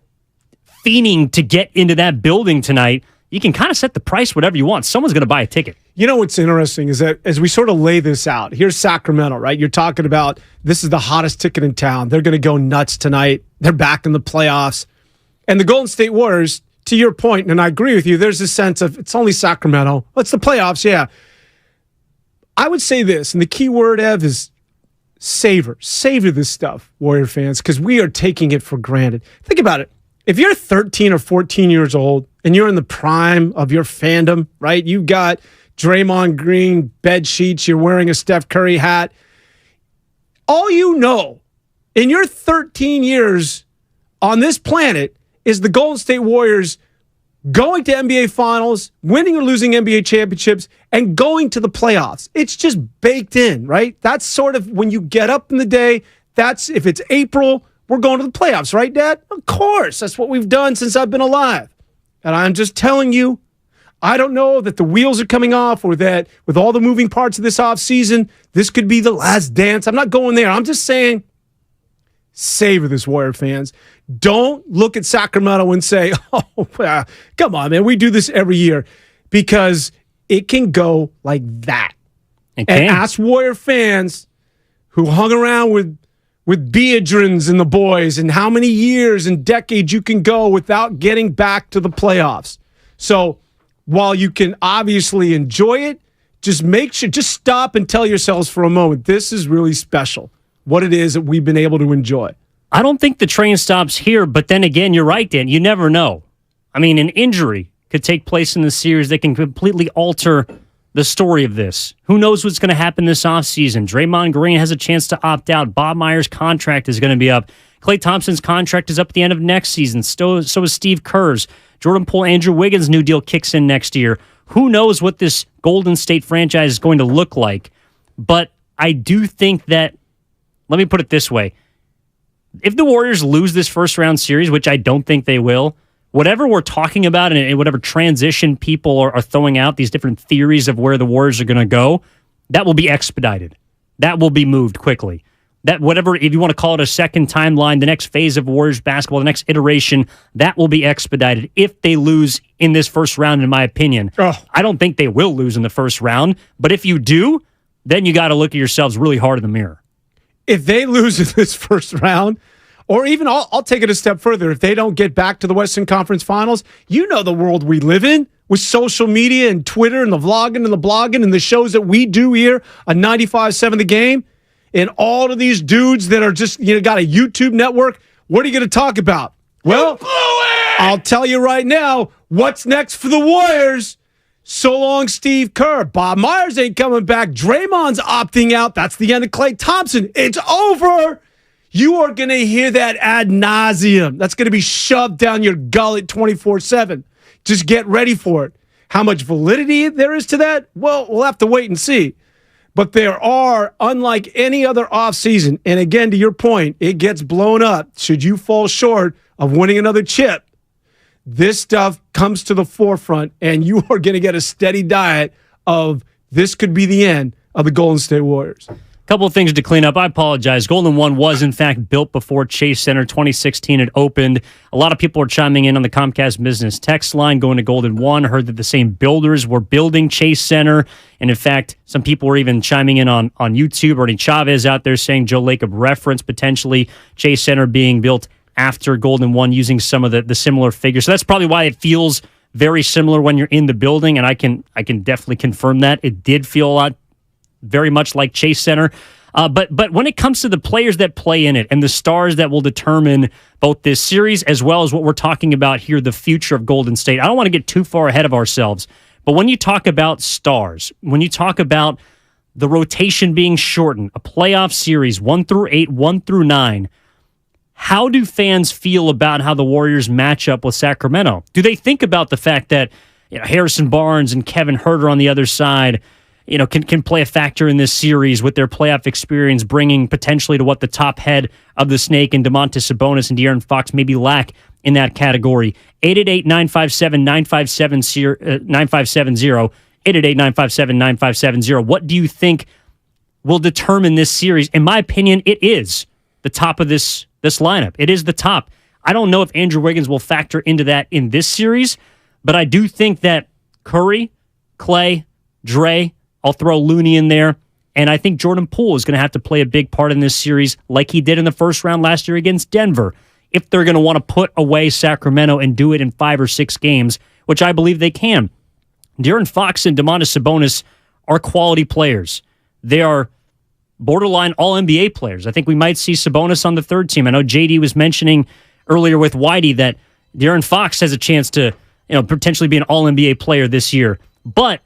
F: fiending to get into that building tonight, you can kind of set the price whatever you want. Someone's going to buy a ticket.
V: You know what's interesting is that as we sort of lay this out, here's Sacramento, right? You're talking about this is the hottest ticket in town. They're going to go nuts tonight. They're back in the playoffs. And the Golden State Warriors, to your point, and I agree with you, there's this sense of it's only Sacramento. It's the playoffs, yeah. I would say this, and the key word, Ev, is savor. Savor this stuff, Warrior fans, because we are taking it for granted. Think about it. If you're 13 or 14 years old and you're in the prime of your fandom, right? You've got Draymond Green bed sheets, you're wearing a Steph Curry hat. All you know in your 13 years on this planet is the Golden State Warriors going to NBA Finals, winning or losing NBA championships, and going to the playoffs. It's just baked in, right? That's sort of when you get up in the day, that's if it's April, we're going to the playoffs, right, Dad? Of course. That's what we've done since I've been alive. And I'm just telling you, I don't know that the wheels are coming off or that with all the moving parts of this offseason, this could be the last dance. I'm not going there. I'm just saying, savor this, Warrior fans. Don't look at Sacramento and say, oh, come on, man. We do this every year because it can go like that. And ask Warrior fans who hung around with Beadrins and the boys and how many years and decades you can go without getting back to the playoffs. So while you can obviously enjoy it, just stop and tell yourselves for a moment, this is really special, what it is that we've been able to enjoy.
F: I don't think the train stops here, but then again, you're right, Dan. You never know. I mean, an injury could take place in the series that can completely alter the story of this. Who knows what's going to happen this offseason? Draymond Green has a chance to opt out. Bob Myers' contract is going to be up. Klay Thompson's contract is up at the end of next season. So is Steve Kerr's. Jordan Poole, Andrew Wiggins' new deal kicks in next year. Who knows what this Golden State franchise is going to look like? But I do think that, let me put it this way. If the Warriors lose this first-round series, which I don't think they will, whatever we're talking about and whatever transition people are throwing out, these different theories of where the Warriors are going to go, that will be expedited. That will be moved quickly. That whatever, if you want to call it a second timeline, the next phase of Warriors basketball, the next iteration, that will be expedited if they lose in this first round, in my opinion. I don't think they will lose in the first round, but if you do, then you got to look at yourselves really hard in the mirror.
V: If they lose in this first round, or even I'll take it a step further, if they don't get back to the Western Conference Finals, you know the world we live in with social media and Twitter and the vlogging and the blogging and the shows that we do here on 95.7 The Game. And all of these dudes that are just, got a YouTube network, what are you going to talk about? Well, I'll tell you right now, what's next for the Warriors? So long, Steve Kerr. Bob Myers ain't coming back. Draymond's opting out. That's the end of Klay Thompson. It's over. You are going to hear that ad nauseum. That's going to be shoved down your gullet 24/7. Just get ready for it. How much validity there is to that? Well, we'll have to wait and see. But there are, unlike any other offseason, and again, to your point, it gets blown up. Should you fall short of winning another chip, this stuff comes to the forefront, and you are going to get a steady diet of this could be the end of the Golden State Warriors.
F: Couple of things to clean up. I apologize. Golden One was, in fact, built before Chase Center. 2016 it opened. A lot of people are chiming in on the Comcast business text line going to Golden One. Heard that the same builders were building Chase Center. And, in fact, some people were even chiming in on YouTube. Ernie Chavez out there saying Joe Lacob referenced potentially Chase Center being built after Golden One using some of the similar figures. So that's probably why it feels very similar when you're in the building, and I can definitely confirm that. It did feel a lot very much like Chase Center. But when it comes to the players that play in it and the stars that will determine both this series as well as what we're talking about here, the future of Golden State, I don't want to get too far ahead of ourselves. But when you talk about stars, when you talk about the rotation being shortened, a playoff series, 1 through 8, 1 through 9, how do fans feel about how the Warriors match up with Sacramento? Do they think about the fact that Harrison Barnes and Kevin Huerter on the other side can play a factor in this series with their playoff experience, bringing potentially to what the top head of the snake and Domantas Sabonis and De'Aaron Fox maybe lack in that category? 888-957-9570, 888-957-9570. What do you think will determine this series? In my opinion, it is the top of this lineup. It is the top. I don't know if Andrew Wiggins will factor into that in this series, but I do think that Curry, Klay, Dre, I'll throw Looney in there. And I think Jordan Poole is going to have to play a big part in this series like he did in the first round last year against Denver, if they're going to want to put away Sacramento and do it in 5 or 6 games, which I believe they can. De'Aaron Fox and Domantas Sabonis are quality players. They are borderline all-NBA players. I think we might see Sabonis on the third team. I know JD was mentioning earlier with Whitey that De'Aaron Fox has a chance to potentially be an all-NBA player this year. But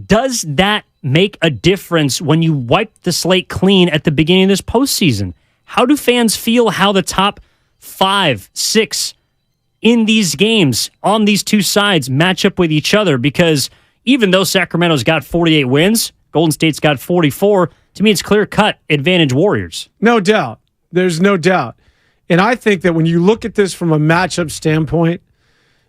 F: does that make a difference when you wipe the slate clean at the beginning of this postseason? How do fans feel how the top 5, 6 in these games on these two sides match up with each other? Because even though Sacramento's got 48 wins, Golden State's got 44, to me it's clear-cut advantage Warriors.
V: No doubt. There's no doubt. And I think that when you look at this from a matchup standpoint,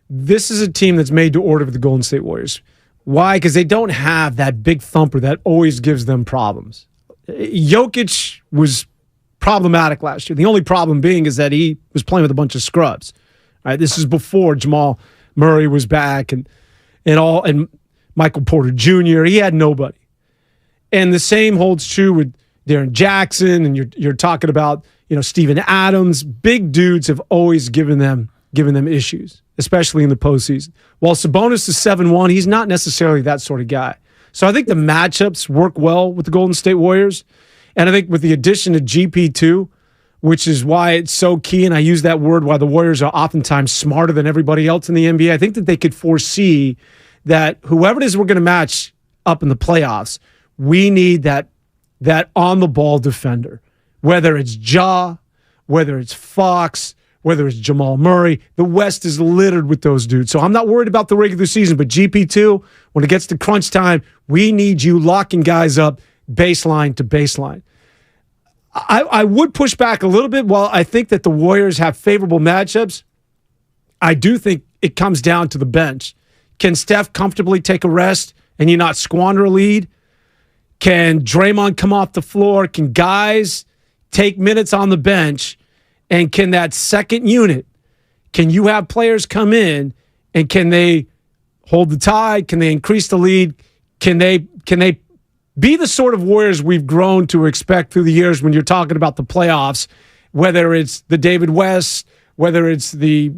V: this is a team that's made to order with the Golden State Warriors. Why? Because they don't have that big thumper that always gives them problems. Jokic was problematic last year. The only problem being is that he was playing with a bunch of scrubs. All right, this is before Jamal Murray was back and Michael Porter Jr. He had nobody. And the same holds true with Darren Jackson, and you're talking about Steven Adams. Big dudes have always given them issues, especially in the postseason. While Sabonis is 7-1, he's not necessarily that sort of guy. So I think the matchups work well with the Golden State Warriors. And I think with the addition of GP2, which is why it's so key, and I use that word, why the Warriors are oftentimes smarter than everybody else in the NBA, I think that they could foresee that whoever it is we're going to match up in the playoffs, we need that on-the-ball defender. Whether it's Ja, whether it's Fox, whether it's Jamal Murray, the West is littered with those dudes. So I'm not worried about the regular season, but GP2, when it gets to crunch time, we need you locking guys up baseline to baseline. I would push back a little bit. While I think that the Warriors have favorable matchups, I do think it comes down to the bench. Can Steph comfortably take a rest and you not squander a lead? Can Draymond come off the floor? Can guys take minutes on the bench? And can that second unit, can you have players come in and can they hold the tide? Can they increase the lead? Can they be the sort of Warriors we've grown to expect through the years when you're talking about the playoffs, whether it's the David West, whether it's the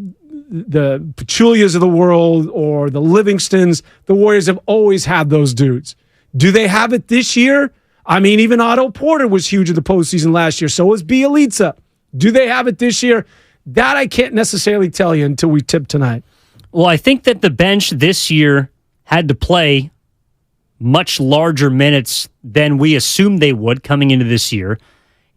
V: Pachulias of the world or the Livingstons? The Warriors have always had those dudes. Do they have it this year? I mean, even Otto Porter was huge in the postseason last year. So was Bielitsa. Do they have it this year? That I can't necessarily tell you until we tip tonight.
F: Well, I think that the bench this year had to play much larger minutes than we assumed they would coming into this year.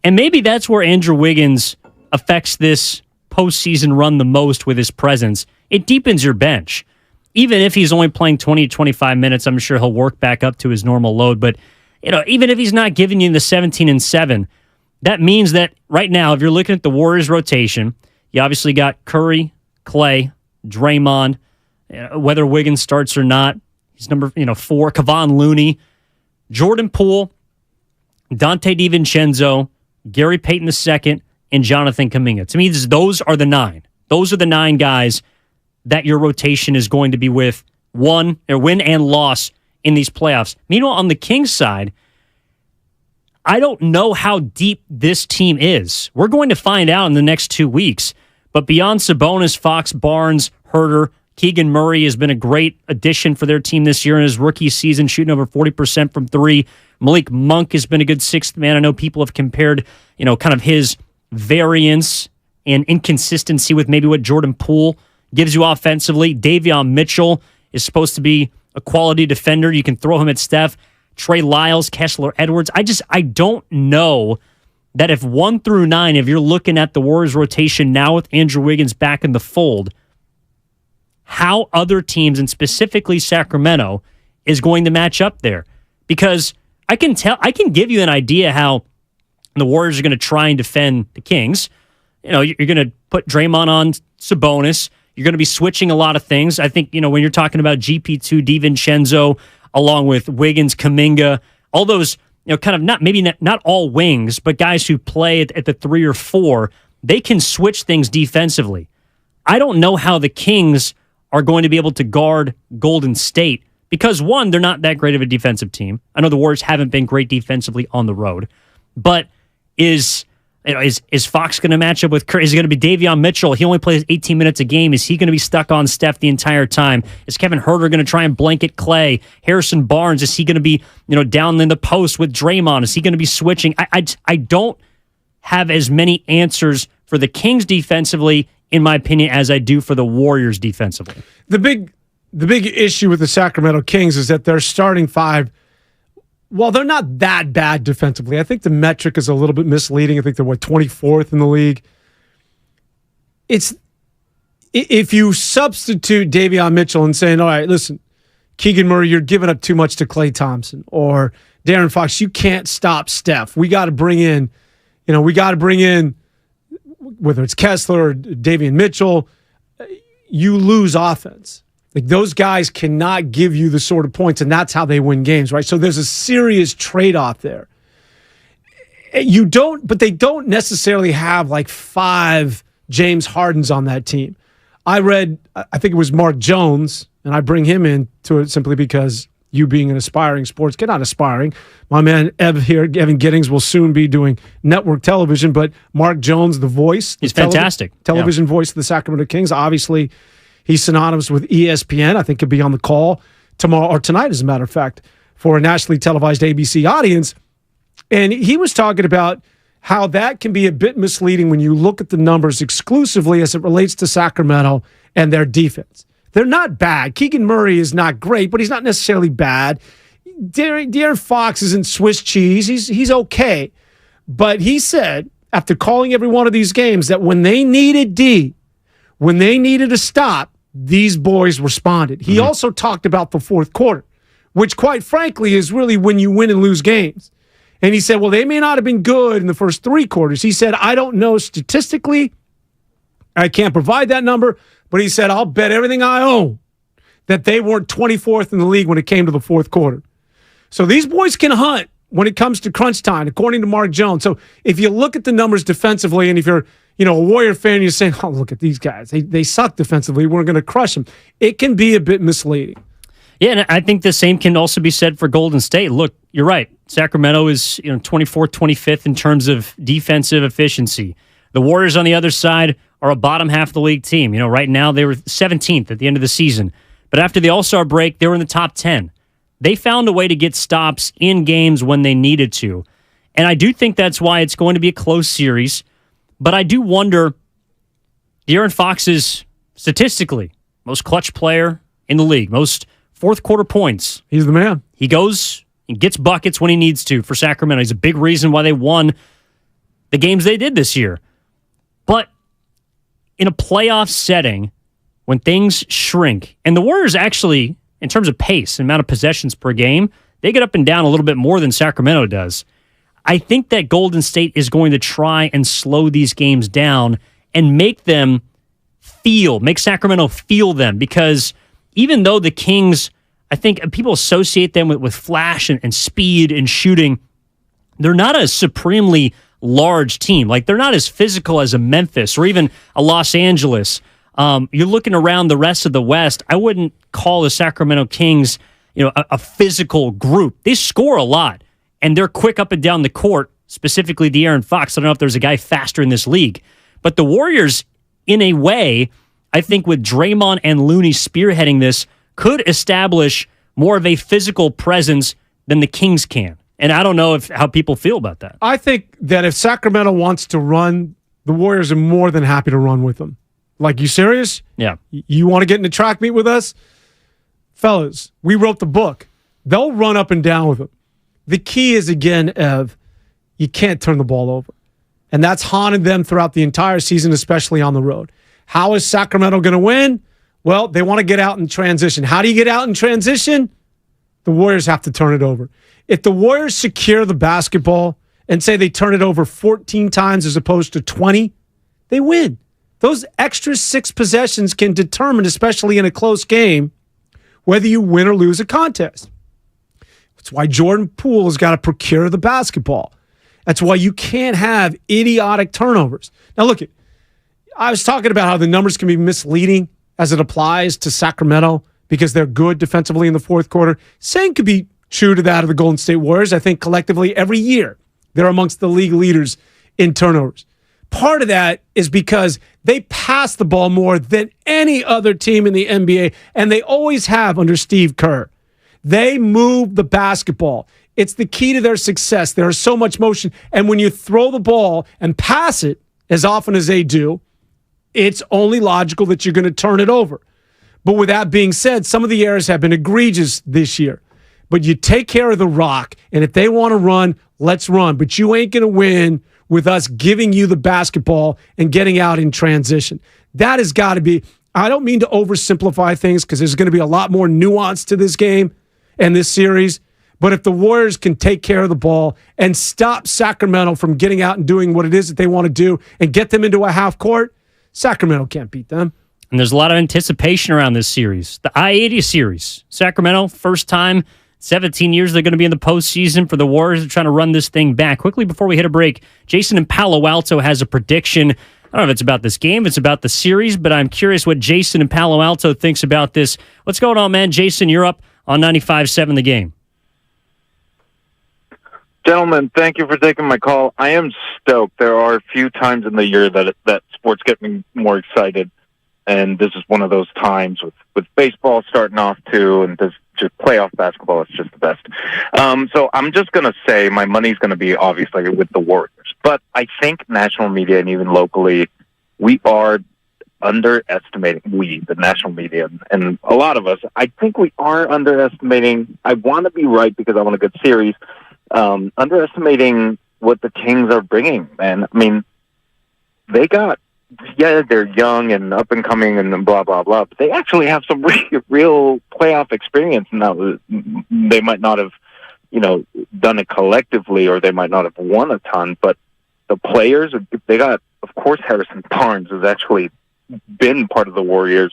F: And maybe that's where Andrew Wiggins affects this postseason run the most with his presence. It deepens your bench. Even if he's only playing 20 to 25 minutes, I'm sure he'll work back up to his normal load. But even if he's not giving you the 17 and 7, that means that right now, if you're looking at the Warriors rotation, you obviously got Curry, Clay, Draymond, whether Wiggins starts or not. He's number 4, Kevon Looney, Jordan Poole, Dante DiVincenzo, Gary Payton II, and Jonathan Kaminga. To me, those are the 9. Those are the 9 guys that your rotation is going to be with win and loss in these playoffs. Meanwhile, on the Kings side, I don't know how deep this team is. We're going to find out in the next 2 weeks. But beyond Sabonis, Fox, Barnes, Herter, Keegan Murray has been a great addition for their team this year in his rookie season, shooting over 40% from 3. Malik Monk has been a good 6th man. I know people have compared, kind of his variance and inconsistency with maybe what Jordan Poole gives you offensively. Davion Mitchell is supposed to be a quality defender. You can throw him at Steph. Trey Lyles, Kessler Edwards. I don't know that if 1 through 9, if you're looking at the Warriors rotation now with Andrew Wiggins back in the fold, how other teams, and specifically Sacramento, is going to match up there. Because I can give you an idea how the Warriors are going to try and defend the Kings. You're going to put Draymond on Sabonis. You're going to be switching a lot of things. I think, when you're talking about GP2, DiVincenzo, along with Wiggins, Kaminga, all those, kind of not all wings, but guys who play at the 3 or 4, they can switch things defensively. I don't know how the Kings are going to be able to guard Golden State Because, one, they're not that great of a defensive team. I know the Warriors haven't been great defensively on the road. But is Fox going to match up with Curry? Is it going to be Davion Mitchell? He only plays 18 minutes a game. Is he going to be stuck on Steph the entire time? Is Kevin Huerter going to try and blanket Clay? Harrison Barnes, is he going to be down in the post with Draymond? Is he going to be switching? I don't have as many answers for the Kings defensively, in my opinion, as I do for the Warriors defensively.
V: The big issue with the Sacramento Kings is that their starting five, well, they're not that bad defensively. I think the metric is a little bit misleading. I think they're 24th in the league. It's if you substitute Davion Mitchell and saying, all right, listen, Keegan Murray, you're giving up too much to Klay Thompson, or De'Aaron Fox, you can't stop Steph. We got to bring in, whether it's Kessler or Davion Mitchell, you lose offense. Like, those guys cannot give you the sort of points, and that's how they win games, right? So there's a serious trade-off there. But they don't necessarily have like 5 James Hardens on that team. I think it was Mark Jones, and I bring him into it simply because you being an aspiring sports kid, not aspiring. My man Evan Giddings will soon be doing network television, but Mark Jones, the voice.
F: He's fantastic.
V: Television voice of the Sacramento Kings. Obviously, he's synonymous with ESPN. I think he'll be on the call tomorrow or tonight, as a matter of fact, for a nationally televised ABC audience. And he was talking about how that can be a bit misleading when you look at the numbers exclusively as it relates to Sacramento and their defense. They're not bad. Keegan Murray is not great, but he's not necessarily bad. De'Aaron Fox isn't Swiss cheese. He's okay. But he said, after calling every one of these games, that when they needed D, when they needed a stop, these boys responded. He also talked about the fourth quarter, which, quite frankly, is really when you win and lose games. And he said, well, they may not have been good in the first 3 quarters. He said, I don't know statistically. I can't provide that number. But he said, I'll bet everything I own that they weren't 24th in the league when it came to the fourth quarter. So these boys can hunt when it comes to crunch time, according to Mark Jones. So if you look at the numbers defensively, and if you're a Warrior fan, you're saying, oh, look at these guys. They suck defensively. We're going to crush them. It can be a bit misleading.
F: Yeah, and I think the same can also be said for Golden State. Look, you're right. Sacramento is 24th, 25th in terms of defensive efficiency. The Warriors on the other side are a bottom half of the league team. Right now they were 17th at the end of the season. But after the All-Star break, they were in the top 10. They found a way to get stops in games when they needed to. And I do think that's why it's going to be a close series. But I do wonder, De'Aaron Fox is statistically most clutch player in the league, most fourth quarter points.
V: He's the man.
F: He goes and gets buckets when he needs to for Sacramento. He's a big reason why they won the games they did this year. But in a playoff setting, when things shrink, and the Warriors actually, in terms of pace and amount of possessions per game, they get up and down a little bit more than Sacramento does. I think that Golden State is going to try and slow these games down and make Sacramento feel them, because even though the Kings, I think people associate them with flash and speed and shooting, they're not a supremely large team. Like, they're not as physical as a Memphis or even a Los Angeles. You're looking around the rest of the West, I wouldn't call the Sacramento Kings, a physical group. They score a lot, and they're quick up and down the court, specifically De'Aaron Fox. I don't know if there's a guy faster in this league. But the Warriors, in a way, I think with Draymond and Looney spearheading this, could establish more of a physical presence than the Kings can. And I don't know how people feel about that.
V: I think that if Sacramento wants to run, the Warriors are more than happy to run with them. Like, you serious?
F: Yeah.
V: You want to get in the track meet with us? Fellas, we wrote the book. They'll run up and down with them. The key is, again, Ev, you can't turn the ball over. And that's haunted them throughout the entire season, especially on the road. How is Sacramento going to win? Well, they want to get out in transition. How do you get out in transition? The Warriors have to turn it over. If the Warriors secure the basketball and say they turn it over 14 times as opposed to 20, they win. Those extra 6 possessions can determine, especially in a close game, whether you win or lose a contest. That's why Jordan Poole has got to procure the basketball. That's why you can't have idiotic turnovers. Now, look, I was talking about how the numbers can be misleading as it applies to Sacramento because they're good defensively in the fourth quarter. Same could be true to that of the Golden State Warriors. I think collectively every year they're amongst the league leaders in turnovers. Part of that is because they pass the ball more than any other team in the NBA, and they always have under Steve Kerr. They move the basketball. It's the key to their success. There is so much motion, and when you throw the ball and pass it as often as they do, it's only logical that you're going to turn it over. But with that being said, some of the errors have been egregious this year. But you take care of the rock, and if they want to run, let's run. But you ain't going to win with us giving you the basketball and getting out in transition. That has got to be, I don't mean to oversimplify things because there's going to be a lot more nuance to this game and this series. But if the Warriors can take care of the ball and stop Sacramento from getting out and doing what it is that they want to do and get them into a half court, Sacramento can't beat them.
F: And there's a lot of anticipation around this series. The I-80 series. Sacramento, first time, 17 years they're going to be in the postseason for the Warriors. They're trying to run this thing back. Quickly before we hit a break, Jason in Palo Alto has a prediction. I don't know if it's about this game, it's about the series, but I'm curious what Jason in Palo Alto thinks about this. What's going on, man? Jason, you're up on 95.7 The Game.
K: Gentlemen, thank you for taking my call. I am stoked. There are a few times in the year that sports get me more excited, and this is one of those times with baseball starting off too, and this just playoff basketball is just the best. So I'm just going to say my money's going to be obviously with the Warriors, but I think national media and even locally, we are underestimating, the national media, and a lot of us, I think we are underestimating. I want to be right because I want a good series. Underestimating what the Kings are bringing, man. I mean, they're young and up and coming and blah, blah, blah, but they actually have some real playoff experience. Now, they might not have, done it collectively, or they might not have won a ton, but the players, they got, of course, Harrison Barnes has actually been part of the Warriors.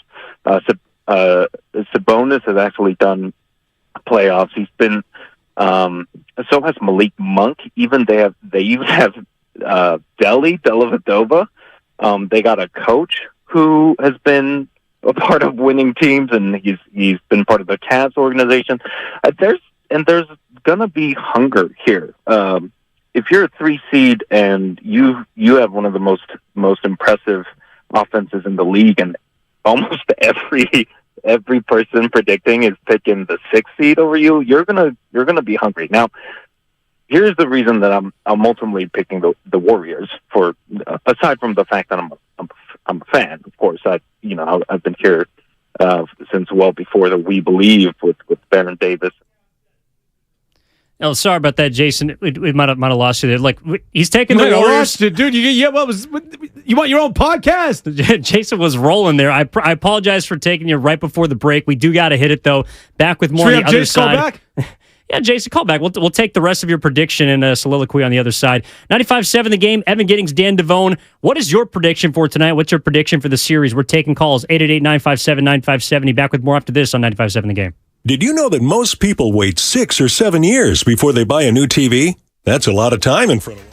K: Sabonis has actually done playoffs. He's been, so has Malik Monk. They even have Dellavedova. They got a coach who has been a part of winning teams, and he's been part of the Cavs organization. There's gonna be hunger here. If you're a 3 seed and you have one of the most impressive offenses in the league, and almost every person predicting is picking the 6 seed over you, you're gonna be hungry. Now, here's the reason that I'm ultimately picking the Warriors, for aside from the fact that I'm a fan. Of course, I've been here since well before the We Believe with Baron Davis.
F: Oh, sorry about that, Jason. We might have lost you there. Like, he's taking the Warriors.
V: Dude, you want your own podcast?
F: Jason was rolling there. I apologize for taking you right before the break. We do got to hit it, though. Back with more on the other side. Call back? Yeah, Jason, call back. We'll take the rest of your prediction and a soliloquy on the other side. 95.7 The Game. Evan Giddings, Dan Devone. What is your prediction for tonight? What's your prediction for the series? We're taking calls. 888-957-9570. Back with more after this on 95.7 The Game.
C: Did you know that most people wait 6 or 7 years before they buy a new TV? That's a lot of time in front of them.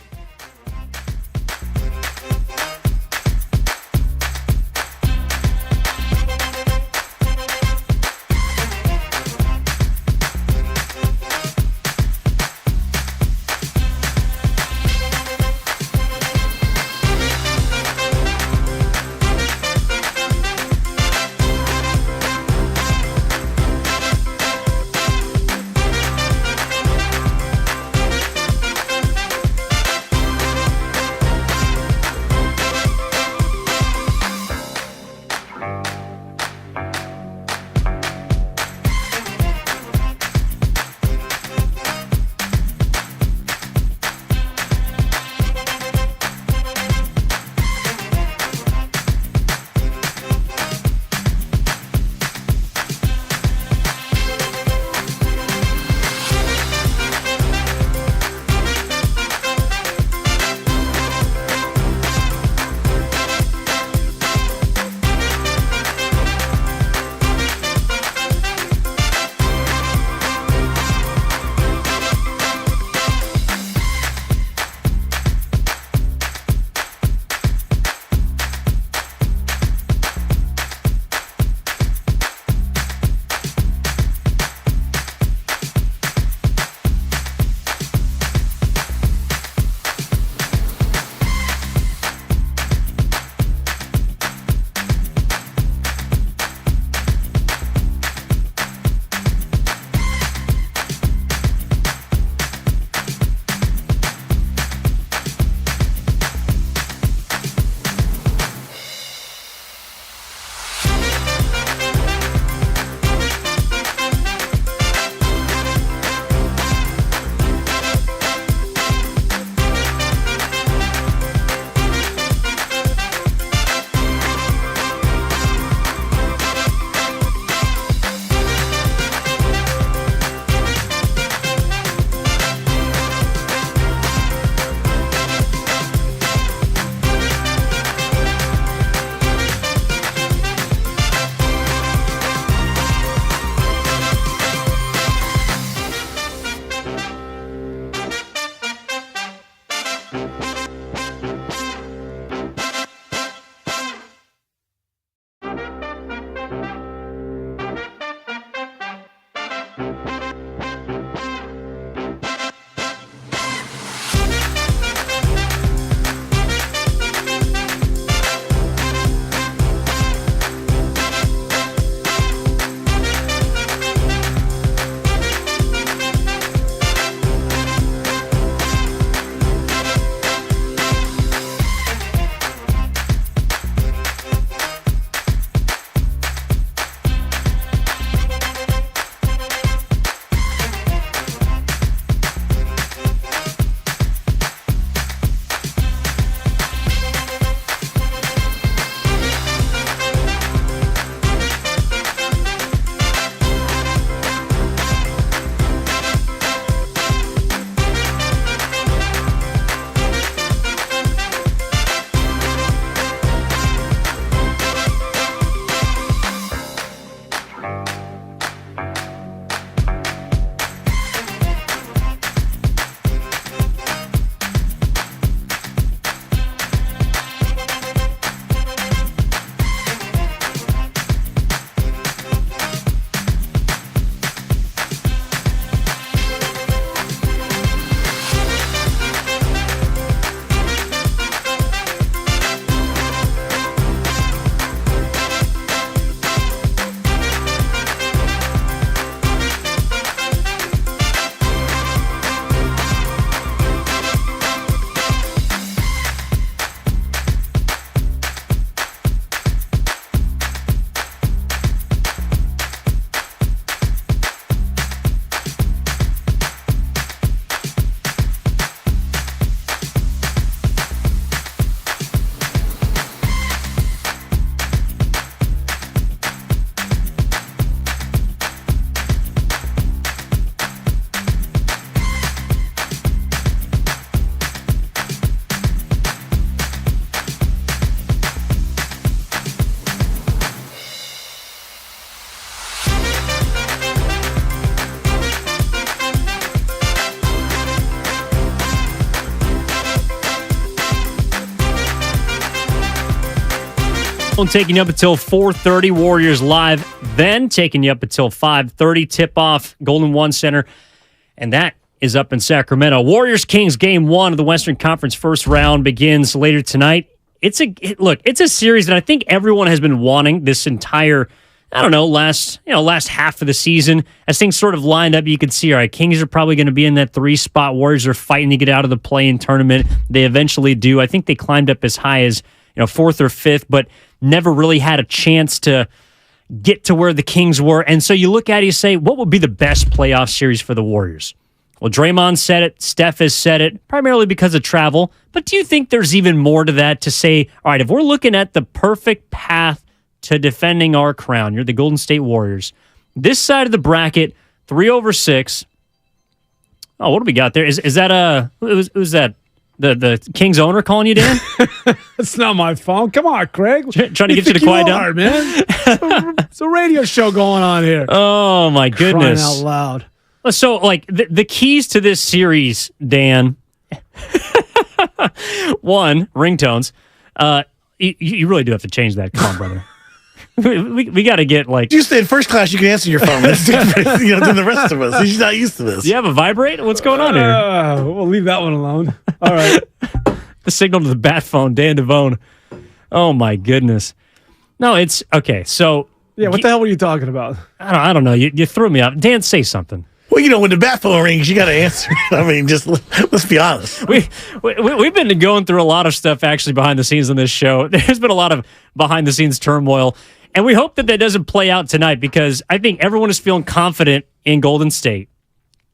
F: Taking you up until 4:30, Warriors live. Then taking you up until 5:30, tip-off, Golden One Center. And that is up in Sacramento. Warriors-Kings game 1 of the Western Conference first round begins later tonight. It's a series that I think everyone has been wanting this entire, last half of the season. As things sort of lined up, you could see, all right, Kings are probably going to be in that 3 spot. Warriors are fighting to get out of the play-in tournament. They eventually do. I think they climbed up as high as 4th or 5th, but never really had a chance to get to where the Kings were. And so you look at it, you say, what would be the best playoff series for the Warriors? Well, Draymond said it. Steph has said it, primarily because of travel. But do you think there's even more to that to say, all right, if we're looking at the perfect path to defending our crown, you're the Golden State Warriors, this side of the bracket, 3/6. Oh, what do we got there? Is that who's that? The Kings owner calling you, Dan?
V: It's not my phone. Come on, Craig.
F: Trying to get you to quiet down,
V: man. It's a radio show going on here.
F: Oh my goodness!
V: Crying out loud.
F: So, the keys to this series, Dan. One, ringtones. You really do have to change that. Come on, brother. We got to get
R: You stay in first class, you can answer your phone. It's different, than the rest of us. He's not used to this.
F: Do you have a vibrate? What's going on here?
V: We'll leave that one alone. All right.
F: The signal to the bat phone, Dan Devone. Oh my goodness. No, it's okay. So
V: yeah, what the hell were you talking about?
F: I don't know. You threw me off. Dan, say something.
R: Well, when the bat phone rings, you got to answer. I mean, just let's be honest.
F: We've been going through a lot of stuff actually behind the scenes on this show. There's been a lot of behind the scenes turmoil. And we hope that doesn't play out tonight because I think everyone is feeling confident in Golden State.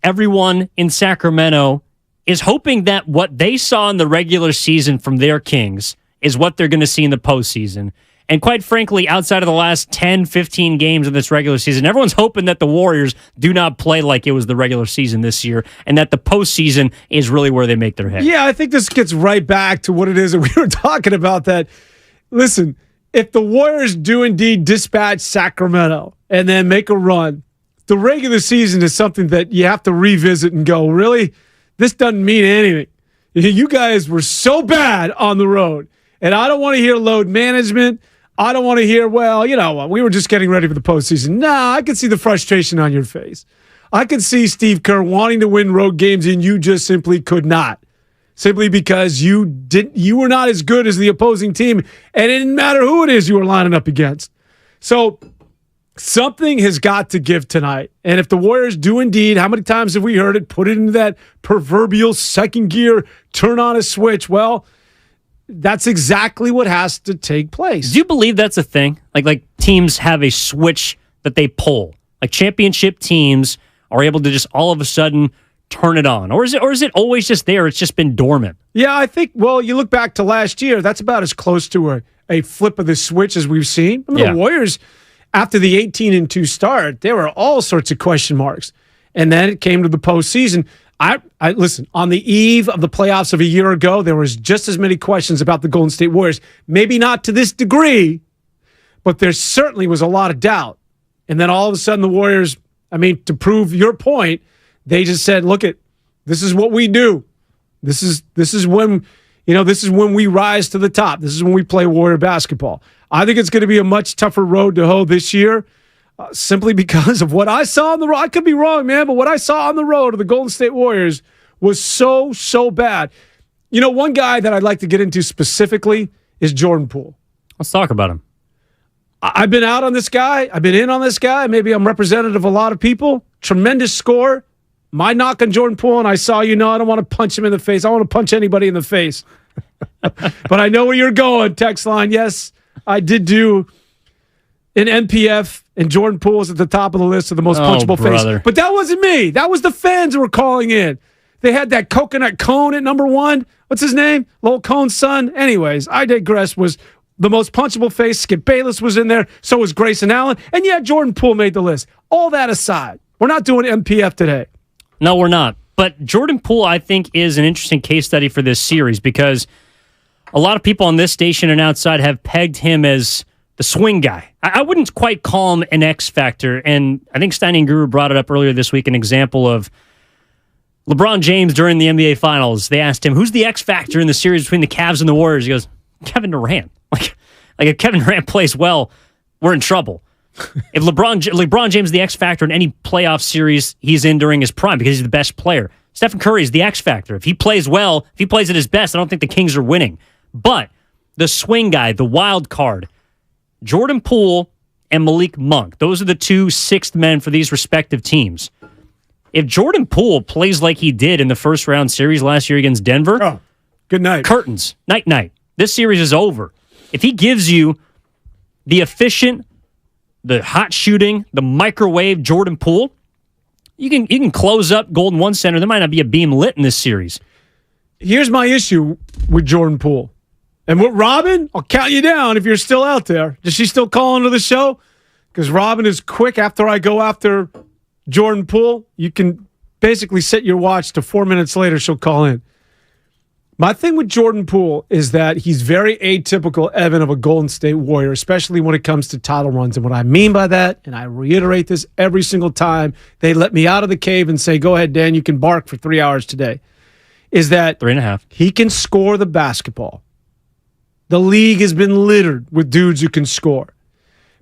F: Everyone in Sacramento is hoping that what they saw in the regular season from their Kings is what they're going to see in the postseason. And quite frankly, outside of the last 10, 15 games of this regular season, everyone's hoping that the Warriors do not play like it was the regular season this year and that the postseason is really where they make their head.
V: Yeah, I think this gets right back to what it is that we were talking about that, listen, if the Warriors do indeed dispatch Sacramento and then make a run, the regular season is something that you have to revisit and go, really? This doesn't mean anything. You guys were so bad on the road. And I don't want to hear load management. I don't want to hear, well, you know, we were just getting ready for the postseason. Nah, I can see the frustration on your face. I can see Steve Kerr wanting to win road games, and you just simply could not. Simply because you were not as good as the opposing team, and it didn't matter who it is you were lining up against. So something has got to give tonight. And if the Warriors do indeed, how many times have we heard it, put it into that proverbial second gear, turn on a switch? Well, that's exactly what has to take place.
F: Do you believe that's a thing? Like teams have a switch that they pull. Like championship teams are able to just all of a sudden turn it on? Or is it always just there? It's just been dormant?
V: Yeah, I think, well, you look back to last year, that's about as close to a flip of the switch as we've seen. I mean, the Warriors, after the 18-2 start, there were all sorts of question marks. And then it came to the postseason. I listen, on the eve of the playoffs of a year ago, there was just as many questions about the Golden State Warriors. Maybe not to this degree, but there certainly was a lot of doubt. And then all of a sudden the Warriors, I mean, to prove your point, they just said, look, this is what we do. This is when, this is when we rise to the top. This is when we play Warrior basketball. I think it's going to be a much tougher road to hoe this year. Simply because of what I saw on the road. I could be wrong, man, but what I saw on the road of the Golden State Warriors was so bad. One guy that I'd like to get into specifically is Jordan Poole.
F: Let's talk about him.
V: I've been out on this guy. I've been in on this guy. Maybe I'm representative of a lot of people. Tremendous score. My knock on Jordan Poole, and I saw I don't want to punch him in the face. I don't want to punch anybody in the face. But I know where you're going, text line. Yes, I did do an NPF, and Jordan Poole is at the top of the list of the most punchable face. But that wasn't me. That was the fans who were calling in. They had that coconut cone at number 1. What's his name? Lil Cone's son. Anyways, I digress. Was the most punchable face. Skip Bayless was in there. So was Grayson Allen. And yeah, Jordan Poole made the list. All that aside, we're not doing NPF today.
F: No, we're not. But Jordan Poole, I think, is an interesting case study for this series because a lot of people on this station and outside have pegged him as the swing guy. I wouldn't quite call him an X factor, and I think Steiny and Guru brought it up earlier this week, an example of LeBron James during the NBA Finals. They asked him, who's the X factor in the series between the Cavs and the Warriors? He goes, Kevin Durant. Like if Kevin Durant plays well, we're in trouble. If LeBron James is the X factor in any playoff series he's in during his prime because he's the best player. Stephen Curry is the X factor. If he plays well, if he plays at his best, I don't think the Kings are winning. But the swing guy, the wild card, Jordan Poole and Malik Monk, those are the 2 sixth men for these respective teams. If Jordan Poole plays like he did in the first round series last year against Denver,
V: good night.
F: Curtains, night. This series is over. If he gives you the efficient, the hot shooting, the microwave Jordan Poole, you can close up Golden One Center. There might not be a beam lit in this series.
V: Here's my issue with Jordan Poole. And what, Robin, I'll count you down if you're still out there. Does she still call into the show? Because Robin is quick after I go after Jordan Poole. You can basically set your watch to 4 minutes later, she'll call in. My thing with Jordan Poole is that he's very atypical, Evan, of a Golden State Warrior, especially when it comes to title runs. And what I mean by that, and I reiterate this every single time they let me out of the cave and say, go ahead, Dan, you can bark for 3 hours today, is that
F: 3.5.
V: He can score the basketball. The league has been littered with dudes who can score.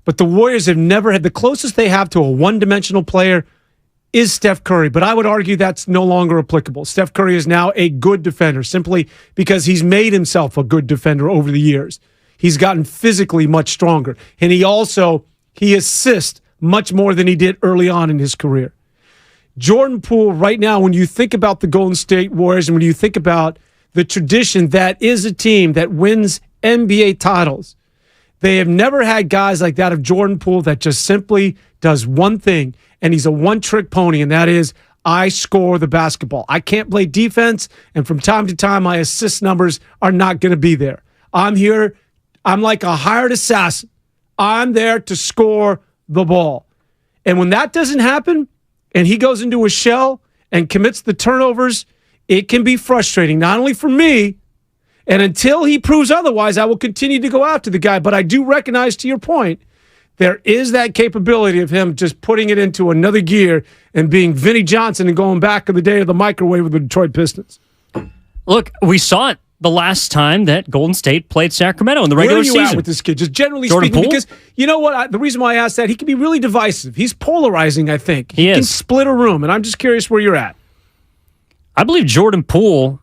V: But the Warriors have never had, the closest they have to a one-dimensional player is Steph Curry, but I would argue that's no longer applicable. Steph Curry is now a good defender simply because he's made himself a good defender over the years. He's gotten physically much stronger, and he assists much more than he did early on in his career. Jordan Poole, right now, when you think about the Golden State Warriors and when you think about the tradition that is a team that wins NBA titles, they have never had guys like that of Jordan Poole that just simply does one thing, and he's a one-trick pony, and that is, I score the basketball. I can't play defense, and from time to time, my assist numbers are not going to be there. I'm here. I'm like a hired assassin. I'm there to score the ball. And when that doesn't happen, and he goes into a shell and commits the turnovers, it can be frustrating, not only for me, and until he proves otherwise, I will continue to go after the guy. But I do recognize, to your point, there is that capability of him just putting it into another gear and being Vinnie Johnson and going back in the day of the microwave with the Detroit Pistons.
F: Look, we saw it the last time that Golden State played Sacramento in the regular season.
V: Where are you at with this kid? Just generally
F: Jordan
V: speaking,
F: Poole?
V: because you know what? The reason why I asked that, he can be really divisive. He's polarizing, I think. He can split a room, and I'm just curious where you're at.
F: I believe Jordan Poole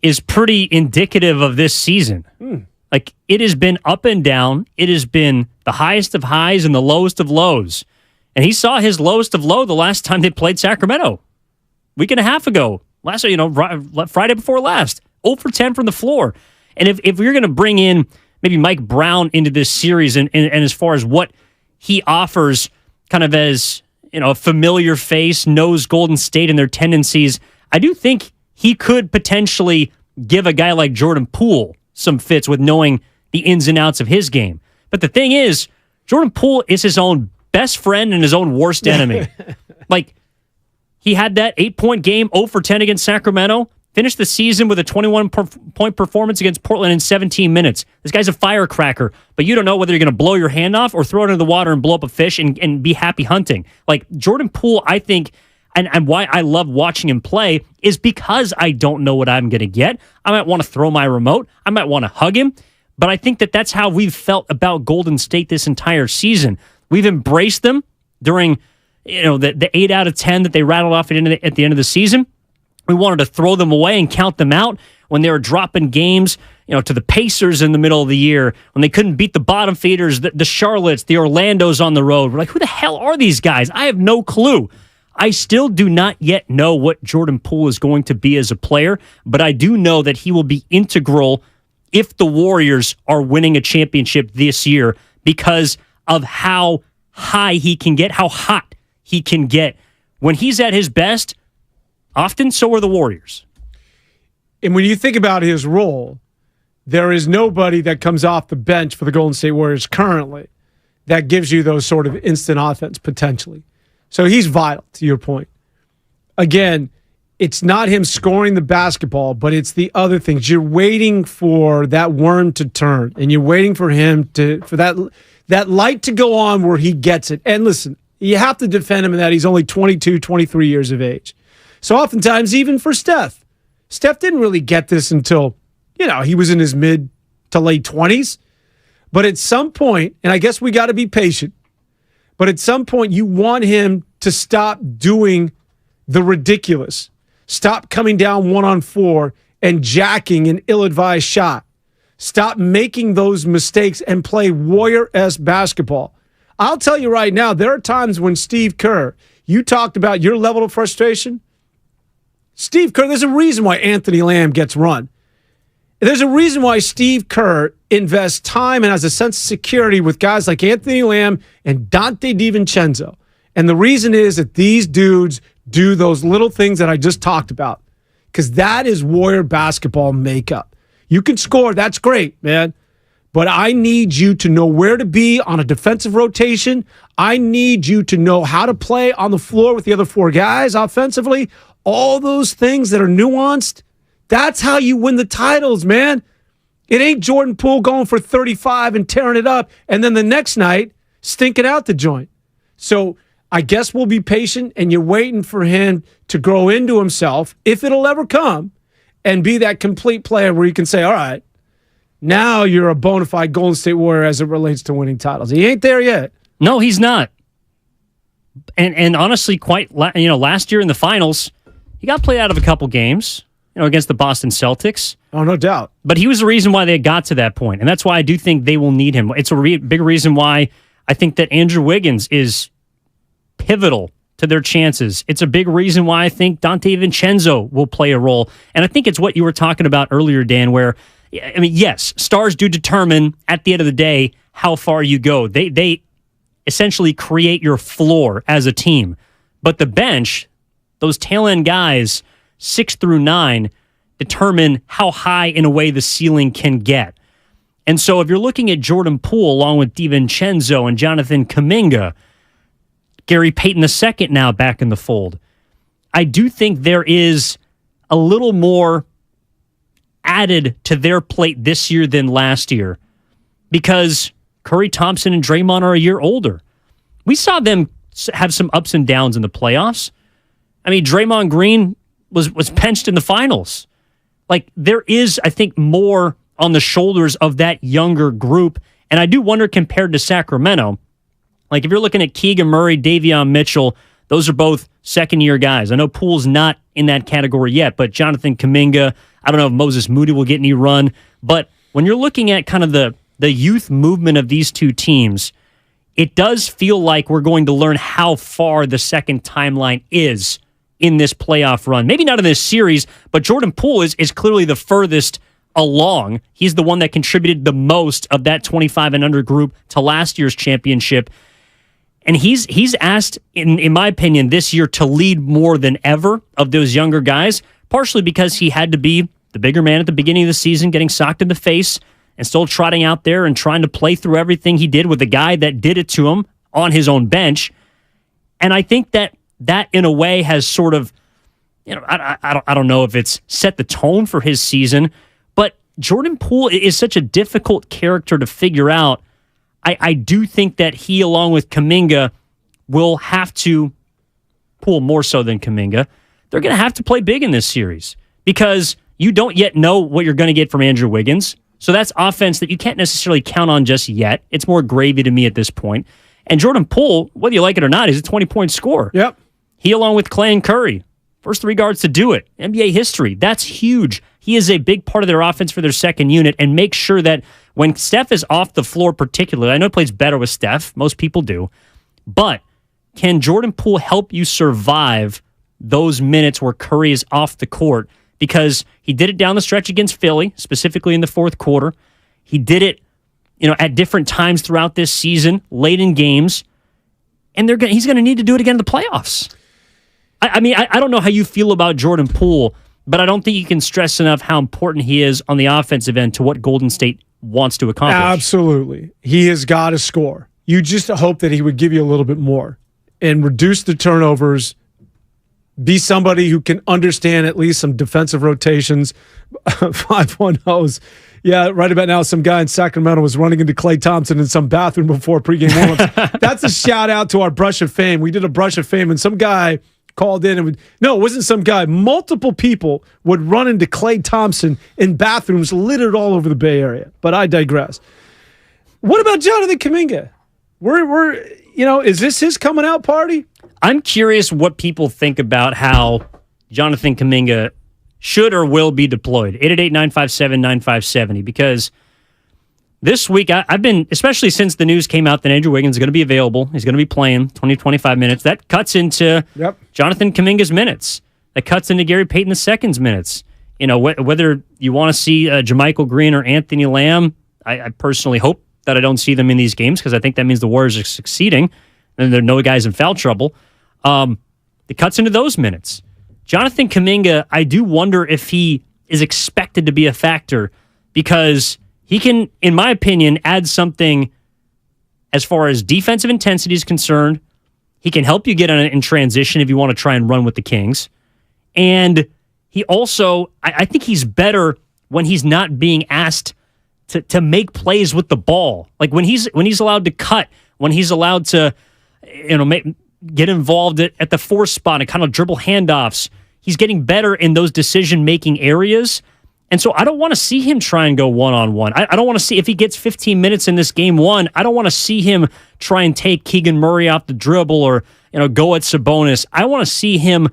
F: is pretty indicative of this season. Like, it has been up and down. It has been the highest of highs and the lowest of lows. And he saw his lowest of low the last time they played Sacramento. Week and a half ago. Friday before last. 0 for 10 from the floor. And if you're going to bring in maybe Mike Brown into this series and as far as what he offers kind of as, a familiar face, knows Golden State and their tendencies, I do think he could potentially give a guy like Jordan Poole some fits with knowing the ins and outs of his game. But the thing is, Jordan Poole is his own best friend and his own worst enemy. Like, he had that 8-point game, 0 for 10 against Sacramento, finished the season with a 21-point performance against Portland in 17 minutes. This guy's a firecracker, but you don't know whether you're going to blow your hand off or throw it into the water and blow up a fish and be happy hunting. Like, Jordan Poole, I think, and why I love watching him play is because I don't know what I'm going to get. I might want to throw my remote. I might want to hug him. But I think that that's how we've felt about Golden State this entire season. We've embraced them during the 8 out of 10 that they rattled off at the end of the season. We wanted to throw them away and count them out when they were dropping games, to the Pacers in the middle of the year, when they couldn't beat the bottom feeders, the Charlottes, the Orlandos on the road. We're like, who the hell are these guys? I have no clue. I still do not yet know what Jordan Poole is going to be as a player, but I do know that he will be integral if the Warriors are winning a championship this year because of how high he can get, how hot he can get. When he's at his best, often so are the Warriors.
V: And when you think about his role, there is nobody that comes off the bench for the Golden State Warriors currently that gives you those sort of instant offense potentially. So he's vital, to your point. Again, it's not him scoring the basketball, but it's the other things. You're waiting for that worm to turn, and you're waiting for him for that light to go on where he gets it. And listen, you have to defend him in that he's only 22, 23 years of age. So oftentimes, even for Steph didn't really get this until, he was in his mid to late 20s. But at some point, and I guess we got to be patient, but at some point you want him to stop doing the ridiculous. Stop coming down 1-on-4 and jacking an ill-advised shot. Stop making those mistakes and play Warrior-esque basketball. I'll tell you right now, there are times when Steve Kerr, you talked about your level of frustration. Steve Kerr, there's a reason why Anthony Lamb gets run. There's a reason why Steve Kerr invests time and has a sense of security with guys like Anthony Lamb and Dante DiVincenzo. And the reason is that these dudes do those little things that I just talked about, because that is Warrior basketball makeup. You can score, that's great, man. But I need you to know where to be on a defensive rotation. I need you to know how to play on the floor with the other four guys offensively. All those things that are nuanced, that's how you win the titles, man. It ain't Jordan Poole going for 35 and tearing it up, and then the next night stinking out the joint. So I guess we'll be patient, and you're waiting for him to grow into himself, if it'll ever come, and be that complete player where you can say, all right, now you're a bona fide Golden State Warrior as it relates to winning titles. He ain't there yet.
F: No, he's not. And honestly, last year in the finals, he got played out of a couple games, against the Boston Celtics.
V: Oh, no doubt.
F: But he was the reason why they got to that point, and that's why I do think they will need him. It's a big reason why I think that Andrew Wiggins is pivotal to their chances. It's a big reason why I think Dante DiVincenzo will play a role. And I think it's what you were talking about earlier, Dan, where, yes, stars do determine at the end of the day how far you go. They essentially create your floor as a team. But the bench, those tail end guys, 6 through 9, determine how high in a way the ceiling can get. And so if you're looking at Jordan Poole along with DiVincenzo and Jonathan Kaminga, Gary Payton II now back in the fold, I do think there is a little more added to their plate this year than last year because Curry, Thompson, and Draymond are a year older. We saw them have some ups and downs in the playoffs. I mean, Draymond Green was benched in the finals. Like, there is, I think, more on the shoulders of that younger group. And I do wonder, compared to Sacramento, like if you're looking at Keegan Murray, Davion Mitchell, those are both second-year guys. I know Poole's not in that category yet, but Jonathan Kaminga, I don't know if Moses Moody will get any run. But when you're looking at kind of the youth movement of these two teams, it does feel like we're going to learn how far the second timeline is in this playoff run. Maybe not in this series, but Jordan Poole is clearly the furthest along. He's the one that contributed the most of that 25 and under group to last year's championship. And he's asked, in my opinion, this year to lead more than ever of those younger guys, partially because he had to be the bigger man at the beginning of the season, getting socked in the face and still trotting out there and trying to play through everything he did with the guy that did it to him on his own bench. And I think that in a way has sort of, I don't know if it's set the tone for his season, but Jordan Poole is such a difficult character to figure out. I do think that he, along with Kaminga, will have to, Poole more so than Kaminga, they're going to have to play big in this series because you don't yet know what you're going to get from Andrew Wiggins. So that's offense that you can't necessarily count on just yet. It's more gravy to me at this point. And Jordan Poole, whether you like it or not, is a 20-point scorer.
V: Yep.
F: He, along with Clay and Curry, first three guards to do it. NBA history. That's huge. He is a big part of their offense for their second unit and make sure that when Steph is off the floor particularly, I know he plays better with Steph. Most people do. But can Jordan Poole help you survive those minutes where Curry is off the court? Because he did it down the stretch against Philly, specifically in the fourth quarter. He did it, at different times throughout this season, late in games. And he's going to need to do it again in the playoffs. I mean, I don't know how you feel about Jordan Poole, but I don't think you can stress enough how important he is on the offensive end to what Golden State wants to accomplish.
V: Absolutely. He has got to score. You just hope that he would give you a little bit more and reduce the turnovers, be somebody who can understand at least some defensive rotations. 510s. Yeah, right about now, some guy in Sacramento was running into Klay Thompson in some bathroom before pregame warm-ups. That's a shout-out to our Brush of Fame. We did a Brush of Fame, and some guy called in and no, it wasn't some guy. Multiple people would run into Klay Thompson in bathrooms littered all over the Bay Area. But I digress. What about Jonathan Kaminga? We're is this his coming out party?
F: I'm curious what people think about how Jonathan Kaminga should or will be deployed. 888-957-9570, because this week I've been, especially since the news came out that Andrew Wiggins is going to be available, he's going to be playing 20-25 minutes. That cuts into Jonathan Kaminga's minutes. That cuts into Gary Payton II's minutes. Whether you want to see JaMychal Green or Anthony Lamb, I personally hope that I don't see them in these games because I think that means the Warriors are succeeding and there are no guys in foul trouble. It cuts into those minutes. Jonathan Kaminga, I do wonder if he is expected to be a factor because he can, in my opinion, add something as far as defensive intensity is concerned. He can help you get in transition if you want to try and run with the Kings. And he also, I think he's better when he's not being asked to make plays with the ball. Like when he's allowed to cut, when he's allowed to get involved at the four spot and kind of dribble handoffs. He's getting better in those decision-making areas. And so I don't want to see him try and go one-on-one. I don't want to see, if he gets 15 minutes in this game one, I don't want to see him try and take Keegan Murray off the dribble or go at Sabonis. I want to see him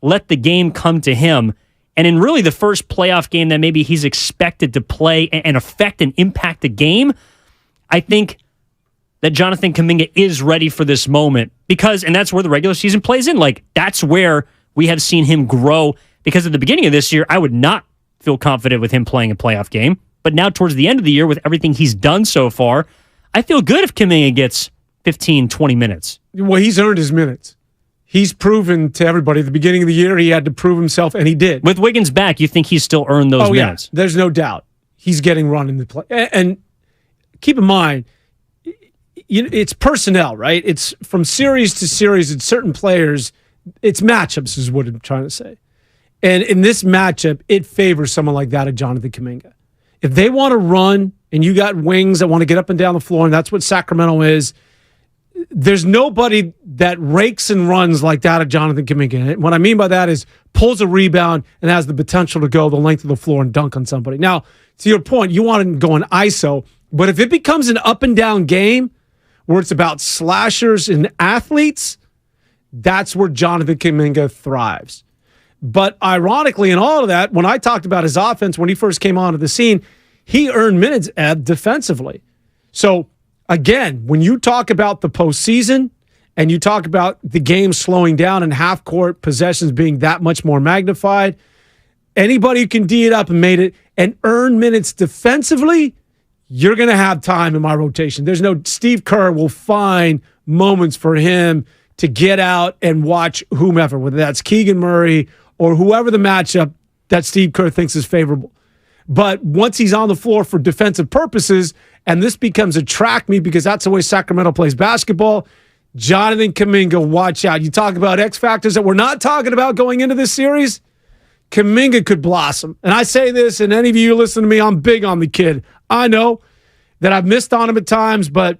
F: let the game come to him. And in really the first playoff game that maybe he's expected to play and affect and impact the game, I think that Jonathan Kaminga is ready for this moment and that's where the regular season plays in. Like, that's where we have seen him grow, because at the beginning of this year, I would not feel confident with him playing a playoff game. But now towards the end of the year, with everything he's done so far, I feel good if Kaminga gets 15, 20 minutes.
V: Well, he's earned his minutes. He's proven to everybody at the beginning of the year he had to prove himself, and he did.
F: With Wiggins back, you think he's still earned those minutes?
V: Yeah. There's no doubt. He's getting run in the play. And keep in mind, it's personnel, right? It's from series to series. It's certain players. It's matchups is what I'm trying to say. And in this matchup, it favors someone like that of Jonathan Kaminga. If they want to run and you got wings that want to get up and down the floor, and that's what Sacramento is, there's nobody that rakes and runs like that of Jonathan Kaminga. And what I mean by that is pulls a rebound and has the potential to go the length of the floor and dunk on somebody. Now, to your point, you want to go in ISO, but if it becomes an up and down game where it's about slashers and athletes, that's where Jonathan Kaminga thrives. But ironically, in all of that, when I talked about his offense when he first came onto the scene, he earned minutes defensively. So, again, when you talk about the postseason and you talk about the game slowing down and half-court possessions being that much more magnified, anybody who can D it up and made it and earn minutes defensively, you're going to have time in my rotation. There's no Steve Kerr will find moments for him to get out and watch whomever, whether that's Keegan Murray or whoever the matchup that Steve Kerr thinks is favorable. But once he's on the floor for defensive purposes, and this becomes a track meet because that's the way Sacramento plays basketball, Jonathan Kaminga, watch out. You talk about X factors that we're not talking about going into this series, Kaminga could blossom. And I say this, and any of you listen to me, I'm big on the kid. I know that I've missed on him at times, but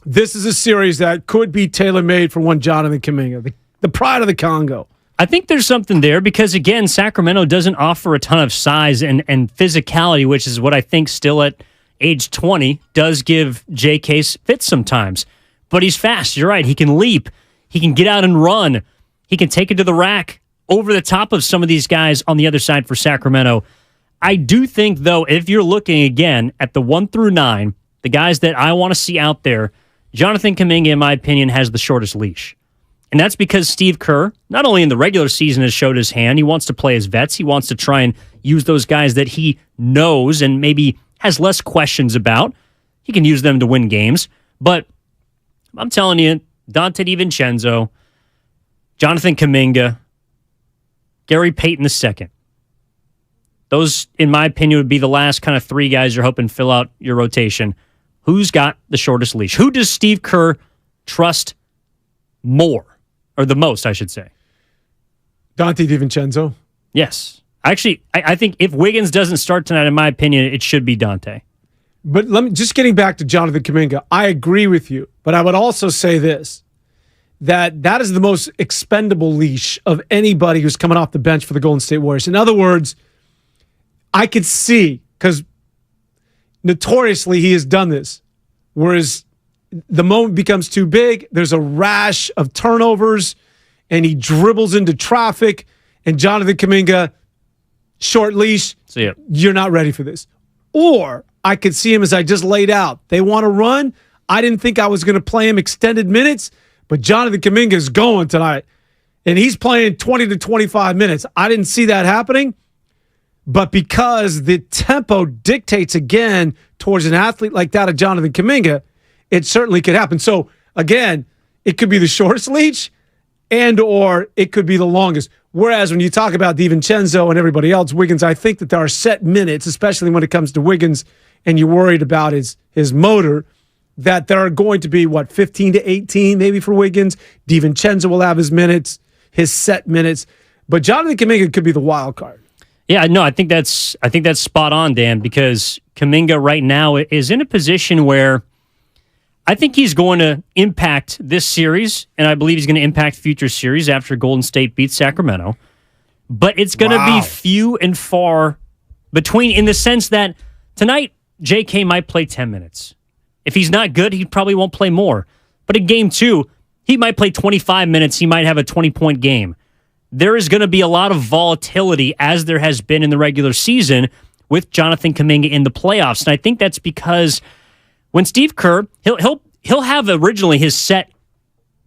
V: this is a series that could be tailor-made for one Jonathan Kaminga, the pride of the Congo.
F: I think there's something there because, again, Sacramento doesn't offer a ton of size and physicality, which is what I think still at age 20 does give J.K. fits sometimes. But he's fast. You're right. He can leap. He can get out and run. He can take it to the rack over the top of some of these guys on the other side for Sacramento. I do think, though, if you're looking, again, at the 1 through 9, the guys that I want to see out there, Jonathan Kaminga, in my opinion, has the shortest leash. And that's because Steve Kerr, not only in the regular season, has showed his hand. He wants to play his vets. He wants to try and use those guys that he knows and maybe has less questions about. He can use them to win games. But I'm telling you, Dante DiVincenzo, Jonathan Kaminga, Gary Payton II. Those, in my opinion, would be the last kind of 3 guys you're hoping fill out your rotation. Who's got the shortest leash? Who does Steve Kerr trust more? Or the most, I should say.
V: Dante DiVincenzo?
F: Yes. Actually, I think if Wiggins doesn't start tonight, in my opinion, it should be Dante.
V: But just getting back to Jonathan Kaminga, I agree with you. But I would also say this, that is the most expendable leash of anybody who's coming off the bench for the Golden State Warriors. In other words, I could see, because notoriously he has done this, whereas the moment becomes too big, there's a rash of turnovers, and he dribbles into traffic, and Jonathan Kaminga, short leash, you're not ready for this. Or I could see him as I just laid out. They want to run. I didn't think I was going to play him extended minutes, but Jonathan Kaminga is going tonight, and he's playing 20 to 25 minutes. I didn't see that happening, but because the tempo dictates again towards an athlete like that of Jonathan Kaminga, it certainly could happen. So, again, it could be the shortest leash and or it could be the longest. Whereas when you talk about DiVincenzo and everybody else, Wiggins, I think that there are set minutes, especially when it comes to Wiggins, and you're worried about his motor, that there are going to be, 15 to 18 maybe for Wiggins. DiVincenzo will have his minutes, his set minutes. But Jonathan Kaminga could be the wild card.
F: Yeah, no, I think that's spot on, Dan, because Kaminga right now is in a position where I think he's going to impact this series, and I believe he's going to impact future series after Golden State beats Sacramento. But it's going to be few and far between, in the sense that tonight, JK might play 10 minutes. If he's not good, he probably won't play more. But in game 2, he might play 25 minutes. He might have a 20-point game. There is going to be a lot of volatility, as there has been in the regular season, with Jonathan Kaminga in the playoffs. And I think that's because when Steve Kerr, he'll have originally his set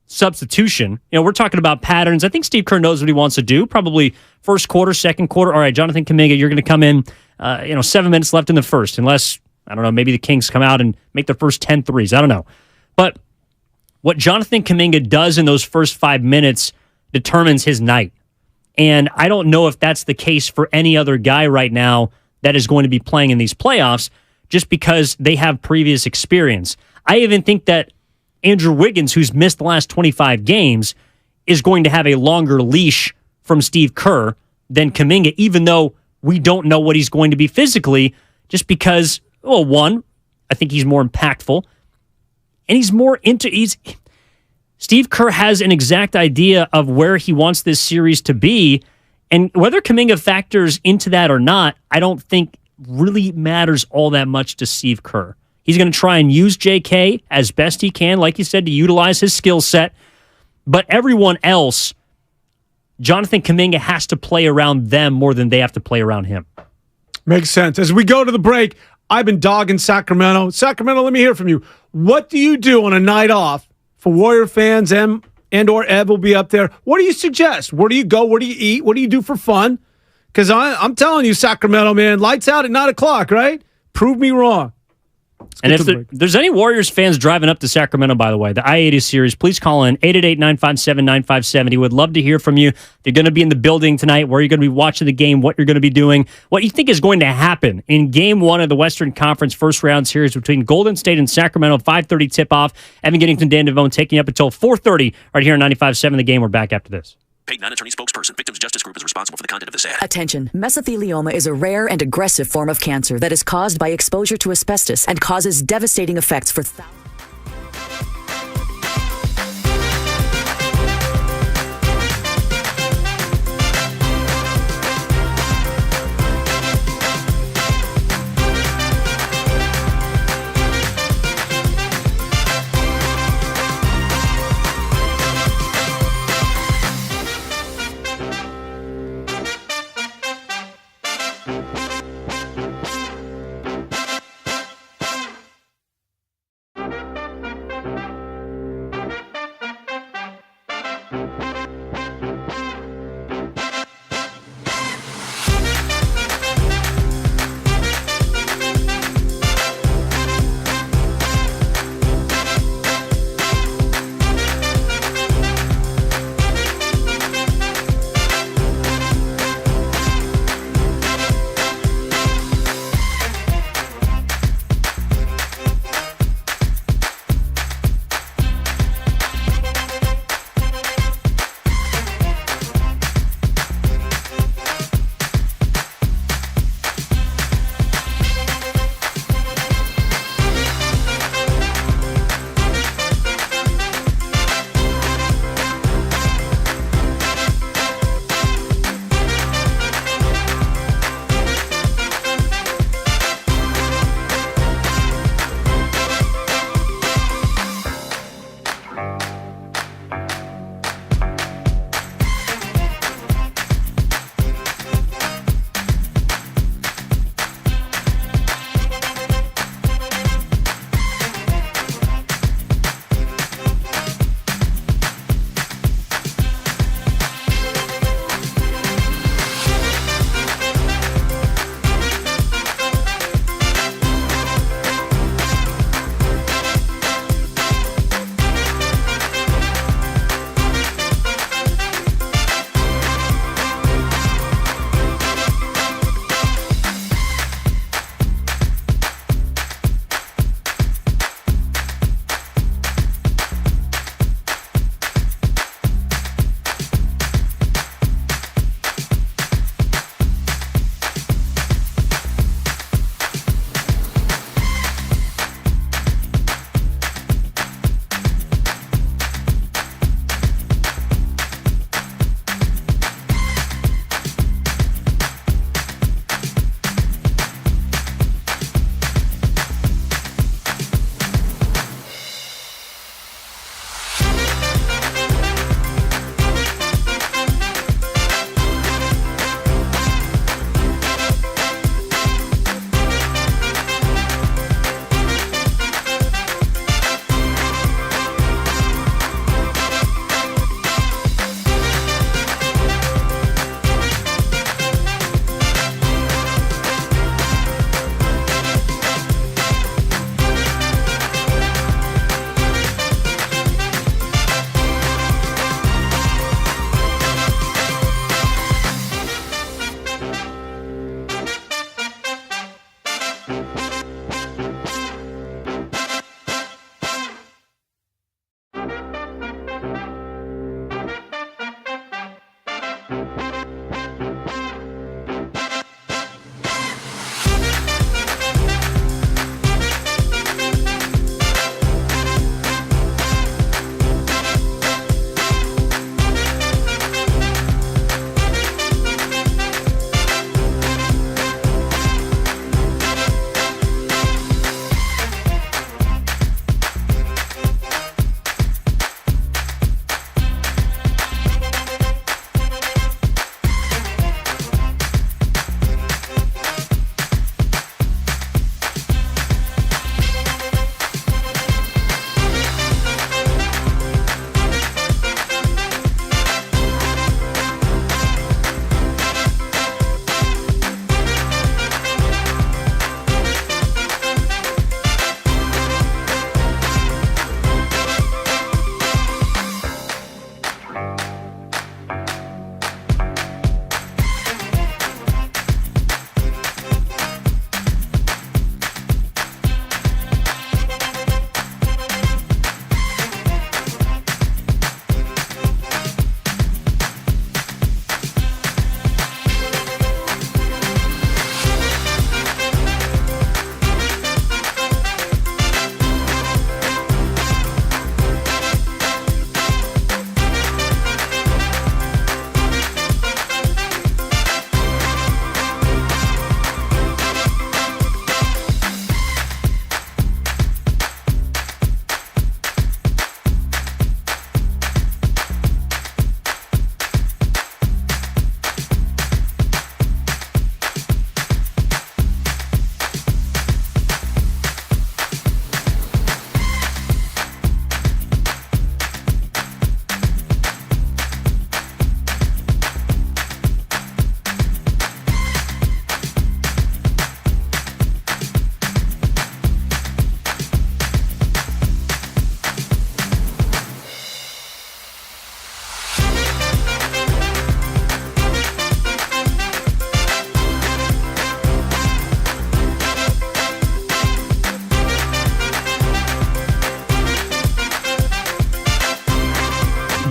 F: substitution. You know, we're talking about patterns. I think Steve Kerr knows what he wants to do. Probably first quarter, second quarter. All right, Jonathan Kaminga, you're going to come in, 7 minutes left in the first, unless, I don't know, maybe the Kings come out and make their first 10 threes. I don't know. But what Jonathan Kaminga does in those first 5 minutes determines his night. And I don't know if that's the case for any other guy right now that is going to be playing in these playoffs, just because they have previous experience. I even think that Andrew Wiggins, who's missed the last 25 games, is going to have a longer leash from Steve Kerr than Kaminga, even though we don't know what he's going to be physically, just because, well, one, I think he's more impactful, and he's Steve Kerr has an exact idea of where he wants this series to be, and whether Kaminga factors into that or not, I don't think really matters all that much to Steve Kerr. He's going to try and use JK as best he can, like you said, to utilize his skill set. But everyone else, Jonathan Kaminga has to play around them more than they have to play around him.
V: Makes sense. As we go to the break, I've been dogging Sacramento. Sacramento, let me hear from you. What do you do on a night off for Warrior fans and or Ev will be up there? What do you suggest? Where do you go? Where do you eat? What do you do for fun? Because I'm telling you, Sacramento, man, lights out at 9 o'clock, right? Prove me wrong.
F: And if there's any Warriors fans driving up to Sacramento, by the way, the I-80 series, please call in 888-957-9570. Would love to hear from you. If you're going to be in the building tonight, where you're going to be watching the game, what you're going to be doing, what you think is going to happen in Game 1 of the Western Conference first round series between Golden State and Sacramento, 5:30 tip-off. Evan Giddington, Dan Devone taking you up until 4:30 right here on 95.7 The Game. We're back after this.
M: Paid non-attorney spokesperson. Victims Justice Group is responsible for the content of this ad.
N: Attention. Mesothelioma is a rare and aggressive form of cancer that is caused by exposure to asbestos and causes devastating effects for thousands.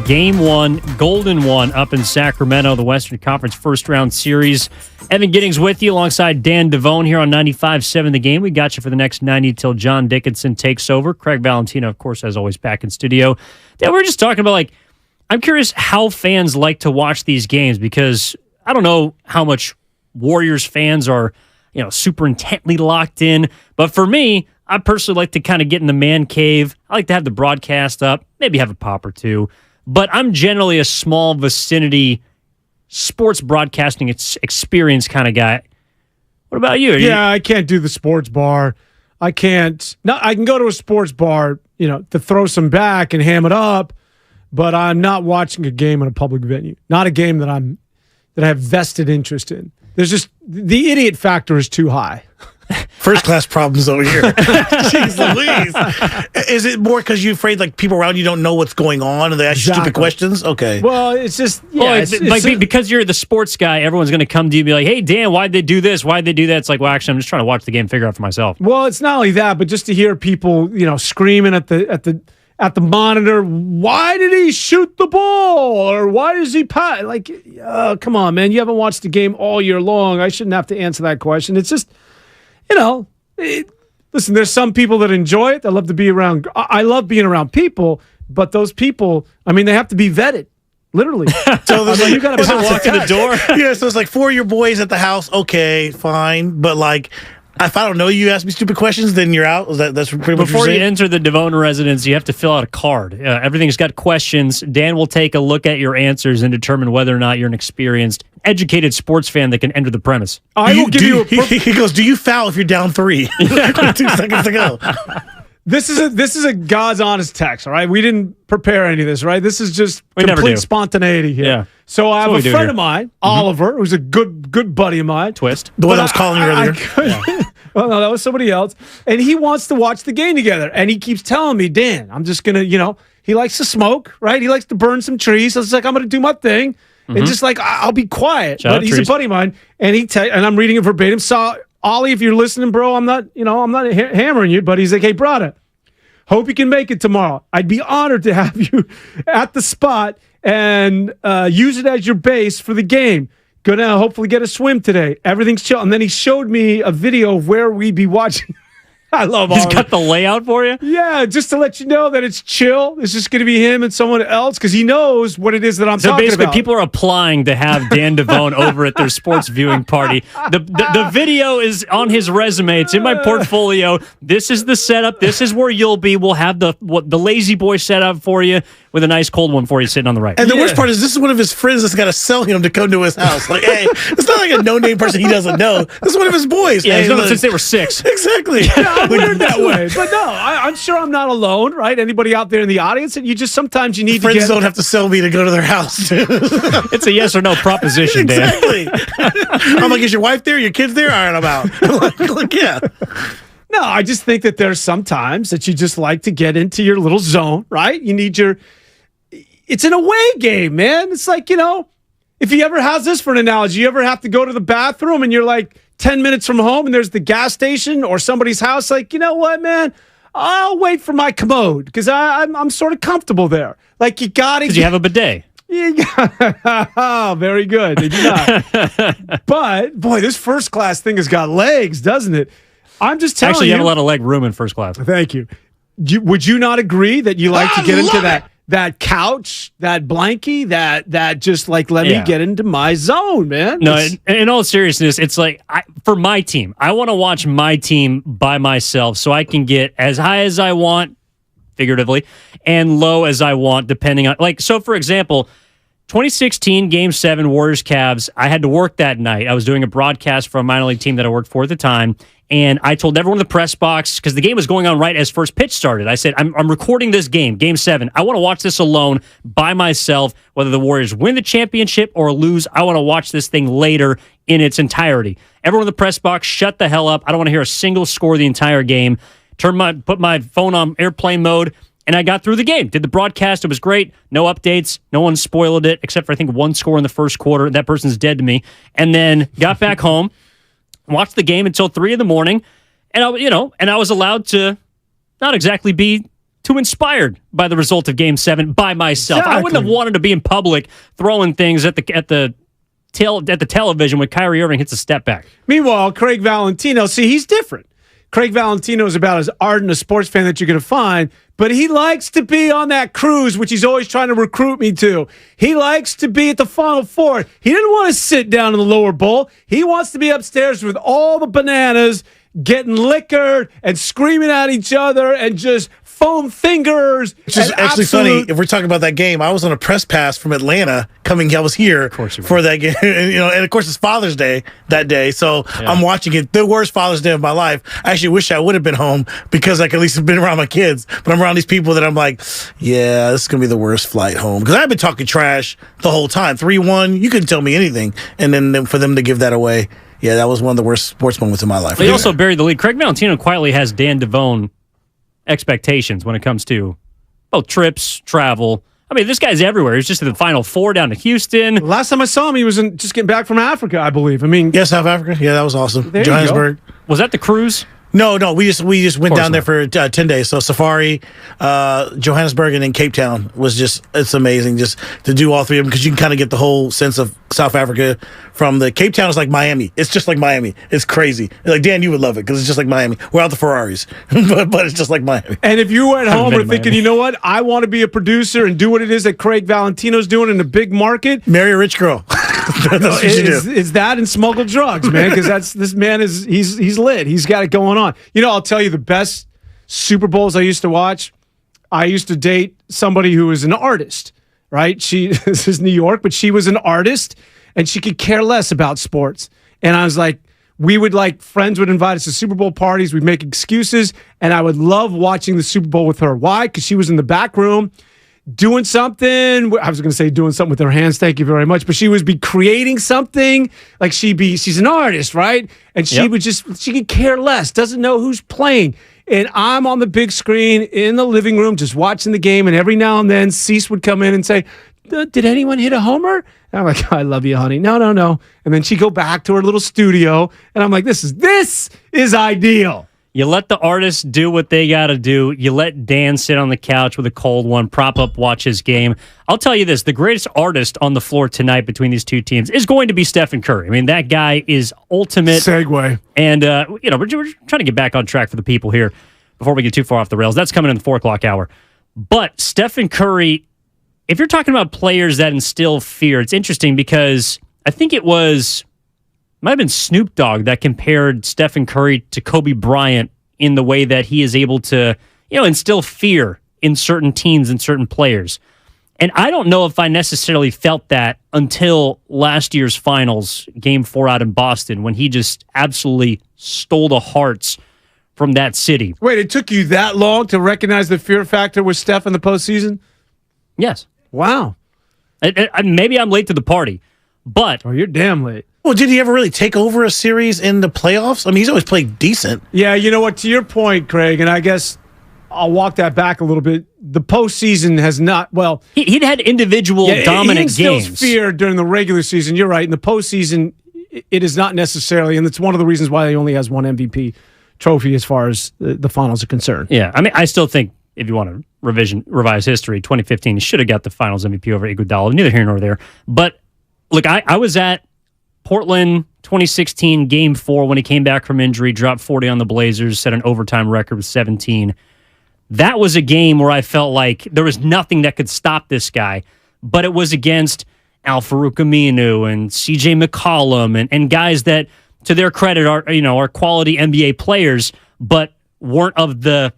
F: Game 1, Golden 1 up in Sacramento, the Western Conference first-round series. Evan Giddings with you alongside Dan Devone here on 95.7 The Game. We got you for the next 90 till John Dickinson takes over. Craig Valentino, of course, as always, back in studio. Dan, we're just talking about, I'm curious how fans like to watch these games because I don't know how much Warriors fans are, super intently locked in. But for me, I personally like to kind of get in the man cave. I like to have the broadcast up, maybe have a pop or two. But I'm generally a small vicinity sports broadcasting experience kind of guy. What about you?
V: I can't do the sports bar. I can't. No, I can go to a sports bar, to throw some back and ham it up, but I'm not watching a game in a public venue. Not a game that I have vested interest in. There's just the idiot factor is too high.
R: First class problems over here. Jeez Louise. Is it more because you're afraid people around you don't know what's going on and they ask you stupid questions? Okay.
V: Well, it's just
F: because you're the sports guy, everyone's going to come to you and be like, "Hey, Dan, why'd they do this? Why'd they do that?" It's like, well, actually, I'm just trying to watch the game, figure out for myself.
V: Well, it's not only that, but just to hear people, screaming at the monitor, why did he shoot the ball? Or why does he pass? Come on, man. You haven't watched the game all year long. I shouldn't have to answer that question. It's just, listen, there's some people that enjoy it. They love to be around. I love being around people, but those people, they have to be vetted. Literally.
R: So there's
V: you got to
F: walk to the door.
R: Yeah, so it's 4 of your boys at the house. Okay, fine. But if I don't know you ask me stupid questions, then you're out. That's pretty much
F: before you enter the Devone residence, you have to fill out a card. Everything's got questions. Dan will take a look at your answers and determine whether or not you're an experienced, educated sports fan that can enter the premise.
V: I will give you
R: he goes, do you foul if you're down 3? 2 seconds to go.
V: This is a God's honest text, all right? We didn't prepare any of this, right? This is just complete spontaneity here.
F: Yeah.
V: So I have a friend of mine, Oliver, who's a good buddy of mine.
F: Twist.
R: The one I was calling earlier.
V: Well, no, that was somebody else. And he wants to watch the game together. And he keeps telling me, Dan, I'm just going to, he likes to smoke, right? He likes to burn some trees. So it's I'm going to do my thing. And just I'll be quiet. But he's a buddy of mine. And and I'm reading it verbatim. So, Ollie, if you're listening, bro, I'm not hammering you. But he's like, hey, brother, hope you can make it tomorrow. I'd be honored to have you at the spot and use it as your base for the game. Gonna hopefully get a swim today. Everything's chill. And then he showed me a video of where we'd be watching. I love
F: He's got the layout for you?
V: Yeah, just to let you know that it's chill. It's just going to be him and someone else because he knows what it is that I'm talking about.
F: So basically, people are applying to have Dan Devone over at their sports viewing party. The video is on his resume. It's in my portfolio. This is the setup. This is where you'll be. We'll have the lazy boy set up for you with a nice cold one for you sitting on the right.
R: And the worst part is this is one of his friends that's got to sell him to come to his house. Hey, it's not like a no-name person he doesn't know. This is one of his boys.
F: Yeah, he's known them since they were 6.
R: Exactly.
V: Yeah, I'm weird that way. But no, I'm sure I'm not alone, right? Anybody out there in the audience? And sometimes you need
R: friends to don't have to sell me to go to their house.
F: It's a yes or no proposition, Dan.
R: Exactly. I'm like, is your wife there? Your kids there? All right, I'm out. Yeah.
V: No, I just think that there's some times that you just like to get into your little zone, right? You need it's an away game, man. It's if you ever has this for an analogy, you ever have to go to the bathroom and you're 10 minutes from home and there's the gas station or somebody's house, you know what, man? I'll wait for my commode because I'm sort of comfortable there. You got to.
F: Because you have a bidet.
V: Oh, very good. They do not. But, boy, this first class thing has got legs, doesn't it? I'm just telling you.
F: Actually, you have a lot of leg room in first class.
V: Thank you. Would you not agree that you like to get into that couch, that blankie, that just let me get into my zone, man?
F: No, in all seriousness, it's for my team. I want to watch my team by myself so I can get as high as I want, figuratively, and low as I want, depending on so for example, 2016 Game 7 Warriors-Cavs, I had to work that night. I was doing a broadcast for a minor league team that I worked for at the time, and I told everyone in the press box, because the game was going on right as first pitch started, I said, I'm recording this game, Game 7. I want to watch this alone, by myself, whether the Warriors win the championship or lose. I want to watch this thing later in its entirety. Everyone in the press box, shut the hell up. I don't want to hear a single score the entire game. Put my phone on airplane mode, and I got through the game. Did the broadcast. It was great. No updates. No one spoiled it, except for, I think, one score in the first quarter. That person's dead to me. And then got back home, watched the game until 3 a.m, and I was allowed to not exactly be too inspired by the result of Game 7 by myself.
V: Exactly.
F: I wouldn't have wanted to be in public throwing things at the television when Kyrie Irving hits a step back.
V: Meanwhile, Craig Valentino, see, he's different. Craig Valentino is about as ardent a sports fan that you're going to find, but he likes to be on that cruise, which he's always trying to recruit me to. He likes to be at the Final Four. He didn't want to sit down in the lower bowl. He wants to be upstairs with all the bananas, getting liquored and screaming at each other and just foam fingers.
R: Which is actually funny. If we're talking about that game, I was on a press pass from Atlanta I was here for that game. And of course, it's Father's Day that day. So I'm watching it. The worst Father's Day of my life. I actually wish I would have been home because I could at least have been around my kids. But I'm around these people that I'm like, yeah, this is going to be the worst flight home. Because I've been talking trash the whole time. 3-1, you couldn't tell me anything. And then for them to give that away, yeah, that was one of the worst sports moments of my life.
F: But he also buried the lead. Craig Valentino quietly has Dan Devone expectations when it comes to both trips, travel. I mean, this guy's everywhere. He's just in the Final Four down to Houston.
V: Last time I saw him, he was just getting back from Africa, I believe. I mean,
R: South Africa. Yeah, that was awesome.
V: Johannesburg.
F: Was that the cruise?
R: No, we just went down there for 10 days. So Safari, Johannesburg, and then Cape Town it's amazing just to do all three of them because you can kind of get the whole sense of South Africa from the Cape Town is like Miami. It's just like Miami. It's crazy. Like, Dan, you would love it because it's just like Miami. Without the Ferraris, but it's just like Miami.
V: And if you were at home or thinking, you know what, I want to be a producer and do what it is that Craig Valentino's doing in a big market.
R: Marry a rich girl. That's what you do.
V: It's that and smuggle drugs, man, because this man he's lit. He's got it going on. You know, I'll tell you the best Super Bowls I used to watch. I used to date somebody who was an artist, right? This is New York, but she was an artist, and she could care less about sports. And I was like, friends would invite us to Super Bowl parties. We'd make excuses, and I would love watching the Super Bowl with her. Why? Because she was in the back room doing something. I was going to say doing something with her hands. Thank you very much. But she would be creating something. Like she's an artist, right? And she could care less, doesn't know who's playing. And I'm on the big screen in the living room just watching the game. And every now and then, Cease would come in and say, did anyone hit a homer? And I'm like, I love you, honey. No. And then she'd go back to her little studio. And I'm like, this is ideal.
F: You let the artists do what they got to do. You let Dan sit on the couch with a cold one, prop up, watch his game. I'll tell you this, the greatest artist on the floor tonight between these two teams is going to be Stephen Curry. I mean, that guy is ultimate.
V: Segue.
F: And, we're trying to get back on track for the people here before we get too far off the rails. That's coming in the 4 o'clock hour. But Stephen Curry, if you're talking about players that instill fear, it's interesting because I think it might have been Snoop Dogg that compared Stephen Curry to Kobe Bryant in the way that he is able to, instill fear in certain teams and certain players. And I don't know if I necessarily felt that until last year's finals, Game 4 out in Boston, when he just absolutely stole the hearts from that city.
V: Wait, it took you that long to recognize the fear factor with Steph in the postseason?
F: Yes.
V: Wow.
F: Maybe I'm late to the party, but...
V: Oh, you're damn late.
R: Well, did he ever really take over a series in the playoffs? I mean, he's always played decent.
V: Yeah, you know what? To your point, Craig, and I guess I'll walk that back a little bit. The postseason has not, well...
F: He'd had individual dominant
V: he instills
F: games.
V: Fear during the regular season. You're right. In the postseason, it is not necessarily, and it's one of the reasons why he only has one MVP trophy as far as the finals are concerned.
F: Yeah, I mean, I still think if you want to revise history, 2015, he should have got the finals MVP over Iguodala. Neither here nor there. But, look, I was at Portland 2016 Game 4 when he came back from injury, dropped 40 on the Blazers, set an overtime record with 17. That was a game where I felt like there was nothing that could stop this guy, but it was against Al-Farouq Aminu and CJ McCollum and guys that, to their credit, are quality NBA players, but weren't of the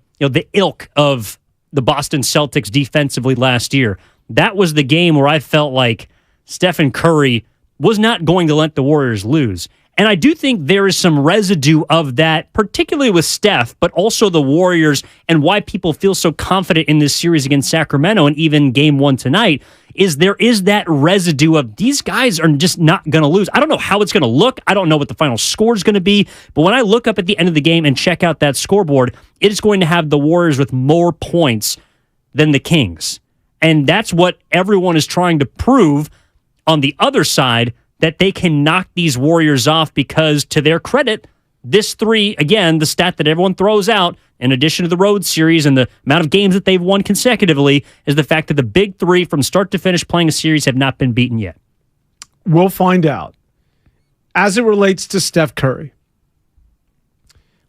F: ilk of the Boston Celtics defensively last year. That was the game where I felt like Stephen Curry was not going to let the Warriors lose. And I do think there is some residue of that, particularly with Steph, but also the Warriors, and why people feel so confident in this series against Sacramento and even Game 1 tonight, is there is that residue of these guys are just not going to lose. I don't know how it's going to look. I don't know what the final score is going to be. But when I look up at the end of the game and check out that scoreboard, it is going to have the Warriors with more points than the Kings. And that's what everyone is trying to prove on the other side, that they can knock these Warriors off because, to their credit, this three, again, the stat that everyone throws out, in addition to the road series and the amount of games that they've won consecutively, is the fact that the big three from start to finish playing a series have not been beaten yet.
V: We'll find out. As it relates to Steph Curry,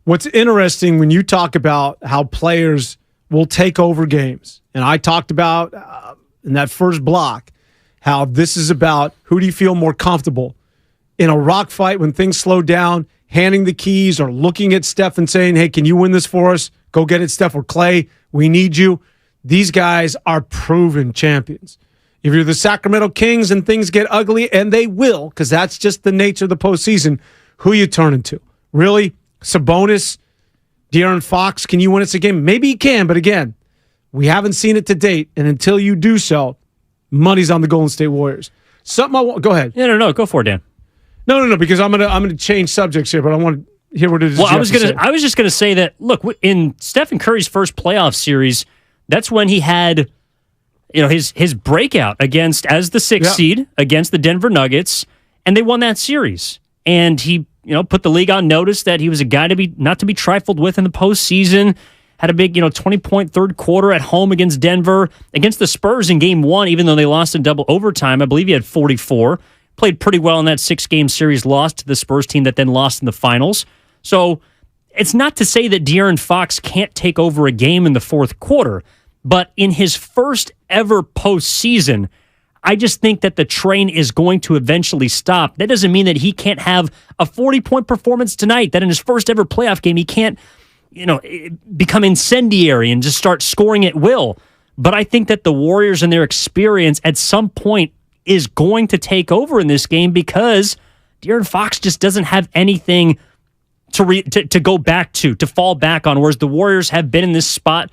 V: what's interesting when you talk about how players will take over games, and I talked about in that first block how this is about who do you feel more comfortable in a rock fight when things slow down, handing the keys or looking at Steph and saying, hey, can you win this for us? Go get it, Steph, or Clay. We need you. These guys are proven champions. If you're the Sacramento Kings and things get ugly, and they will, because that's just the nature of the postseason, who you turning to? Really? Sabonis? De'Aaron Fox? Can you win us a game? Maybe he can, but again, we haven't seen it to date, and until you do so, money's on the Golden State Warriors. Something I want. Go ahead.
F: No. Go for it, Dan.
V: No, because I'm gonna change subjects here, but I want to hear what it is.
F: Well, I was just gonna say that. Look, in Stephen Curry's first playoff series, that's when he had, his breakout against as the sixth seed against the Denver Nuggets, and they won that series. And he, put the league on notice that he was a guy not to be trifled with in the postseason. Had a big, 20-point third quarter at home against Denver. Against the Spurs in Game 1, even though they lost in double overtime, I believe he had 44. Played pretty well in that 6-game series, lost to the Spurs team that then lost in the finals. So it's not to say that De'Aaron Fox can't take over a game in the fourth quarter, but in his first ever postseason, I just think that the train is going to eventually stop. That doesn't mean that he can't have a 40-point performance tonight, that in his first ever playoff game he can't become incendiary and just start scoring at will. But I think that the Warriors and their experience at some point is going to take over in this game because De'Aaron Fox just doesn't have anything to go back to fall back on, whereas the Warriors have been in this spot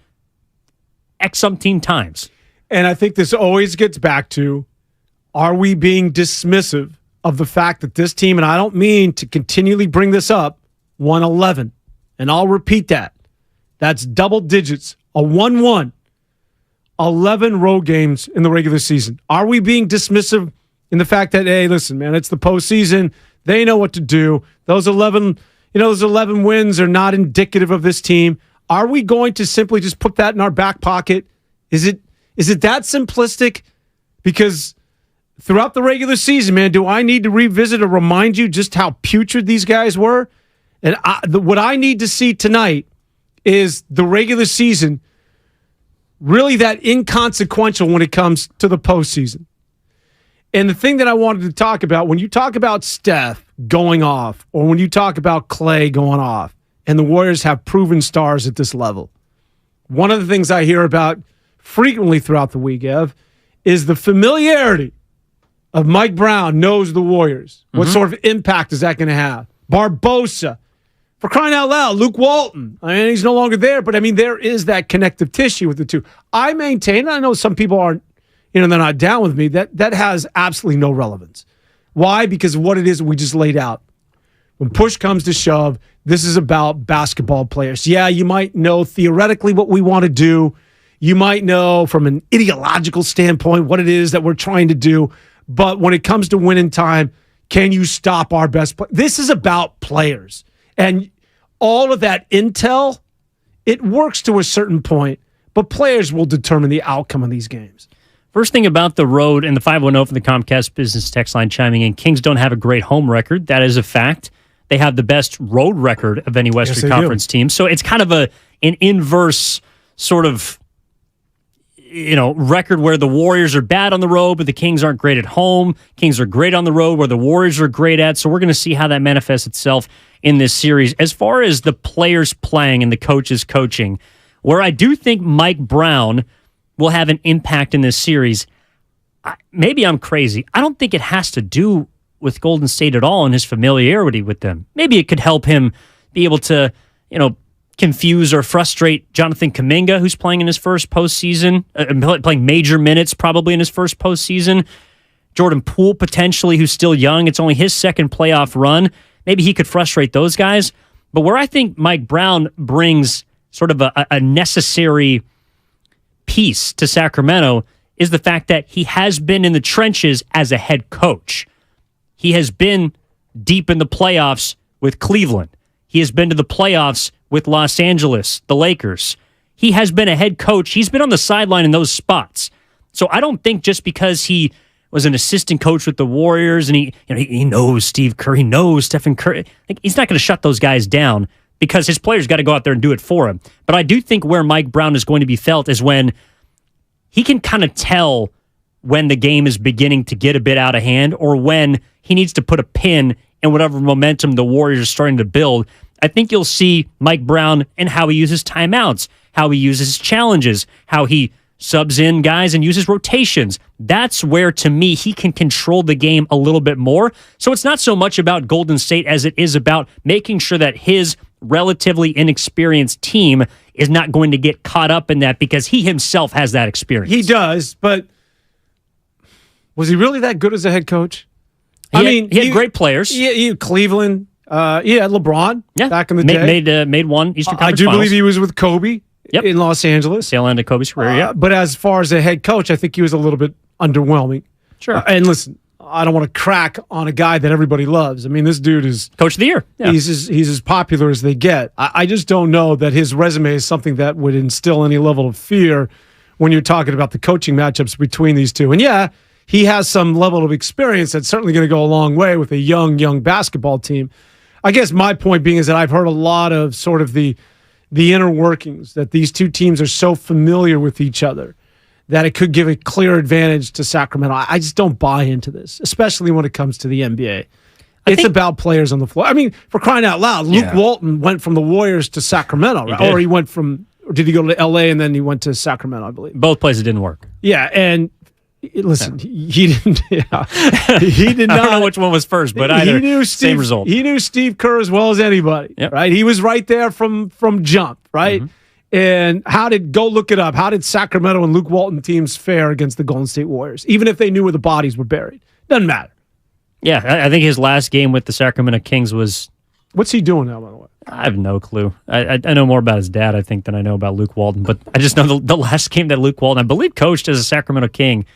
F: umpteen times.
V: And I think this always gets back to, are we being dismissive of the fact that this team, and I don't mean to continually bring this up, won 11. And I'll repeat that. That's double digits, a 1-1. 11 road games in the regular season. Are we being dismissive in the fact that, hey, listen, man, it's the postseason. They know what to do. Those 11 wins are not indicative of this team. Are we going to simply just put that in our back pocket? Is it that simplistic? Because throughout the regular season, man, do I need to revisit or remind you just how putrid these guys were? And what I need to see tonight is the regular season really that inconsequential when it comes to the postseason. And the thing that I wanted to talk about, when you talk about Steph going off, or when you talk about Clay going off, and the Warriors have proven stars at this level, one of the things I hear about frequently throughout the week, Ev, is the familiarity of Mike Brown knows the Warriors. What sort of impact is that going to have? Barbosa. For crying out loud, Luke Walton. I mean, he's no longer there, but I mean, there is that connective tissue with the two. I maintain, and I know some people aren't, they're not down with me, that has absolutely no relevance. Why? Because of what it is we just laid out. When push comes to shove, this is about basketball players. Yeah, you might know theoretically what we want to do. You might know from an ideological standpoint what it is that we're trying to do. But when it comes to winning time, can you stop our best play? This is about players. And all of that intel, it works to a certain point, but players will determine the outcome of these games.
F: First thing about the road and the 510 from the Comcast Business Text line chiming in, Kings don't have a great home record. That is a fact. They have the best road record of any Western Conference team. So it's kind of an inverse sort of record where the Warriors are bad on the road, but the Kings aren't great at home. Kings are great on the road where the Warriors are great at. So we're going to see how that manifests itself in this series. As far as the players playing and the coaches coaching, where I do think Mike Brown will have an impact in this series, maybe I'm crazy. I don't think it has to do with Golden State at all and his familiarity with them. Maybe it could help him be able to, confuse or frustrate Jonathan Kaminga, who's playing in his first postseason, playing major minutes probably in his first postseason. Jordan Poole, potentially, who's still young. It's only his second playoff run. Maybe he could frustrate those guys. But where I think Mike Brown brings sort of a necessary piece to Sacramento is the fact that he has been in the trenches as a head coach. He has been deep in the playoffs with Cleveland. He has been to the playoffs with Los Angeles, the Lakers. He has been a head coach. He's been on the sideline in those spots. So I don't think just because he was an assistant coach with the Warriors and he knows Steve Kerr, he knows Stephen Curry, he's not going to shut those guys down because his players got to go out there and do it for him. But I do think where Mike Brown is going to be felt is when he can kind of tell when the game is beginning to get a bit out of hand or when he needs to put a pin in whatever momentum the Warriors are starting to build. I think you'll see Mike Brown and how he uses timeouts, how he uses challenges, how he subs in guys and uses rotations. That's where, to me, he can control the game a little bit more. So it's not so much about Golden State as it is about making sure that his relatively inexperienced team is not going to get caught up in that because he himself has that experience.
V: He does, but was he really that good as a head coach?
F: He had great players.
V: He had Cleveland. He had LeBron back in the day.
F: Made one Eastern Conference
V: I do
F: Finals.
V: believe he was with Kobe in Los Angeles.
F: Tail end of Kobe's career,
V: But as far as a head coach, I think he was a little bit underwhelming.
F: Sure.
V: And listen, I don't want to crack on a guy that everybody loves. I mean, this dude is
F: Coach of the Year. Yeah.
V: He's as popular as they get. I just don't know that his resume is something that would instill any level of fear when you're talking about the coaching matchups between these two. And he has some level of experience that's certainly going to go a long way with a young basketball team. I guess my point being is that I've heard a lot of sort of the inner workings, that these two teams are so familiar with each other that it could give a clear advantage to Sacramento. I just don't buy into this, especially when it comes to the NBA. It's about players on the floor. I mean, for crying out loud, Luke Walton went from the Warriors to Sacramento, right? Or did he go to LA and then he went to Sacramento, I believe?
F: Both places didn't work.
V: Yeah, and listen, he didn't. He did not.
F: I don't know which one was first, but either same result.
V: He knew Steve Kerr as well as anybody, right? He was right there from jump, right? Mm-hmm. And go look it up, how did Sacramento and Luke Walton teams fare against the Golden State Warriors, even if they knew where the bodies were buried? Doesn't matter.
F: Yeah, I think his last game with the Sacramento Kings was...
V: What's he doing now, by the way?
F: I have no clue. I know more about his dad, I think, than I know about Luke Walton, but I just know the last game that Luke Walton, I believe, coached as a Sacramento King,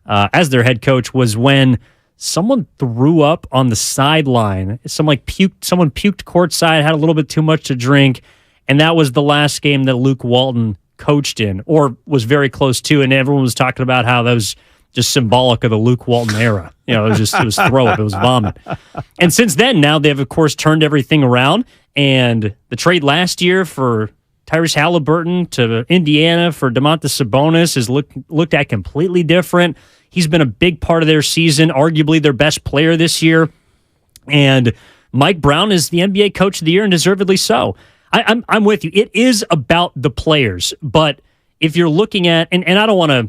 F: as their head coach, was when someone threw up on the sideline. Someone puked courtside, had a little bit too much to drink, and that was the last game that Luke Walton coached in, or was very close to, and everyone was talking about how that was just symbolic of the Luke Walton era. It was throw up, it was vomit. And since then, now they've, of course, turned everything around, and the trade last year for Tyrese Halliburton to Indiana for Domantas Sabonis has looked at completely different. He's been a big part of their season, arguably their best player this year. And Mike Brown is the NBA Coach of the Year, and deservedly so. I'm with you. It is about the players. But if you're looking at, and I don't want to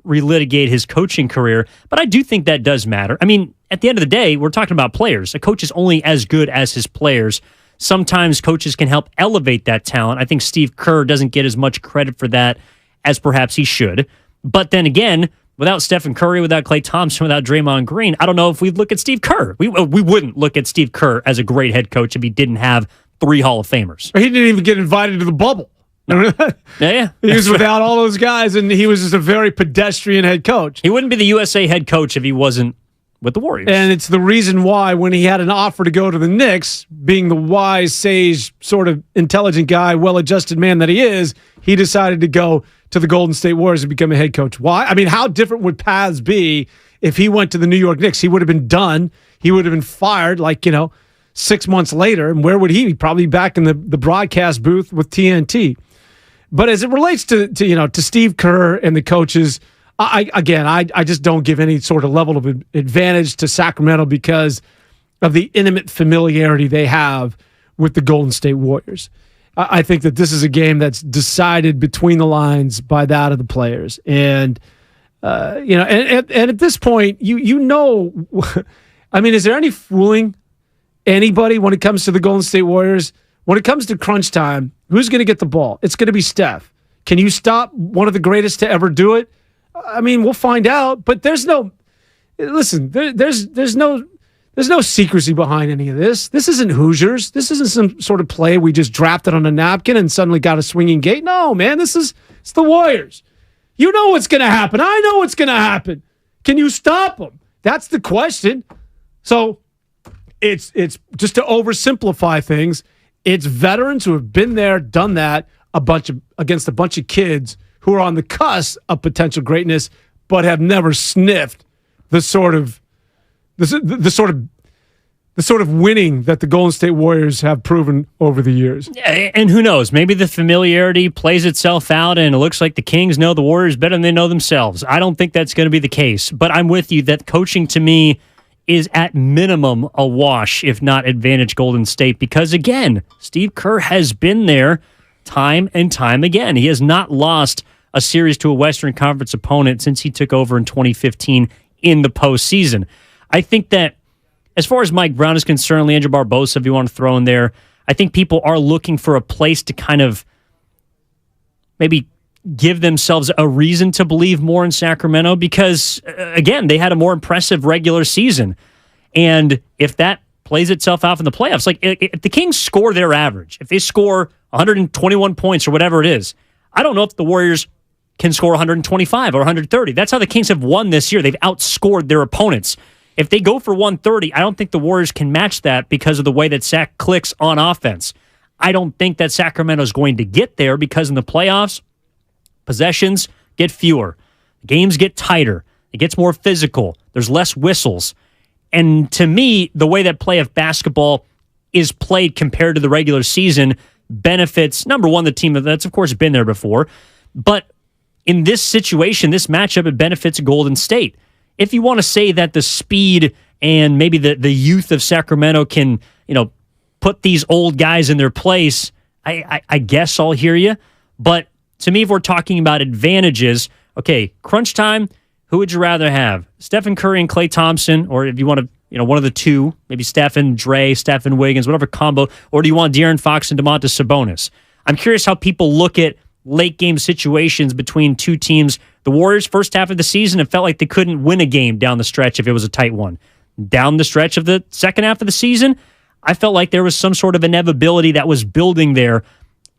F: relitigate his coaching career, but I do think that does matter. I mean, at the end of the day, we're talking about players. A coach is only as good as his players. Sometimes coaches can help elevate that talent. I think Steve Kerr doesn't get as much credit for that as perhaps he should. But then again, without Stephen Curry, without Klay Thompson, without Draymond Green, I don't know if we'd look at Steve Kerr. We wouldn't look at Steve Kerr as a great head coach if he didn't have 3 Hall of Famers.
V: He didn't even get invited to the bubble. Remember that?
F: Yeah.
V: He was without all those guys, and he was just a very pedestrian head coach.
F: He wouldn't be the USA head coach if he wasn't with the Warriors.
V: And it's the reason why when he had an offer to go to the Knicks, being the wise, sage, sort of intelligent guy, well-adjusted man that he is, he decided to go to the Golden State Warriors and become a head coach. Why? I mean, how different would paths be if he went to the New York Knicks? He would have been done. He would have been fired 6 months later. And where would he be? Probably back in the broadcast booth with TNT. But as it relates to Steve Kerr and the coaches, I just don't give any sort of level of advantage to Sacramento because of the intimate familiarity they have with the Golden State Warriors. I think that this is a game that's decided between the lines by that of the players, and and at this point, I mean, is there any fooling anybody when it comes to the Golden State Warriors? When it comes to crunch time, who's going to get the ball? It's going to be Steph. Can you stop one of the greatest to ever do it? I mean, we'll find out. But there's no secrecy behind any of this. This isn't Hoosiers. This isn't some sort of play we just drafted on a napkin and suddenly got a swinging gate. No, man, it's the Warriors. You know what's going to happen. I know what's going to happen. Can you stop them? That's the question. So it's just to oversimplify things. It's veterans who have been there, done that against a bunch of kids who are on the cusp of potential greatness, but have never sniffed the sort of winning that the Golden State Warriors have proven over the years.
F: Yeah, and who knows? Maybe the familiarity plays itself out, and it looks like the Kings know the Warriors better than they know themselves. I don't think that's going to be the case, but I'm with you that coaching to me is at minimum a wash, if not advantage Golden State, because again, Steve Kerr has been there time and time again. He has not lost a series to a Western Conference opponent since he took over in 2015 in the postseason. I think that as far as Mike Brown is concerned, Leandro Barbosa, if you want to throw in there, I think people are looking for a place to kind of maybe give themselves a reason to believe more in Sacramento because, again, they had a more impressive regular season. And if that plays itself out in the playoffs, like if the Kings score their average, if they score 121 points or whatever it is, I don't know if the Warriors can score 125 or 130. That's how the Kings have won this year. They've outscored their opponents. If they go for 130, I don't think the Warriors can match that because of the way that Sac clicks on offense. I don't think that Sacramento's going to get there because in the playoffs, possessions get fewer. Games get tighter. It gets more physical. There's less whistles. And to me, the way that playoff basketball is played compared to the regular season benefits, number one, the team that's, of course, been there before. But in this situation, this matchup, it benefits Golden State. If you want to say that the speed and maybe the youth of Sacramento can, put these old guys in their place, I guess I'll hear you. But to me, if we're talking about advantages, okay, crunch time, who would you rather have? Stephen Curry and Klay Thompson, or if you want to, one of the two, maybe Stephen, Dre, Stephen Wiggins, whatever combo, or do you want De'Aaron Fox and Domantas Sabonis? I'm curious how people look at late game situations between two teams. The Warriors, first half of the season, it felt like they couldn't win a game down the stretch if it was a tight one. Down the stretch of the second half of the season, I felt like there was some sort of inevitability that was building there,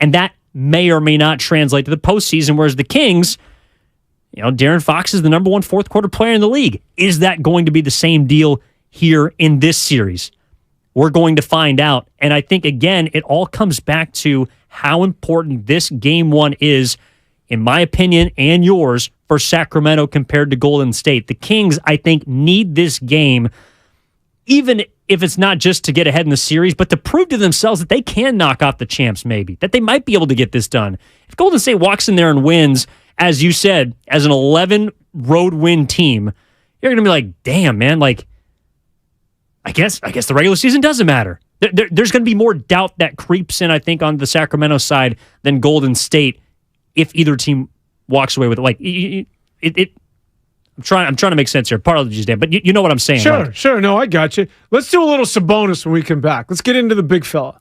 F: and that may or may not translate to the postseason, whereas the Kings, De'Aaron Fox is the number one fourth quarter player in the league. Is that going to be the same deal here in this series? We're going to find out. And I think, again, it all comes back to how important this game one is, in my opinion and yours, for Sacramento compared to Golden State. The Kings, I think, need this game, even if it's not just to get ahead in the series, but to prove to themselves that they can knock off the champs maybe, that they might be able to get this done. If Golden State walks in there and wins, as you said, as an 11 road win team, you're going to be like, damn, man, like, I guess the regular season doesn't matter. There's going to be more doubt that creeps in, I think, on the Sacramento side than Golden State if either team walks away with it. Like, I'm trying to make sense here. Apologies, Dan, but you know what I'm saying.
V: Sure. No, I got you. Let's do a little Sabonis when we come back. Let's get into the big fella.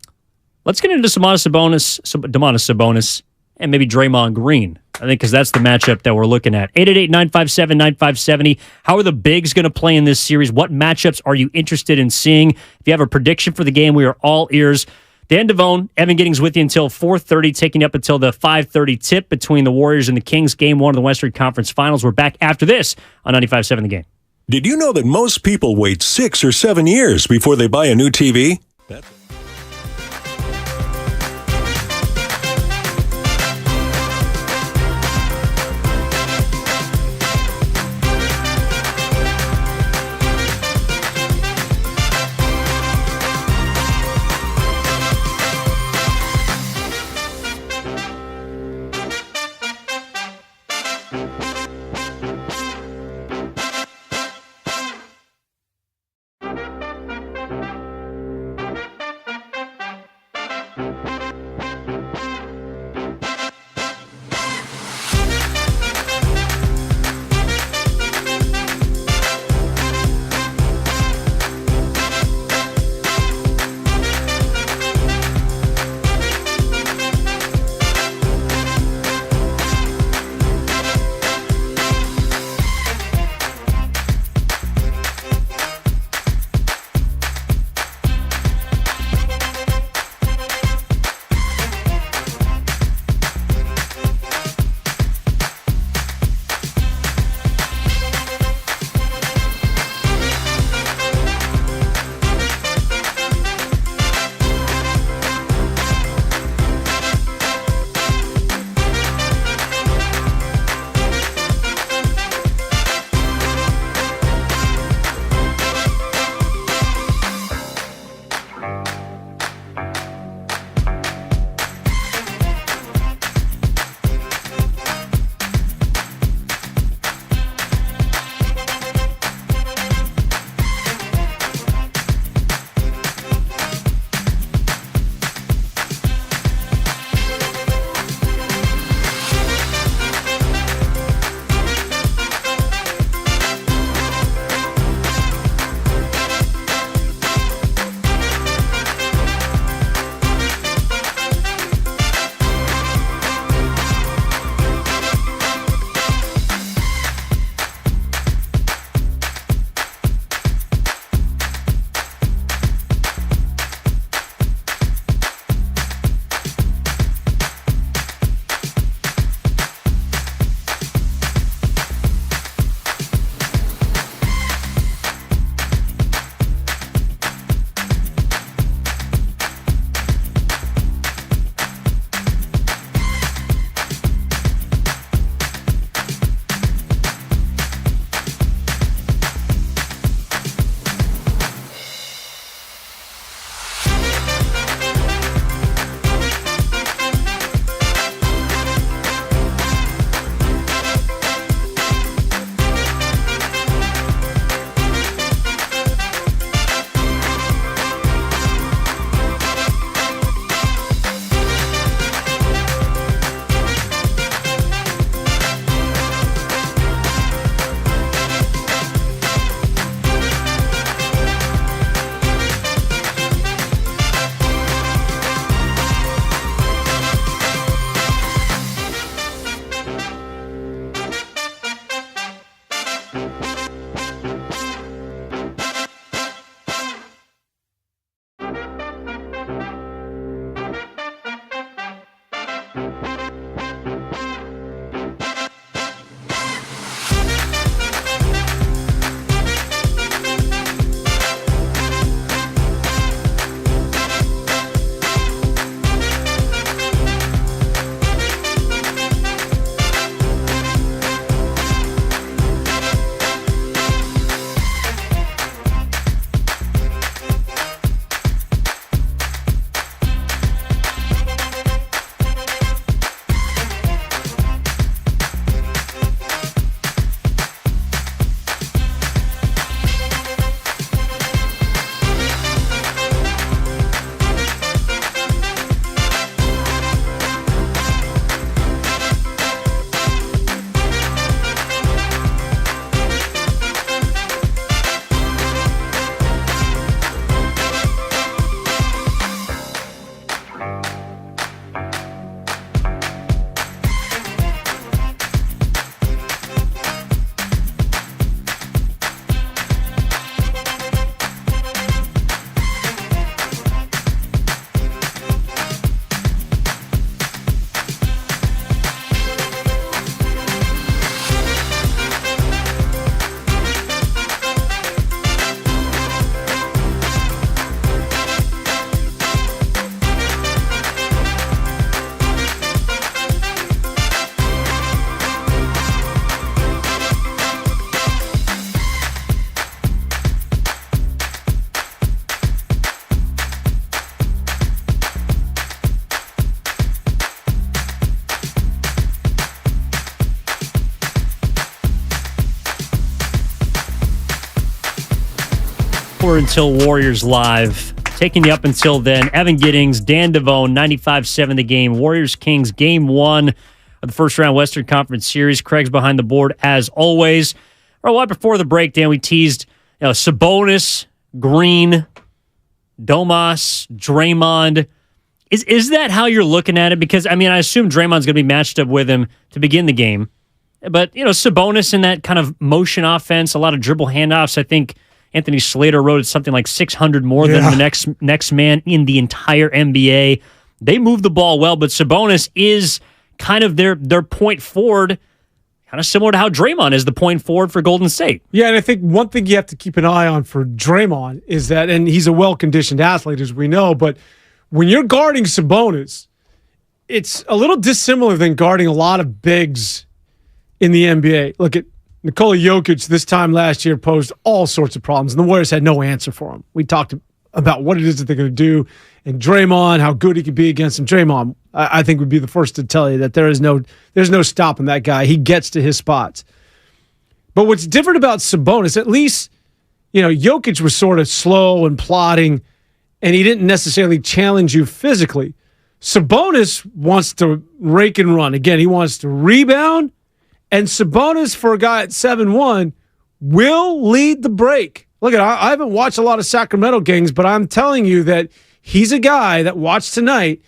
F: Let's get into Domantas Sabonis, and maybe Draymond Green. I think because that's the matchup that we're looking at. 888-957-9570. How are the bigs going to play in this series? What matchups are you interested in seeing? If you have a prediction for the game, we are all ears. Dan Devone, Evan Giddings with you until 4:30, taking up until the 5:30 tip between the Warriors and the Kings, game one of the Western Conference Finals. We're back after this on 95.7 The Game.
C: Did you know that most people wait 6 or 7 years before they buy a new TV?
F: Until Warriors Live. Taking you up until then, Evan Giddings, Dan Devone, 95-7 the game. Warriors-Kings, game 1 of the first-round Western Conference Series. Craig's behind the board, as always. Right before the break, Dan, we teased Sabonis, Green, Domas, Draymond. Is that how you're looking at it? Because, I assume Draymond's going to be matched up with him to begin the game. But, Sabonis in that kind of motion offense, a lot of dribble handoffs, I think Anthony Slater wrote something like 600 more than the next man in the entire NBA. They move the ball well, but Sabonis is kind of their point forward, kind of similar to how Draymond is the point forward for Golden State.
V: Yeah, and I think one thing you have to keep an eye on for Draymond is that, and he's a well-conditioned athlete, as we know, but when you're guarding Sabonis, it's a little dissimilar than guarding a lot of bigs in the NBA. Look at Nikola Jokic this time last year posed all sorts of problems, and the Warriors had no answer for him. We talked about what it is that they're going to do, and Draymond, how good he could be against him. Draymond, I think, would be the first to tell you that there's no stopping that guy. He gets to his spots. But what's different about Sabonis, at least, Jokic was sort of slow and plodding, and he didn't necessarily challenge you physically. Sabonis wants to rake and run. Again, he wants to rebound. And Sabonis, for a guy at 7'1", will lead the break. Look, I haven't watched a lot of Sacramento games, but I'm telling you that he's a guy that watched tonight.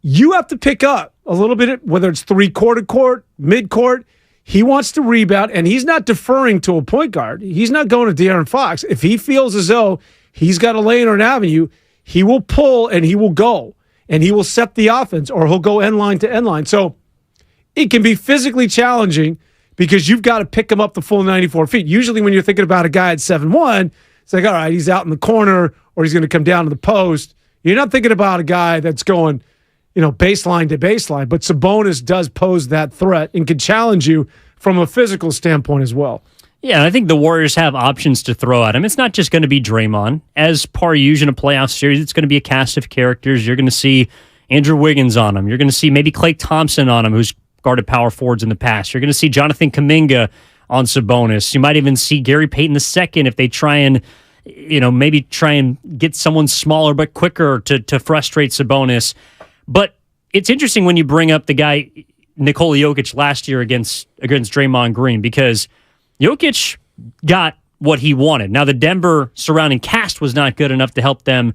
V: You have to pick up a little bit, whether it's three-quarter court, mid-court. He wants to rebound, and he's not deferring to a point guard. He's not going to De'Aaron Fox. If he feels as though he's got a lane or an avenue, he will pull and he will go, and he will set the offense, or he'll go end line to end line. So it can be physically challenging because you've got to pick him up the full 94 feet. Usually when you're thinking about a guy at 7'1", it's like, all right, he's out in the corner or he's going to come down to the post. You're not thinking about a guy that's going, baseline to baseline. But Sabonis does pose that threat and can challenge you from a physical standpoint as well.
F: Yeah, I think the Warriors have options to throw at him. It's not just going to be Draymond. As par usual in a playoff series, it's going to be a cast of characters. You're going to see Andrew Wiggins on him. You're going to see maybe Klay Thompson on him, who's guarded power forwards in the past. You're going to see Jonathan Kaminga on Sabonis. You might even see Gary Payton II if they try and, maybe try and get someone smaller but quicker to frustrate Sabonis. But it's interesting when you bring up the guy Nikola Jokic last year against Draymond Green, because Jokic got what he wanted. Now, the Denver surrounding cast was not good enough to help them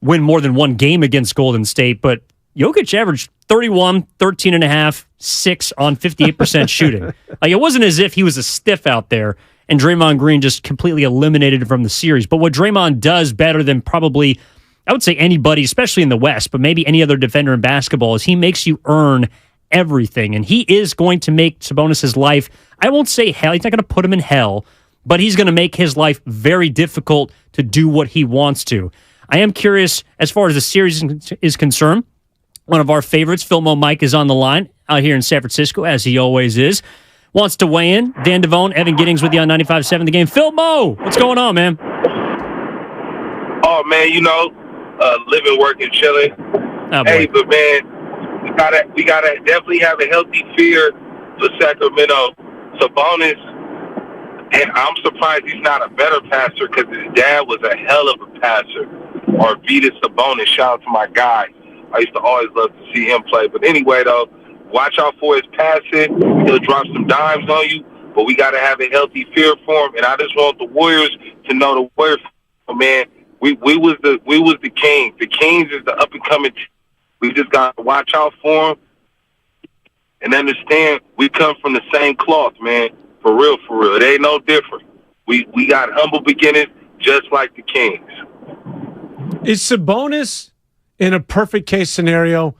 F: win more than one game against Golden State, but Jokic averaged 31, 13.5, 6 on 58% shooting. Like, it wasn't as if he was a stiff out there and Draymond Green just completely eliminated him from the series. But what Draymond does better than probably I would say anybody, especially in the West, but maybe any other defender in basketball, is he makes you earn everything. And he is going to make Sabonis' life, I won't say hell, he's not going to put him in hell, but he's going to make his life very difficult to do what he wants to. I am curious, as far as the series is concerned, one of our favorites, Philmo Mike, is on the line out here in San Francisco, as he always is. Wants to weigh in. Dan Devone, Evan Giddings with you on 95.7 The Game. Philmo, what's going on, man?
L: Oh, man, living, working, chilling.
F: Oh,
L: hey, but, man, we gotta definitely have a healthy fear for Sacramento. Sabonis, and I'm surprised he's not a better passer because his dad was a hell of a passer. Arvydas Sabonis, shout out to my guy. I used to always love to see him play. But anyway, though, watch out for his passing. He'll drop some dimes on you, but we got to have a healthy fear for him. And I just want the Warriors to know the Warriors, man, we was the Kings. The Kings is the up-and-coming team. We just got to watch out for them and understand we come from the same cloth, man. For real, for real. It ain't no different. We got humble beginnings just like the Kings.
V: Is Sabonis, in a perfect case scenario,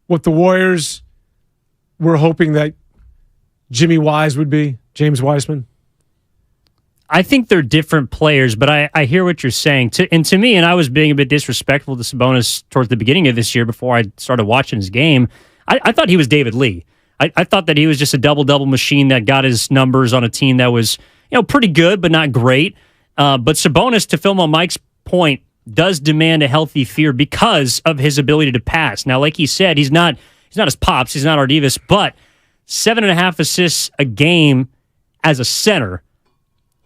V: what the Warriors were hoping that Jimmy Wise would be, James Wiseman?
F: I think they're different players, but I hear what you're saying. To me, and I was being a bit disrespectful to Sabonis towards the beginning of this year before I started watching his game. I thought he was David Lee. I thought that he was just a double-double machine that got his numbers on a team that was pretty good, but not great. But Sabonis, to Philmo Mike's point, does demand a healthy fear because of his ability to pass. Now, like he said, he's not his pops, he's not Arvydas, but 7.5 assists a game as a center.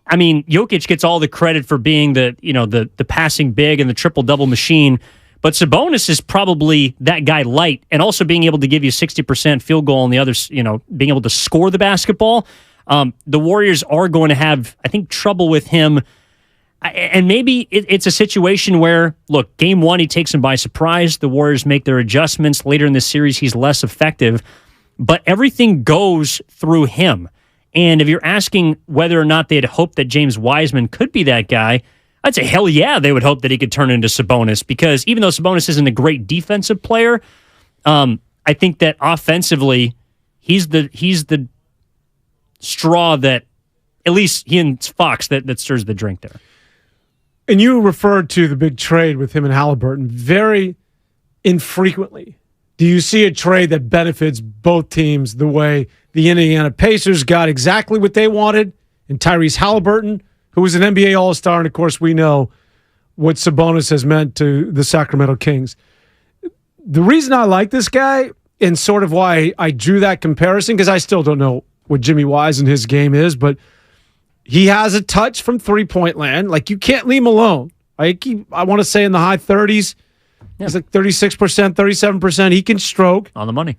F: I mean, Jokic gets all the credit for being the passing big and the triple-double machine, but Sabonis is probably that guy light, and also being able to give you 60% field goal and the others, being able to score the basketball. The Warriors are going to have, I think, trouble with him. And maybe it's a situation where, look, game one, he takes him by surprise. The Warriors make their adjustments. Later in the series, he's less effective. But everything goes through him. And if you're asking whether or not they'd hope that James Wiseman could be that guy, I'd say, hell yeah, they would hope that he could turn into Sabonis. Because even though Sabonis isn't a great defensive player, I think that offensively, he's the straw that, at least he and Fox, that stirs the drink there.
V: And you referred to the big trade with him and Halliburton. Very infrequently do you see a trade that benefits both teams the way the Indiana Pacers got exactly what they wanted in Tyrese Halliburton, who was an NBA All-Star, and of course we know what Sabonis has meant to the Sacramento Kings. The reason I like this guy, and sort of why I drew that comparison, because I still don't know what Jimmy Wise in his game is, but he has a touch from three-point land. Like, you can't leave him alone. I want to say in the high 30s. Yeah. He's like 36%, 37%. He can stroke.
F: On the money.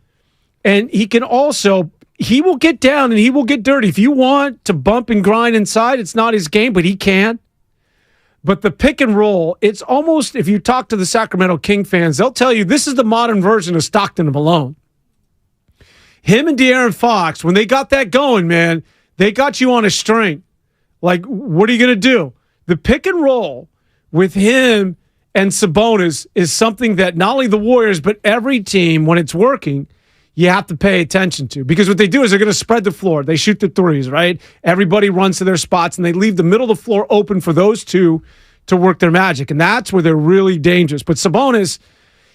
V: And he can also, he will get down and he will get dirty. If you want to bump and grind inside, it's not his game, but he can. But the pick and roll, it's almost, if you talk to the Sacramento King fans, they'll tell you this is the modern version of Stockton and Malone. Him and De'Aaron Fox, when they got that going, man, they got you on a string. Like, what are you going to do? The pick and roll with him and Sabonis is something that not only the Warriors, but every team, when it's working, you have to pay attention to. Because what they do is they're going to spread the floor. They shoot the threes, right? Everybody runs to their spots, and they leave the middle of the floor open for those two to work their magic. And that's where they're really dangerous. But Sabonis,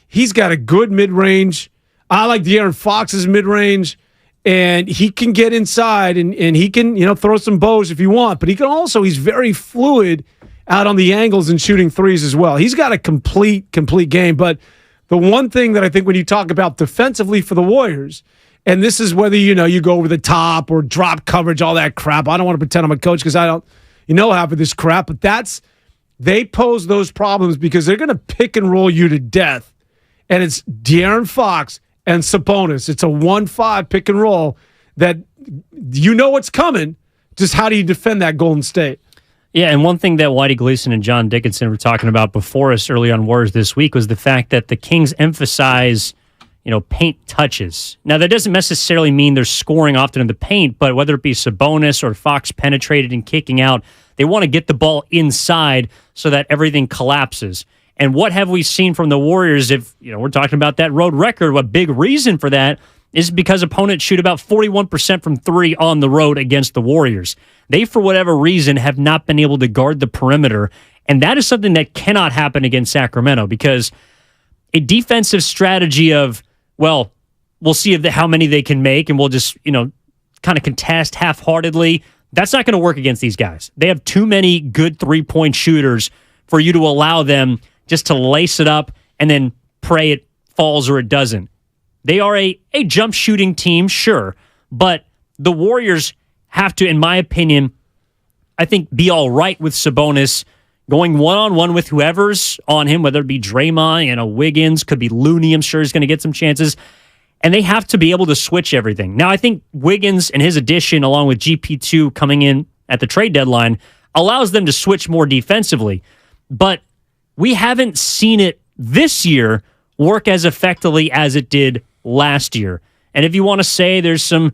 V: he's got a good mid-range. I like De'Aaron Fox's mid-range. And he can get inside and he can, throw some bows if you want. But he can also, he's very fluid out on the angles and shooting threes as well. He's got a complete game. But the one thing that I think when you talk about defensively for the Warriors, and this is whether, you go over the top or drop coverage, all that crap. I don't want to pretend I'm a coach because I don't, half of this crap. But they pose those problems because they're going to pick and roll you to death. And it's De'Aaron Fox and Sabonis. It's a 1-5 pick and roll that what's coming. Just how do you defend that Golden State?
F: Yeah, and one thing that Whitey Gleason and John Dickinson were talking about before us early on Warriors this week was the fact that the Kings emphasize, paint touches. Now, that doesn't necessarily mean they're scoring often in the paint, but whether it be Sabonis or Fox penetrated and kicking out, they want to get the ball inside so that everything collapses. And what have we seen from the Warriors? If we're talking about that road record, a big reason for that is because opponents shoot about 41% from three on the road against the Warriors. They, for whatever reason, have not been able to guard the perimeter, and that is something that cannot happen against Sacramento because a defensive strategy of, well, we'll see how many they can make, and we'll just, kind of contest half-heartedly. That's not going to work against these guys. They have too many good three-point shooters for you to allow them just to lace it up and then pray it falls or it doesn't. They are a jump shooting team, sure, but the Warriors have to, in my opinion, I think, be all right with Sabonis going one-on-one with whoever's on him, whether it be Draymond, Wiggins, could be Looney, I'm sure he's going to get some chances. And they have to be able to switch everything. Now, I think Wiggins and his addition, along with GP2 coming in at the trade deadline, allows them to switch more defensively. But we haven't seen it this year work as effectively as it did last year. And if you want to say there's some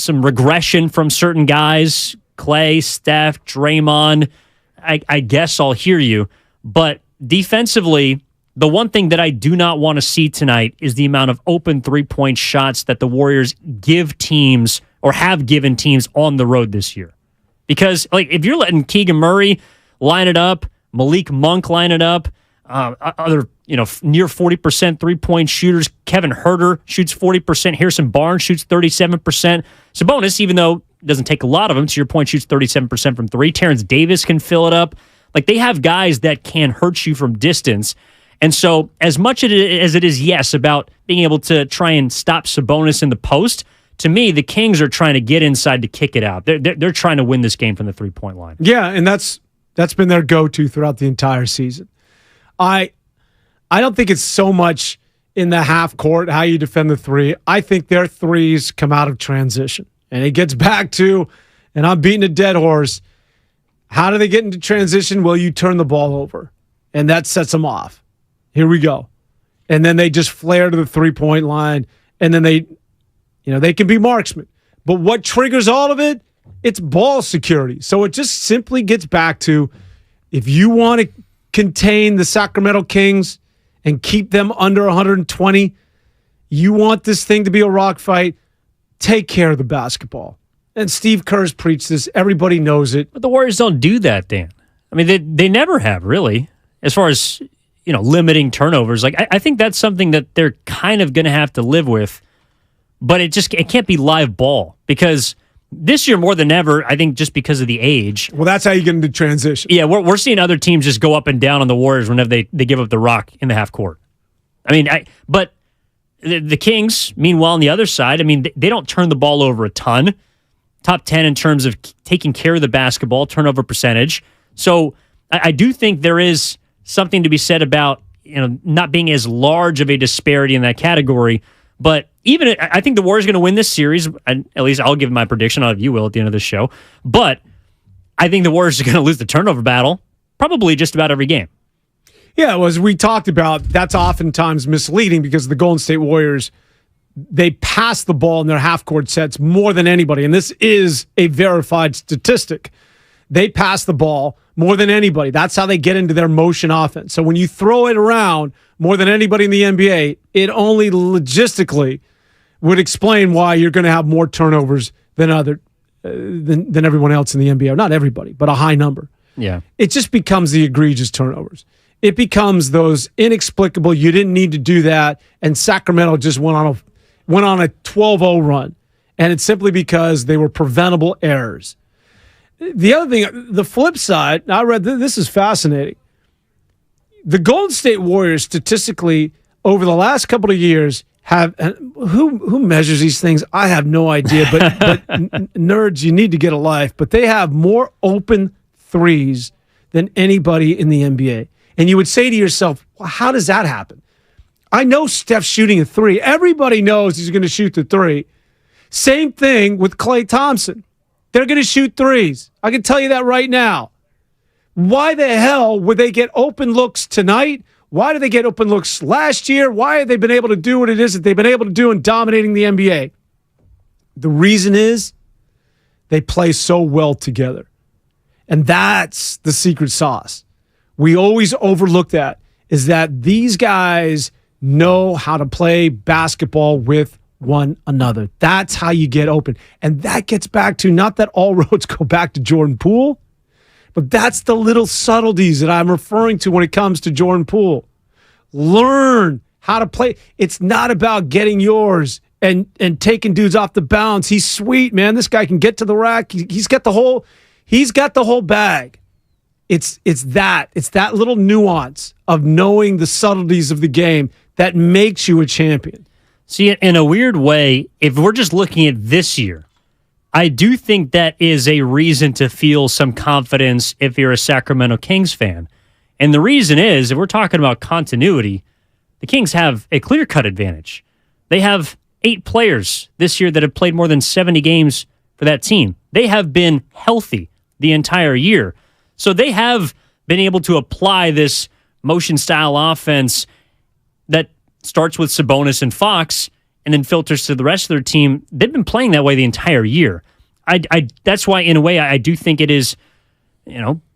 F: regression from certain guys, Clay, Steph, Draymond, I guess I'll hear you. But defensively, the one thing that I do not want to see tonight is the amount of open three-point shots that the Warriors give teams or have given teams on the road this year. Because if you're letting Keegan Murray line it up, Malik Monk line it up, other near 40% three-point shooters, Kevin Huerter shoots 40%, Harrison Barnes shoots 37%, Sabonis, even though doesn't take a lot of them, to your point, shoots 37% from three, Terrence Davis can fill it up. They have guys that can hurt you from distance. And so as much as it is, yes, about being able to try and stop Sabonis in the post, to me, the Kings are trying to get inside to kick it out. They're trying to win this game from the three-point line.
V: Yeah, and that's been their go-to throughout the entire season. I don't think it's so much in the half court how you defend the three. I think their threes come out of transition. And it gets back to, and I'm beating a dead horse, how do they get into transition? Well, you turn the ball over, and that sets them off. Here we go. And then they just flare to the three-point line, and then they can be marksmen. But what triggers all of it? It's ball security. So it just simply gets back to, if you want to contain the Sacramento Kings and keep them under 120, you want this thing to be a rock fight, take care of the basketball. And Steve Kerr's preached this. Everybody knows it.
F: But the Warriors don't do that, Dan. I mean, they never have, really, as far as limiting turnovers. I think that's something that they're kind of going to have to live with, but it can't be live ball because this year more than ever, I think just because of the age.
V: Well, that's how you get into transition.
F: Yeah, we're seeing other teams just go up and down on the Warriors whenever they give up the rock in the half court. I mean, but the Kings, meanwhile, on the other side, I mean, they don't turn the ball over a ton. Top 10 in terms of taking care of the basketball, turnover percentage. So I do think there is something to be said about not being as large of a disparity in that category. But even I think the Warriors are going to win this series. And at least I'll give my prediction. I don't know if you will at the end of the show. But I think the Warriors are going to lose the turnover battle probably just about every game.
V: Yeah, well, as we talked about, that's oftentimes misleading because the Golden State Warriors, they pass the ball in their half-court sets more than anybody. And this is a verified statistic. They pass the ball more than anybody. That's how they get into their motion offense. So when you throw it around more than anybody in the NBA, it only logistically would explain why you're going to have more turnovers than everyone else in the NBA. Not everybody, but a high number.
F: Yeah.
V: It just becomes the egregious turnovers. It becomes those inexplicable, you didn't need to do that, and Sacramento just went on a 12-0 run. And it's simply because they were preventable errors. The other thing, the flip side, I read this is fascinating. The Golden State Warriors statistically over the last couple of years have, who measures these things? I have no idea, but nerds, you need to get a life. But they have more open threes than anybody in the NBA. And you would say to yourself, well, how does that happen? I know Steph's shooting a three. Everybody knows he's going to shoot the three. Same thing with Klay Thompson. They're going to shoot threes. I can tell you that right now. Why the hell would they get open looks tonight? Why did they get open looks last year? Why have they been able to do what it is that they've been able to do in dominating the NBA? The reason is they play so well together. And that's the secret sauce. we always overlook that, is that these guys know how to play basketball with one another. That's how you get open. And that gets back to, not that all roads go back to Jordan Poole, but that's the little subtleties that I'm referring to when it comes to Jordan Poole. Learn how to play. It's not about getting yours and taking dudes off the bounce. He's sweet, man. This guy can get to the rack. He's got the whole bag. It's that little nuance of knowing the subtleties of the game that makes you a champion.
F: See, in a weird way, if we're just looking at this year, I do think that is a reason to feel some confidence if you're a Sacramento Kings fan. And the reason is, if we're talking about continuity, the Kings have a clear-cut advantage. They have 8 players this year that have played more than 70 games for that team. They have been healthy the entire year. So they have been able to apply this motion-style offense that starts with Sabonis and Fox and then filters to the rest of their team. They've been playing that way the entire year. That's why, in a way, I do think it is,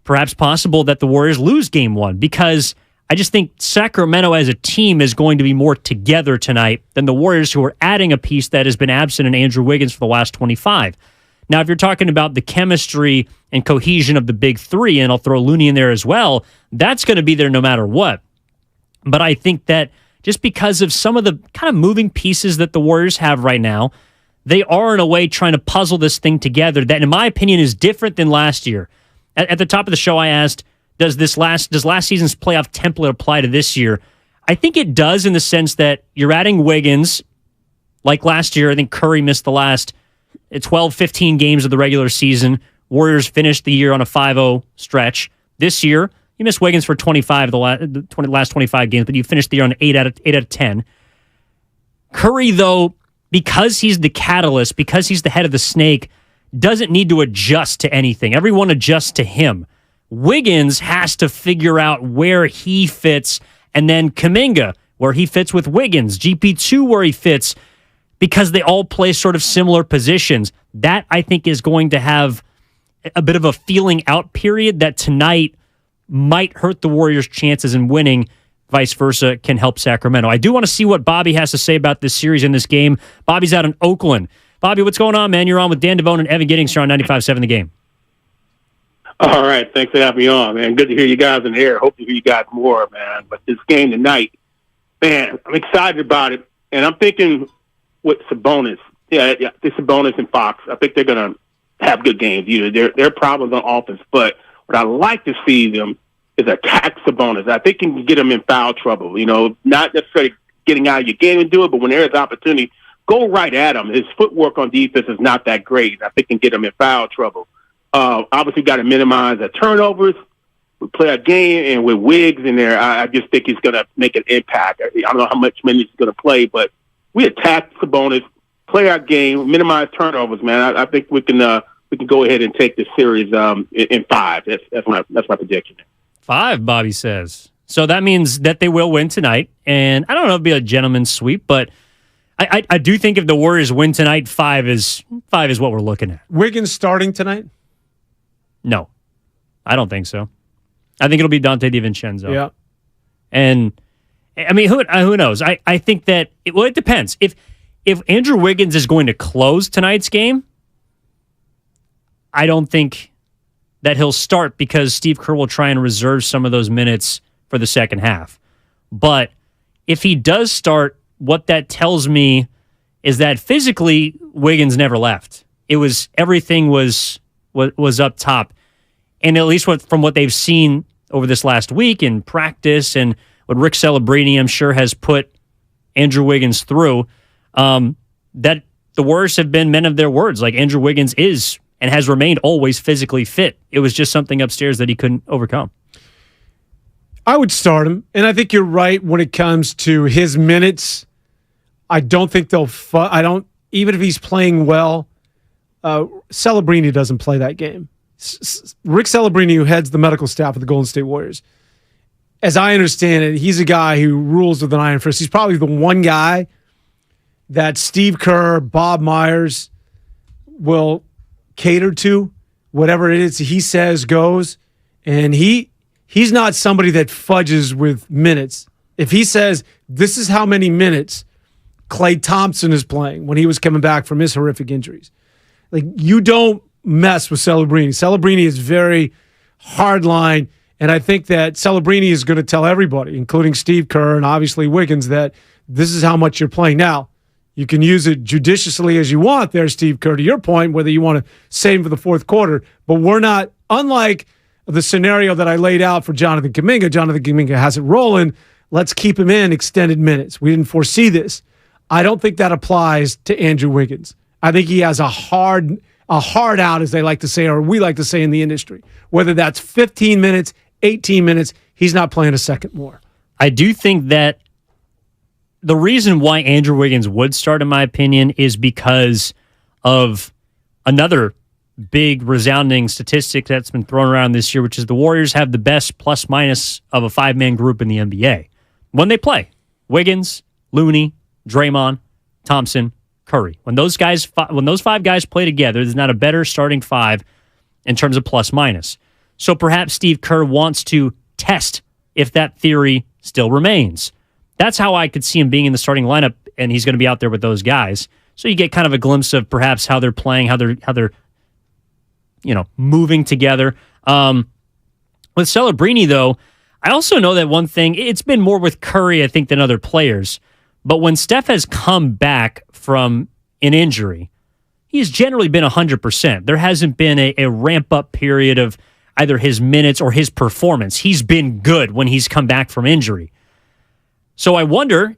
F: perhaps possible that the Warriors lose game 1, because I just think Sacramento as a team is going to be more together tonight than the Warriors, who are adding a piece that has been absent in Andrew Wiggins for the last 25. Now, if you're talking about the chemistry and cohesion of the big three, and I'll throw Looney in there as well, that's going to be there no matter what. But I think that just because of some of the kind of moving pieces that the Warriors have right now, they are in a way trying to puzzle this thing together that, in my opinion, is different than last year. At the top of the show, I asked, does last season's playoff template apply to this year? I think it does, in the sense that you're adding Wiggins. Like last year, I think Curry missed the last 12, 15 games of the regular season. Warriors finished the year on a 5-0 stretch. This year, you missed Wiggins for 25 the last 25 games, but you finished the year on 8 out of 10. Curry, though, because he's the catalyst, because he's the head of the snake, doesn't need to adjust to anything. Everyone adjusts to him. Wiggins has to figure out where he fits, and then Kaminga, where he fits with Wiggins, GP2 where he fits, because they all play sort of similar positions. That, I think, is going to have a bit of a feeling out period that tonight might hurt the Warriors' chances in winning. Vice versa can help Sacramento. I do want to see what Bobby has to say about this series in this game. Bobby's out in Oakland. Bobby, what's going on, man? You're on with Dan Devone and Evan Giddings here on 95.7 The Game.
U: All right. Thanks for having me on, man. Good to hear you guys in the air. Hope to hear you guys more, man. But this game tonight, man, I'm excited about it. And I'm thinking with Sabonis, the Sabonis and Fox, I think they're going to have good games. They're problems on offense, but what I like to see them is attack Sabonis. I think you can get them in foul trouble. Not necessarily getting out of your game and do it, but when there is opportunity, go right at him. His footwork on defense is not that great. I think you can get him in foul trouble. Obviously, got to minimize the turnovers. We play a game, and with Wiggs in there, I just think he's going to make an impact. I don't know how much minutes he's going to play, but we attack Sabonis, play our game, minimize turnovers, man. I think we can go ahead and take this series in 5. That's my prediction.
F: 5, Bobby says. So that means that they will win tonight, and I don't know if it'll be a gentleman's sweep, but I do think if the Warriors win tonight, 5 is what we're looking at.
V: Wiggins starting tonight?
F: No, I don't think so. I think it'll be Dante DiVincenzo.
V: Yeah.
F: And, I mean, who knows? I think that, it depends. If Andrew Wiggins is going to close tonight's game, I don't think that he'll start, because Steve Kerr will try and reserve some of those minutes for the second half. But if he does start, what that tells me is that physically Wiggins never left. Everything was up top. And at least from what they've seen over this last week in practice, and what Rick Celebrini, I'm sure, has put Andrew Wiggins through, that the Warriors have been men of their words. Like, Andrew Wiggins is and has remained always physically fit. It was just something upstairs that he couldn't overcome.
V: I would start him, and I think you're right when it comes to his minutes. I don't think they'll even if he's playing well, Celebrini doesn't play that game. Rick Celebrini, who heads the medical staff of the Golden State Warriors, as I understand it, he's a guy who rules with an iron fist. He's probably the one guy that Steve Kerr, Bob Myers will cater to. Whatever it is he says goes, and he he's not somebody that fudges with minutes. If he says, this is how many minutes Klay Thompson is playing when he was coming back from his horrific injuries, like, you don't mess with Celebrini. Celebrini is very hardline, and I think that Celebrini is going to tell everybody, including Steve Kerr and obviously Wiggins, that this is how much you're playing. Now, you can use it judiciously as you want there, Steve Kerr, to your point, whether you want to save him for the fourth quarter, but we're not, unlike the scenario that I laid out for Jonathan Kaminga. Jonathan Kaminga has it rolling. Let's keep him in extended minutes. We didn't foresee this. I don't think that applies to Andrew Wiggins. I think he has a hard out, as they like to say, or we like to say in the industry. Whether that's 15 minutes, 18 minutes, he's not playing a second more.
F: I do think that the reason why Andrew Wiggins would start, in my opinion, is because of another big resounding statistic that's been thrown around this year, which is the Warriors have the best plus-minus of a five-man group in the NBA when they play. Wiggins, Looney, Draymond, Thompson, Curry. When those five guys play together, there's not a better starting five in terms of plus-minus. So perhaps Steve Kerr wants to test if that theory still remains. That's how I could see him being in the starting lineup, and he's going to be out there with those guys. So you get kind of a glimpse of perhaps how they're playing, how they're moving together. With Celebrini, though, I also know that one thing, it's been more with Curry, I think, than other players. But when Steph has come back from an injury, he's generally been 100%. There hasn't been a ramp-up period of either his minutes or his performance. He's been good when he's come back from injury. So I wonder,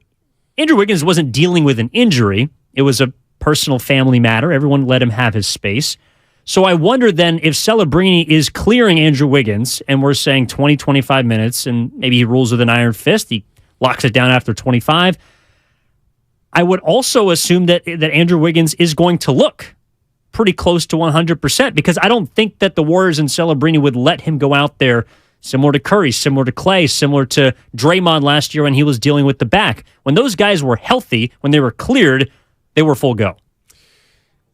F: Andrew Wiggins wasn't dealing with an injury. It was a personal family matter. Everyone let him have his space. So I wonder then if Celebrini is clearing Andrew Wiggins, and we're saying 20, 25 minutes, and maybe he rules with an iron fist, he locks it down after 25. I would also assume that Andrew Wiggins is going to look pretty close to 100%, because I don't think that the Warriors and Celebrini would let him go out there similar to Curry, similar to Klay, similar to Draymond last year when he was dealing with the back. When those guys were healthy, when they were cleared, they were full go.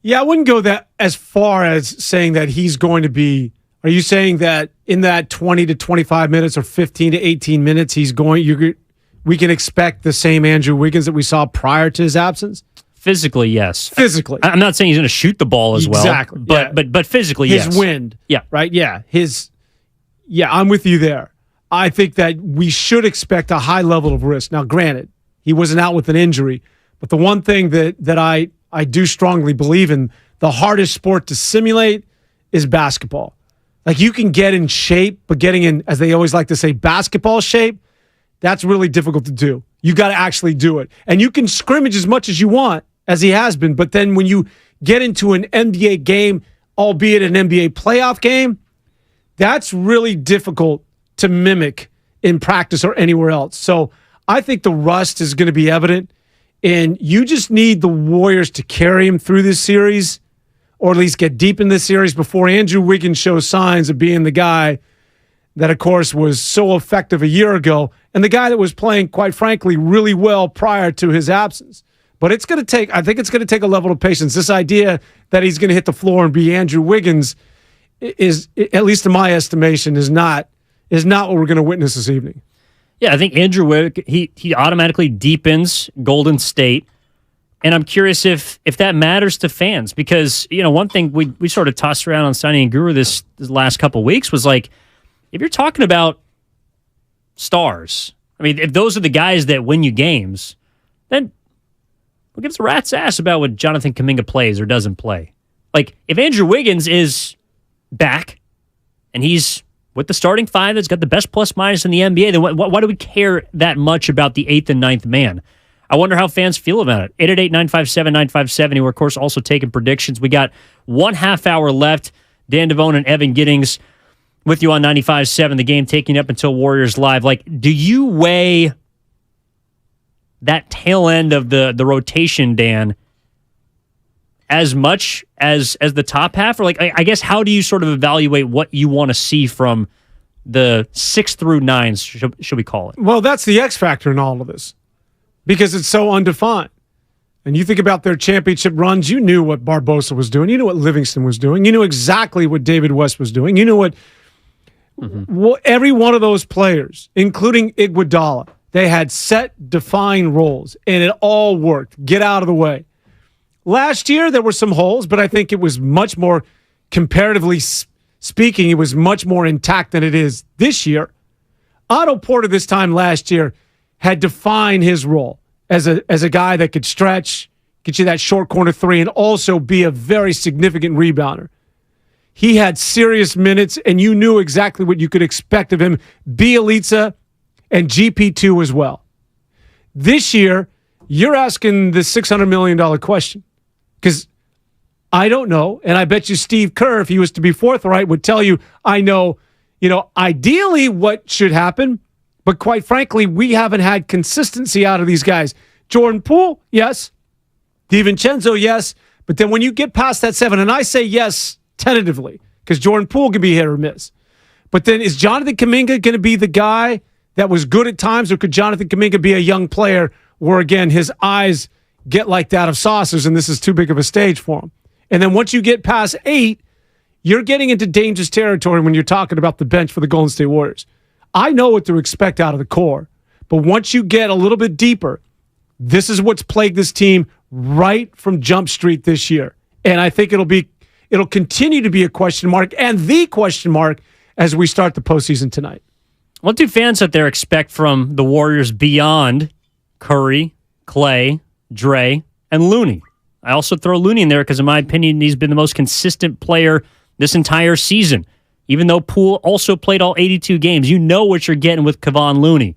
V: Yeah, I wouldn't go that as far as saying that he's going to be. Are you saying that in that 20 to 25 minutes or 15 to 18 minutes, we can expect the same Andrew Wiggins that we saw prior to his absence?
F: Physically, yes.
V: Physically.
F: I'm not saying he's going to shoot the ball as well.
V: Exactly.
F: But physically, yes.
V: His wind.
F: Yeah.
V: Right? Yeah. I'm with you there. I think that we should expect a high level of risk. Now, granted, he wasn't out with an injury, but the one thing that I do strongly believe in, the hardest sport to simulate is basketball. Like, you can get in shape, but getting in, as they always like to say, basketball shape, that's really difficult to do. You got to actually do it. And you can scrimmage as much as you want, as he has been, but then when you get into an NBA game, albeit an NBA playoff game, that's really difficult to mimic in practice or anywhere else. So I think the rust is going to be evident, and you just need the Warriors to carry him through this series, or at least get deep in this series before Andrew Wiggins shows signs of being the guy that, of course, was so effective a year ago, and the guy that was playing, quite frankly, really well prior to his absence. But I think it's going to take a level of patience. This idea that he's going to hit the floor and be Andrew Wiggins is, at least in my estimation, is not what we're going to witness this evening.
F: Yeah, I think Andrew Wiggins, he automatically deepens Golden State. And I'm curious if that matters to fans, because, one thing we sort of tossed around on Sonny and Guru this last couple of weeks was like, if you're talking about stars, I mean, if those are the guys that win you games, then who gives a rat's ass about what Jonathan Kaminga plays or doesn't play? Like, if Andrew Wiggins is back and he's with the starting five that's got the best plus-minus in the NBA, then why do we care that much about the 8th and 9th man? I wonder how fans feel about it. 888-957-9570. We're, of course, also taking predictions. We got 1/2 hour left. Dan Devone and Evan Giddings with you on 95.7, the game taking up until Warriors Live. Like, do you weigh that tail end of the rotation, Dan, as much as the top half? Or, like, I guess, how do you sort of evaluate what you want to see from the 6 through 9s, should we call it?
V: Well, that's the X factor in all of this, because it's so undefined. And you think about their championship runs, you knew what Barbosa was doing. You knew what Livingston was doing. You knew exactly what David West was doing. You knew what Every one of those players, including Iguodala, they had set, defined roles, and it all worked. Get out of the way. Last year, there were some holes, but I think it was much more, comparatively speaking, it was much more intact than it is this year. Otto Porter this time last year had defined his role as a guy that could stretch, get you that short corner three, and also be a very significant rebounder. He had serious minutes, and you knew exactly what you could expect of him. Bjelica and GP2 as well. This year, you're asking the $600 million question. Because I don't know, and I bet you Steve Kerr, if he was to be forthright, would tell you, I know, ideally what should happen, but quite frankly, we haven't had consistency out of these guys. Jordan Poole, yes. DiVincenzo, yes. But then when you get past that 7, and I say yes tentatively, because Jordan Poole can be hit or miss. But then is Jonathan Kaminga going to be the guy that was good at times, or could Jonathan Kaminga be a young player where, again, his eyes get like that of saucers and this is too big of a stage for him? And then once you get past 8, you're getting into dangerous territory when you're talking about the bench for the Golden State Warriors. I know what to expect out of the core, but once you get a little bit deeper, this is what's plagued this team right from Jump Street this year. And I think it'll continue to be a question mark, and the question mark as we start the postseason tonight.
F: What do fans out there expect from the Warriors beyond Curry, Clay, Dre, and Looney? I also throw Looney in there because, in my opinion, he's been the most consistent player this entire season. Even though Poole also played all 82 games, you know what you're getting with Kevon Looney.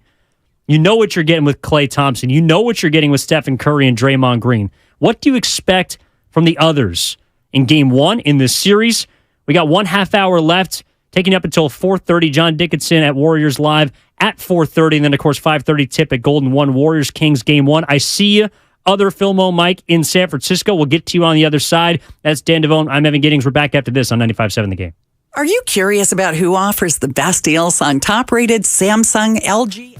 F: You know what you're getting with Klay Thompson. You know what you're getting with Stephen Curry and Draymond Green. What do you expect from the others in Game 1 in this series? We got 1/2 hour left, taking up until 4:30. John Dickinson at Warriors Live at 4:30, and then, of course, 5:30 tip at Golden 1, Warriors Kings Game 1. I see you. Other Filmo Mike in San Francisco. We'll get to you on the other side. That's Dan Devone. I'm Evan Giddings. We're back after this on 95.7 The Game.
D: Are you curious about who offers the best deals on top-rated Samsung, LG,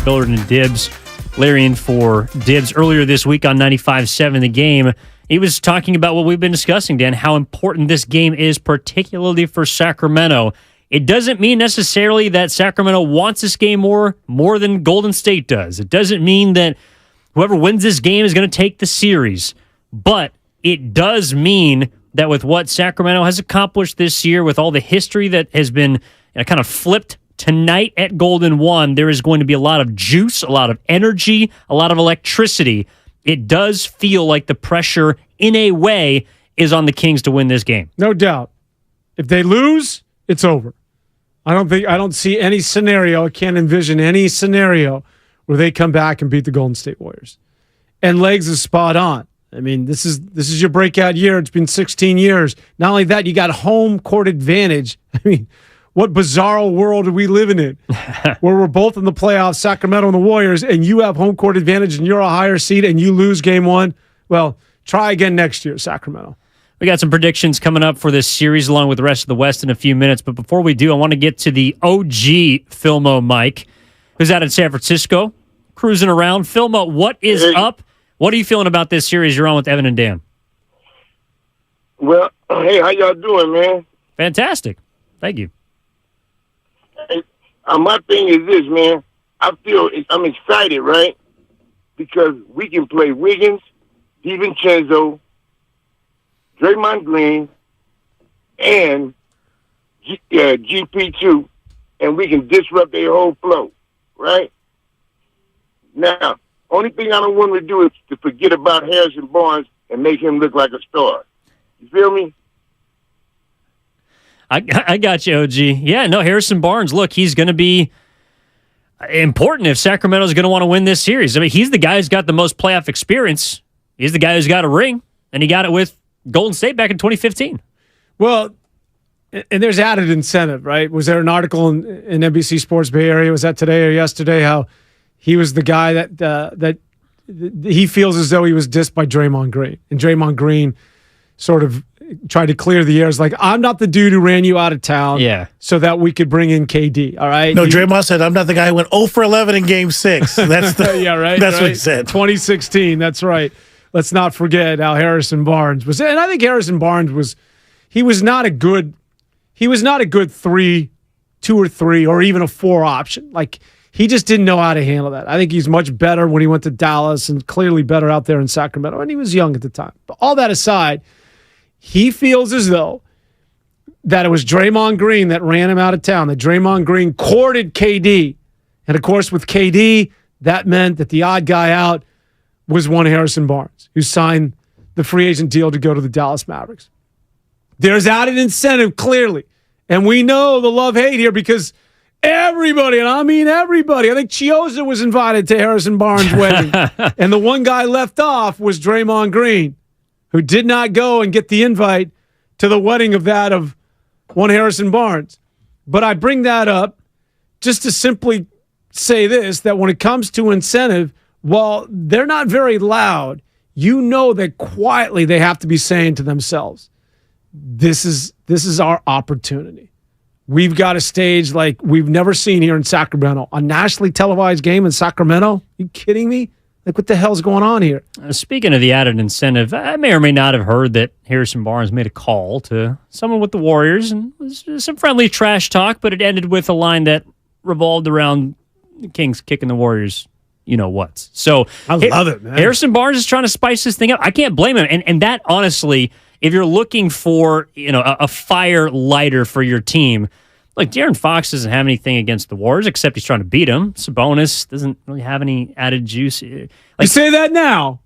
F: Billard and Dibbs. Larry in for Dibbs earlier this week on 95.7 The Game. He was talking about what we've been discussing, Dan, how important this game is, particularly for Sacramento. It doesn't mean necessarily that Sacramento wants this game more than Golden State does. It doesn't mean that whoever wins this game is going to take the series. But it does mean that with what Sacramento has accomplished this year, with all the history that has been kind of flipped tonight at Golden 1, there is going to be a lot of juice, a lot of energy, a lot of electricity. It does feel like the pressure, in a way, is on the Kings to win this game.
V: No doubt. If they lose, it's over. I don't see any scenario, I can't envision any scenario where they come back and beat the Golden State Warriors. And Legs is spot on. I mean, this is your breakout year. It's been 16 years. Not only that, you got home court advantage. I mean, what bizarro world are we living in where we're both in the playoffs, Sacramento and the Warriors, and you have home court advantage and you're a higher seed and you lose game one? Well, try again next year, Sacramento.
F: We got some predictions coming up for this series along with the rest of the West in a few minutes. But before we do, I want to get to the OG Filmo Mike, who's out in San Francisco, cruising around. Filmo, what is up? What are you feeling about this series you're on with Evan and Dan?
G: Well, hey, how y'all doing, man?
F: Fantastic. Thank you.
G: Hey, my thing is this, man. I'm excited, right? Because we can play Wiggins, DiVincenzo, Draymond Green, and GP2, and we can disrupt their whole flow, right? Now, only thing I don't want to do is to forget about Harrison Barnes and make him look like a star. You feel me?
F: I got you, OG. Yeah, no, Harrison Barnes, look, he's going to be important if Sacramento's going to want to win this series. I mean, he's the guy who's got the most playoff experience. He's the guy who's got a ring, and he got it with Golden State back in 2015.
V: Well, and there's added incentive, right? Was there an article in NBC Sports Bay Area, was that today or yesterday, how he was the guy that he feels as though he was dissed by Draymond Green. And Draymond Green sort of tried to clear the airs like, I'm not the dude who ran you out of town so that we could bring in KD, all right?
R: No, Draymond said, I'm not the guy who went 0 for 11 in Game 6. That's
V: yeah, right.
R: That's
V: right.
R: what he said.
V: 2016, that's right. Let's not forget how Harrison Barnes was. And I think Harrison Barnes he was not a good 2 or 3, or even a 4 option. Like, he just didn't know how to handle that. I think he's much better when he went to Dallas and clearly better out there in Sacramento. And he was young at the time. But all that aside, he feels as though that it was Draymond Green that ran him out of town, that Draymond Green courted KD. And, of course, with KD, that meant that the odd guy out was one Harrison Barnes, who signed the free agent deal to go to the Dallas Mavericks. There's added incentive, clearly. And we know the love-hate here because everybody, and I mean everybody, I think Chioza was invited to Harrison Barnes' wedding. And the one guy left off was Draymond Green, who did not go and get the invite to the wedding of one Harrison Barnes. But I bring that up just to simply say this, that when it comes to incentive, while they're not very loud, you know that quietly they have to be saying to themselves, this is our opportunity. We've got a stage like we've never seen here in Sacramento. A nationally televised game in Sacramento? Are you kidding me? Like, what the hell's going on here?
F: Speaking of the added incentive, I may or may not have heard that Harrison Barnes made a call to someone with the Warriors, and it was some friendly trash talk, but it ended with a line that revolved around the Kings kicking the Warriors you-know-what. So
V: I love it, man.
F: Harrison Barnes is trying to spice this thing up. I can't blame him. And that, honestly, if you're looking for a fire lighter for your team, like, De'Aaron Fox doesn't have anything against the Warriors except he's trying to beat them. Sabonis doesn't really have any added juice.
V: We say that now,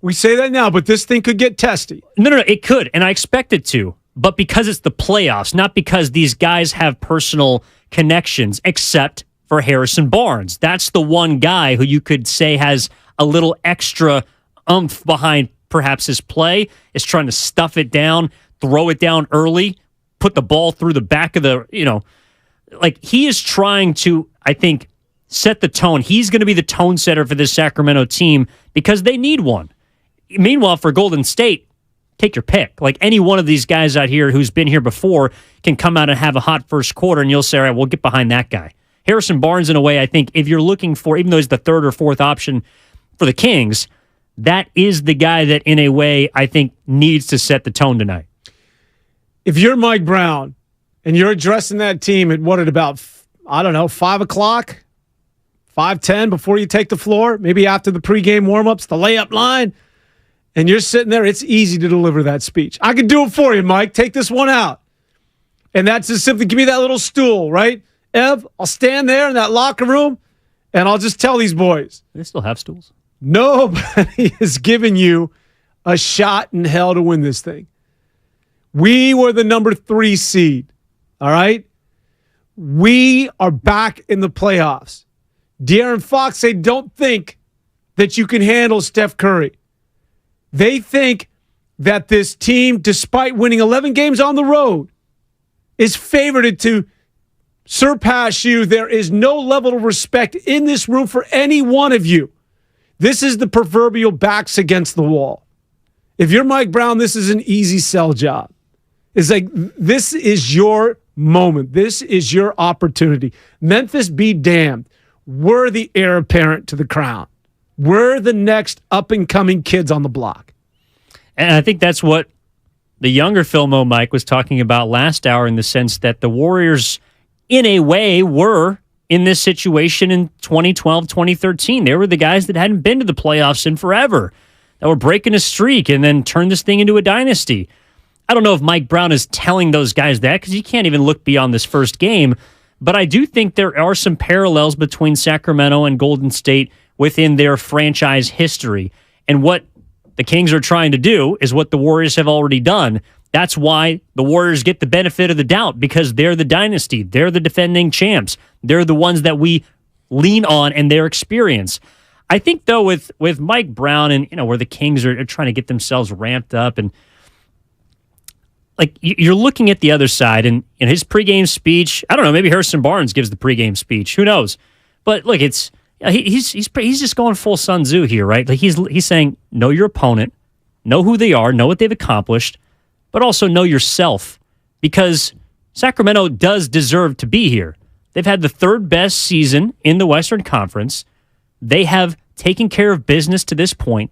V: but this thing could get testy.
F: No, it could, and I expect it to. But because it's the playoffs, not because these guys have personal connections, except for Harrison Barnes. That's the one guy who you could say has a little extra oomph behind perhaps his play, is trying to stuff it down, throw it down early, put the ball through the back of the, like, he is trying to, I think, set the tone. He's going to be the tone setter for this Sacramento team because they need one. Meanwhile, for Golden State, take your pick. Like, any one of these guys out here who's been here before can come out and have a hot first quarter, and you'll say, all right, we'll get behind that guy. Harrison Barnes, in a way, I think if you're looking for, even though he's the third or fourth option for the Kings, that is the guy that, in a way, I think needs to set the tone tonight.
V: If you're Mike Brown and you're addressing that team at about, 5 o'clock, 5:10 before you take the floor, maybe after the pregame warmups, the layup line, and you're sitting there, it's easy to deliver that speech. I can do it for you, Mike. Take this one out. And that's just simply give me that little stool, right? Ev, I'll stand there in that locker room, and I'll just tell these boys.
F: They still have stools.
V: Nobody is giving you a shot in hell to win this thing. We were the number 3 seed, all right? We are back in the playoffs. De'Aaron Fox, they don't think that you can handle Steph Curry. They think that this team, despite winning 11 games on the road, is favored to surpass you. There is no level of respect in this room for any one of you. This is the proverbial backs against the wall. If you're Mike Brown, this is an easy sell job. It's like, this is your moment. This is your opportunity. Memphis be damned. We're the heir apparent to the crown. We're the next up-and-coming kids on the block.
F: And I think that's what the younger Philmo Mike was talking about last hour, in the sense that the Warriors, in a way, were in this situation in 2012, 2013. They were the guys that hadn't been to the playoffs in forever, that were breaking a streak and then turned this thing into a dynasty. I don't know if Mike Brown is telling those guys that, because you can't even look beyond this first game. But I do think there are some parallels between Sacramento and Golden State within their franchise history. And what the Kings are trying to do is what the Warriors have already done. That's why the Warriors get the benefit of the doubt, because they're the dynasty. They're the defending champs. They're the ones that we lean on and their experience. I think, though, with Mike Brown and, where the Kings are trying to get themselves ramped up, and like, you're looking at the other side, and in his pregame speech, I don't know, maybe Harrison Barnes gives the pregame speech. Who knows? But look, he's just going full Sun Tzu here, right? Like, he's saying, know your opponent, know who they are, know what they've accomplished, but also know yourself, because Sacramento does deserve to be here. They've had the third best season in the Western Conference. They have taken care of business to this point.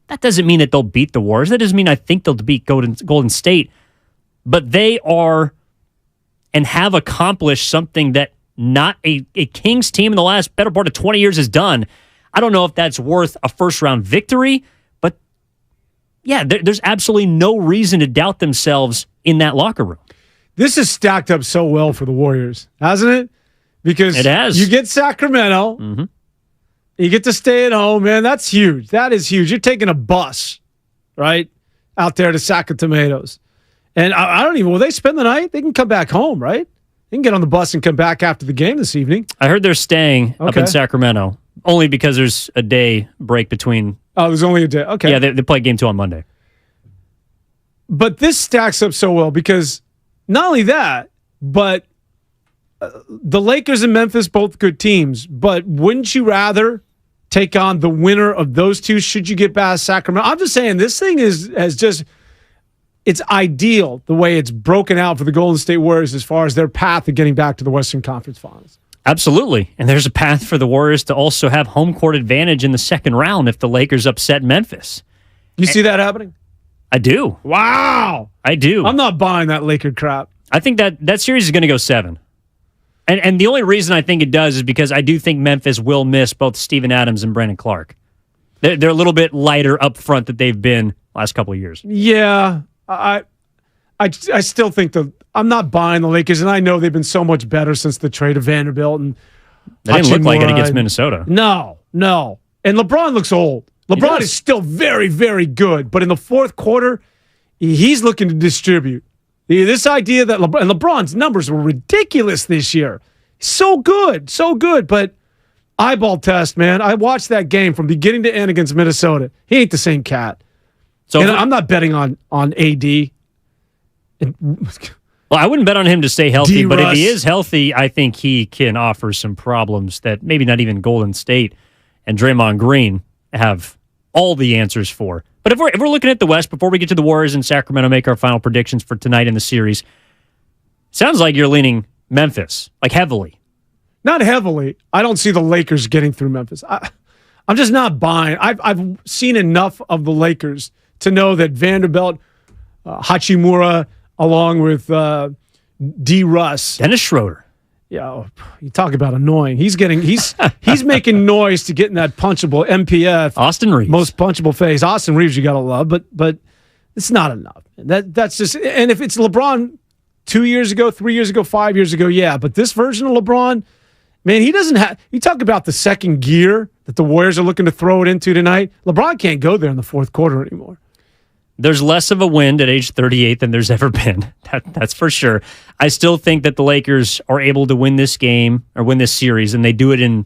F: That doesn't mean that they'll beat the Warriors. That doesn't mean I think they'll beat Golden State. But they are and have accomplished something that not a Kings team in the last better part of 20 years has done. I don't know if that's worth a first-round victory, but yeah, there's absolutely no reason to doubt themselves in that locker room.
V: This is stacked up so well for the Warriors, hasn't it? Because
F: it has.
V: You get Sacramento, you get to stay at home, man. That's huge. That is huge. You're taking a bus, right, out there to Sac of Tomatoes. And I don't even, will they spend the night? They can come back home, right? They can get on the bus and come back after the game this evening.
F: I heard they're staying up in Sacramento, only because there's a day break between.
V: Oh, there's only a day. Okay.
F: Yeah, they play game 2 on Monday.
V: But this stacks up so well because not only that, but the Lakers and Memphis, both good teams. But wouldn't you rather take on the winner of those two should you get past Sacramento? I'm just saying this thing it's ideal the way it's broken out for the Golden State Warriors as far as their path of getting back to the Western Conference Finals.
F: Absolutely. And there's a path for the Warriors to also have home court advantage in the second round if the Lakers upset Memphis.
V: You see that happening?
F: I do.
V: Wow.
F: I do.
V: I'm not buying that Laker crap.
F: I think that series is going to go 7. And the only reason I think it does is because I do think Memphis will miss both Steven Adams and Brandon Clark. They're a little bit lighter up front than they've been last couple of years.
V: Yeah. I still think I'm not buying the Lakers, and I know they've been so much better since the trade of Vanderbilt. And
F: they didn't look like it against Minnesota.
V: No. And LeBron looks old. LeBron is still very, very good, but in the fourth quarter, he's looking to distribute. This idea that LeBron's numbers were ridiculous this year. So good, but eyeball test, man. I watched that game from beginning to end against Minnesota. He ain't the same cat. So I'm not betting on AD.
F: Well, I wouldn't bet on him to stay healthy, but if he is healthy, I think he can offer some problems that maybe not even Golden State and Draymond Green have all the answers for. But if we're looking at the West, before we get to the Warriors and Sacramento, make our final predictions for tonight in the series, sounds like you're leaning Memphis, like heavily.
V: Not heavily. I don't see the Lakers getting through Memphis. I'm just not buying. I've seen enough of the Lakers to know that Vanderbilt, Hachimura, along with D. Russ.
F: Dennis Schroeder.
V: Yeah, you talk about annoying. He's making noise to get in that punchable MPF.
F: Austin Reeves.
V: Most punchable face. Austin Reeves you got to love, but it's not enough. That's just, and if it's LeBron 2 years ago, 3 years ago, 5 years ago, yeah, but this version of LeBron, man, he doesn't have, you talk about the second gear that the Warriors are looking to throw it into tonight. LeBron can't go there in the fourth quarter anymore.
F: There's less of a wind at age 38 than there's ever been. That's for sure. I still think that the Lakers are able to win this game or win this series, and they do it in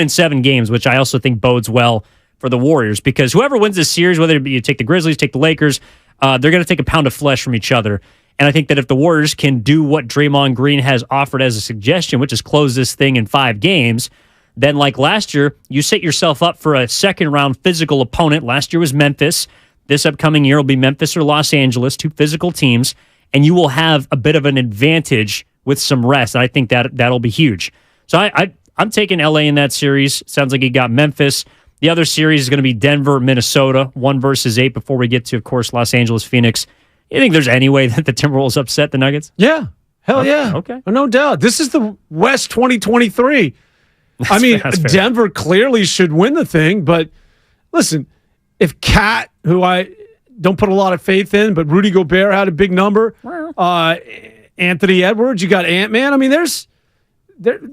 F: 7 games, which I also think bodes well for the Warriors, because whoever wins this series, whether you take the Grizzlies, take the Lakers, they're going to take a pound of flesh from each other. And I think that if the Warriors can do what Draymond Green has offered as a suggestion, which is close this thing in 5 games, then like last year, you set yourself up for a second-round physical opponent. Last year was Memphis. This upcoming year will be Memphis or Los Angeles, 2 physical teams, and you will have a bit of an advantage with some rest. And I think that'll be huge. So I'm taking LA in that series. Sounds like you got Memphis. The other series is going to be Denver, Minnesota, 1 versus 8 before we get to, of course, Los Angeles, Phoenix. You think there's any way that the Timberwolves upset the Nuggets?
V: Yeah. Hell yeah.
F: Okay.
V: No doubt. This is the West 2023. I mean, Denver clearly should win the thing, but listen, if Cat, who I don't put a lot of faith in, but Rudy Gobert had a big number, Anthony Edwards, you got Ant-Man. I mean,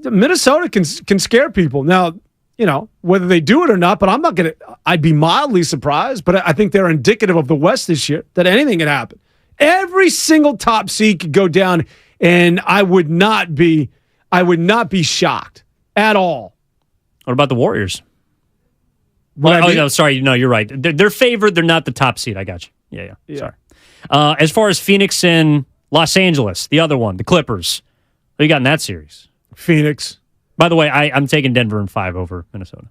V: Minnesota can scare people. Now, you know, whether they do it or not, but I'd be mildly surprised, but I think they're indicative of the West this year, that anything can happen. Every single top seed could go down, and I would not be shocked at all.
F: What about the Warriors? No, sorry. No, you're right. They're favored. They're not the top seed. I got you. Yeah. Sorry. As far as Phoenix and Los Angeles, the other one, the Clippers. What you got in that series?
V: Phoenix.
F: By the way, I'm taking Denver in 5 over Minnesota.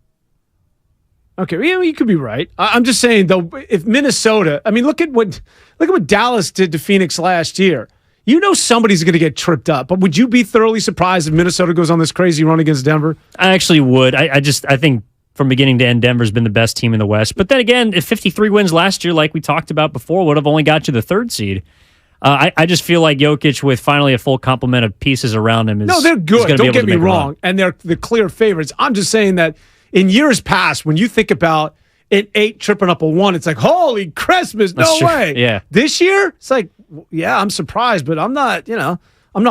V: Okay, yeah, you could be right. I'm just saying though, if Minnesota, I mean, look at what Dallas did to Phoenix last year. You know somebody's going to get tripped up, but would you be thoroughly surprised if Minnesota goes on this crazy run against Denver?
F: I actually would. I think from beginning to end, Denver's been the best team in the West. But then again, if 53 wins last year, like we talked about before, would have only got you the 3rd seed. I just feel like Jokic, with finally a full complement of pieces around him,
V: they're good. Don't get me wrong, and they're the clear favorites. I'm just saying that in years past, when you think about an 8 tripping up a 1, it's like, holy Christmas, no way.
F: Yeah.
V: This year, it's like, yeah, I'm surprised, but I'm not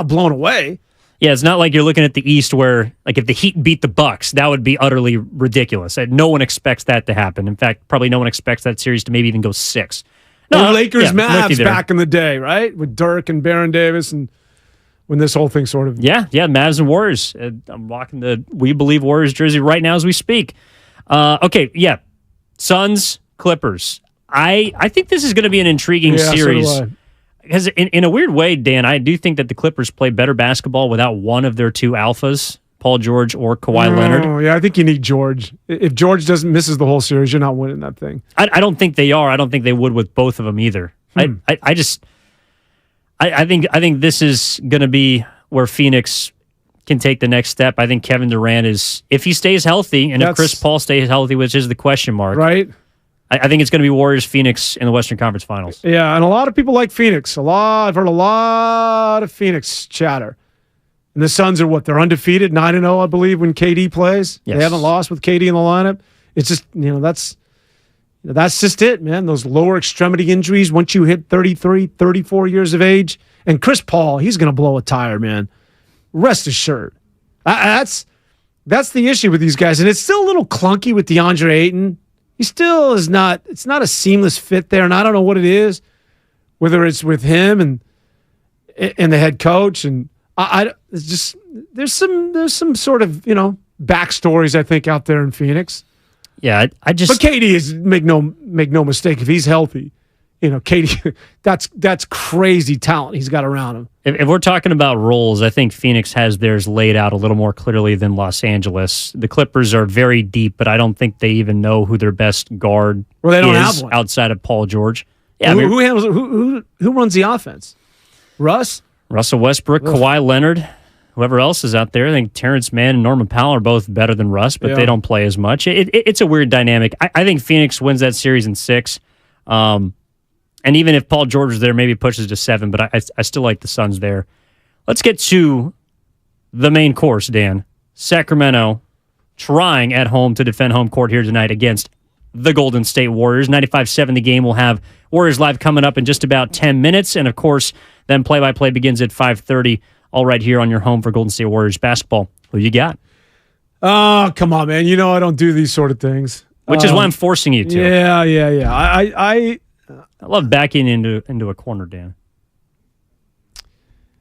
V: blown away.
F: Yeah, it's not like you're looking at the East where, like, if the Heat beat the Bucks, that would be utterly ridiculous. No one expects that to happen. In fact, probably no one expects that series to maybe even go 6.
V: No, Lakers, Mavs back in the day, right? With Dirk and Baron Davis, and when this whole thing sort of...
F: Yeah, Mavs and Warriors. I'm rocking the We Believe Warriors jersey right now as we speak. Okay, yeah. Suns, Clippers. I think this is going to be an intriguing series.
V: So do I.
F: Because in a weird way, Dan, I do think that the Clippers play better basketball without one of their 2 alphas, Paul George or Kawhi Leonard.
V: Oh, yeah, I think you need George. If George misses the whole series, you're not winning that thing.
F: I don't think they are. I don't think they would with both of them either. I think this is going to be where Phoenix can take the next step. I think Kevin Durant is, if he stays healthy, and if Chris Paul stays healthy, which is the question mark,
V: right?
F: I think it's going to be Warriors-Phoenix in the Western Conference Finals.
V: Yeah, and a lot of people like Phoenix. I've heard a lot of Phoenix chatter. And the Suns are what? They're undefeated, 9-0, I believe, when KD plays.
F: Yes.
V: They haven't lost with KD in the lineup. It's just, that's just it, man. Those lower extremity injuries, once you hit 33, 34 years of age. And Chris Paul, he's going to blow a tire, man. Rest assured. That's the issue with these guys. And it's still a little clunky with DeAndre Ayton. He still is not, it's not a seamless fit there, and I don't know what it is, whether it's with him and the head coach, and it's just there's some sort of backstories I think out there in Phoenix.
F: Yeah, but
V: KD is make no mistake, if he's healthy, KD, that's crazy talent he's got around him.
F: If we're talking about roles, I think Phoenix has theirs laid out a little more clearly than Los Angeles. The Clippers are very deep, but I don't think they even know who their best guard
V: they don't
F: is
V: have one
F: outside of Paul George. Yeah,
V: who handles who runs the offense? Russell
F: Westbrook, Kawhi Leonard. whoever else is out there. I think Terrence Mann and Norman Powell are both better than Russ, but they don't play as much. It's a weird dynamic. I think Phoenix wins that series in 6. And even if Paul George is there, maybe pushes to 7, but I still like the Suns there. Let's get to the main course, Dan. Sacramento trying at home to defend home court here tonight against the Golden State Warriors. 95.7 the game. We'll have Warriors Live coming up in just about 10 minutes. And, of course, then play-by-play begins at 5:30, all right here on your home for Golden State Warriors basketball. Who you got?
V: Oh, come on, man. You know I don't do these sort of things.
F: Which is why I'm forcing you to.
V: Yeah. I
F: love backing into a corner, Dan.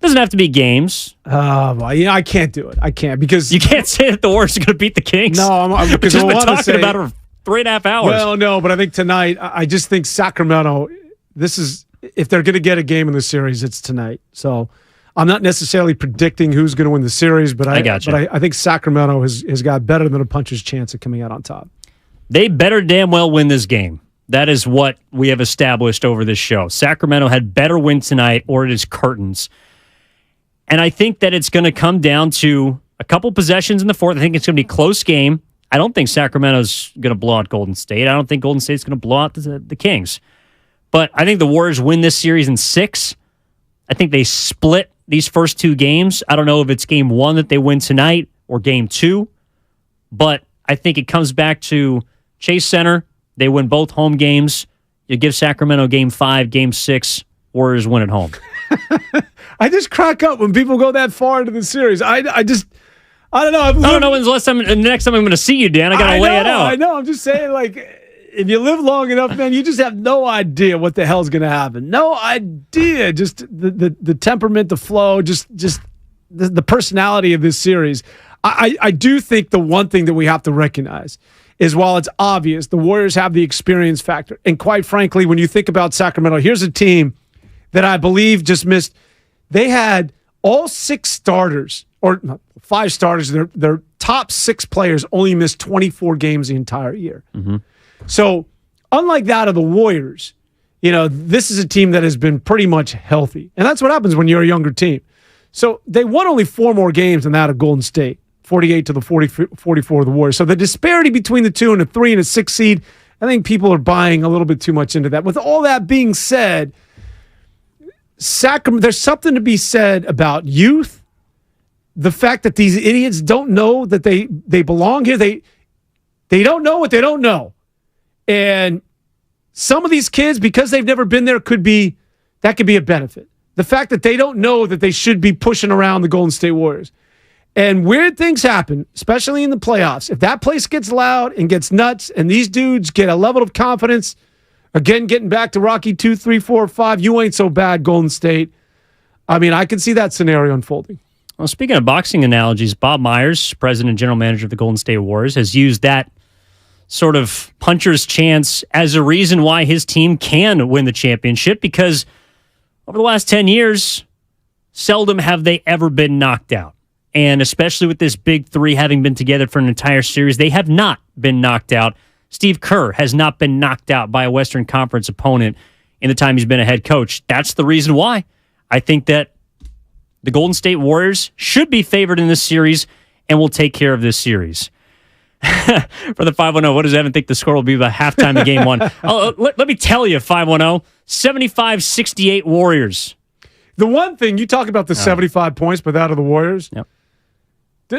F: Doesn't have to be games.
V: Well, I can't do it. I can't because
F: you can't say that the Warriors are going to beat the Kings.
V: No, because
F: we've been talking about it for 3.5 hours.
V: Well, no, but I think tonight, I just think Sacramento. This is if they're going to get a game in the series, it's tonight. So I'm not necessarily predicting who's going to win the series, but I think Sacramento has got better than a puncher's chance of coming out on top.
F: They better damn well win this game. That is what we have established over this show. Sacramento had better win tonight, or it is curtains. And I think that it's going to come down to a couple possessions in the fourth. I think it's going to be a close game. I don't think Sacramento's going to blow out Golden State. I don't think Golden State's going to blow out the Kings. But I think the Warriors win this series in 6. I think they split these first 2 games. I don't know if it's game 1 that they win tonight or game 2. But I think it comes back to Chase Center. They win both home games. You give Sacramento game 5, game 6. Warriors win at home.
V: I just crack up when people go that far into the series. I don't know.
F: I don't know when's the next time I'm going to see you, Dan. I got to lay it out.
V: I know. I'm just saying, like, if you live long enough, man, you just have no idea what the hell's going to happen. No idea. Just the temperament, the flow, just the personality of this series. I do think the one thing that we have to recognize is while it's obvious, the Warriors have the experience factor. And quite frankly, when you think about Sacramento, here's a team that I believe just missed. They had all 6 starters, or 5 starters, their top 6 players only missed 24 games the entire year.
F: Mm-hmm.
V: So unlike that of the Warriors, this is a team that has been pretty much healthy. And that's what happens when you're a younger team. So they won only 4 more games than that of Golden State, 48 to the 44 of the Warriors. So the disparity between the 2 and a 3 and a 6 seed, I think people are buying a little bit too much into that. With all that being said, Sacramento, there's something to be said about youth. The fact that these idiots don't know that they belong here. They don't know what they don't know. And some of these kids, because they've never been there, could be a benefit. The fact that they don't know that they should be pushing around the Golden State Warriors. And weird things happen, especially in the playoffs. If that place gets loud and gets nuts and these dudes get a level of confidence, again, getting back to Rocky 2, 3, 4, 5, you ain't so bad, Golden State. I mean, I can see that scenario unfolding.
F: Well, speaking of boxing analogies, Bob Myers, president and general manager of the Golden State Warriors, has used that sort of puncher's chance as a reason why his team can win the championship, because over the last 10 years, seldom have they ever been knocked out. And especially with this big 3 having been together for an entire series, they have not been knocked out. Steve Kerr has not been knocked out by a Western Conference opponent in the time he's been a head coach. That's the reason why I think that the Golden State Warriors should be favored in this series and will take care of this series. For the 510, what does Evan think the score will be by halftime of game 1? Let me tell you, 510, 75-68 Warriors.
V: The one thing, you talk about the 75 points, but that of the Warriors.
F: Yep.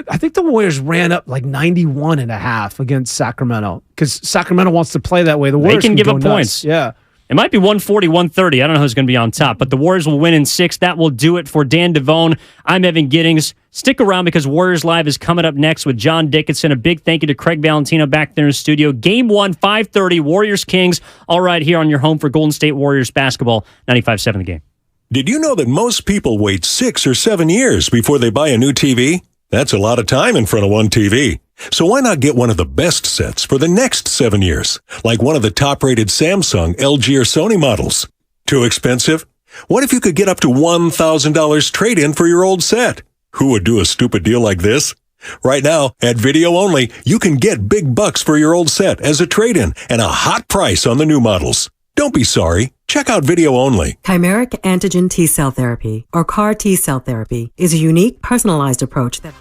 V: I think the Warriors ran up like 91.5 against Sacramento because Sacramento wants to play that way. The Warriors
F: can give
V: go
F: up
V: nuts.
F: points.
V: Yeah.
F: It might be 140, 130. I don't know who's going to be on top, but the Warriors will win in 6. That will do it for Dan Devone. I'm Evan Giddings. Stick around because Warriors Live is coming up next with John Dickinson. A big thank you to Craig Valentino back there in the studio. Game 1, 5:30, Warriors-Kings. All right here on your home for Golden State Warriors basketball, 95.7 The Game.
C: Did you know that most people wait 6 or 7 years before they buy a new TV? That's a lot of time in front of one TV. So why not get one of the best sets for the next 7 years, like one of the top-rated Samsung, LG, or Sony models? Too expensive? What if you could get up to $1,000 trade-in for your old set? Who would do a stupid deal like this? Right now, at Video Only, you can get big bucks for your old set as a trade-in and a hot price on the new models. Don't be sorry. Check out video only.
O: Chimeric antigen T-cell therapy, or CAR T-cell therapy, is a unique, personalized approach that...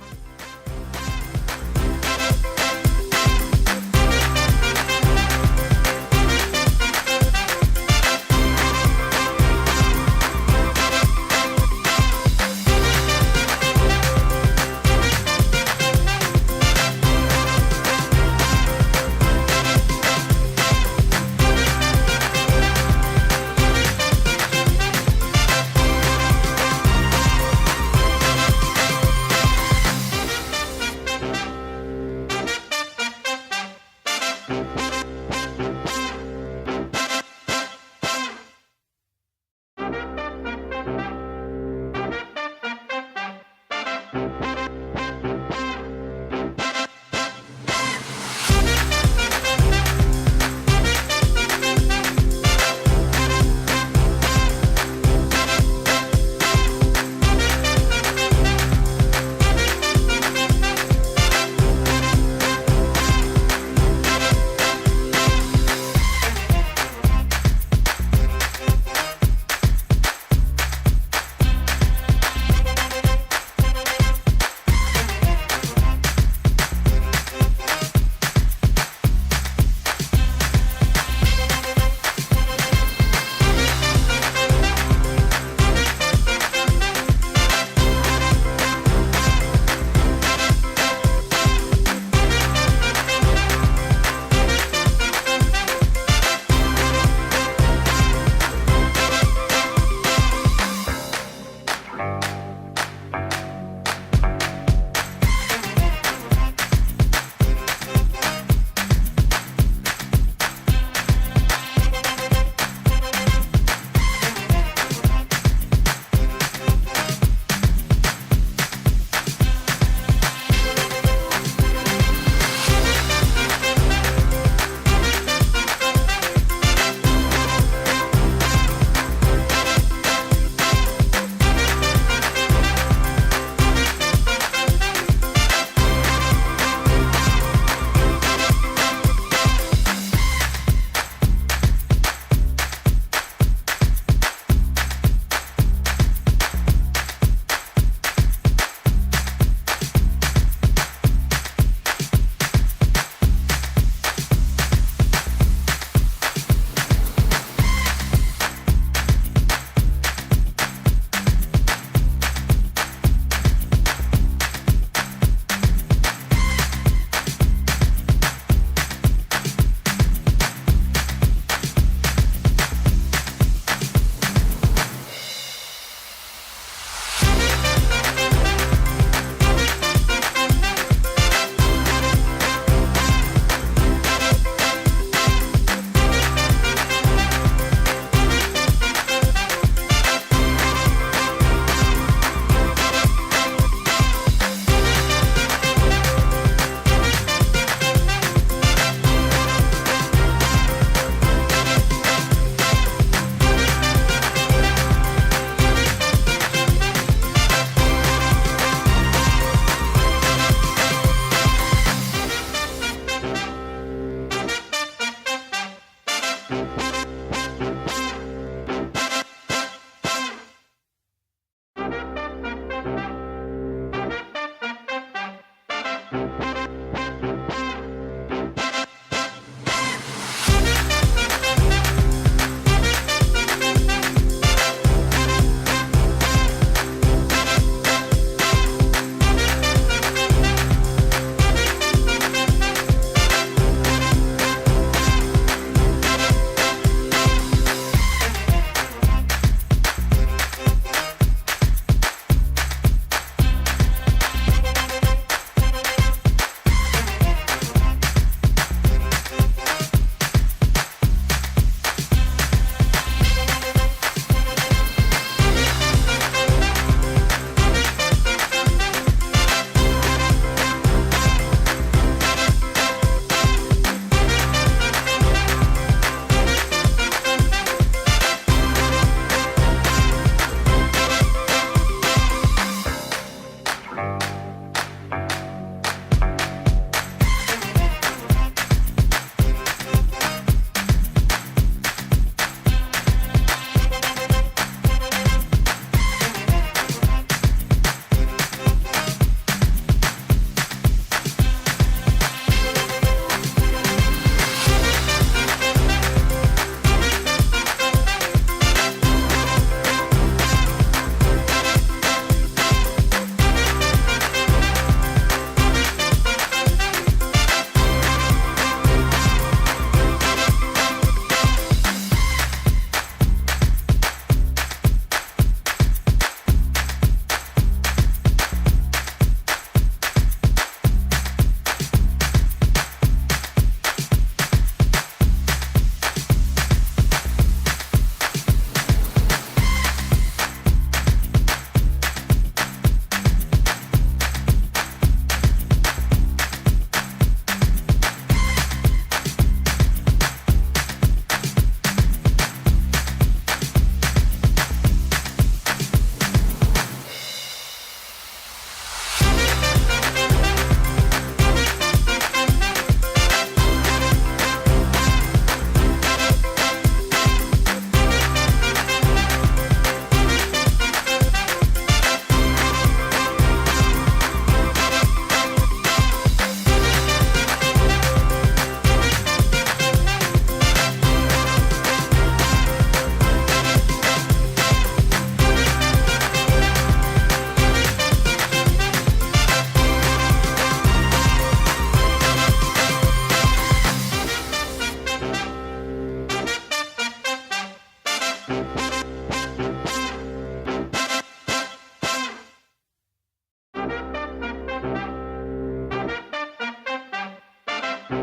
A: A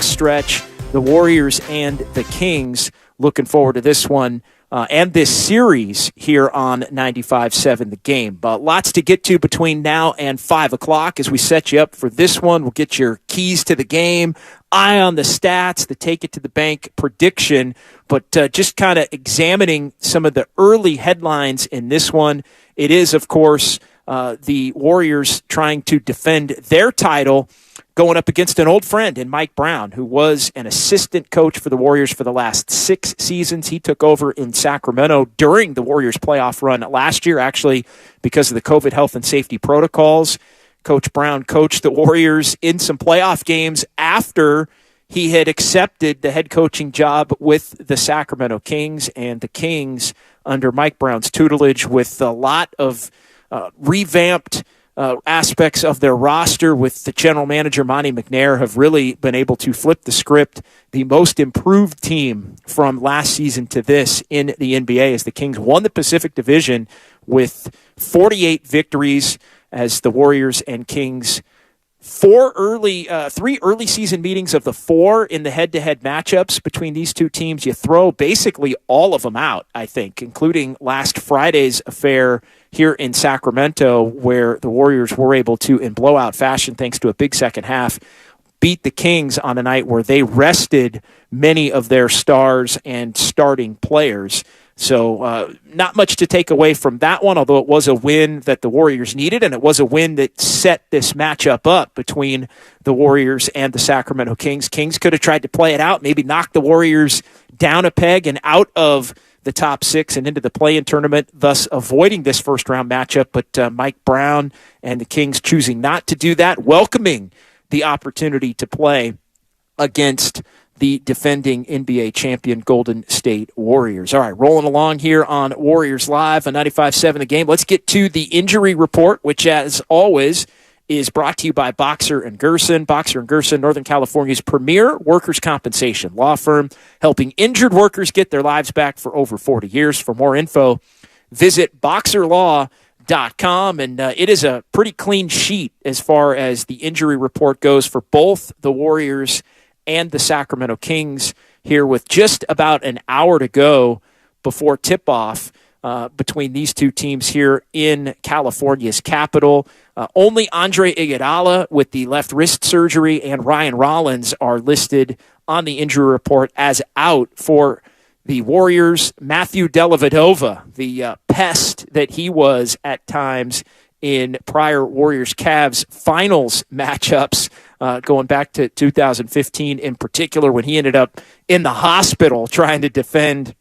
A: stretch, the Warriors and the Kings. Looking forward to this one and this series here on 95.7 The Game. But lots to get to between now and 5 o'clock as we set you up for this one. We'll get your keys to the game, eye on the stats, the take it to the bank prediction. But just kind of examining some of the early headlines in this one. It is, of course, the Warriors trying to defend their title, going up against an old friend in Mike Brown, who was an assistant coach for the Warriors for the last 6 seasons. He took over in Sacramento during the Warriors playoff run last year, actually, because of the COVID health and safety protocols. Coach Brown coached the Warriors in some playoff games after he had accepted the head coaching job with the Sacramento Kings, and the Kings, under Mike Brown's tutelage, with a lot of revamped aspects of their roster with the general manager, Monty McNair, have really been able to flip the script. The most improved team from last season to this in the NBA as the Kings won the Pacific Division with 48 victories as the Warriors and Kings 3 early season meetings of the 4 in the head-to-head matchups between these two teams. You throw basically all of them out, I think, including last Friday's affair here in Sacramento, where the Warriors were able to, in blowout fashion, thanks to a big second half, beat the Kings on a night where they rested many of their stars and starting players. So not much to take away from that one, although it was a win that the Warriors needed, and it was a win that set this matchup up between the Warriors and the Sacramento Kings. Kings could have tried to play it out, maybe knock the Warriors down a peg and out of the top 6 and into the play-in tournament, thus avoiding this first-round matchup. But Mike Brown and the Kings choosing not to do that, welcoming the opportunity to play against the defending NBA champion Golden State Warriors. All right, rolling along here on Warriors Live on 95.7 The Game. Let's get to the injury report, which, as always, is brought to you by Boxer & Gerson. Boxer & Gerson, Northern California's premier workers' compensation law firm, helping injured workers get their lives back for over 40 years. For more info, visit boxerlaw.com, and it is a pretty clean sheet as far as the injury report goes for both the Warriors and the Sacramento Kings here, with just about an hour to go before tip-off between these two teams here in California's capital. Only Andre Iguodala with the left wrist surgery and Ryan Rollins are listed on the injury report as out for the Warriors. Matthew Dellavedova, the pest that he was at times in prior Warriors-Cavs finals matchups, going back to 2015 in particular, when he ended up in the hospital trying to defend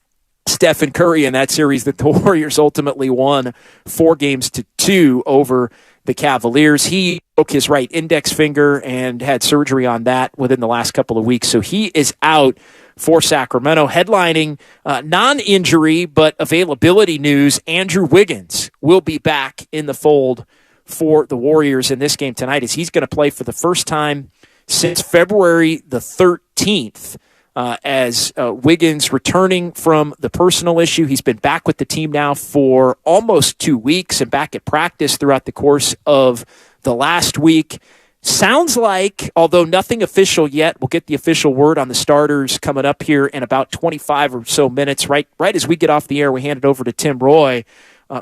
A: Stephen Curry in that series that the Warriors ultimately won 4-2 over the Cavaliers. He broke his right index finger and had surgery on that within the last couple of weeks. So he is out for Sacramento. Headlining non-injury but availability news, Andrew Wiggins will be back in the fold for the Warriors in this game tonight, as he's going to play for the first time since February the 13th. As Wiggins returning from the personal issue. He's been back with the team now for almost 2 weeks and back at practice throughout the course of the last week. Sounds like, although nothing official yet, we'll get the official word on the starters coming up here in about 25 or so minutes. Right as we get off the air, we hand it over to Tim Roy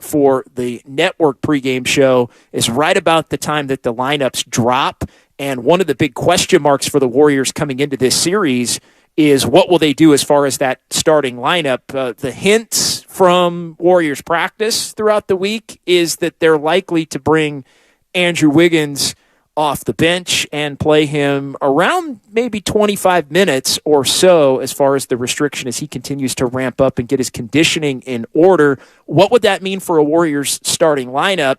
A: for the network pregame show. Is right about the time that the lineups drop. And one of the big question marks for the Warriors coming into this series is what will they do as far as that starting lineup. The hints from Warriors practice throughout the week is that they're likely to bring Andrew Wiggins off the bench and play him around maybe 25 minutes or so as far as the restriction as he continues to ramp up and get his conditioning in order. What would that mean for a Warriors starting lineup?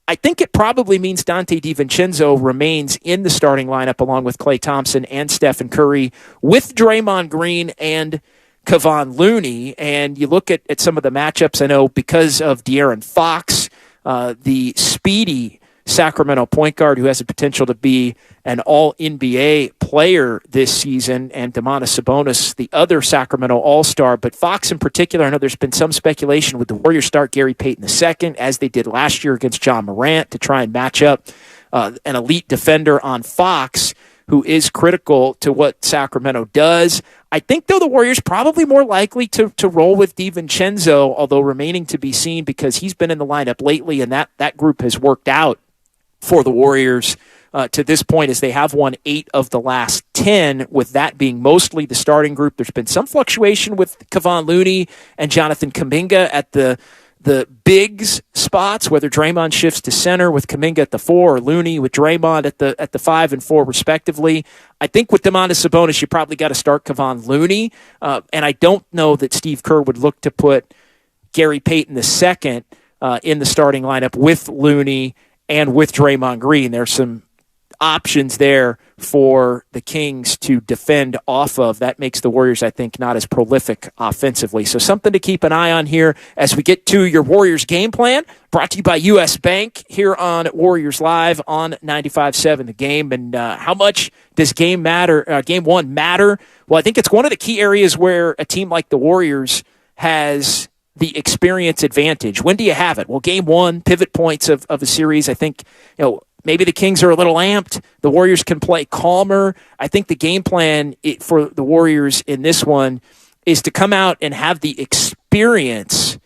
A: I think it probably means Dante DiVincenzo remains in the starting lineup along with Klay Thompson and Stephen Curry, with Draymond Green and Kevon Looney. And you look at some of the matchups, I know because of De'Aaron Fox, the speedy Sacramento point guard who has the potential to be an all-NBA player this season, and Domantas Sabonis, the other Sacramento All-Star. But Fox in particular, I know there's been some speculation with the Warriors start Gary Payton II, as they did last year against John Morant, to try and match up an elite defender on Fox who is critical to what Sacramento does. I think, though, the Warriors probably more likely to roll with DiVincenzo, although remaining to be seen because he's been in the lineup lately, and that group has worked out for the Warriors to this point, as they have won 8 of the last 10, with that being mostly the starting group. There's been some fluctuation with Kevon Looney and Jonathan Kaminga at the bigs spots, whether Draymond shifts to center with Kaminga at the 4 or Looney with Draymond at the 5 and 4 respectively. I think with Domantas Sabonis, you probably got to start Kevon Looney, and I don't know that Steve Kerr would look to put Gary Payton II in the starting lineup with Looney and with Draymond Green. There's some options there for the Kings to defend off of. That makes the Warriors, I think, not as prolific offensively. So something to keep an eye on here as we get to your Warriors game plan, brought to you by U.S. Bank here on Warriors Live on 95.7 The Game. And how much does game one matter? Well, I think it's one of the key areas where a team like the Warriors has the experience advantage. When do you have it? Well, game one, pivot points of a series. I think, maybe the Kings are a little amped. The Warriors can play calmer. I think the game plan for the Warriors in this one is to come out and have the experience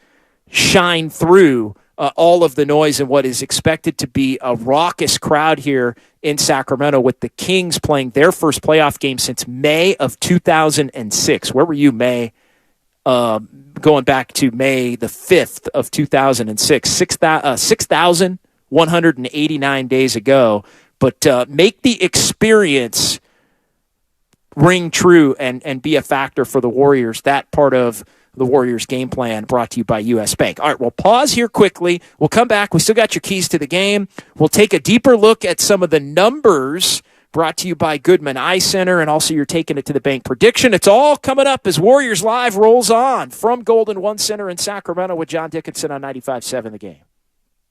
A: shine through all of the noise and what is expected to be a raucous crowd here in Sacramento, with the Kings playing their first playoff game since May of 2006. Where were you, May? Going back to May the 5th of 2006, 6,189 days ago. But make the experience ring true and be a factor for the Warriors. That part of the Warriors game plan brought to you by U.S. Bank. All right, we'll pause here quickly. We'll come back. We still got your keys to the game. We'll take a deeper look at some of the numbers brought to you by Goodman Eye Center, and also you're taking it to the bank prediction. It's all coming up as Warriors Live rolls on from Golden One Center in Sacramento with John Dickinson on 95.7 The Game.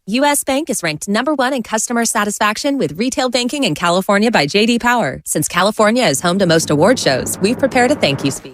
P: U.S. Bank is ranked #1 in customer satisfaction with retail banking in California by J.D. Power. Since California is home to most award shows, we've prepared a thank you speech.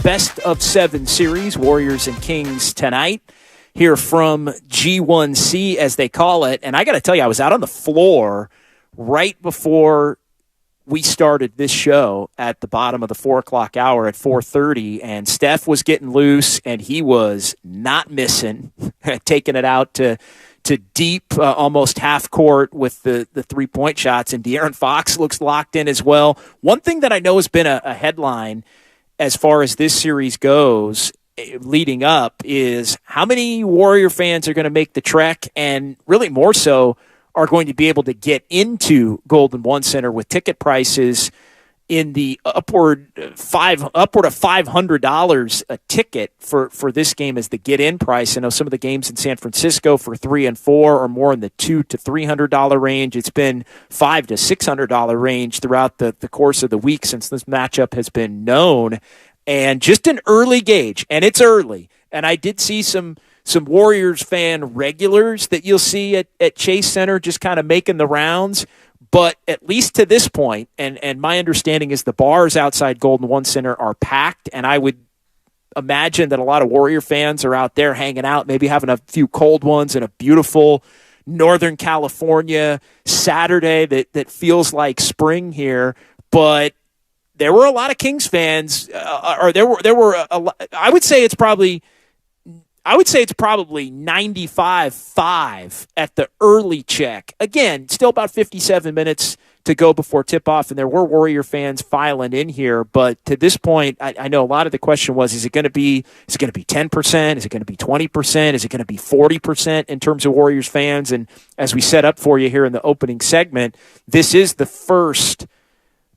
A: best-of-7 series, Warriors and Kings tonight, here from G1C, as they call it. And I got to tell you, I was out on the floor right before we started this show at the bottom of the 4 o'clock hour at 4:30, and Steph was getting loose, and he was not missing, taking it out to deep, almost half court with the 3-point shots, and De'Aaron Fox looks locked in as well. One thing that I know has been a headline as far as this series goes leading up is how many Warrior fans are going to make the trek, and really more so are going to be able to get into Golden One Center with ticket prices in the upward of $500 a ticket for this game as the get-in price. I know some of the games in San Francisco for 3 and 4 are more in the $200 to $300 range. It's been $500 to $600 range throughout the course of the week since this matchup has been known. And just an early gauge, and it's early. And I did see some Warriors fan regulars that you'll see at Chase Center just kind of making the rounds. But at least to this point, and my understanding is the bars outside Golden One Center are packed, and I would imagine that a lot of Warrior fans are out there hanging out, maybe having a few cold ones in a beautiful Northern California Saturday that feels like spring here. But there were a lot of Kings fans, or there were a lot, I would say it's probably 95-5 at the early check. Again, still about 57 minutes to go before tip-off, and there were Warrior fans filing in here. But to this point, I know a lot of the question was, is it going to be 10%? Is it going to be 20%? Is it going to be 40% in terms of Warriors fans? And as we set up for you here in the opening segment, this is the first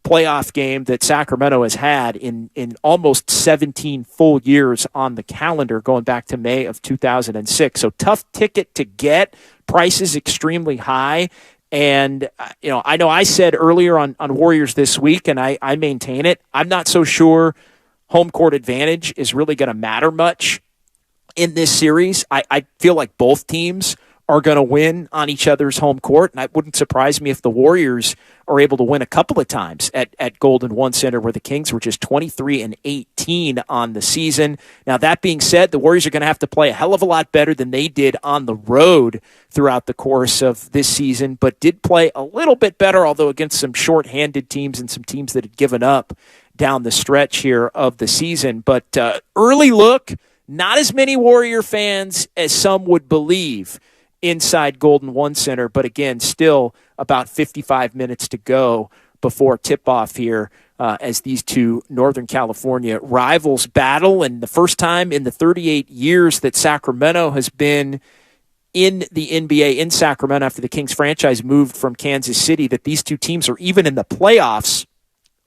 A: playoff game that Sacramento has had in almost 17 full years on the calendar, going back to May of 2006. So tough ticket to get, prices extremely high. And, I know I said earlier on Warriors this week, and I maintain it, I'm not so sure home court advantage is really going to matter much in this series. I feel like both teams are going to win on each other's home court, and it wouldn't surprise me if the Warriors are able to win a couple of times at Golden One Center, where the Kings were just 23-18 on the season. Now, that being said, the Warriors are going to have to play a hell of a lot better than they did on the road throughout the course of this season, but did play a little bit better, although against some short-handed teams and some teams that had given up down the stretch here of the season. But early look, not as many Warrior fans as some would believe inside Golden One Center, but again, still about 55 minutes to go before tip-off here as these two Northern California rivals battle. And the first time in the 38 years that Sacramento has been in the NBA in Sacramento after the Kings franchise moved from Kansas City, that these two teams are even in the playoffs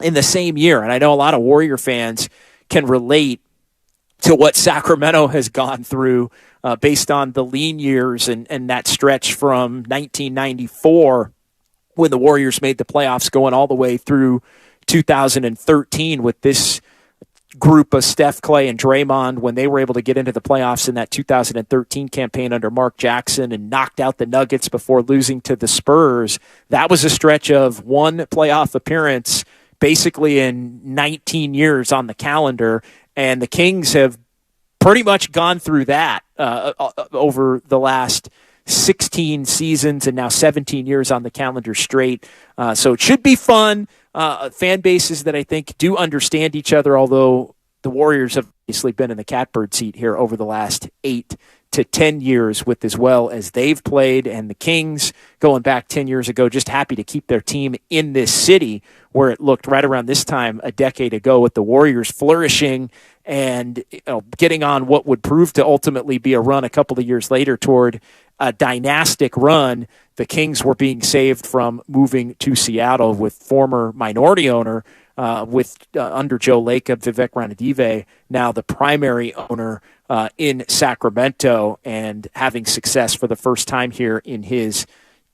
A: in the same year. And I know a lot of Warrior fans can relate to what Sacramento has gone through based on the lean years and that stretch from 1994 when the Warriors made the playoffs going all the way through 2013 with this group of Steph, Clay, and Draymond when they were able to get into the playoffs in that 2013 campaign under Mark Jackson and knocked out the Nuggets before losing to the Spurs. That was a stretch of one playoff appearance basically in 19 years on the calendar, and the Kings have pretty much gone through that over the last 16 seasons and now 17 years on the calendar straight. So it should be fun. Fan bases that I think do understand each other, although the Warriors have obviously been in the catbird seat here over the last 8 to 10 years with as well as they've played. And the Kings, going back 10 years ago, just happy to keep their team in this city where it looked right around this time a decade ago with the Warriors flourishing and getting on what would prove to ultimately be a run a couple of years later toward a dynastic run. The Kings were being saved from moving to Seattle with former minority owner under Joe Lacob, Vivek Ranadive, now the primary owner in Sacramento, and having success for the first time here in his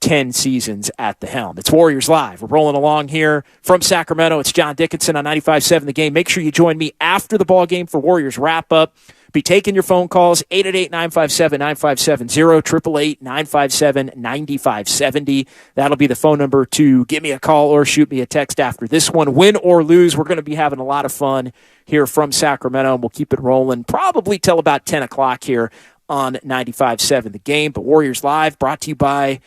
A: 10 seasons at the helm. It's Warriors Live. We're rolling along here from Sacramento. It's John Dickinson on 95.7 The Game. Make sure you join me after the ball game for Warriors wrap-up. Be taking your phone calls, 888-957-9570, 888-957-9570. That'll be the phone number to give me a call or shoot me a text after this one. Win or lose, we're going to be having a lot of fun here from Sacramento, and we'll keep it rolling probably till about 10 o'clock here on 95.7 The Game. But Warriors Live brought to you by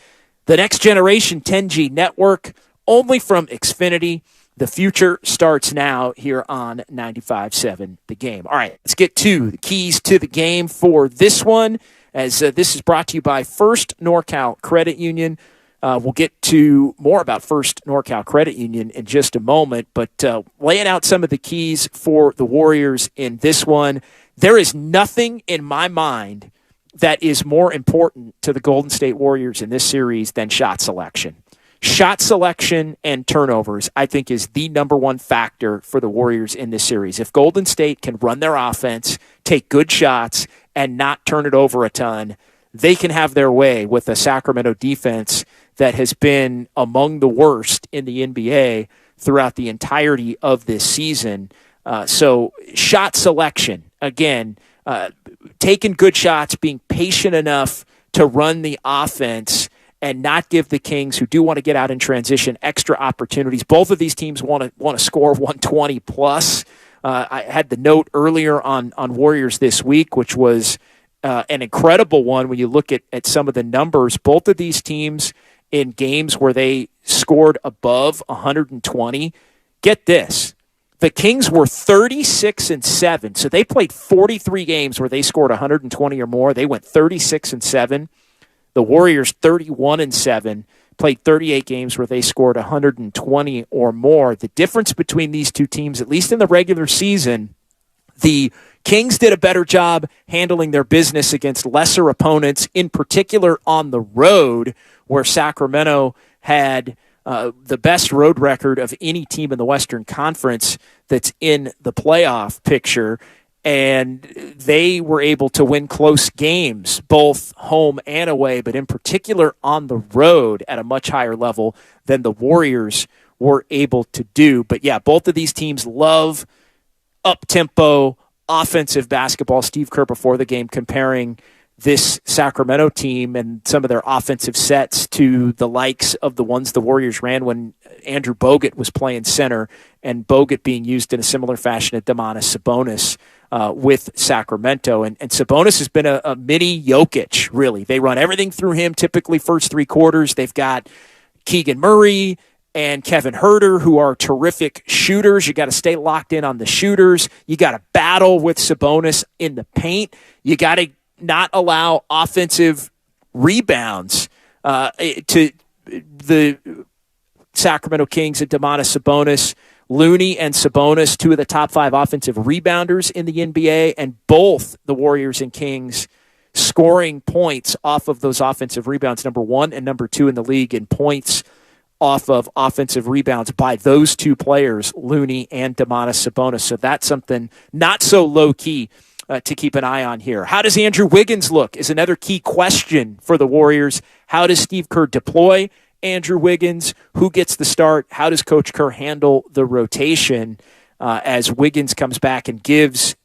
A: the Next Generation 10G Network, only from Xfinity. The future starts now here on 95.7 The Game. All right, let's get to the keys to the game for this one, as this is brought to you by First NorCal Credit Union. We'll get to more about First NorCal Credit Union in just a moment, but laying out some of the keys for the Warriors in this one, there is nothing in my mind that is more important to the Golden State Warriors in this series than shot selection. Shot selection and turnovers, I think, is the number one factor for the Warriors in this series. If Golden State can run their offense, take good shots, and not turn it over a ton, they can have their way with a Sacramento defense that has been among the worst in the NBA throughout the entirety of this season. So shot selection, again, taking good shots, being patient enough to run the offense and not give the Kings, who do want to get out in transition, extra opportunities. Both of these teams want to score 120 plus. I had the note earlier on Warriors this week, which was an incredible one when you look at some of the numbers. Both of these teams in games where they scored above 120. Get this. The Kings were 36-7, so they played 43 games where they scored 120 or more. They went 36-7. The Warriors 31-7, played 38 games where they scored 120 or more. The difference between these two teams, at least in the regular season, the Kings did a better job handling their business against lesser opponents, in particular on the road, where Sacramento had the best road record of any team in the Western Conference that's in the playoff picture. And they were able to win close games, both home and away, but in particular on the road at a much higher level than the Warriors were able to do. But yeah, both of these teams love up-tempo offensive basketball. Steve Kerr before the game comparing this Sacramento team and some of their offensive sets to the likes of the ones the Warriors ran when Andrew Bogut was playing center, and Bogut being used in a similar fashion at Domantas Sabonis with Sacramento. And Sabonis has been a mini Jokic, really. They run everything through him, typically first three quarters. They've got Keegan Murray and Kevin Huerter, who are terrific shooters. You got to stay locked in on the shooters. You got to battle with Sabonis in the paint. You got to not allow offensive rebounds to the Sacramento Kings and Domantas Sabonis. Looney and Sabonis, two of the top 5 offensive rebounders in the NBA, and both the Warriors and Kings scoring points off of those offensive rebounds, number 1 and number 2 in the league in points off of offensive rebounds by those two players, Looney and Domantas Sabonis. So that's something not so low-key to keep an eye on here. How does Andrew Wiggins look is another key question for the Warriors. How does Steve Kerr deploy Andrew Wiggins? Who gets the start? How does Coach Kerr handle the rotation as Wiggins comes back and gives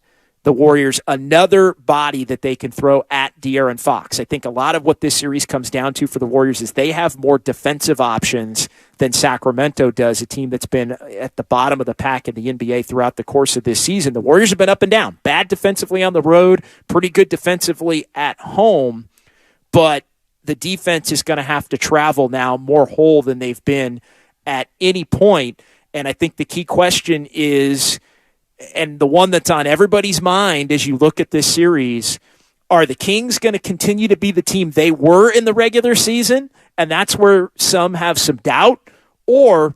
A: the Warriors another body that they can throw at De'Aaron Fox? I think a lot of what this series comes down to for the Warriors is they have more defensive options than Sacramento does, a team that's been at the bottom of the pack in the NBA throughout the course of this season. The Warriors have been up and down, bad defensively on the road, pretty good defensively at home, but the defense is going to have to travel now more whole than they've been at any point. And I think the key question is, and the one that's on everybody's mind as you look at this series, are the Kings going to continue to be the team they were in the regular season? And that's where some have some doubt. Or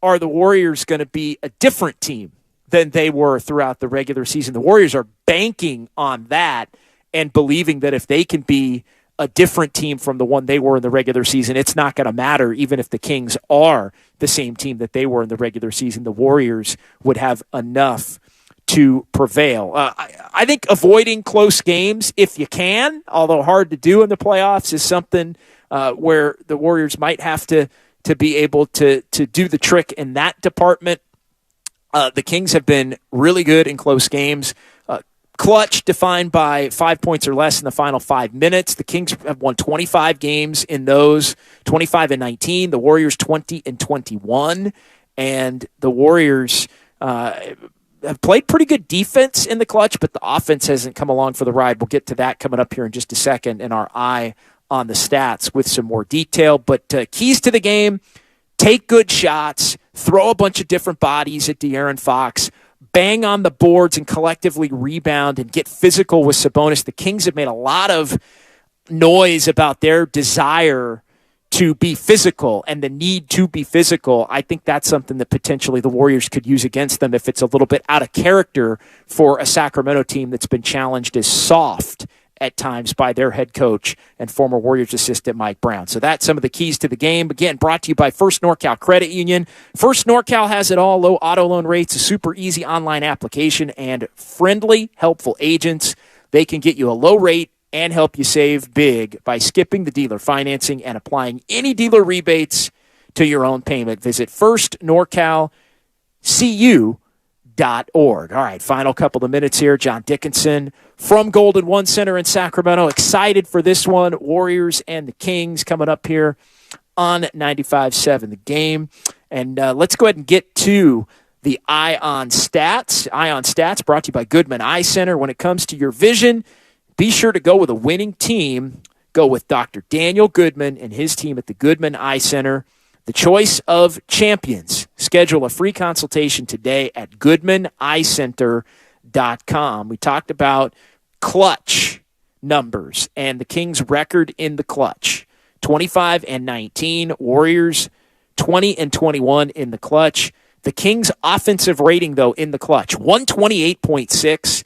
A: are the Warriors going to be a different team than they were throughout the regular season? The Warriors are banking on that and believing that if they can be a different team from the one they were in the regular season, it's not going to matter. Even if the Kings are the same team that they were in the regular season, the Warriors would have enough to prevail. I think avoiding close games, if you can, although hard to do in the playoffs, is something where the Warriors might have to be able to do the trick in that department. The Kings have been really good in close games. Clutch defined by 5 points or less in the final 5 minutes. The Kings have won 25 games in those, 25-19. The Warriors 20-21. And the Warriors have played pretty good defense in the clutch, but the offense hasn't come along for the ride. We'll get to that coming up here in just a second in our eye on the stats with some more detail. But keys to the game, take good shots, throw a bunch of different bodies at De'Aaron Fox, bang on the boards and collectively rebound and get physical with Sabonis. The Kings have made a lot of noise about their desire to be physical and the need to be physical. I think that's something that potentially the Warriors could use against them if it's a little bit out of character for a Sacramento team that's been challenged as soft at times by their head coach and former Warriors assistant Mike Brown. So that's some of the keys to the game. Again, brought to you by First NorCal Credit Union. First NorCal has it all. Low auto loan rates, a super easy online application, and friendly, helpful agents. They can get you a low rate and help you save big by skipping the dealer financing and applying any dealer rebates to your own payment. Visit firstnorcalcu.org. All right, final couple of minutes here. John Dickinson from Golden One Center in Sacramento. Excited for this one. Warriors and the Kings coming up here on 95.7 The Game. And let's go ahead and get to the Eye on Stats. Eye on Stats brought to you by Goodman Eye Center. When it comes to your vision, be sure to go with a winning team. Go with Dr. Daniel Goodman and his team at the Goodman Eye Center. The choice of champions. Schedule a free consultation today at GoodmanEyeCenter.com. We talked about clutch numbers and the Kings' record in the clutch. 25-19. Warriors 20-21 in the clutch. The Kings' offensive rating, though, in the clutch, 128.6,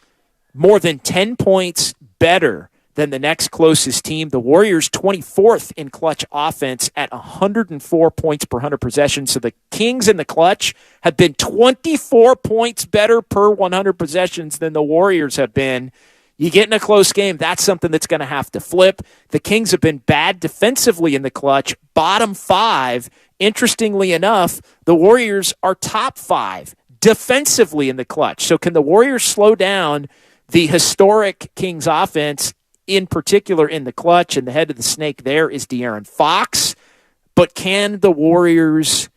A: more than 10 points better than the next closest team. The Warriors 24th in clutch offense at 104 points per 100 possessions. So the Kings in the clutch have been 24 points better per 100 possessions than the Warriors have been. You get in a close game, that's something that's going to have to flip. The Kings have been bad defensively in the clutch, bottom 5. Interestingly enough, the Warriors are top 5 defensively in the clutch. So can the Warriors slow down the historic Kings offense, in particular in the clutch? And the head of the snake there is De'Aaron Fox. But can the Warriors'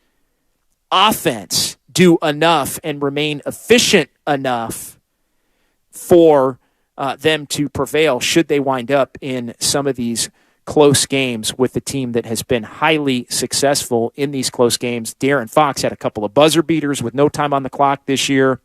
A: offense do enough and remain efficient enough for them to prevail should they wind up in some of these close games with the team that has been highly successful in these close games? De'Aaron Fox had a couple of buzzer beaters with no time on the clock this year.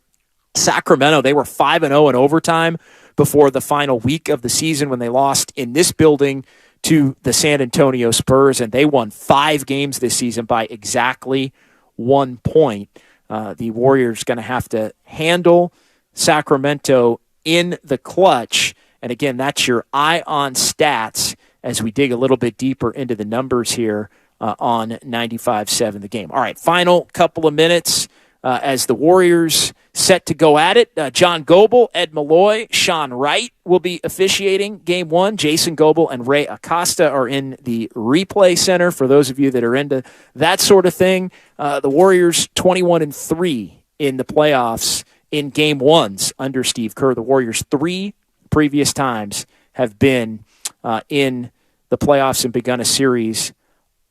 A: Sacramento, they were 5-0 in overtime before the final week of the season when they lost in this building to the San Antonio Spurs, and they won 5 games this season by exactly 1 point. The Warriors going to have to handle Sacramento in the clutch. And again, that's your Eye on Stats as we dig a little bit deeper into the numbers here on 95.7 The Game. All right, final couple of minutes as the Warriors set to go at it. John Goble, Ed Malloy, Sean Wright will be officiating Game 1. Jason Goble and Ray Acosta are in the replay center for those of you that are into that sort of thing. The Warriors 21-3 in the playoffs in Game 1s under Steve Kerr. The Warriors 3 previous times have been in the playoffs and begun a series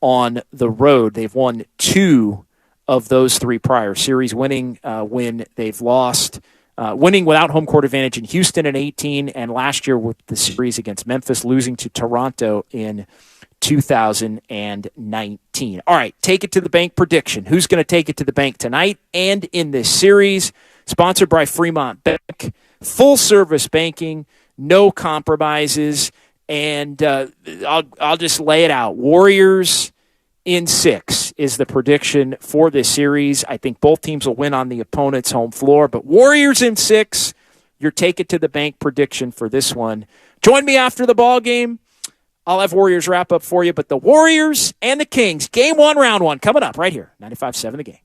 A: on the road. They've won 2 of those 3 prior series, winning when they've lost, winning without home court advantage in Houston in 2018, and last year with the series against Memphis, losing to Toronto in 2019. All right, take it to the bank prediction. Who's going to take it to the bank tonight and in this series? Sponsored by Fremont Bank, full service banking, no compromises, and I'll just lay it out. Warriors in 6 is the prediction for this series. I think both teams will win on the opponent's home floor, but Warriors in 6, your take it to the bank prediction for this one. Join me after the ball game. I'll have Warriors wrap up for you, but the Warriors and the Kings, Game 1, Round 1, coming up right here, 95.7 The Game.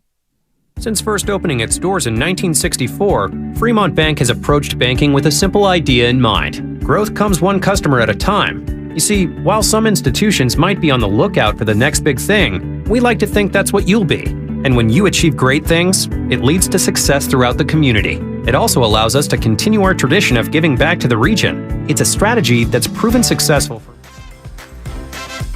Q: Since first opening its doors in 1964, Fremont Bank has approached banking with a simple idea in mind. Growth comes one customer at a time. You see, while some institutions might be on the lookout for the next big thing, we like to think that's what you'll be. And when you achieve great things, it leads to success throughout the community. It also allows us to continue our tradition of giving back to the region. It's a strategy that's proven successful for